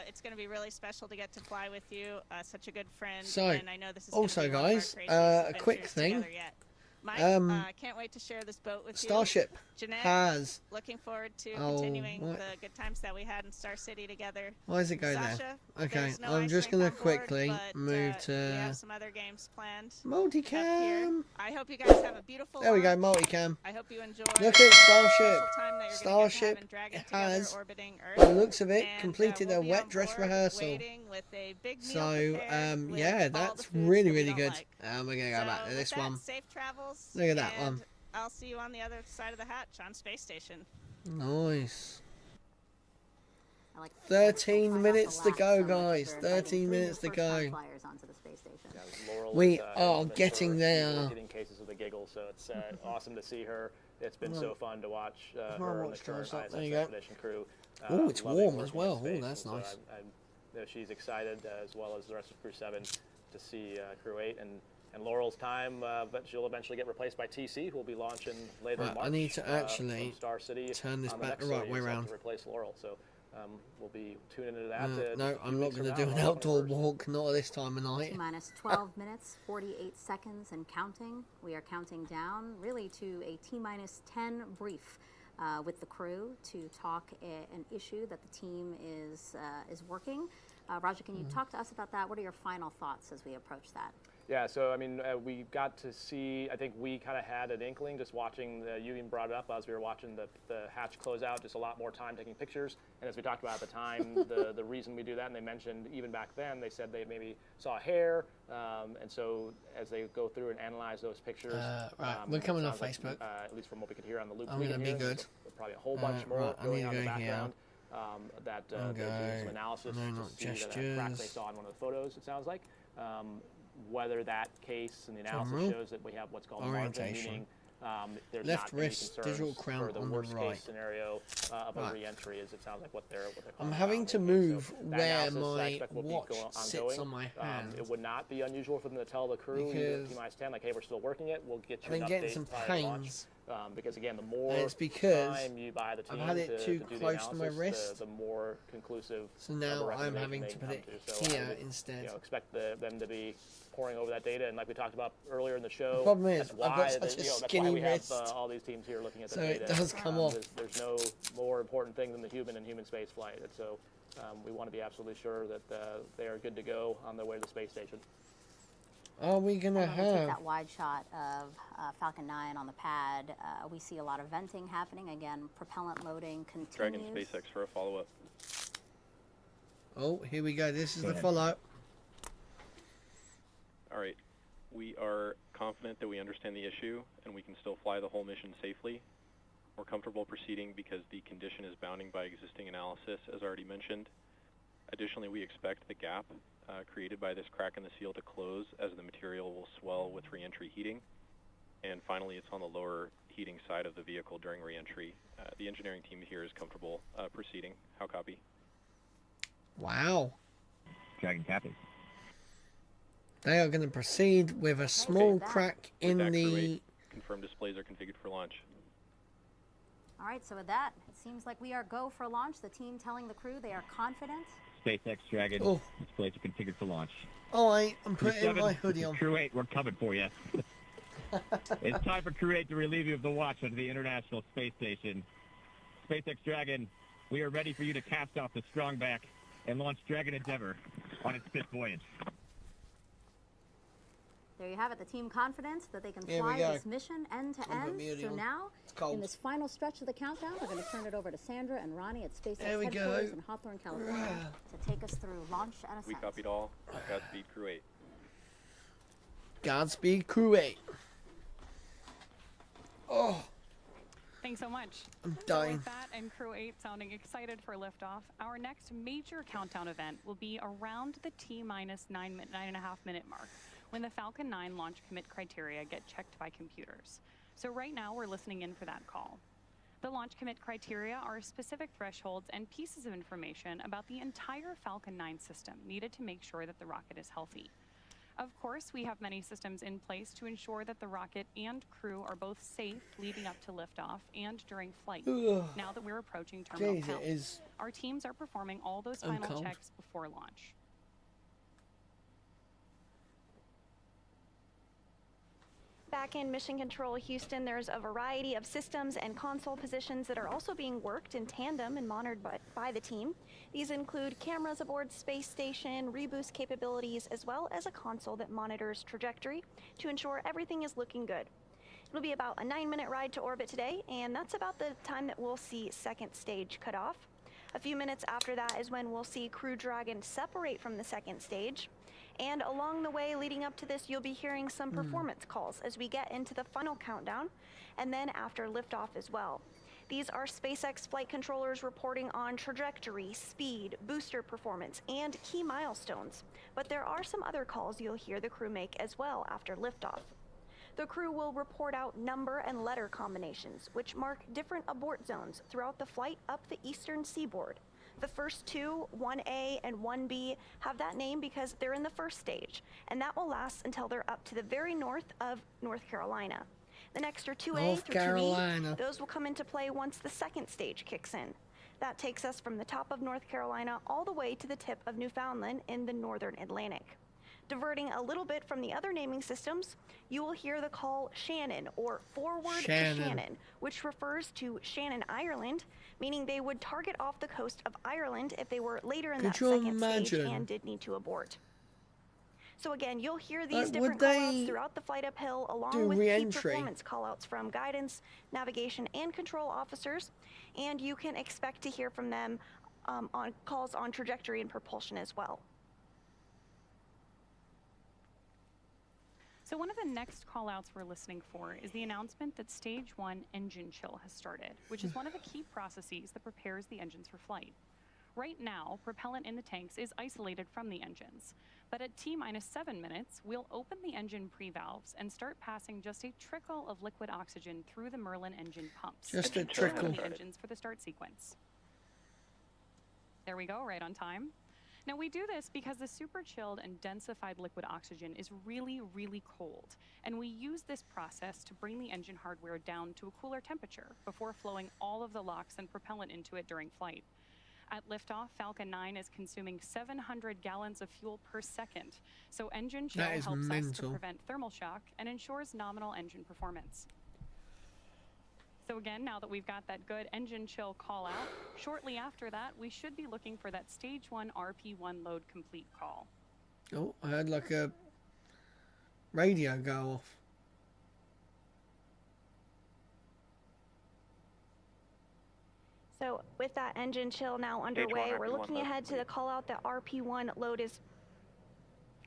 It's going to be really special to get to fly with you. Such a good friend. So, and I know this is also, gonna be guys, one of our a craziest quick adventures thing. together yet. Mike, can't wait to share this boat with Starship you. Jeanette, has. looking forward to Oh, continuing what? the good times that we had in Star City together. Why does it go Sasha, there? Okay, there's no I'm ice just rink gonna on board, quickly but, move we to have some other games planned. multicam. I hope you guys have a beautiful There we go, launch. multicam. I hope you enjoy Look the at Starship. special time that you're gonna get to have Starship in Dragon has, together orbiting by Earth. the looks of it, And, completed we'll a be wet on dress board rehearsal. waiting with a big meal So, prepared with yeah, all that's the foods really, that we really don't good. like. We're gonna go back to So this with that, one. safe travels. Look at that and one. I'll see you on the other side of the hatch on Space Station. Nice. I like 13 minutes to go, guys. 13 minutes to go. flyers onto the space station. Laurel We is, are infamous getting for there. Getting cases of the giggles, so it's awesome to see her. It's been Well, so fun to watch well, her and the watch current Starship. ISS There you go. expedition crew. Oh, it's loving warm working as in well. Oh, space, that's and nice. So you know, she's excited as well as the rest of Crew 7 to see Crew 8 and Laurel's time, but she'll eventually get replaced by TC, who will be launching later in Right, March. I need to actually from Star City turn this on back the next right way Soyuz around. to replace Laurel. So we'll be tuning into that. No, just a few I'm not weeks from going to now, do an March outdoor 21st. walk, not at this time of night. T-minus 12 minutes, 48 seconds, and counting. We are counting down, really, to a T-minus 10 brief with the crew to talk an issue that the team is working. Roger, can you talk to us about that? What are your final thoughts as we approach that? Yeah, so I mean, we got to see, I think we kind of had an inkling just watching, you even brought it up as we were watching the hatch close out, just a lot more time taking pictures. And as we talked about at the time, the reason we do that, and they mentioned even back then, they said they maybe saw hair. And so as they go through and analyze those pictures. Right, we're coming on sounds like, Facebook. at least from what we could hear on the loop. I'm going to be good. Probably a whole bunch more Right, I need going to on in the go here. background. That they're doing some analysis No, to not see that crack they gestures. saw in one of the photos, it sounds like. Whether that case and the analysis Drum roll. shows that we have what's called margin, Orientation. meaning there's Left not any wrist, concerns digital for crown the on the worst right. case scenario of a Right. re-entry, as it sounds like what they're I'm calling having it. to So move that where analysis, I my expect, will be watch ongoing. sits on my hand. It would not be unusual for them to tell the crew, even Because at T-minus 10, like, hey, we're still working it. We'll get you I've been an getting update some prior to launch. pains. Because again, the more And it's because time you buy the team I've had it to too do the close to my analysis, wrist. The more conclusive. So of the now I'm recommendation having they to can put come it to. So I here would, instead. You know, expect them to be poring over that data, and like we talked about earlier in the show, The problem is, that's I've why got such a that's why skinny we wrist. have all these teams here looking at the So data. it does come off. There's no more important thing than the human and human space flight, and so we want to be absolutely sure that they are good to go on their way to the space station. Are we going to And when we take have... that wide shot of Falcon 9 on the pad, we see a lot of venting happening. Again, propellant loading Dragon continues. SpaceX for a follow-up. Oh, here we go. This is Go the ahead. follow-up. All right. We are confident that we understand the issue and we can still fly the whole mission safely. We're comfortable proceeding because the condition is bounding by existing analysis, as already mentioned. Additionally, we expect the gap created by this crack in the seal to close as the material will swell with re-entry heating. And finally, it's on the lower heating side of the vehicle during re-entry. The engineering team here is comfortable proceeding. How copy? Wow. Dragon copy. They are going to proceed with a small crack in With that, crew the... 8, confirmed displays are configured for launch. All right, so with that, it seems like we are go for launch. The team telling the crew they are confident. SpaceX Dragon Oh. displays are configured for launch. Oh, I'm Crew putting 7, my hoodie on. Crew 8, we're coming for you. It's time for Crew 8 to relieve you of the watch onto the International Space Station. SpaceX Dragon, we are ready for you to cast off the Strongback and launch Dragon Endeavour on its 5th voyage. There you have it, the team confident that they can Here we fly go. this mission end to I'll put end. my hoodie So on. now, It's cold. in this final stretch of the countdown, we're going to turn it over to Sandra and Ronnie at SpaceX There we go. headquarters in Hawthorne, California, to take us through launch and We ascent. copied all. Godspeed, crew 8. Godspeed, Crew 8. Oh, Thanks so much. I'm So dying. with that and Crew 8 sounding excited for liftoff, our next major countdown event will be around the T-minus 9.5 minute mark, when the Falcon 9 launch commit criteria get checked by computers. So right now we're listening in for that call. The launch commit criteria are specific thresholds and pieces of information about the entire Falcon 9 system needed to make sure that the rocket is healthy. Of course, we have many systems in place to ensure that the rocket and crew are both safe leading up to liftoff and during flight. Now that we're approaching terminal count, our teams are performing all those final checks before launch. Back in Mission Control Houston, there's a variety of systems and console positions that are also being worked in tandem and monitored by the team. These include cameras aboard space station, reboost capabilities, as well as a console that monitors trajectory to ensure everything is looking good. It'll be about a 9-minute ride to orbit today, and that's about the time that we'll see second stage cut off. A few minutes after that is when we'll see Crew Dragon separate from the second stage. And along the way leading up to this, you'll be hearing some performance calls as we get into the final countdown, and then after liftoff as well. These are SpaceX flight controllers reporting on trajectory, speed, booster performance, and key milestones. But there are some other calls you'll hear the crew make as well after liftoff. The crew will report out number and letter combinations, which mark different abort zones throughout the flight up the eastern seaboard. The first two, 1A and 1B, have that name because they're in the first stage, and that will last until they're up to the very north of North Carolina. The next are 2A through 2B. Those will come into play once the second stage kicks in. That takes us from the top of North Carolina all the way to the tip of Newfoundland in the northern Atlantic. Diverting a little bit from the other naming systems, you will hear the call Shannon, or Forward to Shannon, which refers to Shannon, Ireland, meaning they would target off the coast of Ireland if they were later in that second stage and did need to abort. So again, you'll hear these different callouts throughout the flight uphill, along with key performance callouts from guidance, navigation, and control officers, and you can expect to hear from them on calls on trajectory and propulsion as well. So one of the next call-outs we're listening for is the announcement that Stage 1 engine chill has started, which is one of the key processes that prepares the engines for flight. Right now, propellant in the tanks is isolated from the engines, but at T-minus 7 minutes, we'll open the engine pre-valves and start passing just a trickle of liquid oxygen through the Merlin engine pumps. Just a trickle. The engines for the start sequence. There we go, right on time. Now we do this because the super chilled and densified liquid oxygen is really, really cold, and we use this process to bring the engine hardware down to a cooler temperature before flowing all of the LOX and propellant into it during flight. At liftoff, Falcon 9 is consuming 700 gallons of fuel per second, so engine chill helps us to prevent thermal shock and ensures nominal engine performance. So again, now that we've got that good engine chill call out, shortly after that, we should be looking for that Stage 1 RP1 load complete call. Oh, I had like a radio go off. So with that engine chill now underway, we're looking ahead to the call out that RP1 load is,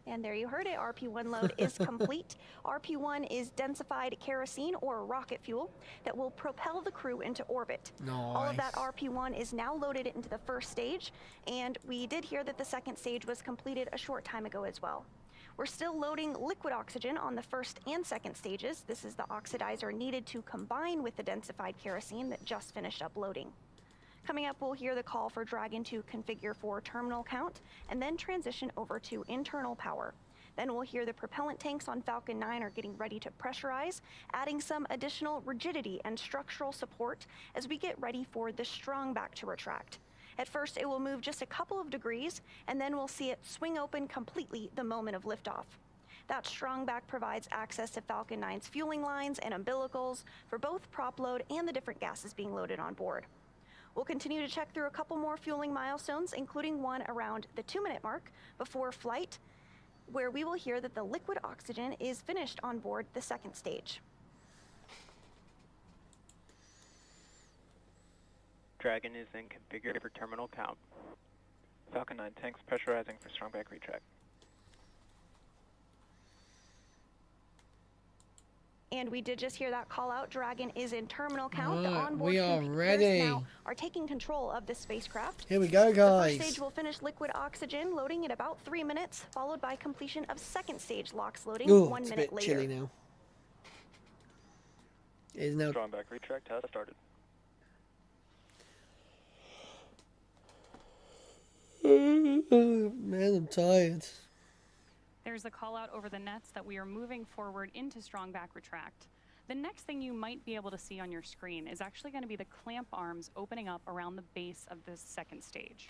and there you heard it, RP1 load is complete. RP1 is densified kerosene or rocket fuel that will propel the crew into orbit. Nice. All of that RP1 is now loaded into the first stage, and we did hear that the second stage was completed a short time ago as well. We're still loading liquid oxygen on the first and second stages. This is the oxidizer needed to combine with the densified kerosene that just finished up loading. Coming up, we'll hear the call for Dragon to configure for terminal count and then transition over to internal power. Then we'll hear the propellant tanks on Falcon 9 are getting ready to pressurize, adding some additional rigidity and structural support as we get ready for the strong back to retract. At first, it will move just a couple of degrees, and then we'll see it swing open completely the moment of liftoff. That strong back provides access to Falcon 9's fueling lines and umbilicals for both prop load and the different gases being loaded on board. We'll continue to check through a couple more fueling milestones, including one around the 2-minute mark before flight, where we will hear that the liquid oxygen is finished on board the second stage. Dragon is in configured for terminal count. Falcon 9 tanks pressurizing for strong back retract. And we did just hear that call out. Dragon is in terminal count. The onboard we are computers ready. now are taking control of the spacecraft. Here we go, guys. The first stage will finish liquid oxygen loading in about 3 minutes, followed by completion of second stage LOX loading 1 minute it's a bit later. chilly now. It is now. Strong back retract has started. Man, I'm tired. There's the call out over the nets that we are moving forward into strong back retract. The next thing you might be able to see on your screen is actually going to be the clamp arms opening up around the base of this second stage.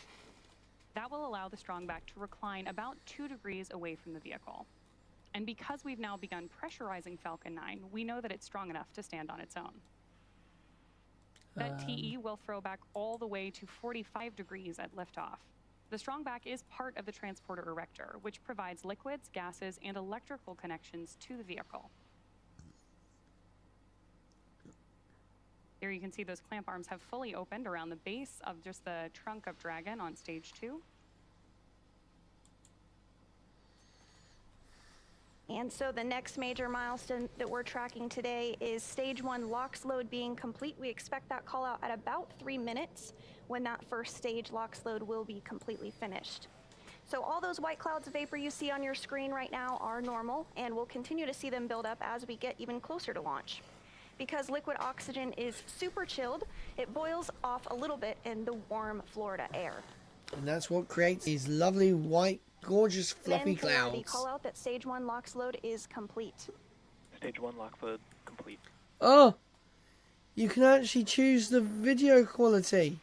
That will allow the strong back to recline about 2 degrees away from the vehicle. And because we've now begun pressurizing Falcon 9, we know that it's strong enough to stand on its own. That TE will throw back all the way to 45 degrees at liftoff. The strong back is part of the transporter erector, which provides liquids, gases, and electrical connections to the vehicle. Here you can see those clamp arms have fully opened around the base of just the trunk of Dragon on stage 2. And so the next major milestone that we're tracking today is stage 1 LOX load being complete. We expect that call out at about 3 minutes when that first stage LOX load will be completely finished. So all those white clouds of vapor you see on your screen right now are normal, and we'll continue to see them build up as we get even closer to launch. Because liquid oxygen is super chilled, it boils off a little bit in the warm Florida air. And that's what creates these lovely white, gorgeous, fluffy then clouds. The call out that stage 1 LOX load is complete. Stage 1 LOX load complete. Oh, you can actually choose the video quality.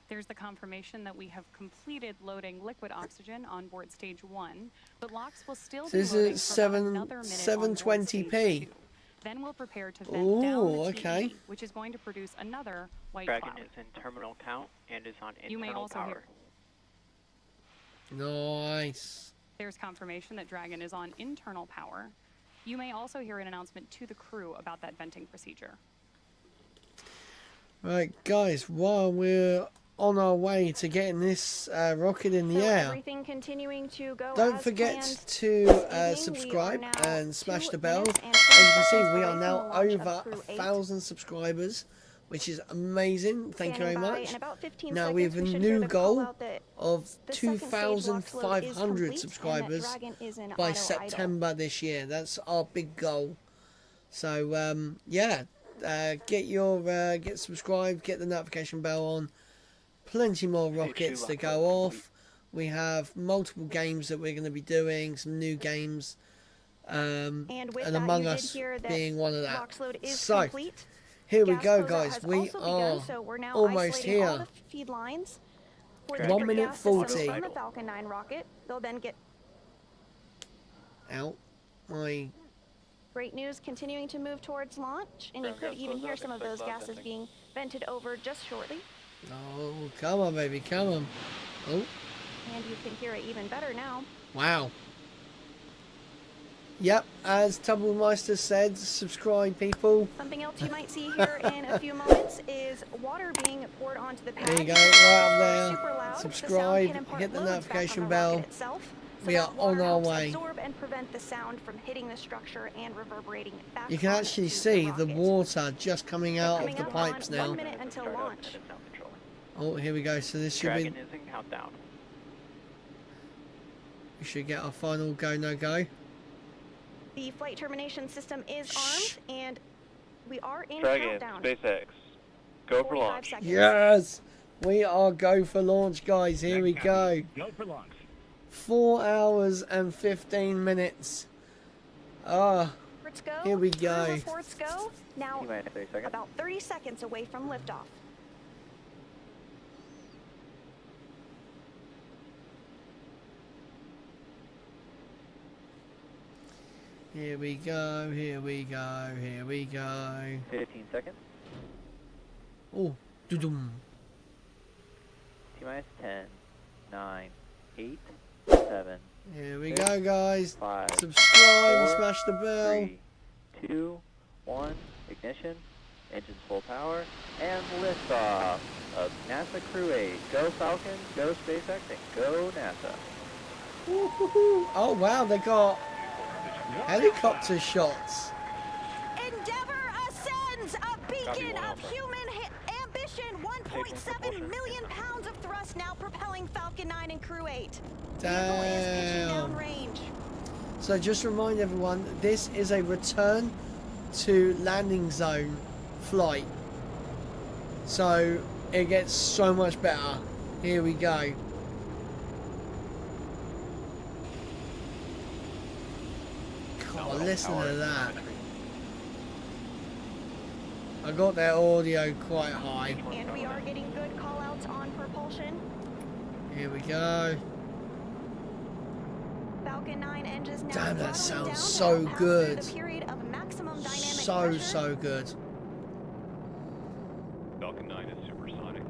There's the confirmation that we have completed loading liquid oxygen on board stage 1, but LOX will still be This loading is for about another minute on board stage 720p. 2. Then we'll prepare to vent down the okay. TE, which is going to produce another white Dragon cloud. is in terminal count and is on You may internal also power. hear. Nice. There's confirmation that Dragon is on internal power. You may also hear an announcement to the crew about that venting procedure. Right, guys, while we're on our way to getting this rocket in the air, Everything continuing to go don't as forget planned. to subscribe and smash the bell. As you can see, we are now over 1,000 subscribers, which is amazing. Thank you very much. Now we have a new goal of 2,500 subscribers by September this year. That's our big goal. So yeah, get subscribed, get the notification bell on. Plenty more rockets to go off. We have multiple games that we're going to be doing, some new games, and Among Us being one of that. So here we go, guys. We are almost here. 1 minute 40. On the Falcon 9 rocket, they'll then get out. My great news continuing to move towards launch, and you could even hear some of those gases being vented over just shortly. oh, come on, baby, come on. Oh, And you can hear it even better now. wow. Yep, as Tumblemeister said, subscribe, people. Something else you might see here in a few moments is water being poured onto the pad. There you go, right up Super there. loud. The sound Subscribe, can impart hit the loads back on notification the bell. rocket itself, so We are that water on our helps way. absorb and prevent the sound from hitting the structure and reverberating back You can onto actually the see the rocket. water just coming out of Coming the up pipes on now. 1 minute until launch. Oh, here we go. So this should Dragon be. is in countdown. We should get our final go no go. The flight termination system is armed, and we are in Dragon, countdown. SpaceX, go for 45 launch. seconds. Yes, we are go for launch, guys. Here we go. Go for launch. 4 hours and 15 minutes. Ah, Reports go. here we Crew go. reports go. Now, T-minus 30 seconds. about 30 seconds away from liftoff. Here we go. Here we go. Here we go. 15 seconds. Oh, doo-dum. T-minus 10, 9, 8, 7. Here we go, guys. 5. Subscribe, 4, smash the bell. 3, 2, 1. Ignition. Engines full power. And liftoff of NASA Crew 8. Go Falcon, go SpaceX, and go NASA. Woo-hoo-hoo. Oh, wow, they got helicopter shots. Endeavour ascends, a beacon of human ambition. 1.7 million pounds of thrust now propelling Falcon 9 and Crew 8. Vehicle is pitching Damn. downrange. So just remind everyone, this is a return to landing zone flight. So it gets so much better. Here we go. Oh, listen to that. I got their audio quite high. And we are getting good call-outs on propulsion. Here we go. Falcon 9 engines now Damn, that throttling down sounds to so help pass good. through the period of maximum dynamic pressure. So good. Falcon 9 is supersonic.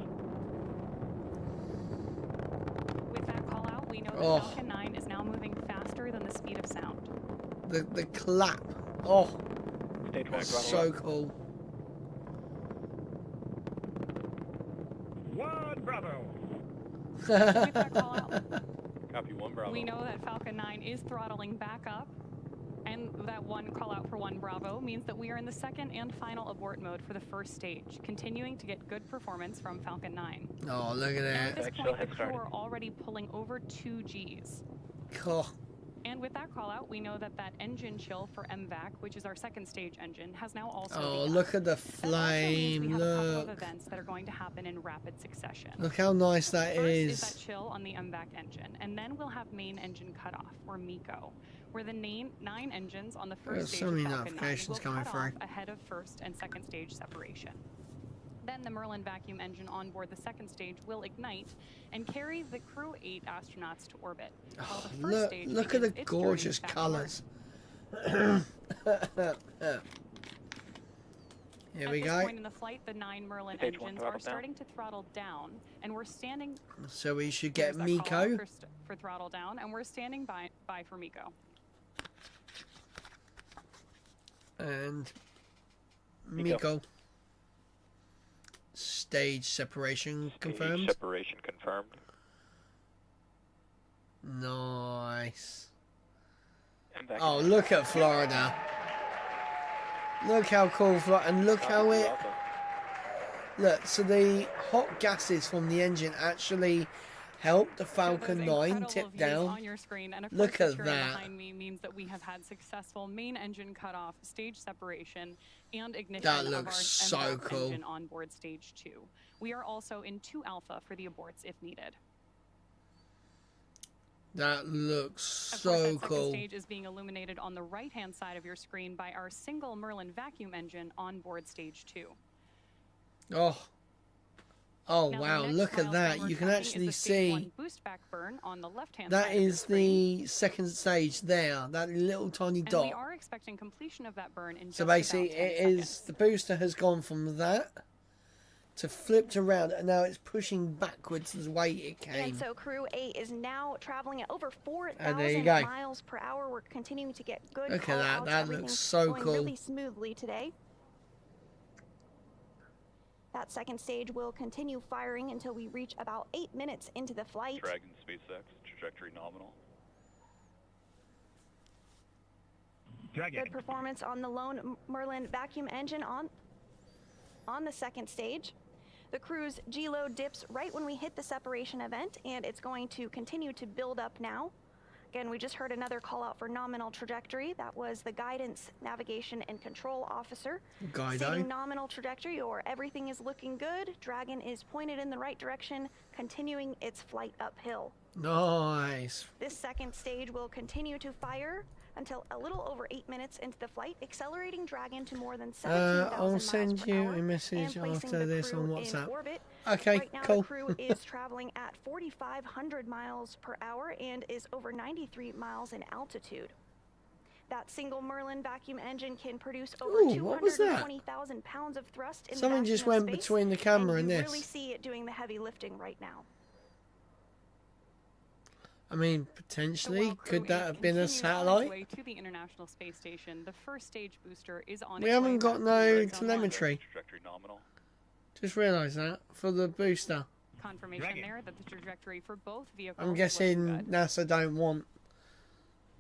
With that call out, we know that Oh. Falcon 9 is now moving faster than the speed of sound. The clap. Oh, Stage 1 so cool. 1 Bravo. With that call out, Copy 1 Bravo. we know that Falcon 9 is throttling back up, and that one call out for 1 Bravo means that we are in the second and final abort mode for the first stage, continuing to get good performance from Falcon 9. Oh, look at At that. this point, the crew are already pulling over 2 Gs. Oh, And with that call out, we know that that engine chill for MVAC, which is our second stage engine, has now also oh, begun. look at the That also means we flame. have a couple of Look. events that are going to happen in rapid succession. Look how nice that First is that is. chill on the MVAC engine, and then we'll have main engine cutoff, or MECO, where the 9 engines on the first There's stage so of many Falcon 9 notifications will coming cut through. off ahead of first and second stage separation. Then the Merlin vacuum engine on board the second stage will ignite and carry the crew 8 astronauts to orbit. While the first Look, stage look at the begins its journey gorgeous back to colours. Earth. Here At we this go. point in the flight, the 9 Merlin Stage 1 engines throttle are down. starting to throttle down, and we're standing. So we should get There's that call out Miko. for throttle down, and we're standing by for Miko. And Miko. Miko. Stage separation confirmed. Separation confirmed. Nice. And back Oh, in. look at Florida. Look how cool Florida, and look how it. Look, so the hot gases from the engine actually help the Falcon 9 tip down. On your screen, and of Look course, at the picture that. behind me means that we have had successful main engine cutoff, stage separation, and ignition That of looks our so MVAC cool. engine on board stage 2. We are also in 2 alpha for the aborts if needed. That looks Of course, so that second cool. stage is being illuminated on the right-hand side of your screen by our single Merlin vacuum engine on board stage 2. Oh. Oh Now, the wow, next look at milestone that. we're You can tracking is actually the stage 1 see boost back burn on the left-hand that side of your is screen. the second stage there, that little tiny And dot. we are expecting completion of that burn in just So about basically 10 it seconds. is, the booster has gone from that to flipped around, and now it's pushing backwards the way it came. And so Crew 8 is now traveling at over And there you 4,000 go. miles per hour. We're continuing to get good Look at that, call-outs. that Everything's looks so going cool. really smoothly today. That second stage will continue firing until we reach about 8 minutes into the flight. Dragon SpaceX, trajectory nominal. Dragon. Good performance on the lone Merlin vacuum engine on the second stage. The crew's G-load dips right when we hit the separation event, and it's going to continue to build up now. Again, we just heard another call out for nominal trajectory. That was the guidance, navigation, and control officer. Guido. Stating nominal trajectory, or everything is looking good. Dragon is pointed in the right direction, continuing its flight uphill. Nice. This second stage will continue to fire until a little over 8 minutes into the flight, accelerating Dragon to more than 17,000 I'll miles send per you hour a message and placing after the this on crew in WhatsApp. orbit. Okay, Right now, cool. the crew is traveling at 4,500 miles per hour and is over 93 miles in altitude. That single Merlin vacuum engine can produce over Ooh, what was that? 220,000 pounds of thrust in Something the just vacuum of went space, between the camera and you this. really see it doing the heavy lifting right now. I mean, The potentially, Well could crew that have been a continues on its satellite? way to the International Space Station. The first stage booster is on We its haven't way got back to no Red Zone 1. telemetry. Trajectory nominal. Just realised that for the booster. Confirmation Dragon. there that the trajectory for both vehicles I'm is guessing looking good. NASA don't want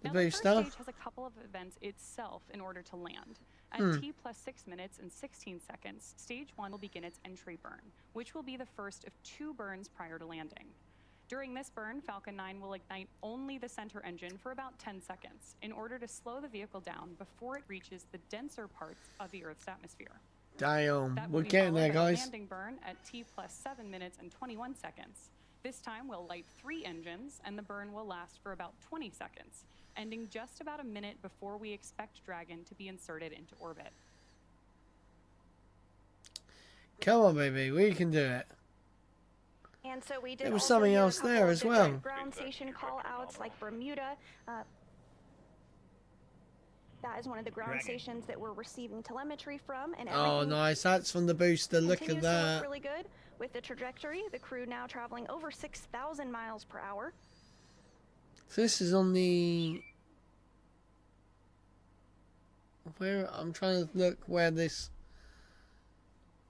the Now, the first booster. stage has a couple of events itself in order to land. At T plus 6 minutes and 16 seconds, stage 1 will begin its entry burn, which will be the first of 2 burns prior to landing. During this burn, Falcon 9 will ignite only the center engine for about 10 seconds in order to slow the vehicle down before it reaches the denser parts of the Earth's atmosphere. Damn, That will we're be getting followed there, by a guys. landing burn at T plus 7 minutes and 21 seconds. This time we'll light 3 engines, and the burn will last for about 20 seconds. ending just about a minute before we expect Dragon to be inserted into orbit. Come on, baby, we can do it. And so we did There was also something hear a else couple there of as different well. Ground station call outs like Bermuda. That is one of the ground Dragon. stations that we're receiving telemetry from, and Oh, everything nice. That's from the booster. Look at continues to look that. really good with the trajectory. The crew now traveling over 6,000 miles per hour. So this is on the... Where... I'm trying to look where this...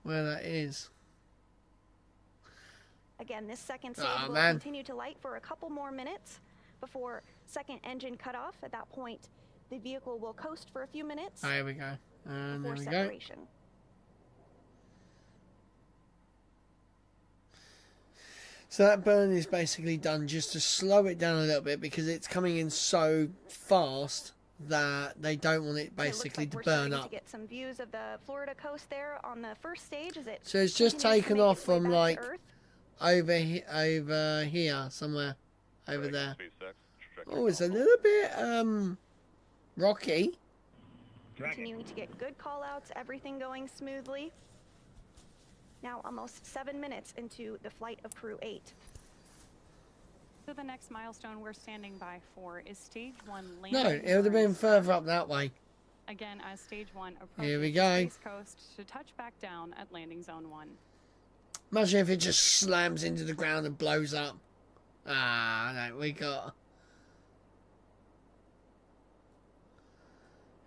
Where that is. Again, this second stage Aw, will man. continue to light for a couple more minutes before second engine cutoff. At that point, the vehicle will coast for a few minutes There we go. And there before we go. separation. So that burn is basically done just to slow it down a little bit because it's coming in so fast that they don't want it basically We're to burn starting up. to get some views of the Florida coast there on the first stage as it So it's just continues to taken make off its way from back to like Earth. over here somewhere over there. SpaceX, Oh, it's a little bit rocky. Continuing to get good call outs, everything going smoothly. Now almost 7 minutes into the flight of Crew 8. So the next milestone we're standing by for is Stage 1 landing. No, it would have been further up that way. Again, as Stage 1 Here we approaches go. the space coast to touch back down at landing zone 1. Imagine if it just slams into the ground and blows up. Ah, no, we got...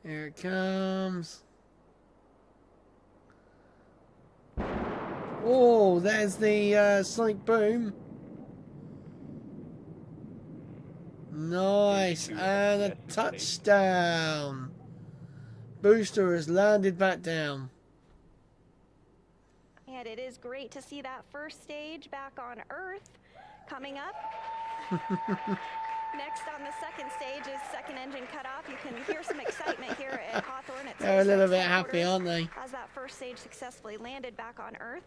Here it comes. Oh, there's the sonic boom. Nice, and a touchdown. Booster has landed back down. And it is great to see that first stage back on Earth. Coming up, next on the second stage is second engine cutoff. You can hear some excitement here at Hawthorne. At They're a little SpaceX bit happy, headquarters aren't they? As that first stage successfully landed back on Earth.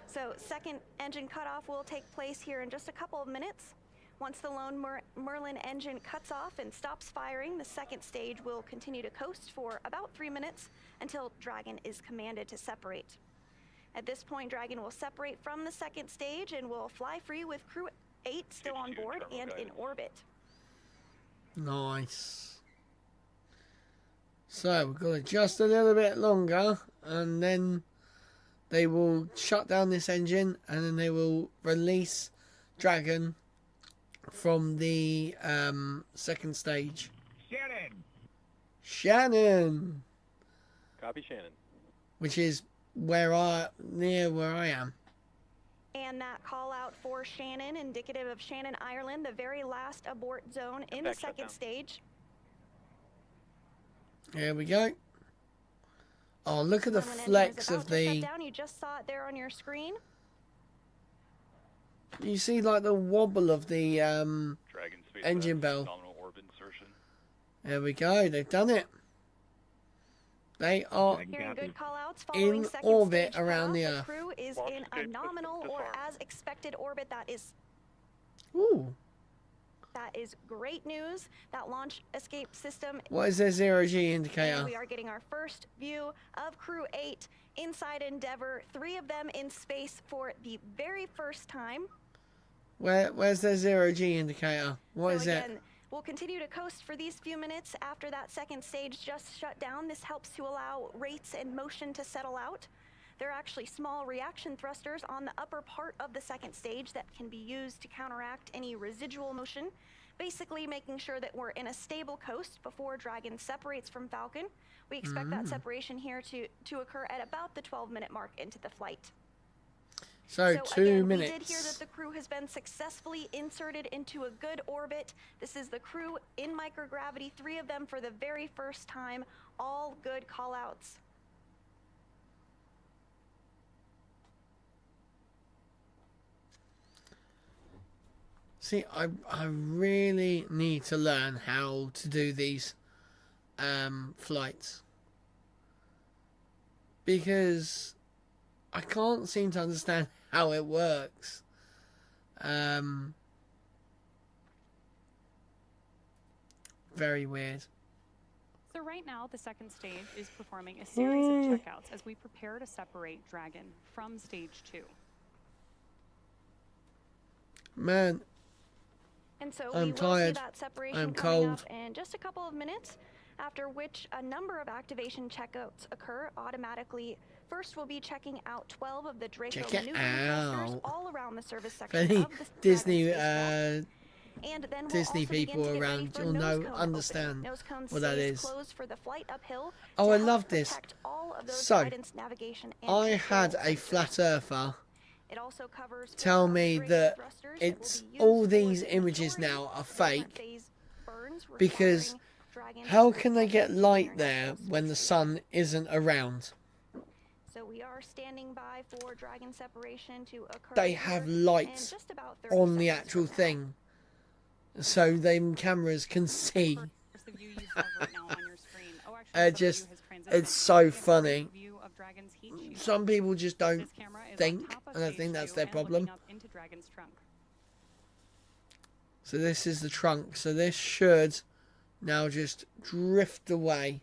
So second engine cutoff will take place here in just a couple of minutes. Once the lone Merlin engine cuts off and stops firing, the second stage will continue to coast for about 3 minutes until Dragon is commanded to separate. At this point, Dragon will separate from the second stage and will fly free with Crew 8 still on board and in orbit. Nice. So we've got it just a little bit longer, and then they will shut down this engine, and then they will release Dragon from the second stage. Shannon! Copy, Shannon. Which is near where I am. And that call out for Shannon, indicative of Shannon, Ireland, the very last abort zone in the Effect second shutdown. stage. Here we go. Oh, look at the When engine is flex about of to shut the... down. You just saw it there on your screen. You see like the wobble of the Dragon space engine bell. nominal orbit insertion. There we go. They've done it. They are Hearing good call outs following in second orbit stage around the cutoff. Earth. Crew is in a nominal or as expected orbit. That is great news. That launch escape system. What is their zero-G And indicator? we are getting our first view of Crew 8 inside Endeavour. 3 of them in space for the very first time. Where's their zero-G indicator? What is again, it? we'll continue to coast for these few minutes after that second stage just shut down. This helps to allow rates and motion to settle out. There are actually small reaction thrusters on the upper part of the second stage that can be used to counteract any residual motion, basically making sure that we're in a stable coast before Dragon separates from Falcon. We expect that separation here to occur at about the 12-minute mark into the flight. So 2 again, minutes. We did hear that the crew has been successfully inserted into a good orbit. This is the crew in microgravity, 3 of them for the very first time, all good call-outs. See, I really need to learn how to do these flights. Because I can't seem to understand how it works. very weird. So right now, the second stage is performing a series of checkouts as we prepare to separate Dragon from stage 2. Man, And so I'm we will tired. see that separation I'm coming cold. up in just a couple of minutes, after which a number of activation checkouts occur automatically. First, we'll be checking out 12 of the Draco Check it maneuvering thrusters out. all around the service section Any of the Disney Dragon spacecraft. And then we'll Disney also begin people to get ready around, for you'll nose know, cone understand opening. Nose cone what that stays is. closed for the flight uphill Oh, to I help love this. protect all of those So, guidance, navigation, and I control had a sensors. flat earther It also covers tell four me Draco that thrusters it's that will be all used for these the images majority now are of different fake phase burns, because requiring Dragon how to can they get protect the light International there Space when the Station. sun isn't around? So we are standing by for Dragon separation to occur. They here have in lights just about 30 on the seconds actual from now. thing so them cameras can see. The view you have right now on your screen. Oh, actually, the Just, view has transitioned. it's so We have a funny. view of Dragon's heat shield. Some people just don't This camera is on think, top of and I stage think that's 2 their and looking problem. up into Dragon's trunk. So this is the trunk. So this should now just drift away.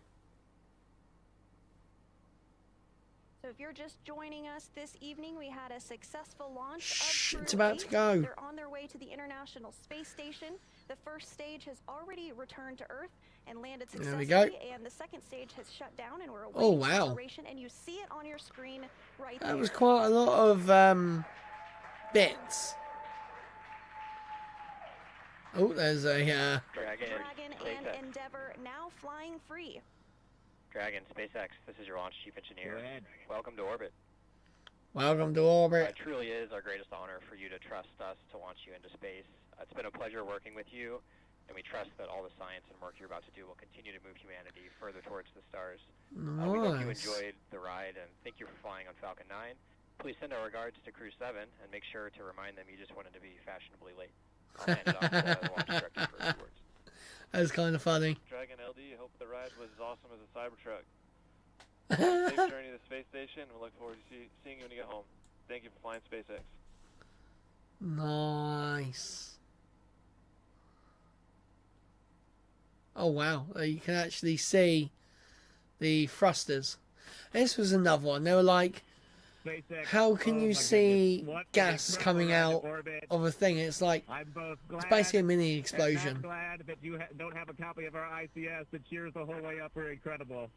So if you're just joining us this evening, we had a successful launch Shh, of it's Crew about to 8. go. They're on their way to the International Space Station. The first stage has already returned to Earth and landed There successfully, we go. and the second stage has shut down, and we're awaiting Oh, wow. separation, and you see it on your screen right That there. was quite a lot of bits. Oh, there's a Dragon and Endeavour now flying free. Dragon, SpaceX, this is your launch chief engineer. Welcome to orbit. welcome to orbit. It truly is our greatest honor for you to trust us to launch you into space. It's been a pleasure working with you, and we trust that all the science and work you're about to do will continue to move humanity further towards the stars. We hope you Nice. enjoyed the ride, and thank you for flying on Falcon 9. Please send our regards to Crew 7, and make sure to remind them you just wanted to be fashionably late. I'll hand it off to the launch director for a few words. That was kind of funny. Dragon LD, hope the ride was as awesome as a Cybertruck. Safe journey to the space station. We look forward to seeing you when you get home. Thank you for flying SpaceX. Nice. Oh wow, you can actually see the thrusters. This was another one. They were like, how can you see gas coming out of a thing? It's like, it's basically a mini explosion. I'm glad that you don't have a copy of our ICS. The cheers the whole way up are incredible.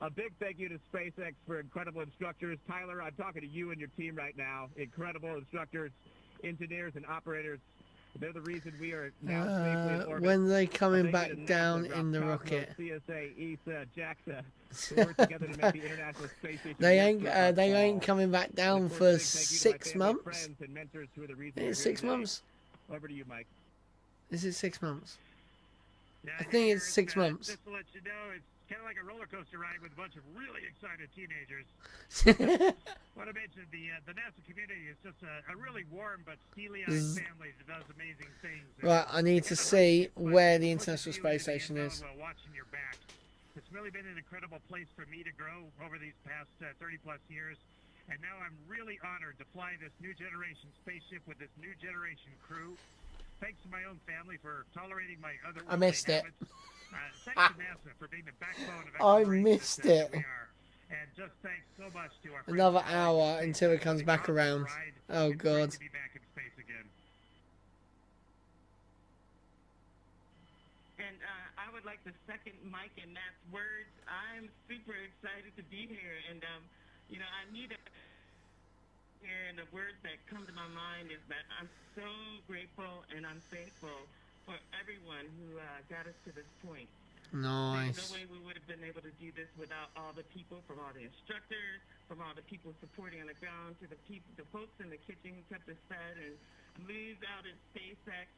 A big thank you to SpaceX for incredible instructors. Tyler, I'm talking to you and your team right now. Incredible instructors, engineers, and operators. They're the reason we are now safely in orbit. When are they coming Thank back you to NASA, down Rob in the Cosmos, rocket? CSA, ESA, JAXA, who work together to make the International Space Station. They work ain't through our they fall. ain't coming back down And of for course, a big thank you to my 6 family, months. friends, and mentors who are the reason Is we're it here 6 today. months? Over to you, Mike. Is it 6 months? I think it's 6 months. Just to let you know, it's kind of like a roller coaster ride with a bunch of really excited teenagers. Want to mention the NASA community is just a really warm but steely-eyed family that does amazing things. Right, I need to see where the International Space Station is. While watching your back, it's really been an incredible place for me to grow over these past 30-plus years. And now I'm really honored to fly this new generation spaceship with this new generation crew. Thanks to my own family for tolerating my other. I missed it. Thanks to NASA for being the backbone of I exploration missed that it. we are. And just thanks so much to our Another friends hour until it comes back around. Oh god. to be back in space again. And I would like to second Mike and Matt's words. I'm super excited to be here, and I need to hear, and the words that come to my mind is that I'm so grateful and I'm thankful for everyone who got us to this point. Nice. There's no way we would have been able to do this without all the people, from all the instructors, from all the people supporting on the ground, to the folks in the kitchen who kept us fed, and moved out at SpaceX.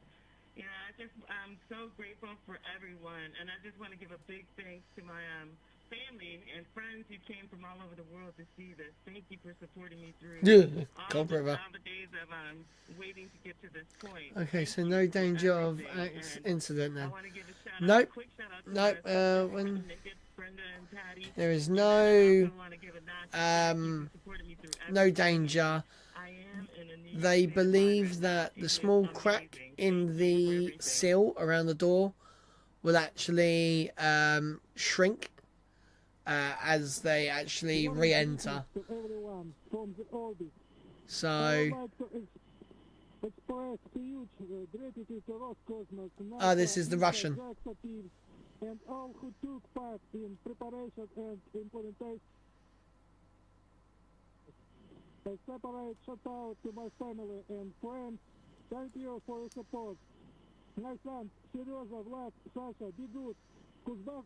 I'm so grateful for everyone, and I just want to give a big thanks to my family and friends who came from all over the world to see this. Thank you for supporting me through all the days of waiting to get to this point. Okay, so no danger of incident then. Nope. Nope. There is no no danger. They believe that the small crack in the sill around the door will actually shrink as they actually re-enter. So, this is the Russian. And all who took part in preparation and implementation. A separate shout out to my family and friends. Thank you for your support. My son, Сережа, Влад, Саша, be good. Кузбасс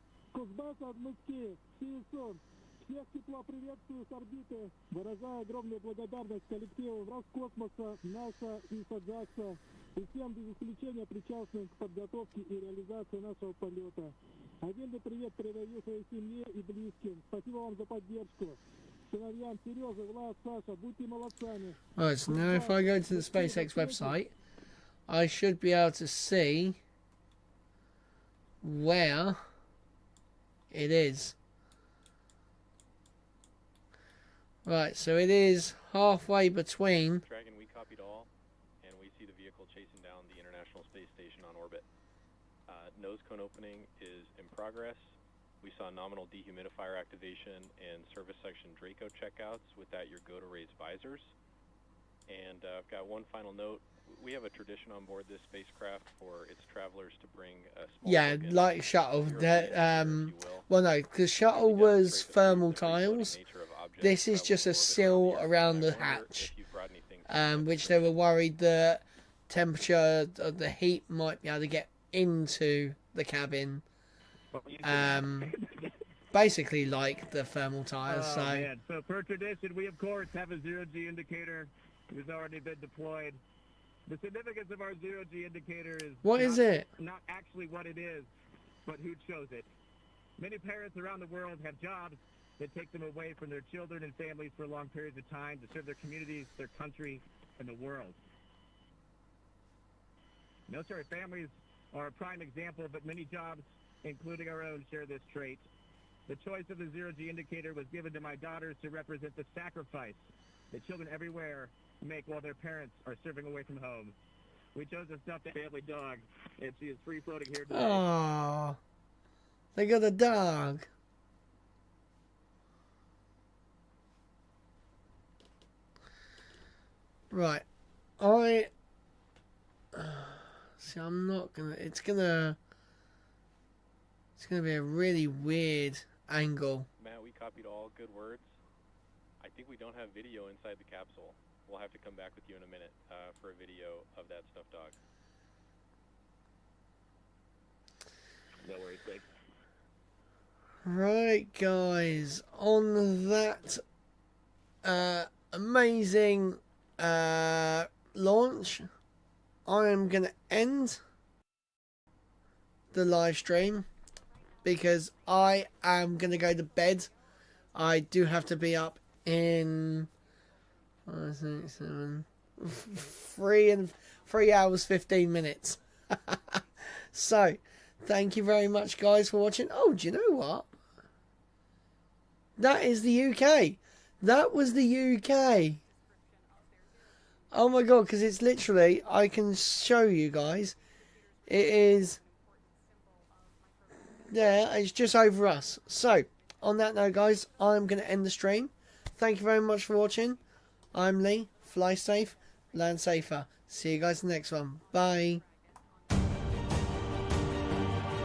от Москвы. See you soon. Всех тепло приветствую с орбиты. Выражаю огромную благодарность коллективу Роскосмоса, НАСА и САДЖАКСа и всем без исключения причастным к подготовке и реализации нашего полета. Отдельный привет передаю своей семье и близким. Спасибо вам за поддержку. Сыновьям Сережа, Влад, Саша, будьте молодцами. Right, so now if I go to the SpaceX website, I should be able to see where it is. Right, so it is halfway between. Dragon, we copied all, and we see the vehicle chasing down the International Space Station on orbit. Nose cone opening is in progress. We saw nominal dehumidifier activation and service section Draco checkouts. With that, your go to raise visors. And I've got one final note. We have a tradition on board this spacecraft for its travelers to bring a small token. Like shuttle. Well, no, because shuttle was thermal tiles. This is just a seal around the hatch, which they were worried the temperature of the heat might be able to get into the cabin. Basically like the thermal tiles. Oh, man. So per tradition, we of course have a zero-G indicator. It's already been deployed. The significance of our zero-G indicator is not actually what it is, but who chose it. Many parents around the world have jobs that take them away from their children and families for long periods of time to serve their communities, their country, and the world. Military families are a prime example, but many jobs, including our own, share this trait. The choice of the zero-G indicator was given to my daughters to represent the sacrifice that children everywhere make while their parents are serving away from home. We chose a stuffed family dog, and she is free-floating here today. Oh, they got a dog. Right, see, I'm not gonna. It's gonna be a really weird angle. Matt, we copied all good words. I think we don't have video inside the capsule. We'll have to come back with you in a minute for a video of that stuffed dog. No worries, thanks. Right, guys, on that amazing launch, I am going to end the live stream because I am going to go to bed. I do have to be up in 3 hours 15 minutes. So thank you very much, guys, for watching. Oh, do you know what? That is the UK. That was the UK. Oh my god, because it's literally, I can show you guys. It is, yeah, it's just over us. So, on that note, guys, I'm going to end the stream. Thank you very much for watching. I'm Lee. Fly safe, land safer. See you guys in the next one. Bye.